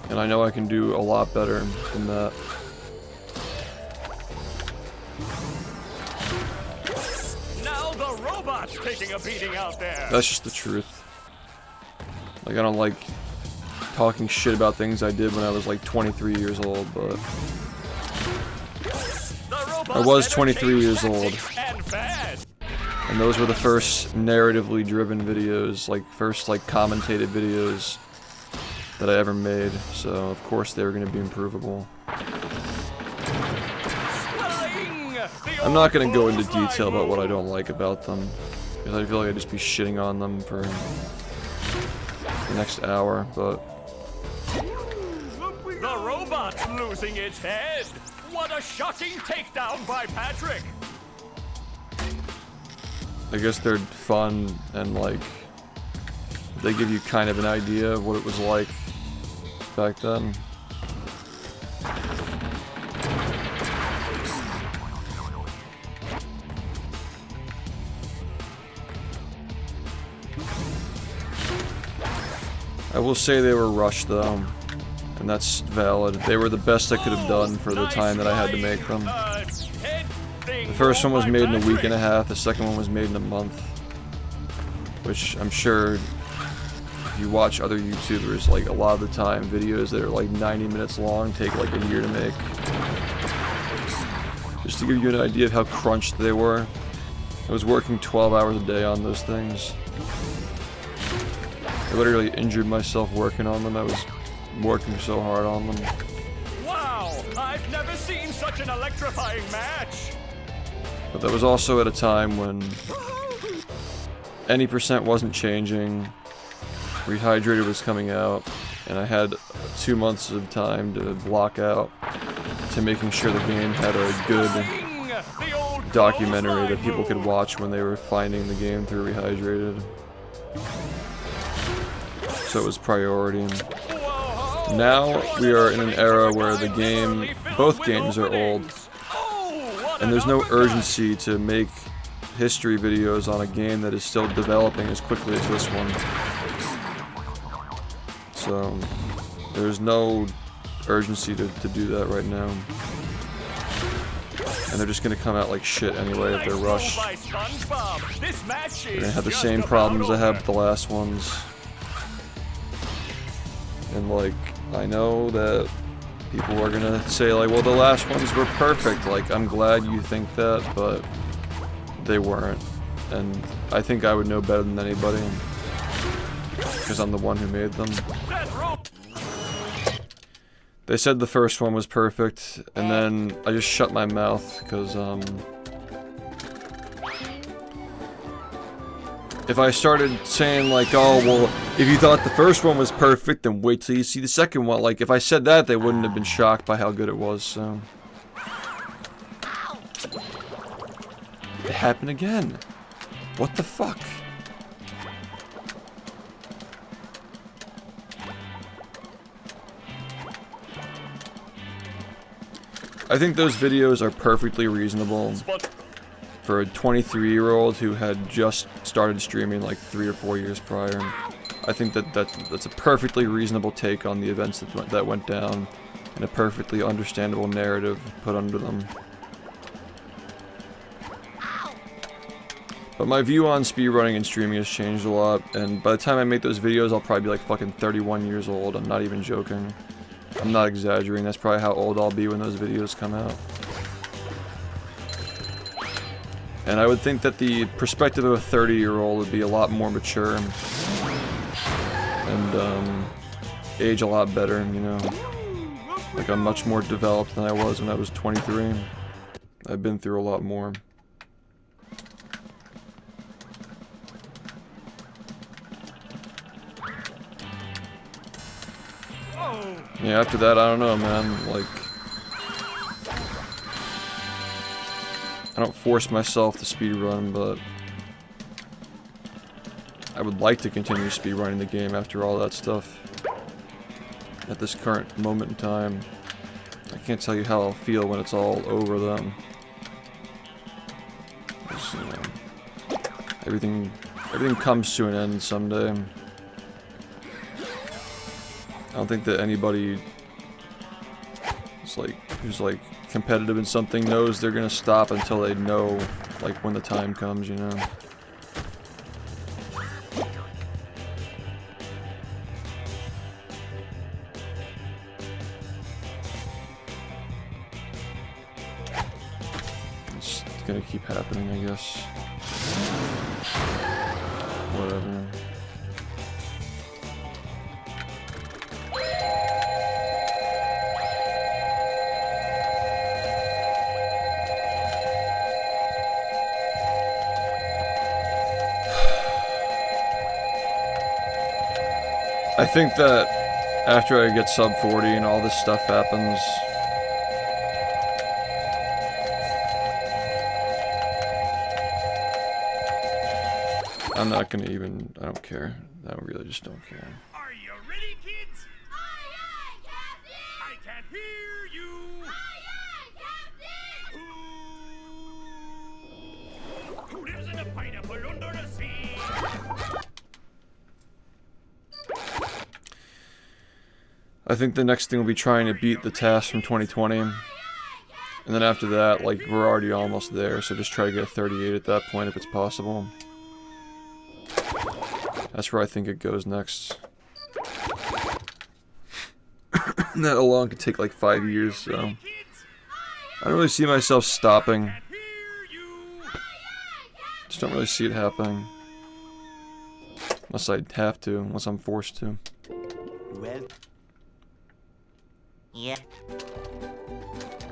And I know I can do a lot better than that. Now the robot's taking a beating out there. That's just the truth. Like, I don't like talking shit about things I did when I was like 23 years old, but I was 23 years old. And those were the first narratively driven videos, like first like commentated videos that I ever made, so of course they were going to be improvable. I'm not going to go into detail about what I don't like about them, because I feel like I'd just be shitting on them for the next hour, but... The robot's losing its head! What a shocking takedown by Patrick! I guess they're fun, and like, they give you kind of an idea of what it was like back then. I will say they were rushed though, and that's valid. They were the best I could have done for the time that I had to make them. The first one was made in a week and a half, the second one was made in a month. Which I'm sure if you watch other YouTubers, like a lot of the time, videos that are like 90 minutes long take like a year to make. Just to give you an idea of how crunched they were. I was working 12 hours a day on those things. I literally injured myself working on them. I was working so hard on them. Wow! I've never seen such an electrifying match! But that was also at a time when any percent wasn't changing, Rehydrated was coming out, and I had 2 months of time to block out to making sure the game had a good documentary that people could watch when they were finding the game through Rehydrated. So it was priority. Now we are in an era where the game, both games are old, and there's no urgency to make history videos on a game that is still developing as quickly as this one. So there's no urgency to do that right now. And they're just gonna come out like shit anyway if they're rushed. They're gonna have the same problems I had with the last ones. And like, I know that people are gonna say like, well, the last ones were perfect. Like, I'm glad you think that, but they weren't. And I think I would know better than anybody, because I'm the one who made them. They said the first one was perfect, and then I just shut my mouth, because if I started saying like, oh, well, if you thought the first one was perfect, then wait till you see the second one. Like, if I said that, they wouldn't have been shocked by how good it was, so. It happened again. What the fuck? I think those videos are perfectly reasonable for a 23-year-old who had just started streaming like 3 or 4 years prior. I think that's a perfectly reasonable take on the events that went down, and a perfectly understandable narrative put under them. But my view on speedrunning and streaming has changed a lot, and by the time I make those videos, I'll probably be like fucking 31 years old. I'm not even joking. I'm not exaggerating. That's probably how old I'll be when those videos come out. And I would think that the perspective of a 30-year-old would be a lot more mature and age a lot better, you know. Like I'm much more developed than I was when I was 23. I've been through a lot more. Yeah, after that, I don't know, man. Like, I don't force myself to speedrun, but I would like to continue speedrunning the game after all that stuff. At this current moment in time, I can't tell you how I'll feel when it's all over, though. Just, you know, everything comes to an end someday. I don't think that anybody who's like competitive in something knows they're gonna stop until they know, like, when the time comes, you know. It's gonna keep happening, I guess. Whatever. I think that after I get sub 40 and all this stuff happens, I'm not gonna even, I don't care. I really just don't care. Are you ready, kids? Aye, aye, Captain! I can't hear you! Aye, aye, Captain! Who lives in a pineapple under the sea? I think the next thing will be trying to beat the task from 2020. And then after that, like, we're already almost there, so just try to get a 38 at that point if it's possible. That's where I think it goes next. And that alone could take like 5 years, so I don't really see myself stopping. Just don't really see it happening. Unless I have to, unless I'm forced to. Well, Yeah.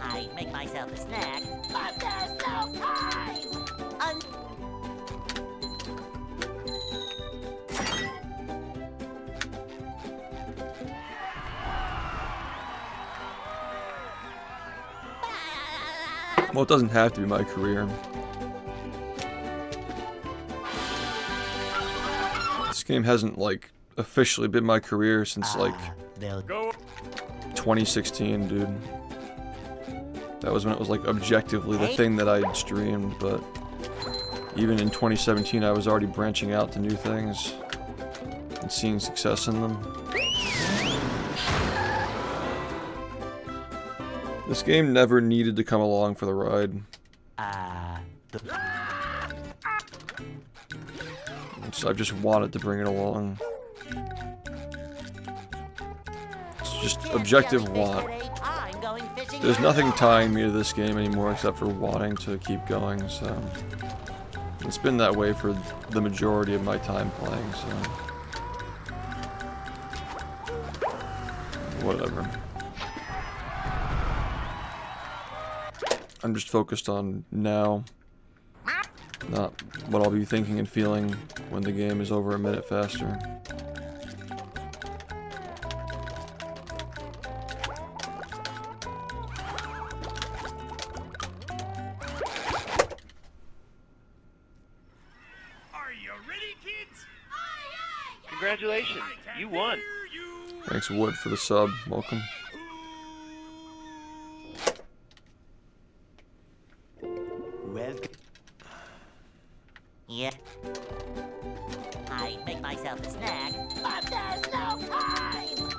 I make myself a snack, but there's no time! Well, it doesn't have to be my career. This game hasn't, like, officially been my career since, like, they'll 2016, dude. That was when it was, like, objectively the thing that I streamed, but even in 2017 I was already branching out to new things and seeing success in them. This game never needed to come along for the ride. I've just wanted to bring it along. It's just objective want. There's nothing tying me to this game anymore except for wanting to keep going, so... It's been that way for the majority of my time playing, so... Whatever. I'm just focused on now, not what I'll be thinking and feeling when the game is over a minute faster. Are you ready, kids? Congratulations, you won. Thanks, Wood, for the sub. Welcome. well. Yeah. I make myself a snack, but there's no time!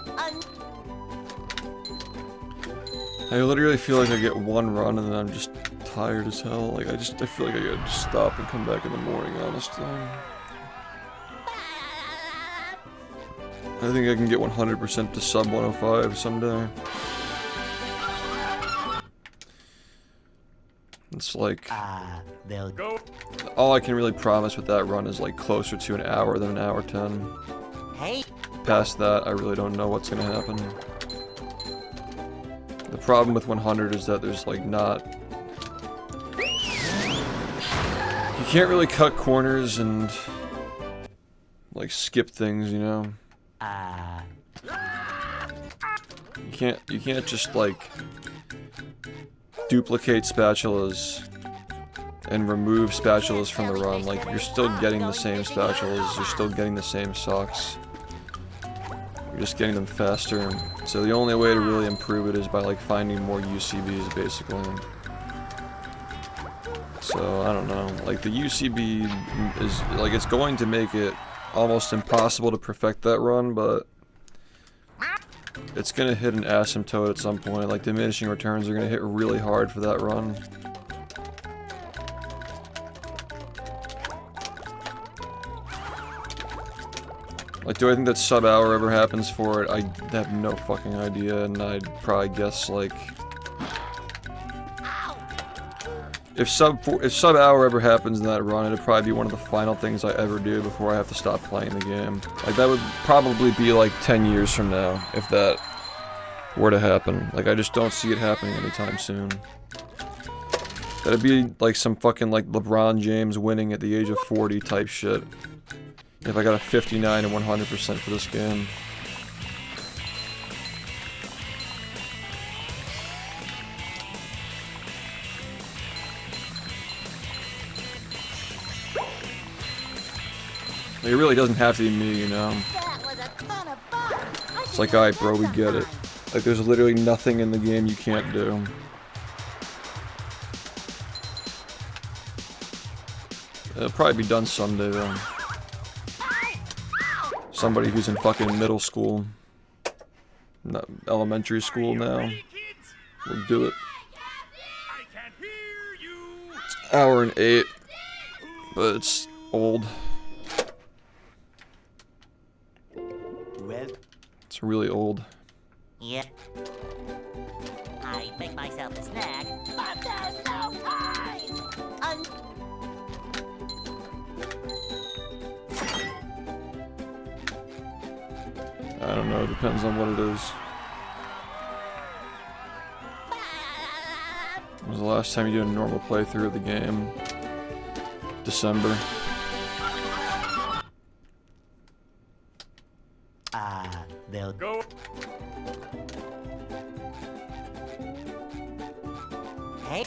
I literally feel like I get one run and then I'm just tired as hell. Like, I feel like I gotta just stop and come back in the morning, honestly. I think I can get 100% to sub 105 someday. It's like, they'll Go. all I can really promise with that run is like closer to an hour than an hour 10. Hey, Past that, I really don't know what's gonna happen. The problem with 100 is that there's like not... You can't really cut corners and like skip things, you know? You can't just like duplicate spatulas and remove spatulas from the run. Like, you're still getting the same spatulas, you're still getting the same socks. You're just getting them faster. So the only way to really improve it is by like finding more UCBs, basically. So I don't know, like the UCB is like, it's going to make it almost impossible to perfect that run, but it's gonna hit an asymptote at some point. Like, diminishing returns are gonna hit really hard for that run. Like, do I think that sub hour ever happens for it? I have no fucking idea, and I'd probably guess like, if sub hour ever happens in that run, it'd probably be one of the final things I ever do before I have to stop playing the game. Like, that would probably be like 10 years from now, if that were to happen. Like, I just don't see it happening anytime soon. That'd be like some fucking like LeBron James winning at the age of 40 type shit. If I got a 59 and 100% for this game. Like, it really doesn't have to be me, you know? That was a ton of fun. It's like, alright bro, we get it. Like, there's literally nothing in the game you can't do. It'll probably be done someday though. Somebody who's in fucking middle school, not elementary school now, will do it. It's an hour and 8, but it's old. well, It's really old. yeah. I make myself a snack, but there's no time. I don't know, it depends on what it is. When was the last time you did a normal playthrough of the game? December. they'll Go. Hey.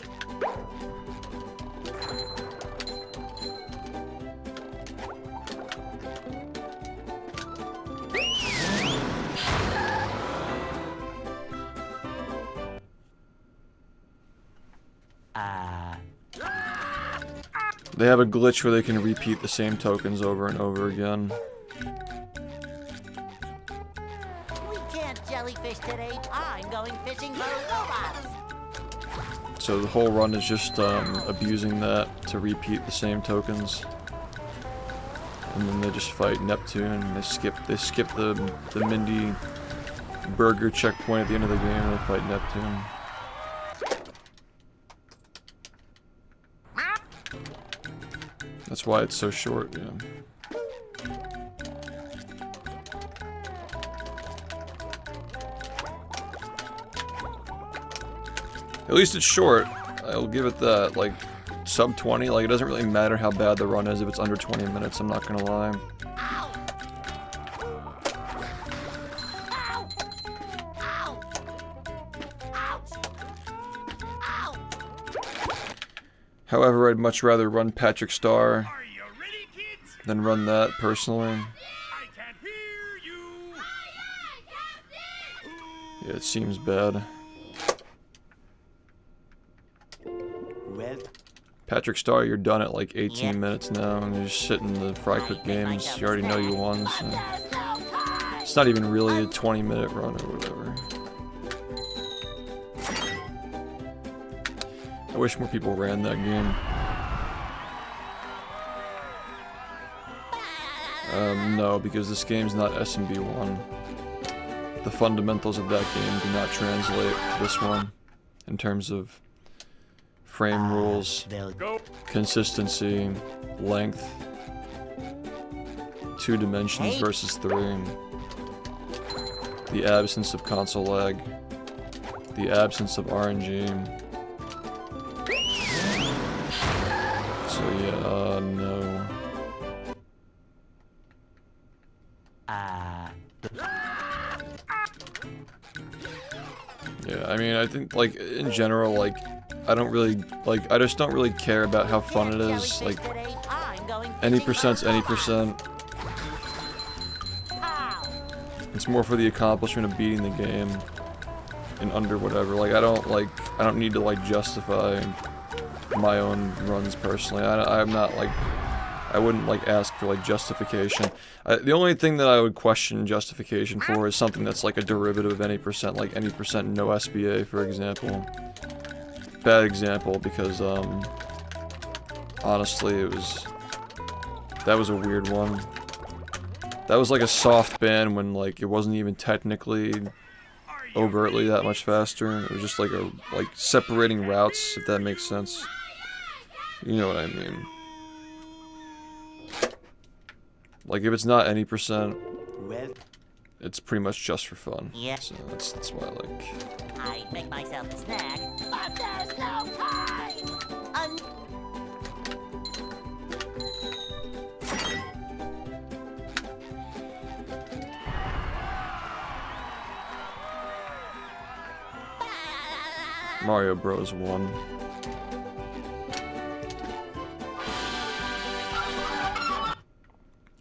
They have a glitch where they can repeat the same tokens over and over again. We can't jellyfish today. I'm going fishing for robots. So the whole run is just abusing that to repeat the same tokens. And then they just fight Neptune. They skip the Mindy burger checkpoint at the end of the game and they fight Neptune. That's why it's so short, yeah. At least it's short. I'll give it that. Like, sub 20, like, it doesn't really matter how bad the run is if it's under 20 minutes, I'm not gonna lie. However, I'd much rather run Patrick Star than run that, personally. Yeah, it seems bad. well, Patrick Star, you're done at like 18 minutes now, and you're just sitting in the fry cook games. You already know you won, so it's not even really a 20-minute run or whatever. I wish more people ran that game. No, because this game's not SMB 1. The fundamentals of that game do not translate to this one in terms of frame rules, consistency, length, 2 dimensions versus 3, the absence of console lag, the absence of RNG. So yeah, no. Yeah, I mean, I think, like, in general, like, I don't really, like, I just don't really care about how fun it is. Like, any percent's any percent. It's more for the accomplishment of beating the game in under whatever. Like, I don't need to, like, justify my own runs personally. I'm not, like, I wouldn't, like, ask for, like, justification. The only thing that I would question justification for is something that's, like, a derivative of any percent, like any percent no SBA, for example. Bad example, because, honestly, that was a weird one. That was, like, a soft ban when, like, it wasn't even technically overtly that much faster. It was just, like, separating routes, if that makes sense. You know what I mean. Like, if it's not any percent, it's pretty much just for fun. Yeah. So that's why, like... I make myself a snack, but there's no time! Mario Bros. 1.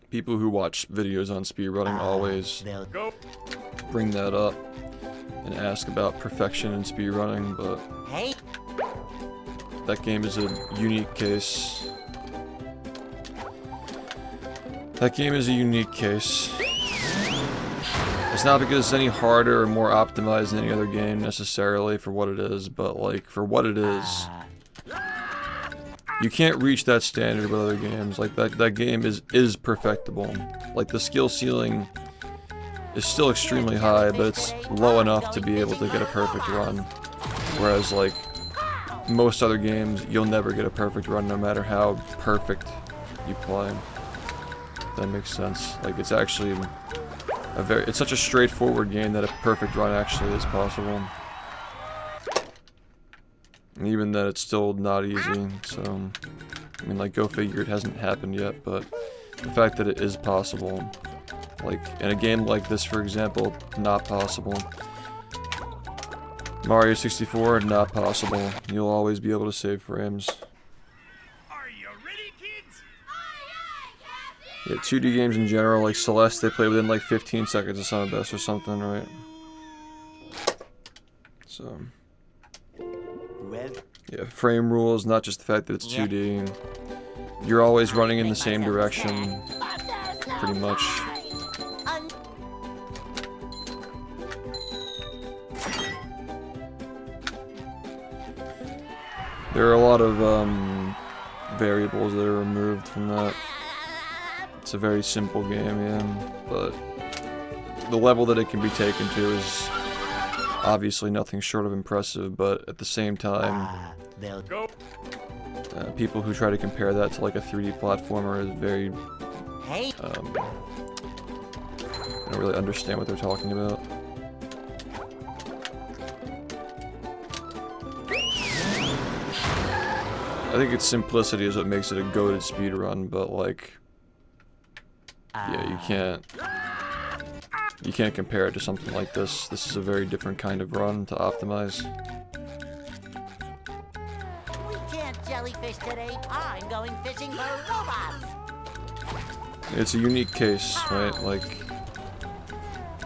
People who watch videos on speedrunning always bring that up and ask about perfection in speedrunning, but that game is a unique case. That game is a unique case. It's not because it's any harder or more optimized than any other game necessarily for what it is, but like for what it is, you can't reach that standard with other games. Like that game is perfectible. Like the skill ceiling is still extremely high, but it's low enough to be able to get a perfect run. Whereas like most other games, you'll never get a perfect run no matter how perfect you play. If that makes sense. Like it's actually it's such a straightforward game that a perfect run actually is possible. And even that it's still not easy, so I mean, like, go figure, it hasn't happened yet, but the fact that it is possible, like in a game like this, for example, not possible. Mario 64, not possible. You'll always be able to save frames. Are you ready, kids? Yeah, 2D games in general, like Celeste, they play within like 15 seconds of Son of Best or something, right? So... yeah, frame rules, not just the fact that it's 2D. You're always running in the same direction, pretty much. There are a lot of variables that are removed from that. It's a very simple game, yeah, but the level that it can be taken to is obviously nothing short of impressive, but at the same time, people who try to compare that to like a 3D platformer is very, I don't really understand what they're talking about. I think its simplicity is what makes it a goated speedrun, but like, yeah, you can't compare it to something like this. This is a very different kind of run to optimize. We can't jellyfish today. I'm going fishing for robots. It's a unique case, right? Like,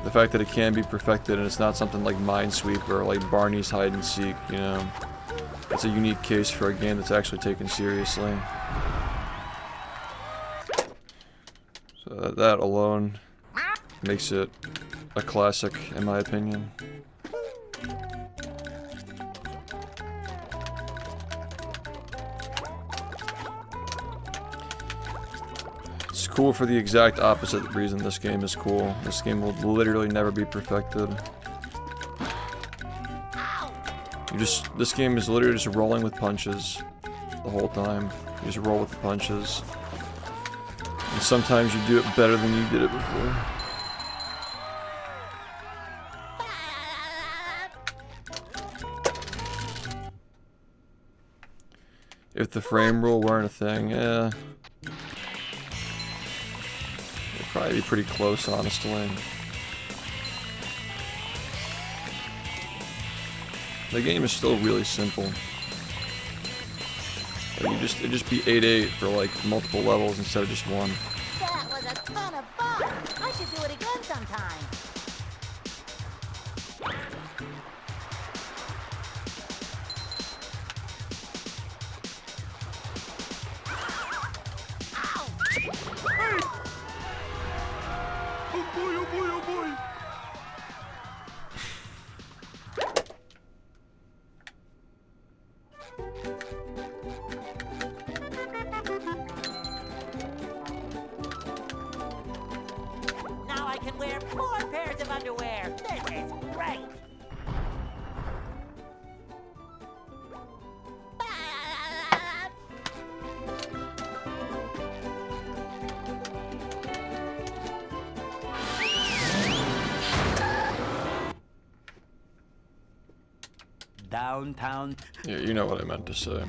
the fact that it can be perfected and it's not something like Minesweeper or like Barney's Hide and Seek, you know? It's a unique case for a game that's actually taken seriously. So that alone makes it a classic, in my opinion. It's cool for the exact opposite reason this game is cool. This game will literally never be perfected. This game is literally just rolling with punches the whole time. You just roll with the punches. And sometimes you do it better than you did it before. If the frame rule weren't a thing, yeah. It'd probably be pretty close, honestly. The game is still really simple. Like it'd just be 8-8 for like multiple levels instead of just one. That was a ton of fun. I should do it again sometime. Now I can wear 4 pairs of underwear. This is great. Downtown. Yeah, you know what I meant to say.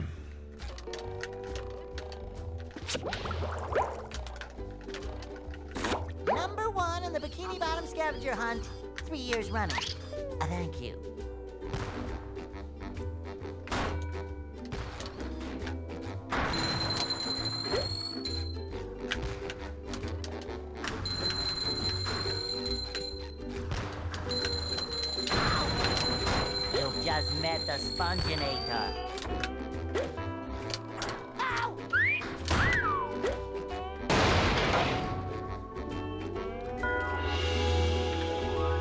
Number 1 in the Bikini Bottom scavenger hunt, 3 years running. Thank you. You've just met the Sponginator.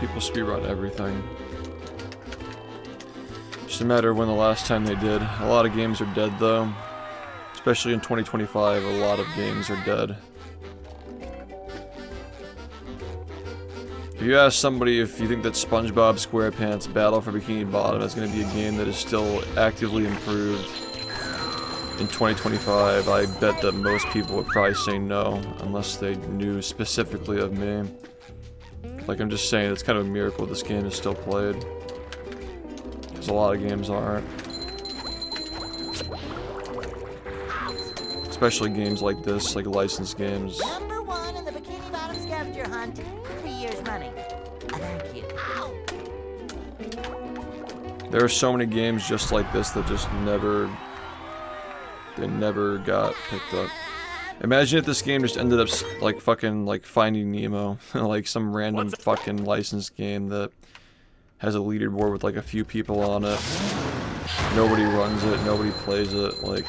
People speedrun everything. Just a matter of when the last time they did. A lot of games are dead though. Especially in 2025, a lot of games are dead. If you ask somebody if you think that SpongeBob SquarePants Battle for Bikini Bottom is going to be a game that is still actively improved in 2025, I bet that most people would probably say no, unless they knew specifically of me. Like, I'm just saying, it's kind of a miracle this game is still played. Because a lot of games aren't. Especially games like this, like licensed games. Number 1 in the Bikini Bottom scavenger hunt, 3 years running. Thank you. There are so many games just like this that just never got picked up. Imagine if this game just ended up like fucking like Finding Nemo, like some random fucking licensed game that has a leaderboard with like a few people on it. Nobody runs it, nobody plays it. Like,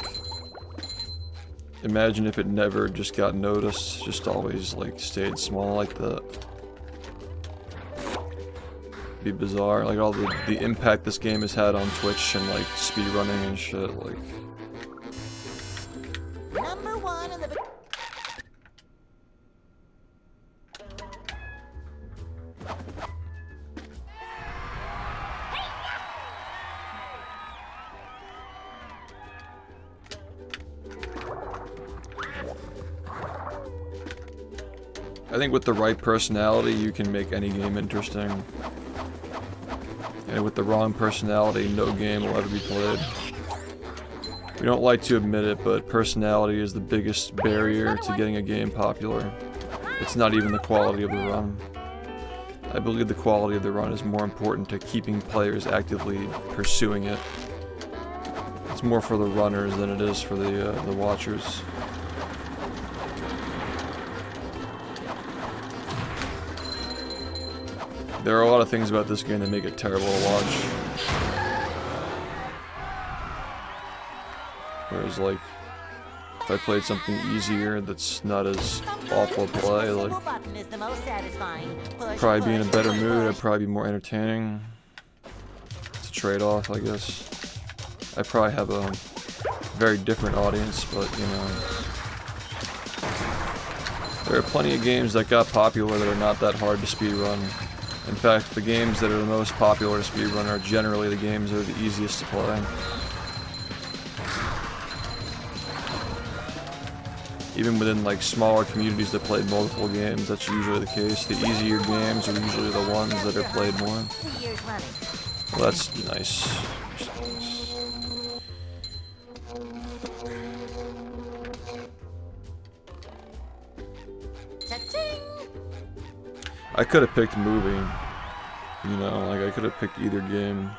imagine if it never just got noticed, just always like stayed small like that. Be bizarre, like all the impact this game has had on Twitch and like speedrunning and shit, like. Number 1 in the I think with the right personality, you can make any game interesting. And with the wrong personality, no game will ever be played. We don't like to admit it, but personality is the biggest barrier to getting a game popular. It's not even the quality of the run. I believe the quality of the run is more important to keeping players actively pursuing it. It's more for the runners than it is for the watchers. There are a lot of things about this game that make it terrible to watch. Whereas, like, if I played something easier that's not as awful to play, like, probably be in a better mood, I'd probably be more entertaining. It's a trade-off, I guess. I probably have a very different audience, but, you know. There are plenty of games that got popular that are not that hard to speedrun. In fact, the games that are the most popular to speedrun are generally the games that are the easiest to play. Even within like smaller communities that play multiple games, that's usually the case. The easier games are usually the ones that are played more. 3 years running. Well, that's nice. Cha-ching! I could have picked movie. You know, like I could have picked either game.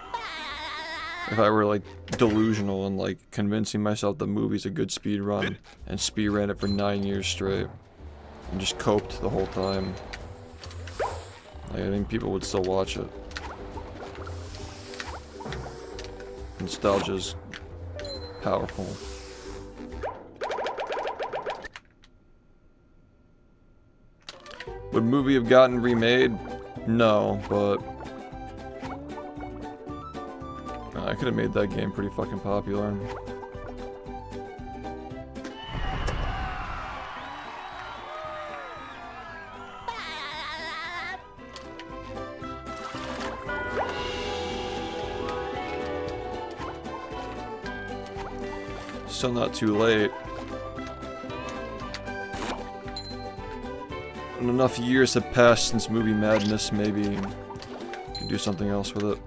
If I were like delusional and like convincing myself that movie's a good speed run and speed ran it for 9 years straight and just coped the whole time. Like, I think people would still watch it. Nostalgia's powerful. Would movie have gotten remade? No, but I could have made that game pretty fucking popular. Still not too late. And enough years have passed since Movie Madness, maybe you can do something else with it.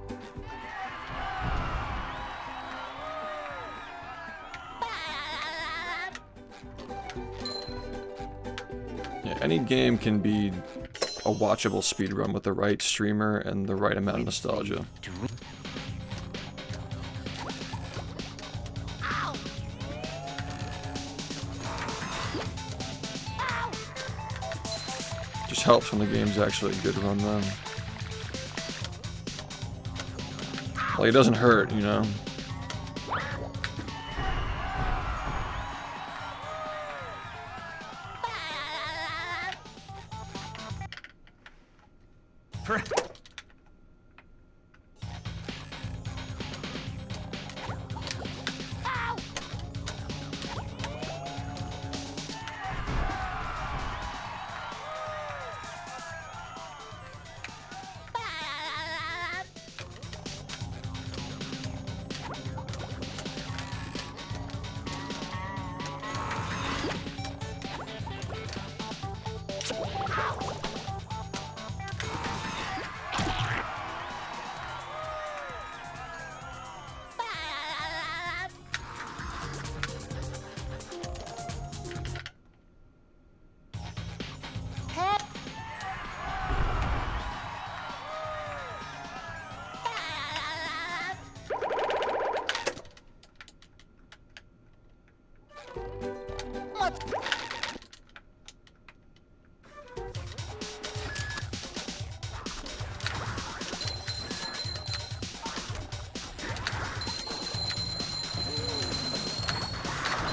Yeah, any game can be a watchable speedrun with the right streamer and the right amount of nostalgia. Just helps when the game's actually a good run then. Like, it doesn't hurt, you know?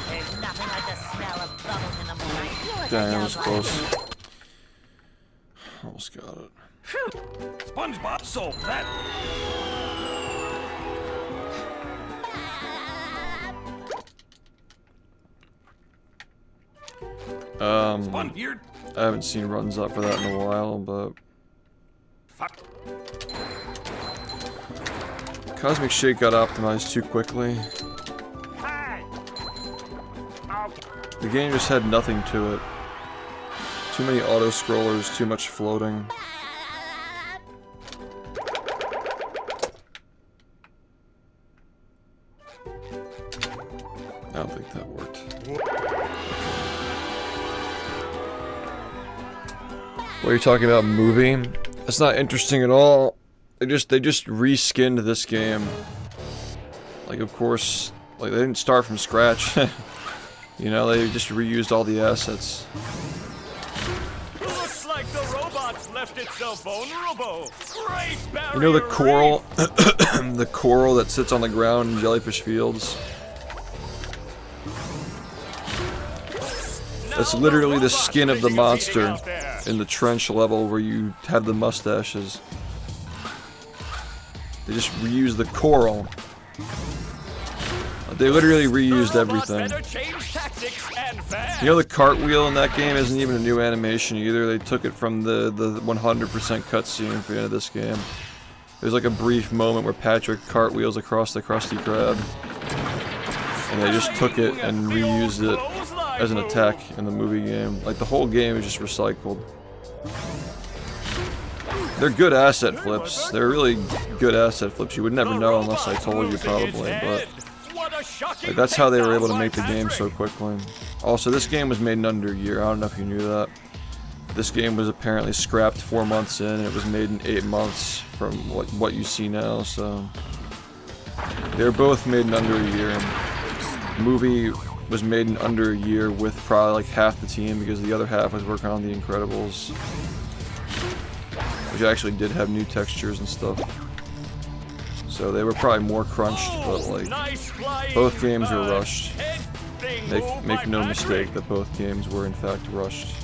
There's nothing like the smell of bubbles in the morning. Dang, that was close. Almost got it. SpongeBob solved that. I haven't seen runs up for that in a while, but Cosmic Shake got optimized too quickly. The game just had nothing to it. Too many auto-scrollers, too much floating. I don't think that worked. What are you talking about, movie? That's not interesting at all. They just reskinned this game. Like, of course, like they didn't start from scratch. You know, they just reused all the assets. Looks like the robots left it so vulnerable. Great barrier. You know the coral, the coral that sits on the ground in Jellyfish Fields? That's literally the skin of the monster in the trench level where you have the mustaches. They just reuse the coral. They literally reused everything. You know the cartwheel in that game isn't even a new animation either. They took it from the 100% cutscene for the end of this game. There's like a brief moment where Patrick cartwheels across the Krusty Krab. And they just took it and reused it as an attack in the movie game. Like the whole game is just recycled. They're good asset flips. They're really good asset flips. You would never know unless I told you probably, but like, that's how they were able to make the game so quickly. Also, this game was made in under a year. I don't know if you knew that. This game was apparently scrapped 4 months in, and it was made in 8 months from what you see now, so... They're both made in under a year. The movie was made in under a year with probably like half the team because the other half was working on The Incredibles. Which actually did have new textures and stuff. So they were probably more crunched, but like, both games were rushed. Make no mistake that both games were in fact rushed.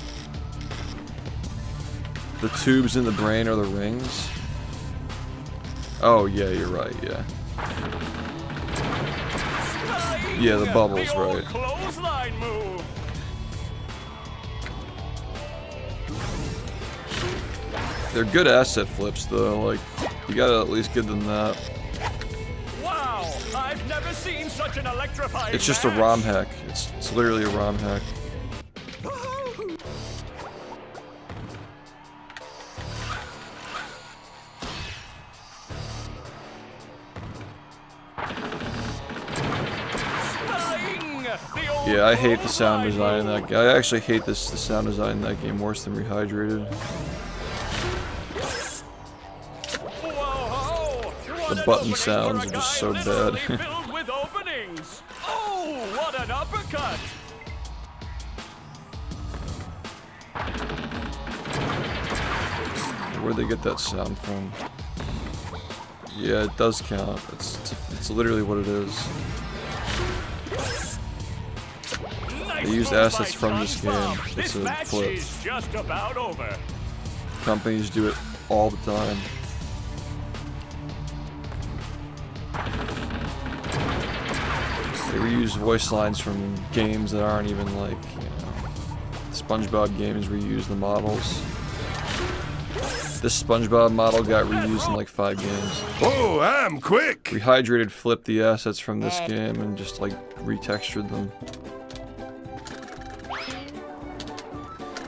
The tubes in the brain are the rings? Oh yeah, you're right, yeah. Yeah, the bubbles, right. They're good asset flips though, like, you gotta at least give them that. Wow, I've never seen such an electrifying It's just a ROM hack. It's literally a ROM hack. Yeah, I hate the sound design in that game. I actually hate the sound design in that game worse than Rehydrated. The button sounds are just so bad. Oh, what an uppercut! Where'd they get that sound from? Yeah, it does count. It's literally what it is. They used assets from this game. It's a flip. Just about over. Companies do it all the time. They reuse voice lines from games that aren't even like, you know, SpongeBob games reuse the models. This SpongeBob model got reused in like 5 games. Oh, I'm quick! Rehydrated flipped the assets from this game and just like retextured them.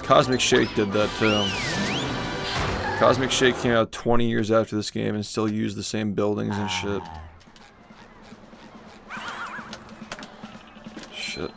Cosmic Shake did that too. Cosmic Shake came out 20 years after this game and still used the same buildings and shit. Shit.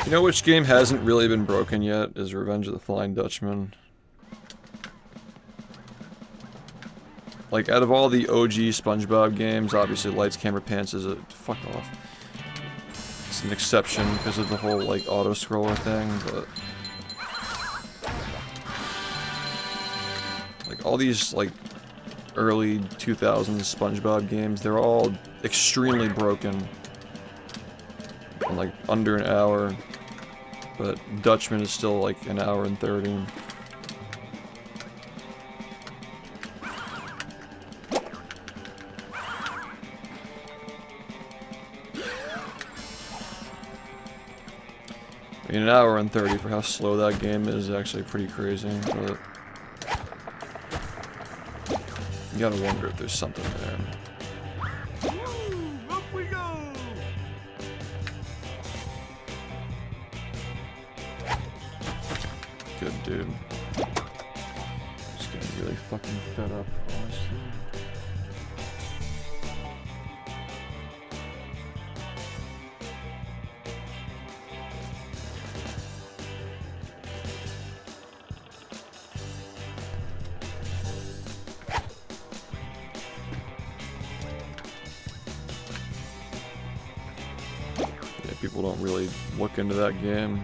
You know which game hasn't really been broken yet is Revenge of the Flying Dutchman. Like, out of all the OG SpongeBob games, obviously Lights, Camera, Pants is a... fuck off. It's an exception because of the whole, like, auto-scroller thing, but... like, all these, like, early 2000s SpongeBob games, they're all extremely broken. In, like, under an hour. But Dutchman is still like an hour and 30. I mean, an hour and 30 for how slow that game is actually pretty crazy, but you gotta wonder if there's something there. good, dude. Just getting really fucking fed up, honestly. Yeah, people don't really look into that game.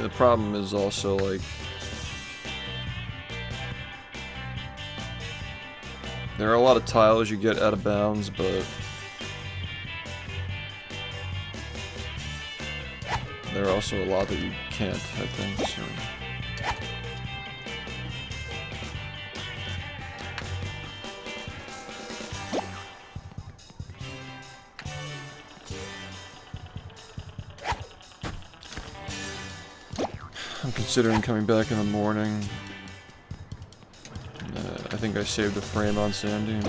The problem is also like there are a lot of tiles you get out of bounds, but there are also a lot that you can't, I think, so. I'm considering coming back in the morning. I think I saved a frame on Sandy.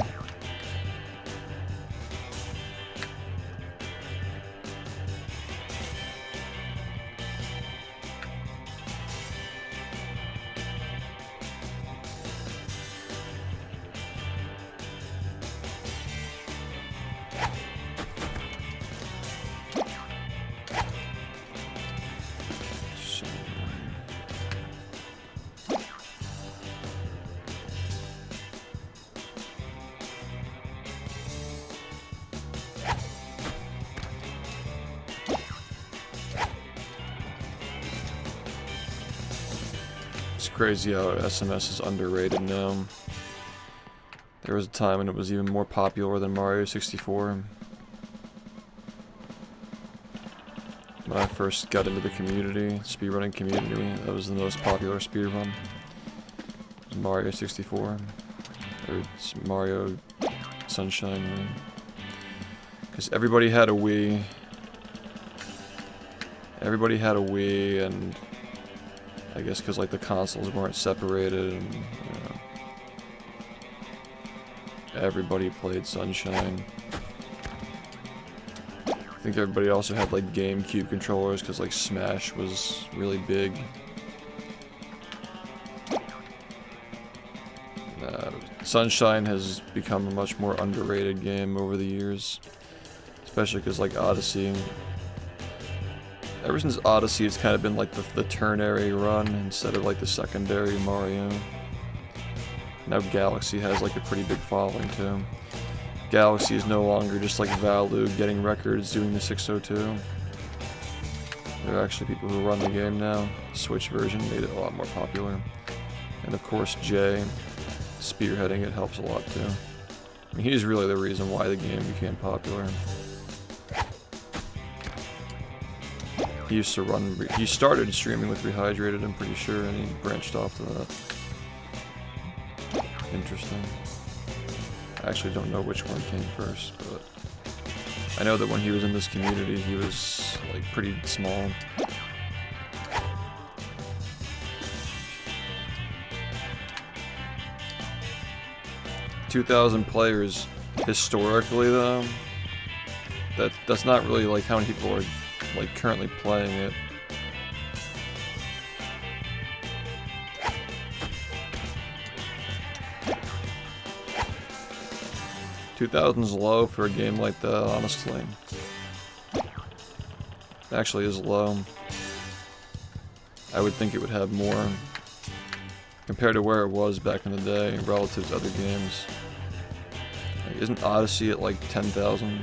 It's crazy how SMS is underrated now. There was a time when it was even more popular than Mario 64. When I first got into the community, speedrunning community, that was the most popular speedrun. It was Mario 64. Or it's Mario Sunshine, right? Because everybody had a Wii. Everybody had a Wii, and I guess because like the consoles weren't separated, and you know, everybody played Sunshine. I think everybody also had like GameCube controllers because like Smash was really big. Sunshine has become a much more underrated game over the years, especially because like Odyssey. Ever since Odyssey, it's kind of been like the ternary run instead of like the secondary Mario. Now Galaxy has like a pretty big following too. Galaxy is no longer just like Valu getting records doing the 602. There are actually people who run the game now. The Switch version made it a lot more popular. And of course Jay, spearheading it, helps a lot too. I mean, he's really the reason why the game became popular. He used to run, he started streaming with Rehydrated, I'm pretty sure, and he branched off to that. Interesting. I actually don't know which one came first, but I know that when he was in this community, he was like pretty small. $2,000 players historically though, that's not really like how many people are like currently playing it. $2,000's low for a game like that, honestly. It actually is low. I would think it would have more compared to where it was back in the day relative to other games. Like, isn't Odyssey at like 10,000?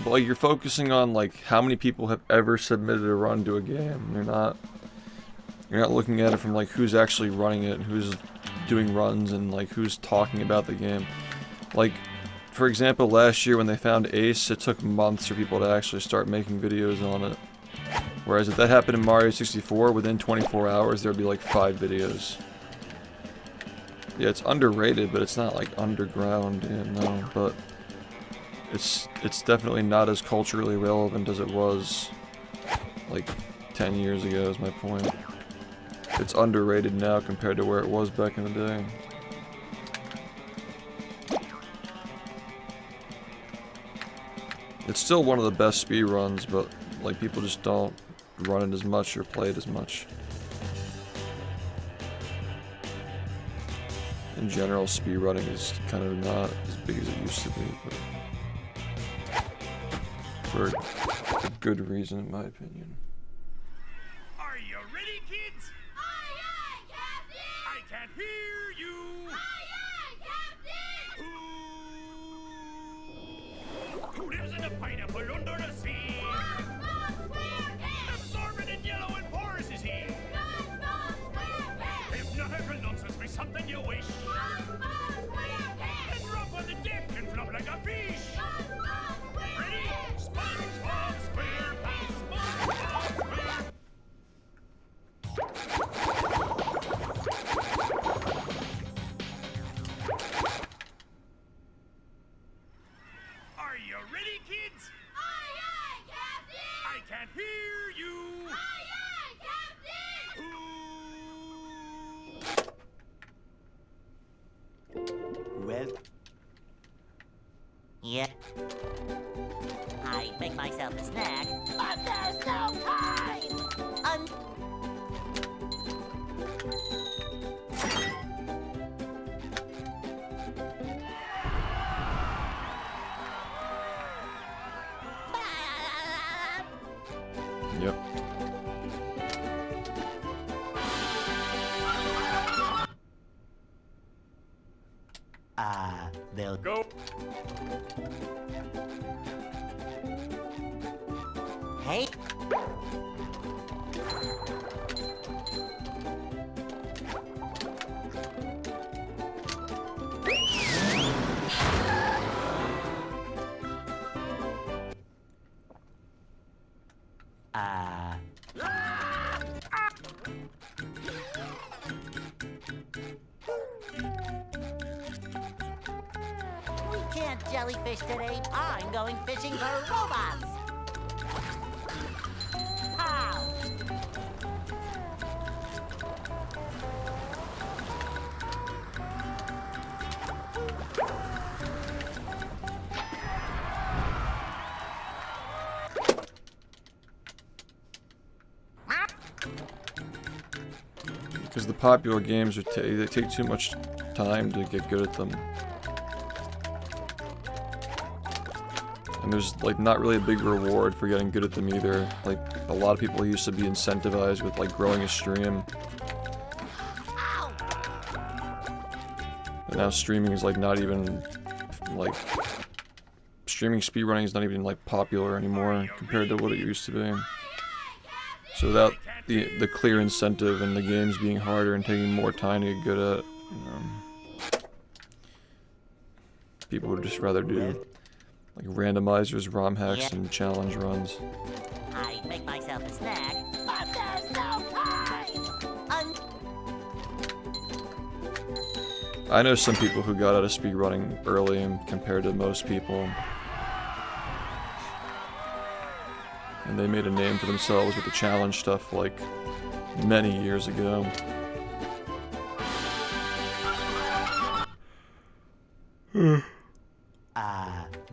But like you're focusing on like how many people have ever submitted a run to a game. You're not looking at it from like who's actually running it, who's doing runs, and like who's talking about the game. Like, for example, last year when they found Ace, it took months for people to actually start making videos on it. Whereas if that happened in Mario 64, within 24 hours there'd be like 5 videos. Yeah, it's underrated, but it's not like underground, you know, but it's definitely not as culturally relevant as it was like 10 years ago is my point. It's underrated now compared to where it was back in the day. It's still one of the best speedruns, but like people just don't run it as much or play it as much. In general, speedrunning is kind of not as big as it used to be, but for a good reason, in my opinion. Are you ready, kids? Aye, aye, Captain! I can't hear you! Aye, aye, Captain! Who lives in a pineapple under the sea? SpongeBob SquarePants! Absorbent and yellow and porous is he? SpongeBob SquarePants! Hypnotical nonsense be something you wish. SpongeBob SquarePants! And drop on the deck and flop like a fish. SpongeBob Ready? SquarePants! SpongeBob SquarePants! SpongeBob SquarePants! Are you ready, kids? Aye, aye, Captain! I can't hear you! Aye, aye, Captain! Well, Yeah. I make myself a snack. But there's no time! Yep. they'll Go! Hey. We can't jellyfish today. I'm going fishing for robots. How? Because the popular games are they take too much time to get good at them. And there's like not really a big reward for getting good at them either. Like a lot of people used to be incentivized with like growing a stream. And now streaming is like not even like streaming speedrunning is not even like popular anymore compared to what it used to be. So without the clear incentive and the games being harder and taking more time to get good at, people would just rather do like randomizers, ROM hacks, and challenge runs. I make myself a snack. But there's no time! I know some people who got out of speedrunning early and compared to most people. And they made a name for themselves with the challenge stuff like many years ago.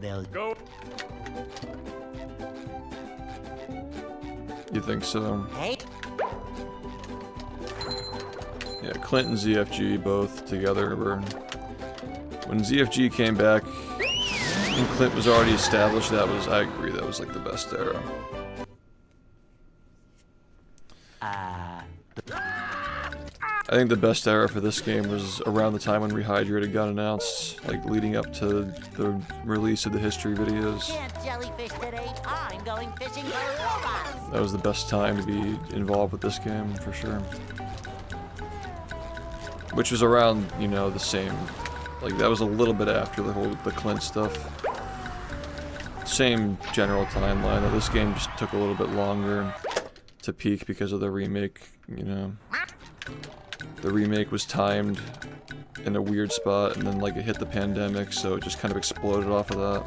they'll Go! You think so? Hey. Yeah, Clint and ZFG both together were... When ZFG came back and Clint was already established, I agree, that was like the best era. I think the best era for this game was around the time when Rehydrated got announced, like leading up to the release of the history videos. Can't jellyfish today. I'm going fishing for robots. That was the best time to be involved with this game, for sure. Which was around, you know, the same, like that was a little bit after the Clint stuff. Same general timeline, though this game just took a little bit longer to peak because of the remake, you know. The remake was timed in a weird spot, and then like it hit the pandemic, so it just kind of exploded off of that.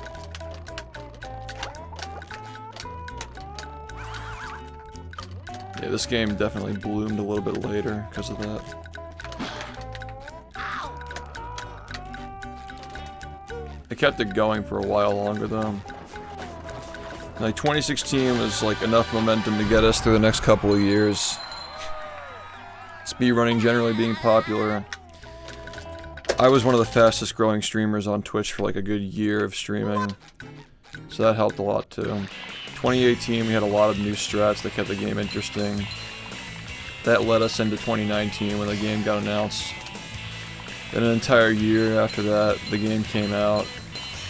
Yeah, this game definitely bloomed a little bit later because of that. I kept it going for a while longer though. Like 2016 was like enough momentum to get us through the next couple of years. Speedrunning generally being popular. I was one of the fastest growing streamers on Twitch for like a good year of streaming, so that helped a lot too. 2018 we had a lot of new strats that kept the game interesting. That led us into 2019 when the game got announced. Then an entire year after that, the game came out,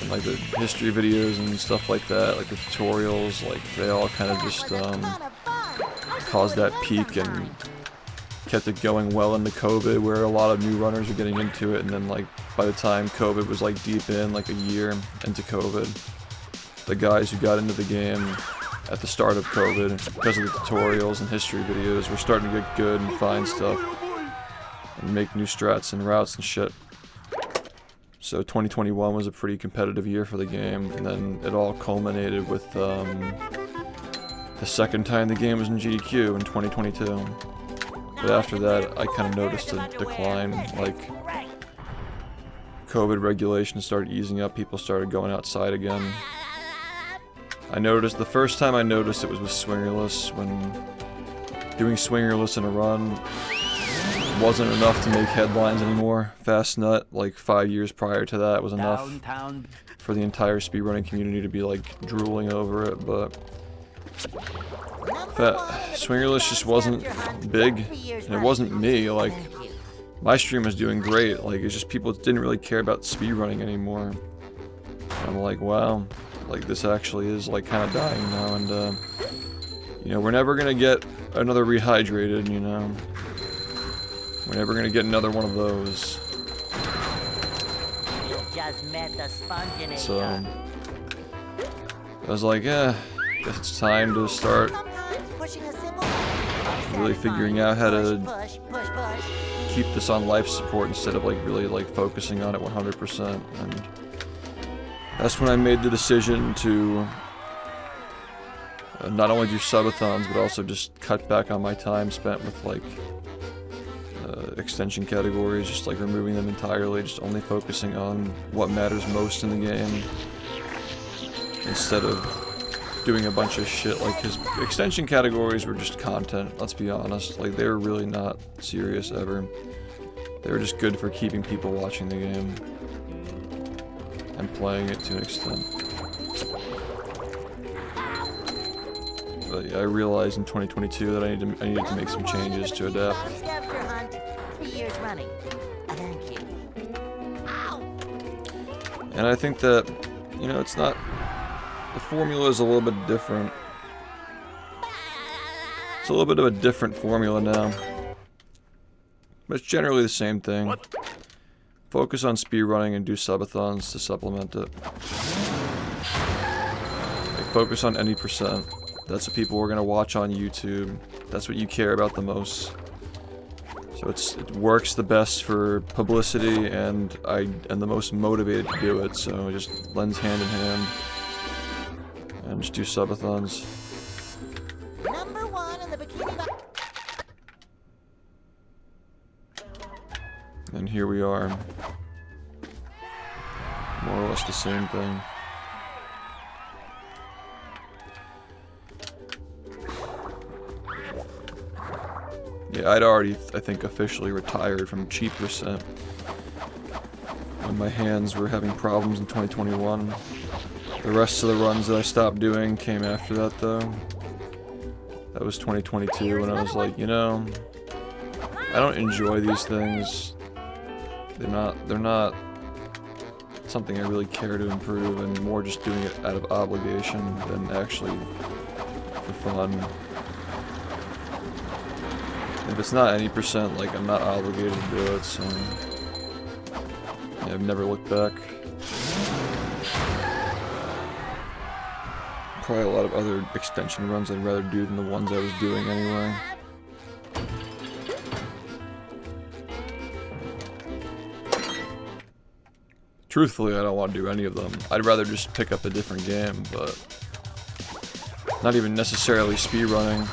and like the history videos and stuff like that, like the tutorials, like they all kind of just caused that peak and kept it going well into COVID, where a lot of new runners are getting into it, and then like by the time COVID was like deep in, like a year into COVID, the guys who got into the game at the start of COVID, because of the tutorials and history videos, were starting to get good and find stuff and make new strats and routes and shit. So 2021 was a pretty competitive year for the game, and then it all culminated with the second time the game was in GDQ in 2022. But after that, I kind of noticed a decline, like COVID regulations started easing up, people started going outside again. I noticed, the first time I noticed it was with Swingerless, when doing Swingerless in a run wasn't enough to make headlines anymore. Fast Nut, like 5 years prior to that, was enough for the entire speedrunning community to be like drooling over it, but Swingerless just wasn't big, and it wasn't me. Like, my stream was doing great, like it's just people didn't really care about speedrunning anymore. And I'm like, wow, like this actually is like kind of dying now, and you know, we're never gonna get another Rehydrated, you know. We're never gonna get another one of those. You just met the Sponginator. So I was like, yeah, guess it's time to start really figuring out how to keep this on life support instead of like really like focusing on it 100%. And that's when I made the decision to not only do subathons, but also just cut back on my time spent with like extension categories, just like removing them entirely, just only focusing on what matters most in the game instead of doing a bunch of shit, like, because extension categories were just content, let's be honest. Like, they were really not serious ever. They were just good for keeping people watching the game and playing it to an extent. But yeah, I realized in 2022 that I needed to make some changes to adapt. And I think that, you know, it's not, the formula is a little bit different. It's a little bit of a different formula now. But it's generally the same thing. Focus on speedrunning and do subathons to supplement it. Like, focus on any percent. That's what people are going to watch on YouTube. That's what you care about the most. So it works the best for publicity, and I am the most motivated to do it, so it just lends hand in hand. And just do subathons. Number 1 in the bikini. And here we are. More or less the same thing. Yeah, I'd already, I think, officially retired from cheap percent when my hands were having problems in 2021. The rest of the runs that I stopped doing came after that, though. That was 2022 when I was like, you know, I don't enjoy these things. They're not something I really care to improve, and more just doing it out of obligation than actually for fun. If it's not any percent, like, I'm not obligated to do it, so yeah, I've never looked back. Probably a lot of other extension runs I'd rather do than the ones I was doing anyway. Truthfully, I don't want to do any of them. I'd rather just pick up a different game, but not even necessarily speedrunning.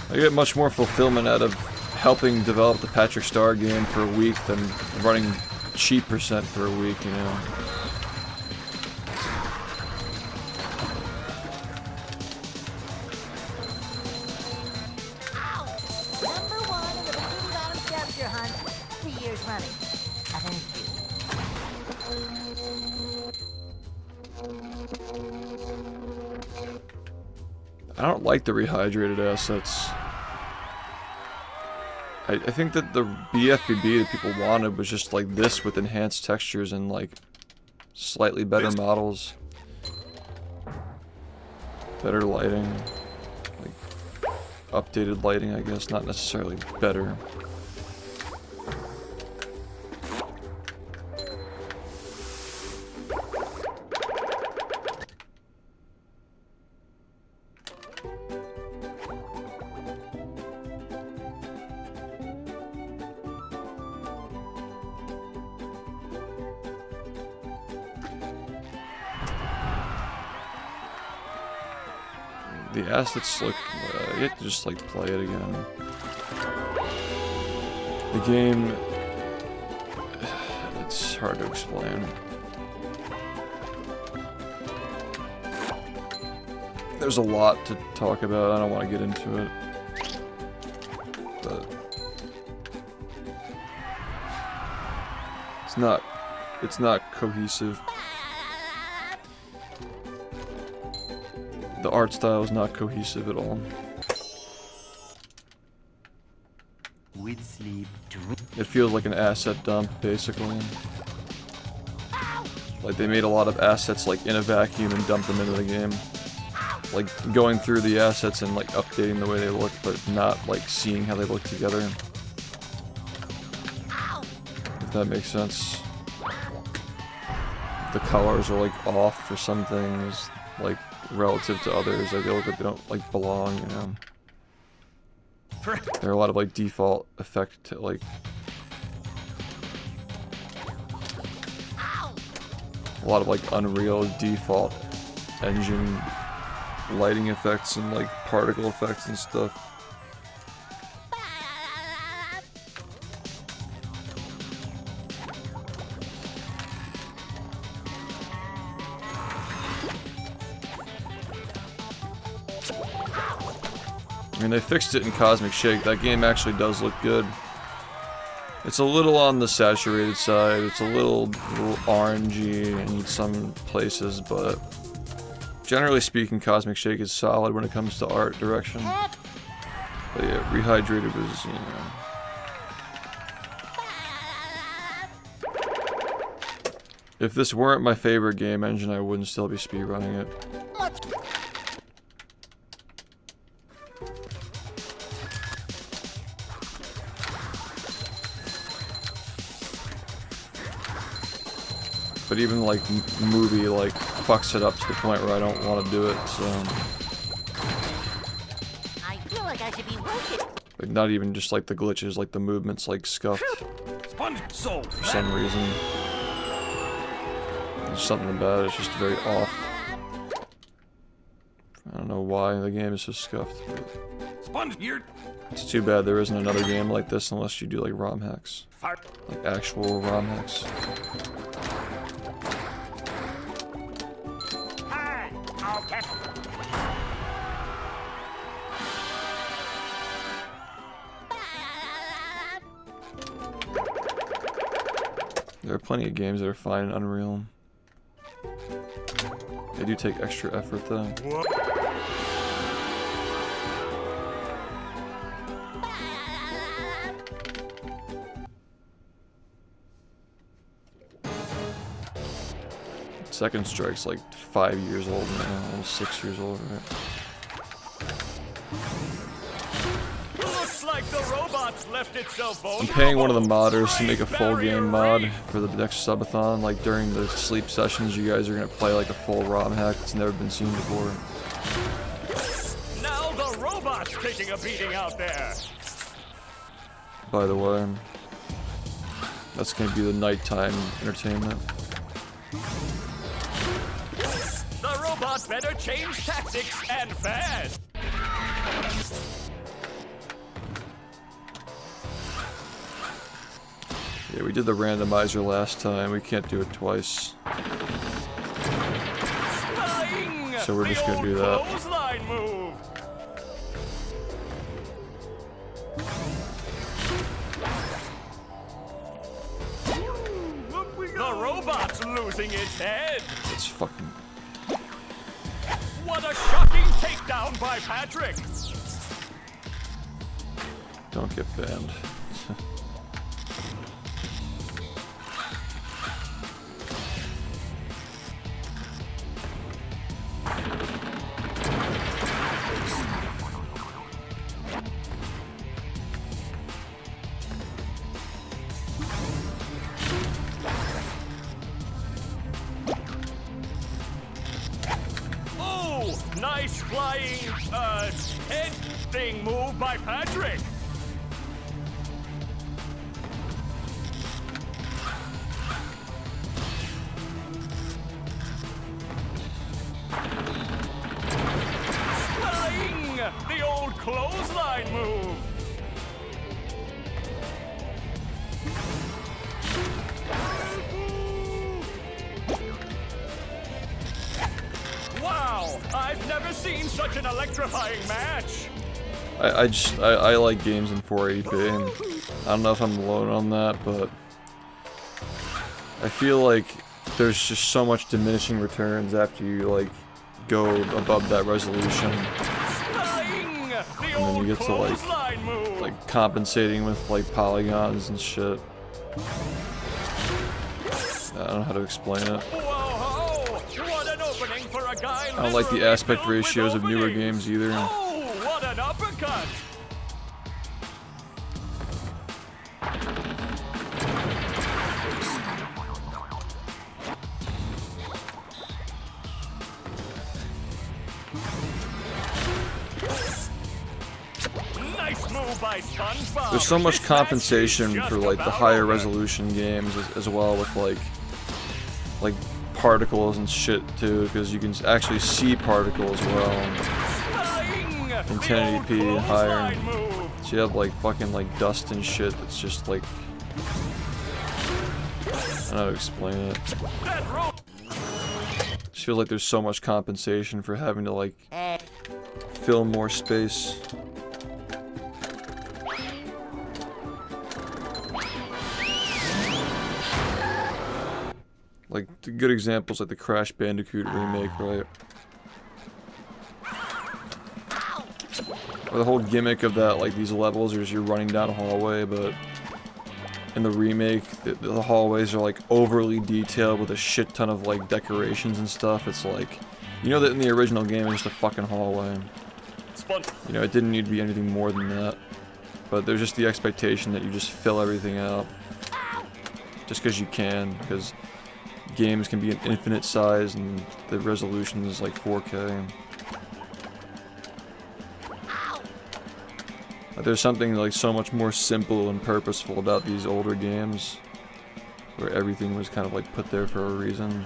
I get much more fulfillment out of helping develop the Patrick Star game for a week than running cheat percent for a week, you know. Number 1 in the Bikini Bottom scavenger hunt, 3 years running. Thank you. I don't like the rehydrated assets. I think that the bfbb that people wanted was just like this with enhanced textures and like slightly better models. Better lighting. Like updated lighting, I guess, not necessarily better. The assets look, you have to just like play it again. The game, it's hard to explain. There's a lot to talk about, I don't want to get into it. But it's not cohesive. The art style is not cohesive at all. With sleep, It feels like an asset dump, basically. Like they made a lot of assets like in a vacuum and dumped them into the game. Like going through the assets and like updating the way they look, but not like seeing how they look together. If that makes sense. The colors are like off for some things, like relative to others. Like they look like they don't like belong, you know. There are a lot of like default effect to like a lot of like Unreal default engine lighting effects and like particle effects and stuff. I mean, they fixed it in Cosmic Shake. That game actually does look good. It's a little on the saturated side. It's a little orangey in some places, but generally speaking, Cosmic Shake is solid when it comes to art direction. But yeah, Rehydrated was, you know. If this weren't my favorite game engine, I wouldn't still be speedrunning it. But even like movie like fucks it up to the point where I don't want to do it, so I feel like I should be working. like not even just like the glitches, like the movements like scuffed for some reason. There's something about it, it's just very off. I don't know why the game is so scuffed. It's too bad there isn't another game like this unless you do like ROM hacks. Like actual ROM hacks. There are plenty of games that are fine in Unreal. They do take extra effort though. Second Strike's like 5 years old now, almost 6 years old, right? Looks like the robots left itself vulnerable. I'm paying one of the modders to make a full game mod for the next subathon. Like during the sleep sessions, you guys are gonna play like a full ROM hack that's never been seen before. Now the robot's taking a beating out there. By the way, that's gonna be the nighttime entertainment. The robot better change tactics and fast. Yeah, we did the randomizer last time. We can't do it twice. Flying! So we're just gonna do that. Clothesline move. The robot's losing its head. It's fucking... What a shocking takedown by Patrick. Don't get banned. Oh, nice flying, head thing move by Patrick. Flying, the old clothesline move. Wow, I've never seen such an electrifying match. I like games in 480p, and I don't know if I'm alone on that, but I feel like there's just so much diminishing returns after you like go above that resolution, Flying, the and then old you get to clothesline move. like compensating with like polygons and shit. I don't know how to explain it. Whoa, what an opening for a guy. I don't like the aspect ratios of newer games either. Oh, what an uppercut. Nice move by SpongeBob. There's so much This match is compensation just for like the about higher over. resolution games as well, with like particles and shit too, because you can actually see particles well. Flying, In the 1080p old and higher. clothesline move. So you have like fucking like dust and shit that's just like, I don't know how to explain it. That rope. Just feels like there's so much compensation for having to like fill more space. Like the good examples like the Crash Bandicoot remake, right? Or the whole gimmick of that, like these levels are just you're running down a hallway, but in the remake, the hallways are like overly detailed with a shit ton of like decorations and stuff. It's like, you know that in the original game it's just a fucking hallway. You know, it didn't need to be anything more than that. But there's just the expectation that you just fill everything out. Just because you can, because games can be an infinite size and the resolution is like 4K. There's something like so much more simple and purposeful about these older games, where everything was kind of like put there for a reason.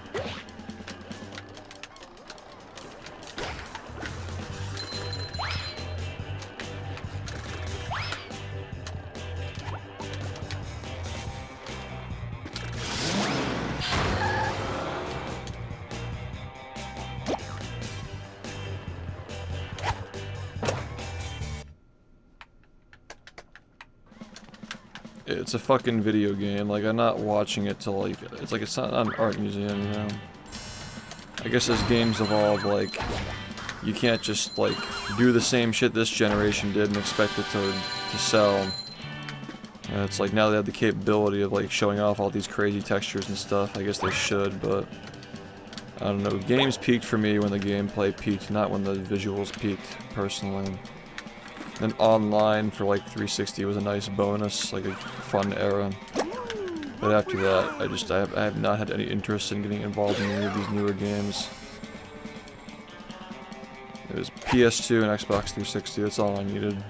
It's a fucking video game. Like, I'm not watching it to like, it's not an art museum, you know? I guess as games evolve, like, you can't just like do the same shit this generation did and expect it to sell. It's like now they have the capability of like showing off all these crazy textures and stuff. I guess they should, but I don't know, games peaked for me when the gameplay peaked, not when the visuals peaked, personally. And online for like 360 was a nice bonus, like a fun era. But after that, I have not had any interest in getting involved in any of these newer games. It was PS2 and Xbox 360, that's all I needed.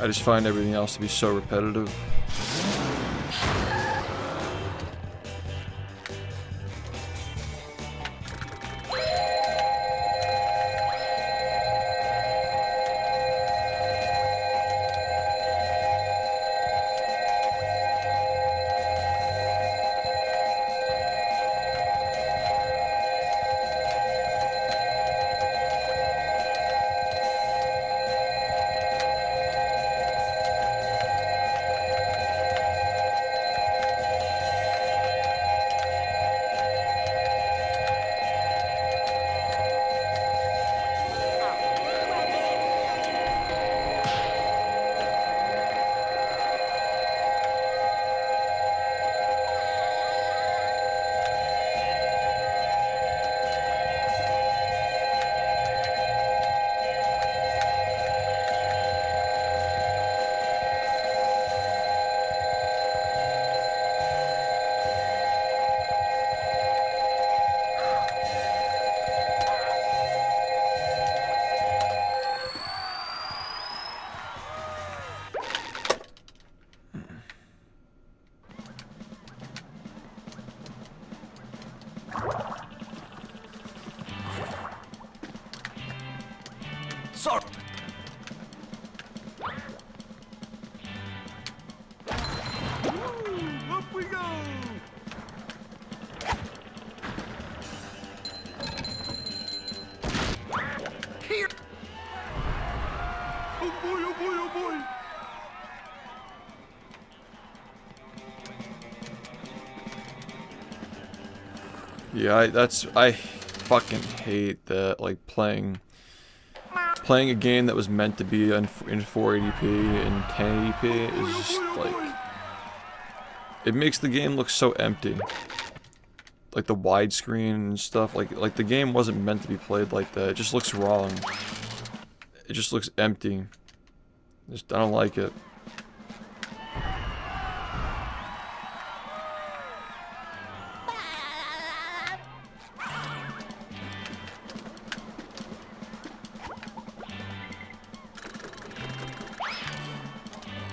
I just find everything else to be so repetitive. Sorry. Up we go. Here. Oh boy, oh boy, oh boy. Yeah, I fucking hate that, like, playing a game that was meant to be in 480p and 1080p is just, like, it makes the game look so empty. Like, the widescreen and stuff, like the game wasn't meant to be played like that. It just looks wrong. It just looks empty. I don't like it.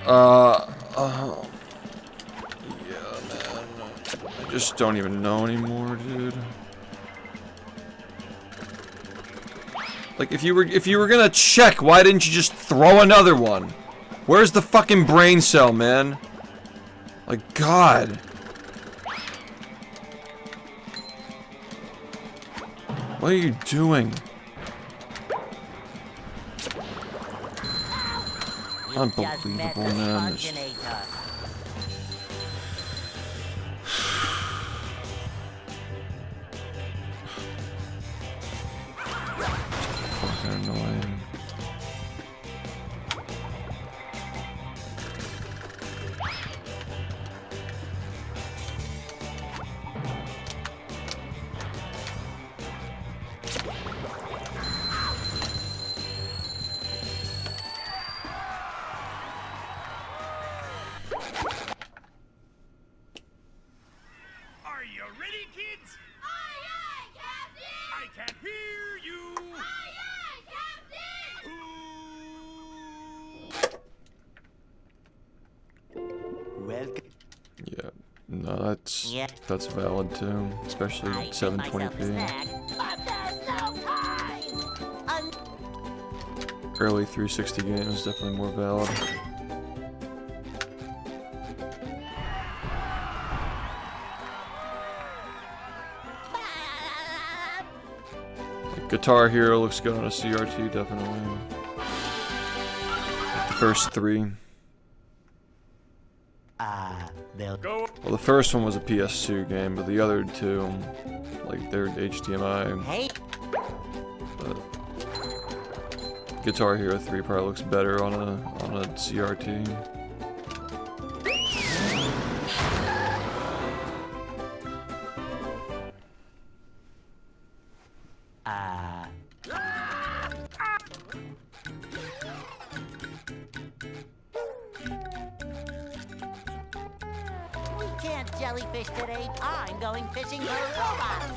Yeah, man. I just don't even know anymore, dude. Like, if you were gonna check, why didn't you just throw another one? Where's the fucking brain cell, man? Like, God. What are you doing? Unbelievable, man. Fucking annoying. Yeah, no, that's valid too, especially 720p. Early 360 games definitely more valid. Guitar Hero looks good on a CRT, definitely. The first three. They'll Go. Well, the first one was a PS2 game, but the other two, like, they're HDMI. Hey, But Guitar Hero 3 probably looks better on a CRT. we can't jellyfish today. I'm going fishing for robots.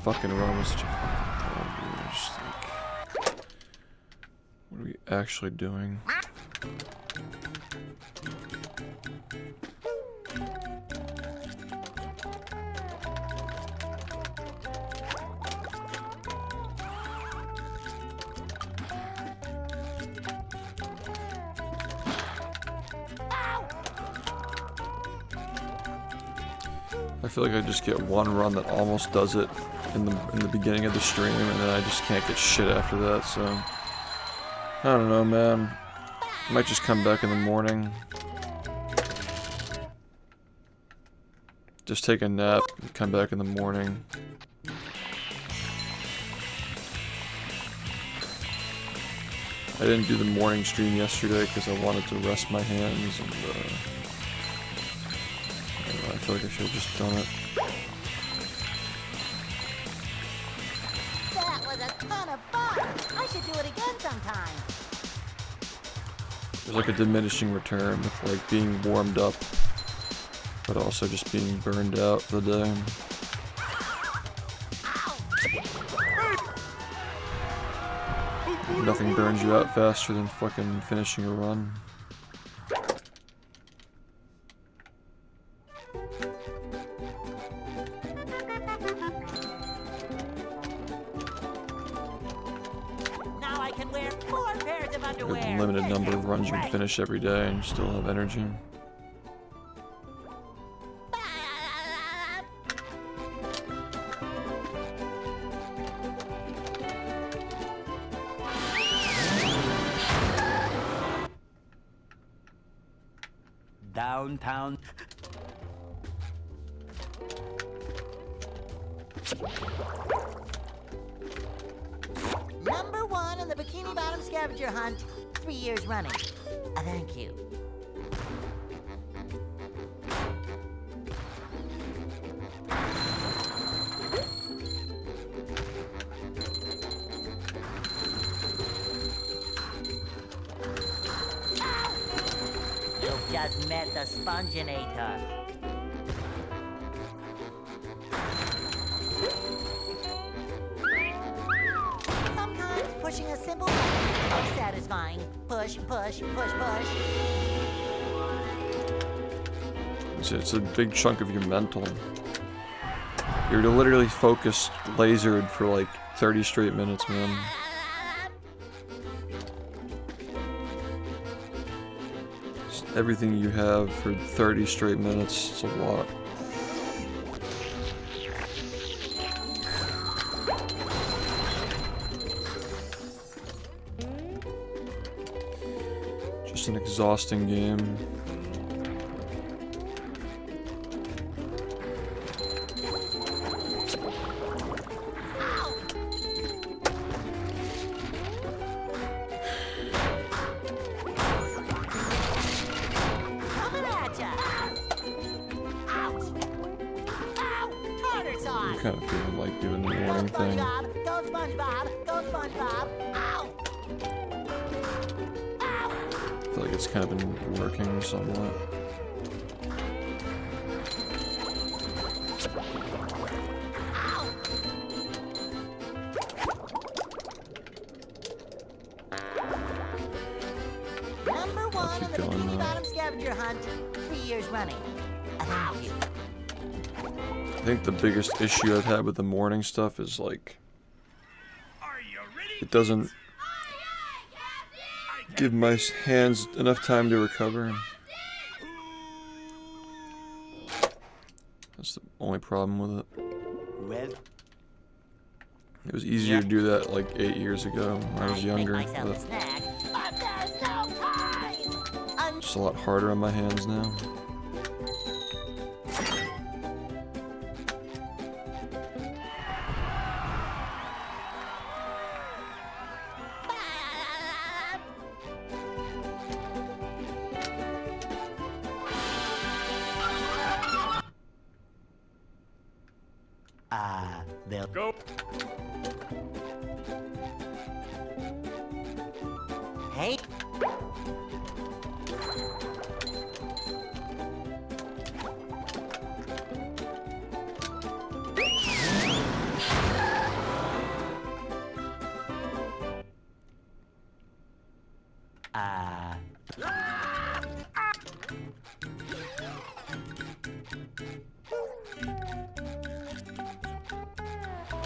Fucking run was such a fucking problem, dude. Just like, what are we actually doing? I feel like I just get one run that almost does it in the beginning of the stream, and then I just can't get shit after that. So I don't know, man. Might just come back in the morning, just take a nap, and come back in the morning. I didn't do the morning stream yesterday because I wanted to rest my hands, and I feel like I should have just done it. That was a ton of fun. I should do it again sometime. There's like a diminishing return with like being warmed up, but also just being burned out for the day. Nothing burns you out faster than fucking finishing a run. Now I can wear 4 pairs of There's underwear. a limited number of runs you can finish every day and still have energy. downtown. Number 1 in the Bikini Bottom scavenger hunt, 3 years running. Thank you. You've just met the Sponginator. Sometimes pushing a simple button is satisfying. Push, push, push, push. It's a big chunk of your mental. You're literally focused, lasered for like 30 straight minutes, man. Just everything you have for 30 straight minutes, it's a lot. Just an exhausting game. Coming at ya! Ouch! Ow! Tartar sauce! I'm kind of feeling like doing the Go morning thing. SpongeBob! Go SpongeBob! Go SpongeBob! Ow! Ow! I feel like it's kind of been working somewhat. Ow! Number 1 in keep the going, Bikini though. Bottom scavenger hunt, 3 years running. Thank you. I think the biggest issue I've had with the morning stuff is like it doesn't give my hands enough time to recover. That's the only problem with it. Well, It was easier to do that like 8 years ago when I was younger, Make myself a but snack, but there's no time. it's a lot harder on my hands now. they'll Go. Hey.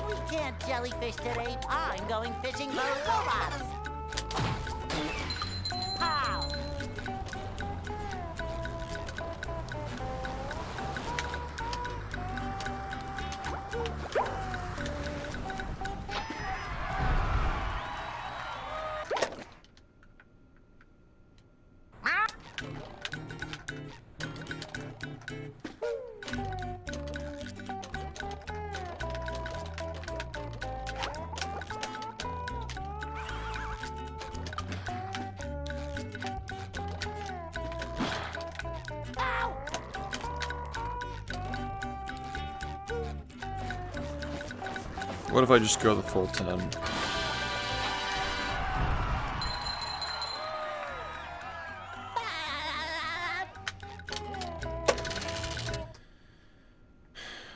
We can't jellyfish today. I'm going fishing for robots. Pow! What if I just go the full 10?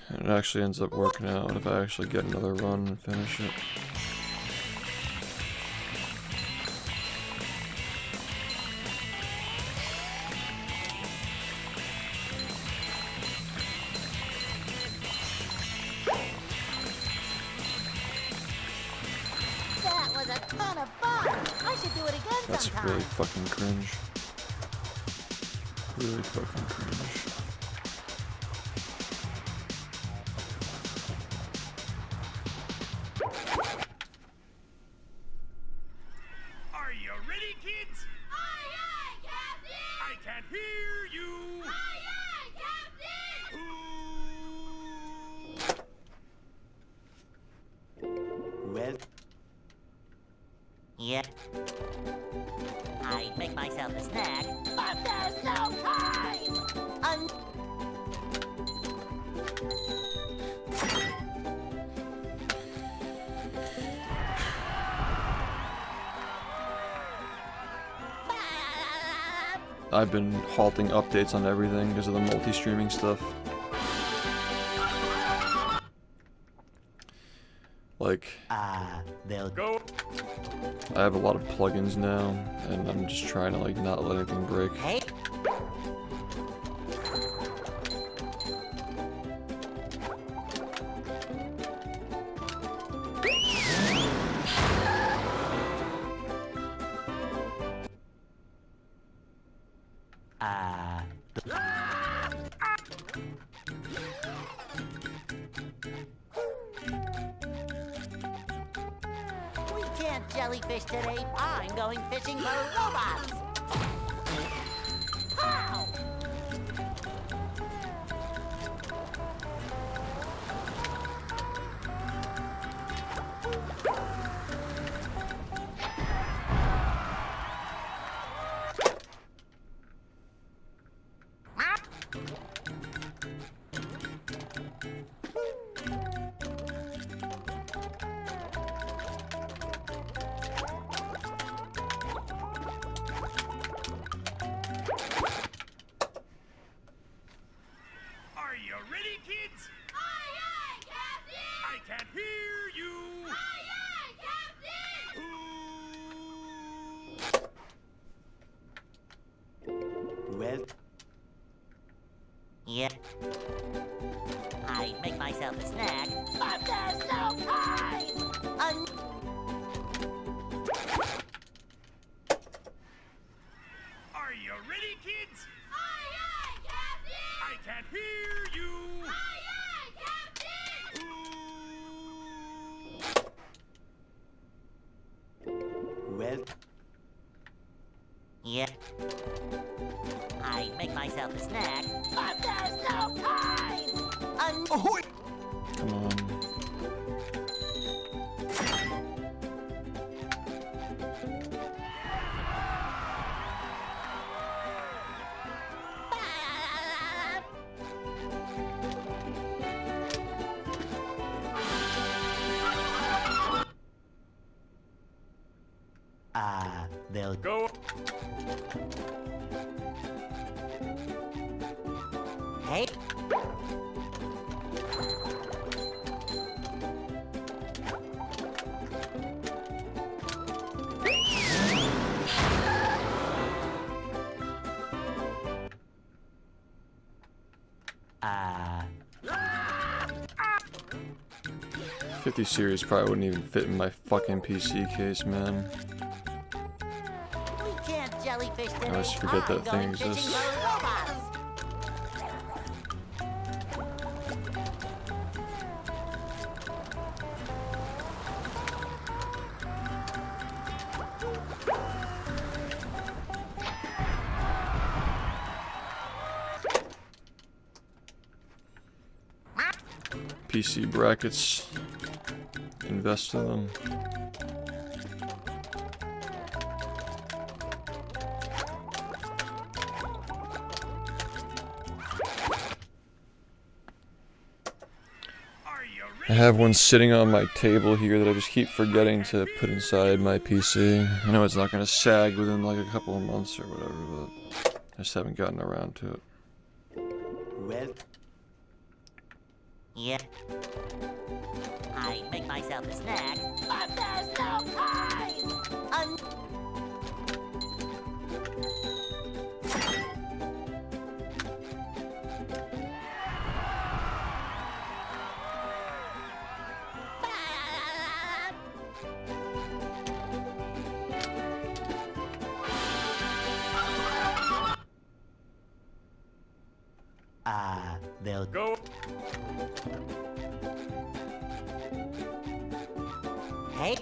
And it actually ends up working out if I actually get another run and finish it. That was a ton of fun. I should do it again That's sometime. really fucking cringe. Really fucking cringe. Are you ready, kids? Aye, aye, Captain! I can't hear you. Aye, aye, Captain! well, Yeah. I'd make myself a snack, but there's no time. I've been halting updates on everything because of the multi-streaming stuff. Like, they'll Go. I have a lot of plugins now, and I'm just trying to like not let anything break. Hey. We can't jellyfish today. I'm going fishing for robots. Pow! Are you ready, kids? Aye, aye, Captain! I can't hear you. Aye, aye, Captain! well, Yeah. I'd make myself a snack, but there's no time. Are you ready, kids? Aye, aye, Captain! I can't hear you. Aye, aye, myself a snack, but there's no time! Come on. They'll Go. Hey, ah 50 series probably wouldn't even fit in my fucking PC case, man. we can't jellyfish today. I always forget that I'm thing going fishing exists. for robots. PC brackets. Invest in them. I have one sitting on my table here that I just keep forgetting to put inside my PC. I know it's not going to sag within like a couple of months or whatever, but I just haven't gotten around to it. well Yeah. I make myself a snack, but there's no time! they'll Go. Hey,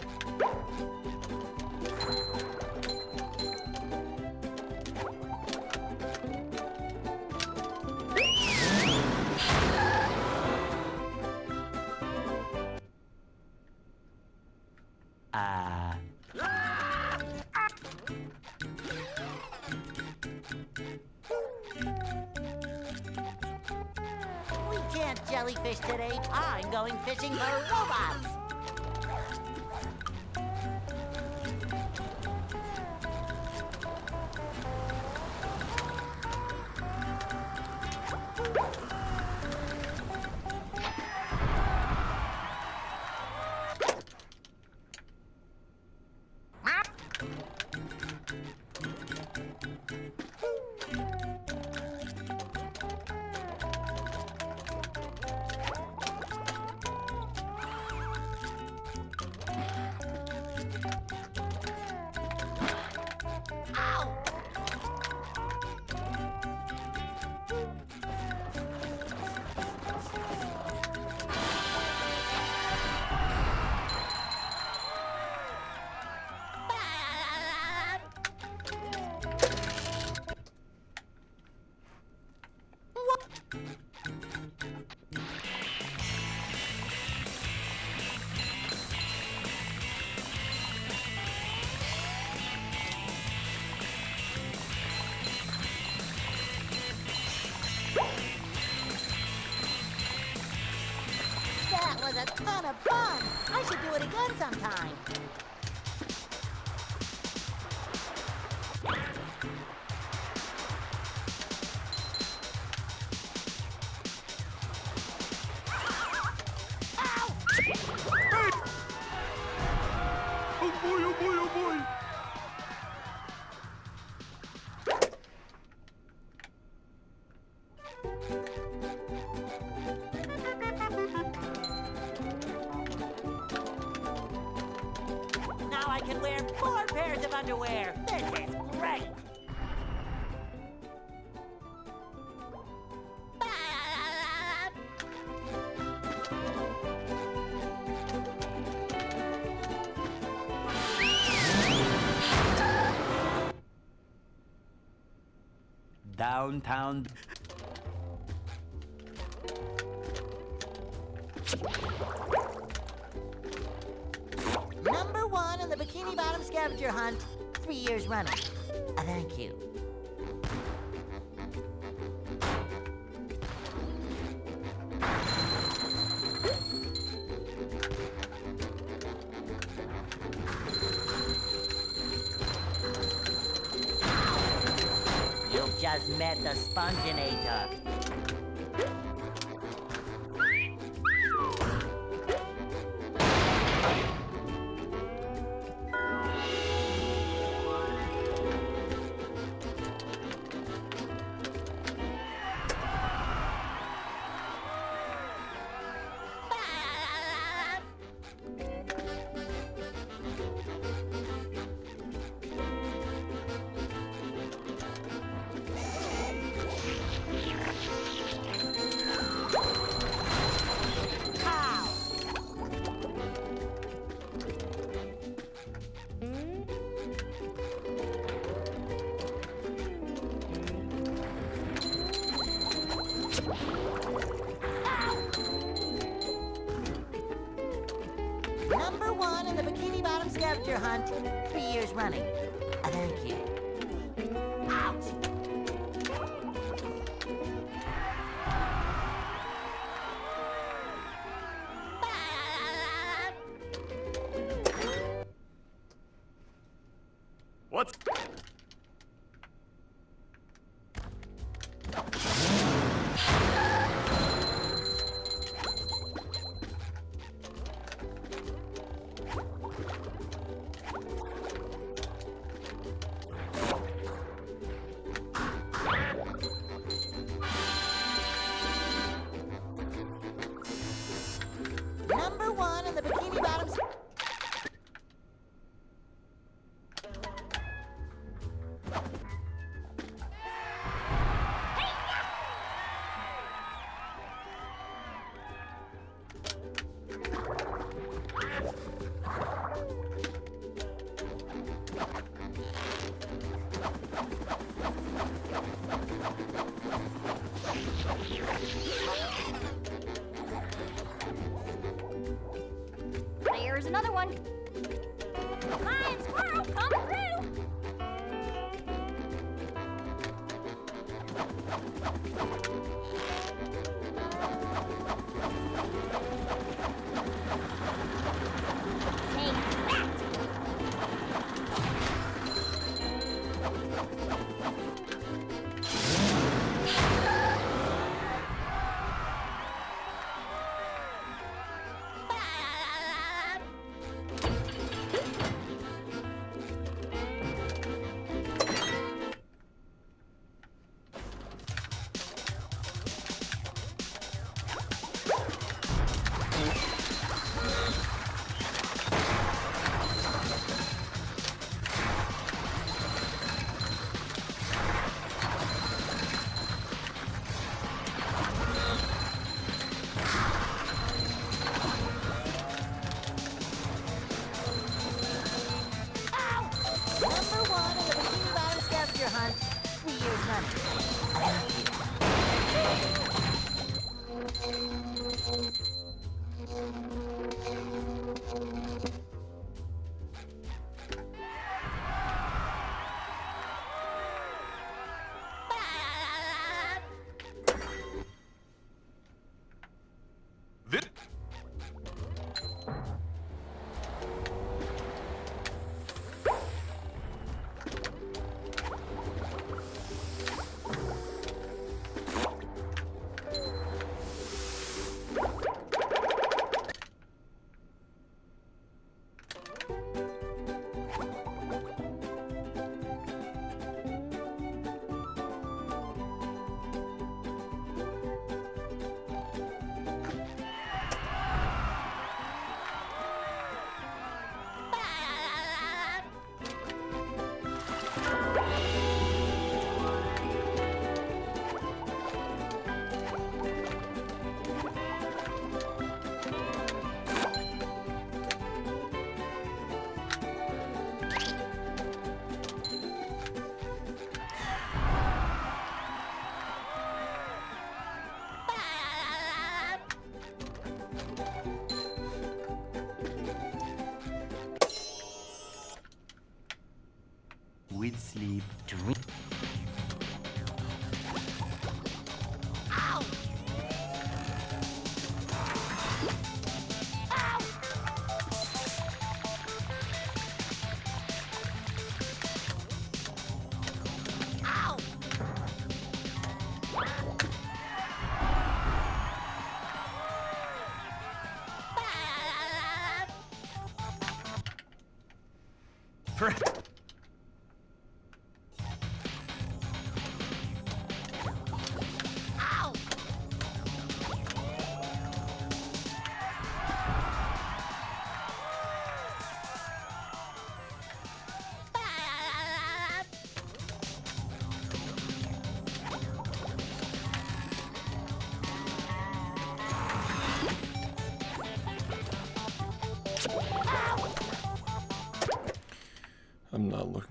we can't jellyfish today. I'm going fishing for robots. That was a ton of fun. I should do it again sometime. Oh boy, oh boy, oh boy. Now I can wear 4 pairs of underwear. This is great. downtown. Number 1 in the Bikini Bottom scavenger hunt, 3 years running. Thank you. You've just met the Sponginator. Number 1 in the Bikini Bottom scavenger hunt, 3 years running. Thank you. Ouch! What's... Number 1 in the Bikini Bottom... There's another one. Lion squirrel coming through. Take that. Number 1 in the Bikini Bottom scavenger hunt, 3 years running. Thank you. This...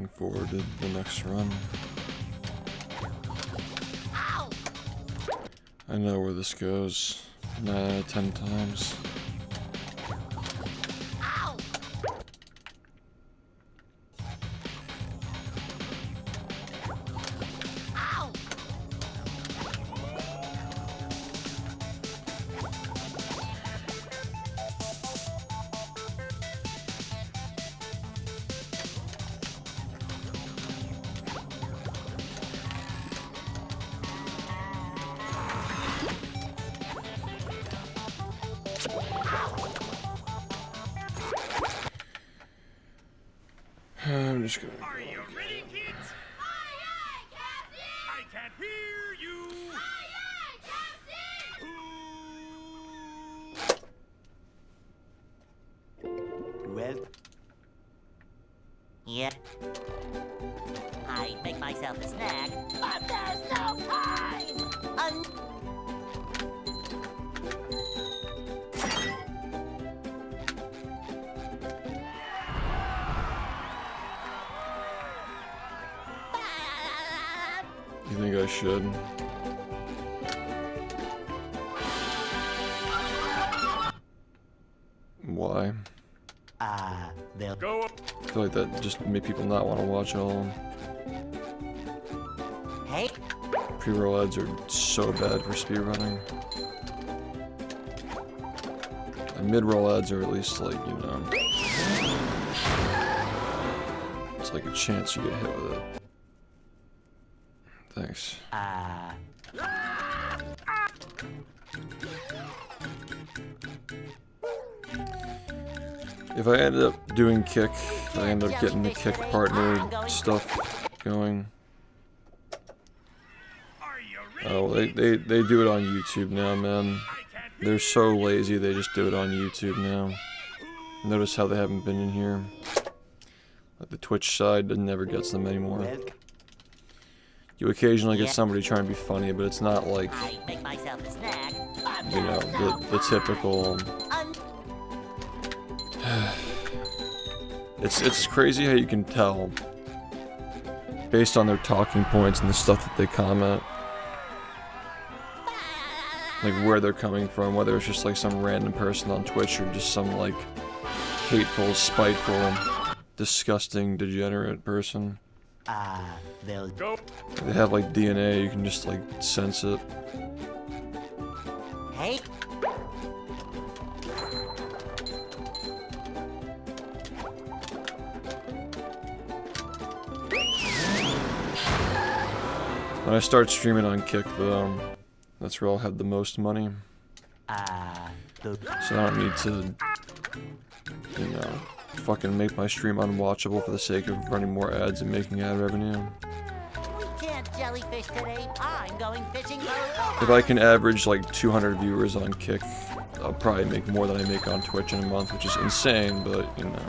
looking forward to the next run. I know where this goes 9 out of 10 times. I'm just gonna. Are you ready, kids? Aye, aye, Captain! I can't hear you. Aye, aye, Captain! Well, Yeah. I'd make myself a snack. But there's no time! You think I should? Why? they'll Go. I feel like that just made people not want to watch at all. Hey, Pre-roll ads are so bad for speedrunning. And mid-roll ads are at least like, you know, it's like a chance you get hit with it. Thanks. If I ended up doing kick, if I end up getting the kick partner stuff going. Oh, they do it on YouTube now, man. They're so lazy, they just do it on YouTube now. Notice how they haven't been in here. Like the Twitch side never gets them anymore. You occasionally get somebody trying to be funny, but it's not like, I'd make myself a snack. you know, the typical. It's crazy how you can tell based on their talking points and the stuff that they comment, like where they're coming from, whether it's just like some random person on Twitch or just some like hateful, spiteful, disgusting, degenerate person. they'll Go. They have like DNA, you can just like sense it. Hey, When I start streaming on Kick, though, that's where I'll have the most money. So I don't need to, you know, fucking make my stream unwatchable for the sake of running more ads and making ad revenue. we can't jellyfish today. I'm going fishing for robots. If I can average like 200 viewers on Kick, I'll probably make more than I make on Twitch in a month, which is insane, but, you know,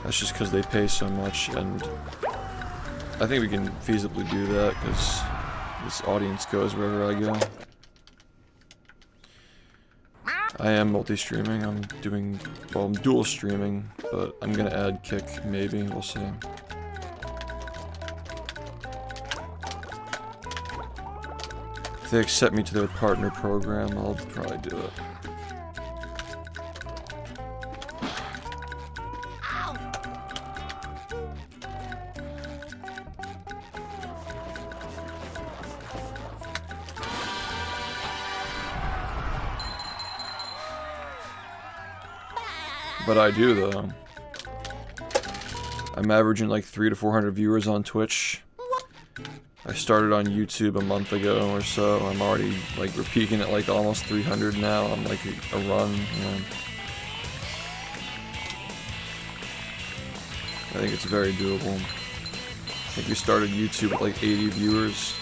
that's just because they pay so much, and I think we can feasibly do that, because this audience goes wherever I go. I am multi-streaming, I'm dual streaming, but I'm gonna add Kick, maybe, we'll see. If they accept me to their partner program, I'll probably do it. But I do, though. I'm averaging like 300 to 400 viewers on Twitch. I started on YouTube a month ago or so. I'm already like, we're peaking at like almost 300 now. I'm like a run, you know. I think it's very doable. I think we started YouTube with like 80 viewers.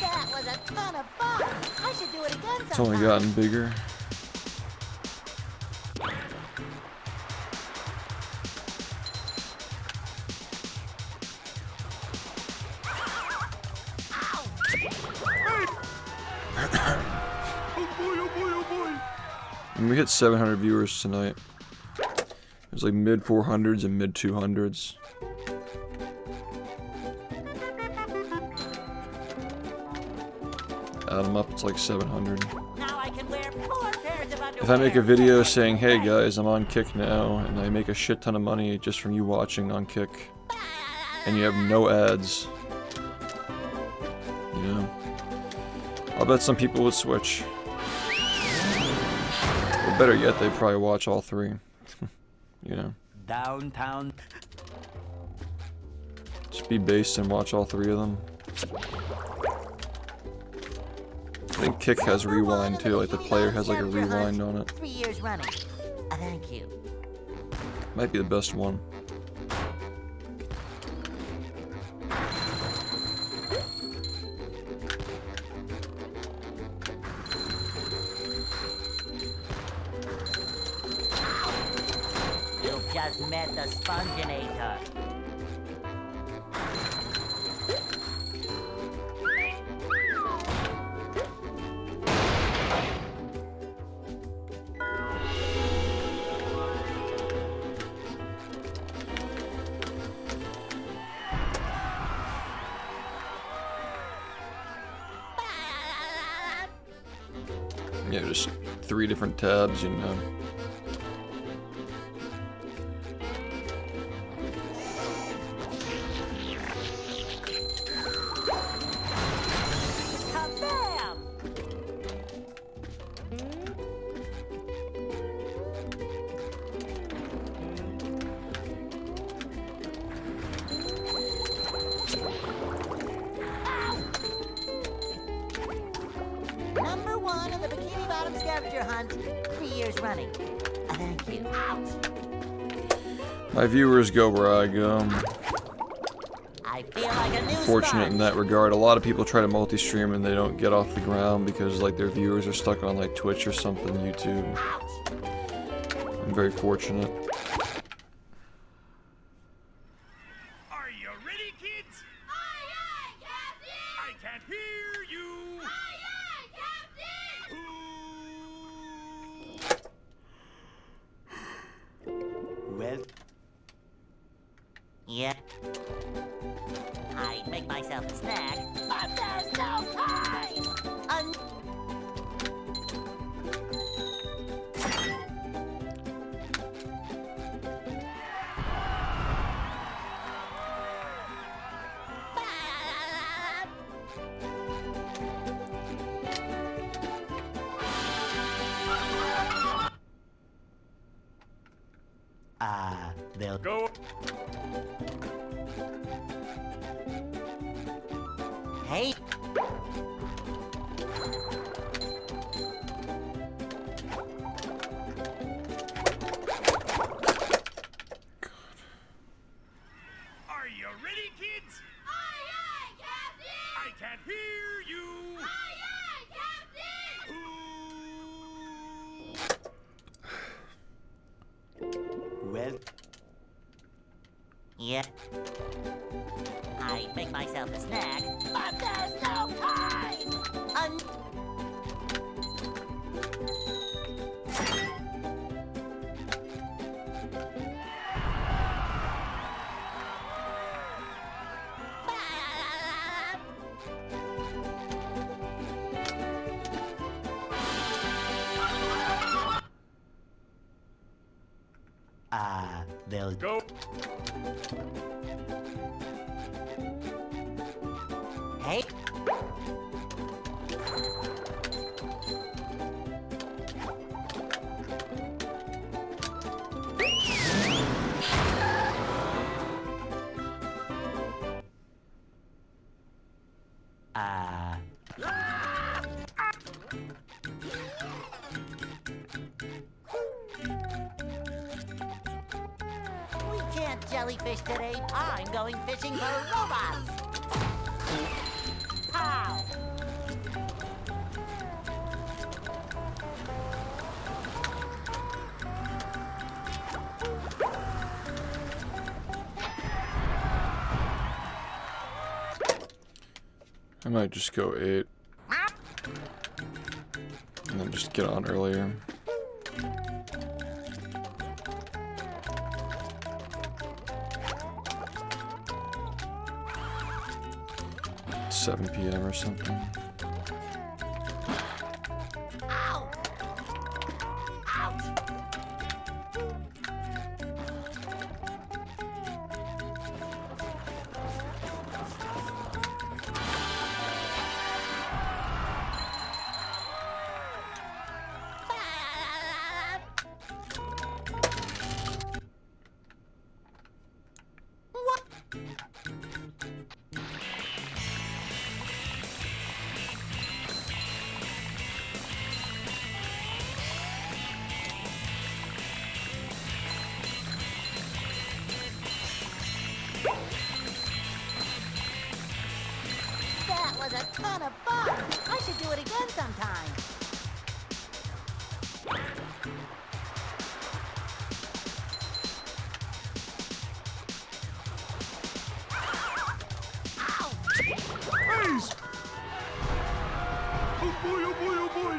That was a ton of fun. I should do it again It's only sometime. gotten bigger. And we hit 700 viewers tonight. It There's like mid 400s and mid 200s. Add them up, it's like 700. Now I can wear 4 pairs of underwear. If I make a video saying, hey guys, I'm on Kick now, and I make a shit ton of money just from you watching on Kick, and you have no ads, you know, I'll bet some people would switch. Or better yet, they'd probably watch all 3. You know. Downtown. Just be based and watch all 3 of them. I think Kick has rewind too, like the player has like a rewind on it. 3 years running. Thank you. Might be the best one. You just met the Sponginator. Yeah, just 3 different tabs, you know. Kabam! Number 1 in the Bikini Bottom scavenger hunt, 3 years running. Thank you. My viewers go where I go. I feel like a new Fortunate in sponge. that regard. A lot of people try to multi-stream and they don't get off the ground because like their viewers are stuck on like Twitch or something, YouTube. I'm very fortunate. Are you ready, kids? Aye, aye, Captain! I can't hear you! Aye, aye, Captain! Well, Yeah. I'd make myself a snack, but there's no time! they'll Go. Hey! Are you ready, kids? Aye, aye, Captain! I can't hear you! Aye, aye, Captain! well, Yeah. I'd make myself a snack, but there's no time! they'll Go. Hey! We can't jellyfish today. I'm going fishing for robots. How? I might just go 8. And then just get on earlier. 7 p.m. or something. Ow! Ouch! That was a ton of fun! I should do it again sometime. Ow! Please! Oh boy, oh boy, oh boy!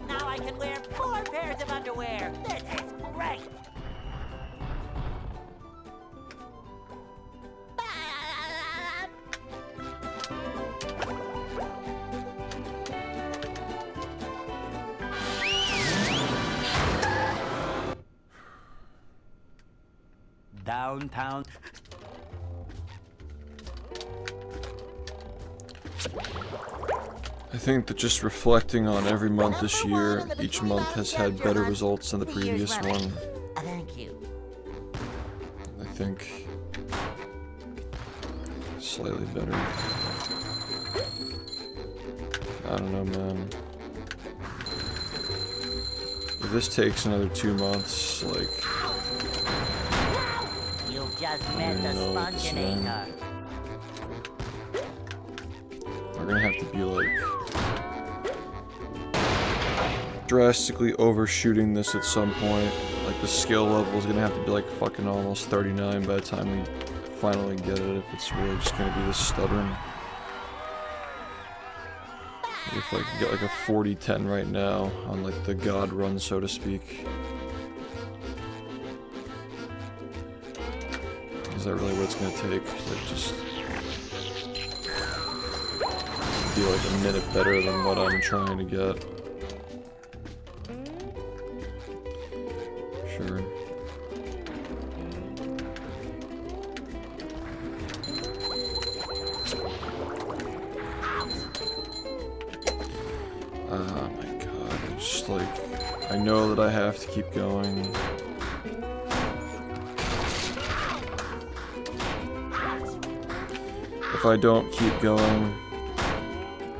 Now I can wear 4 pairs of underwear. This is great. Downtown. I think that just reflecting on every month this year, each month has had better results than the previous one. Thank you. I think slightly better. I don't know, man. If this takes another 2 months, like, You just met the know what to say. sponginator. we're gonna have to be like drastically overshooting this at some point. Like the skill level is gonna have to be like fucking almost 39 by the time we finally get it, if it's really just gonna be this stubborn. If I could get like a 40-10 right now on like the god run, so to speak. Is that really what it's gonna take? Like just be like a minute better than what I'm trying to get. Sure. Oh my god, it's just like, I know that I have to keep going. If I don't keep going,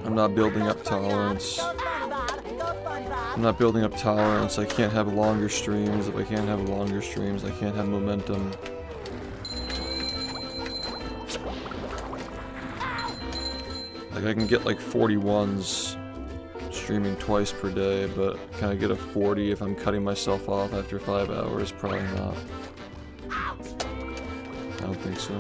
I'm not building up tolerance. Go SpongeBob! Go SpongeBob! I'm not building up tolerance. I can't have longer streams. If I can't have longer streams, I can't have momentum. Like, I can get like 41s streaming twice per day, but can I get a 40 if I'm cutting myself off after 5 hours? Probably not. I don't think so.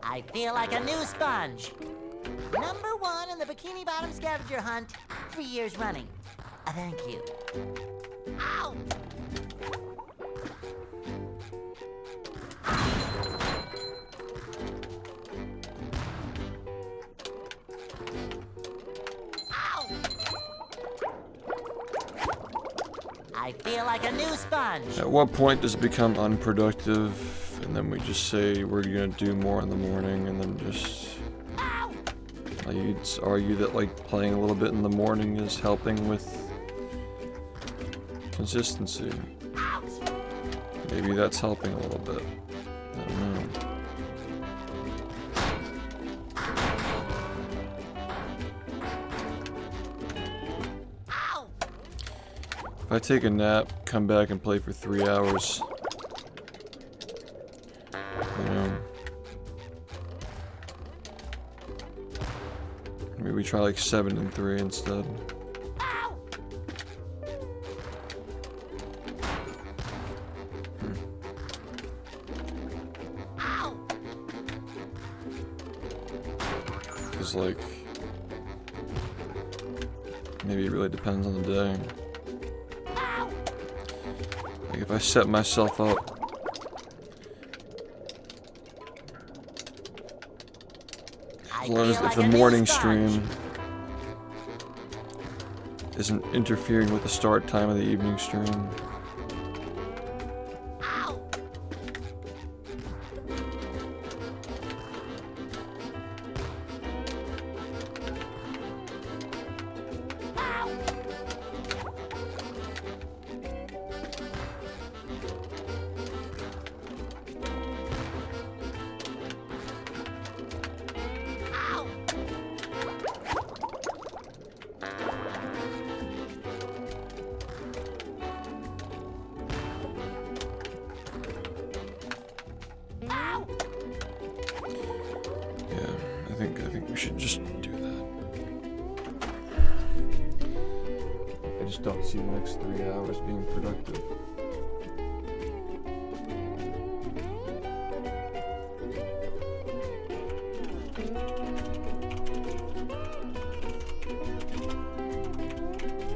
I feel like a new sponge. Number 1 in the Bikini Bottom scavenger hunt, 3 years running. Thank you. Ow! Ow! I feel like a new sponge. At what point does it become unproductive, and then we just say we're gonna do more in the morning, and then just... You'd argue that like playing a little bit in the morning is helping with consistency. Maybe that's helping a little bit. I don't know. If I take a nap, come back and play for 3 hours, you know, maybe we try like 7 and 3 instead. like maybe it really depends on the day. Like if I set myself up as long as if the morning stream isn't interfering with the start time of the evening stream. I think we should just do that. I just don't see the next 3 hours being productive.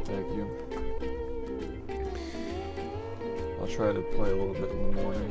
Thank you. I'll try to play a little bit in the morning.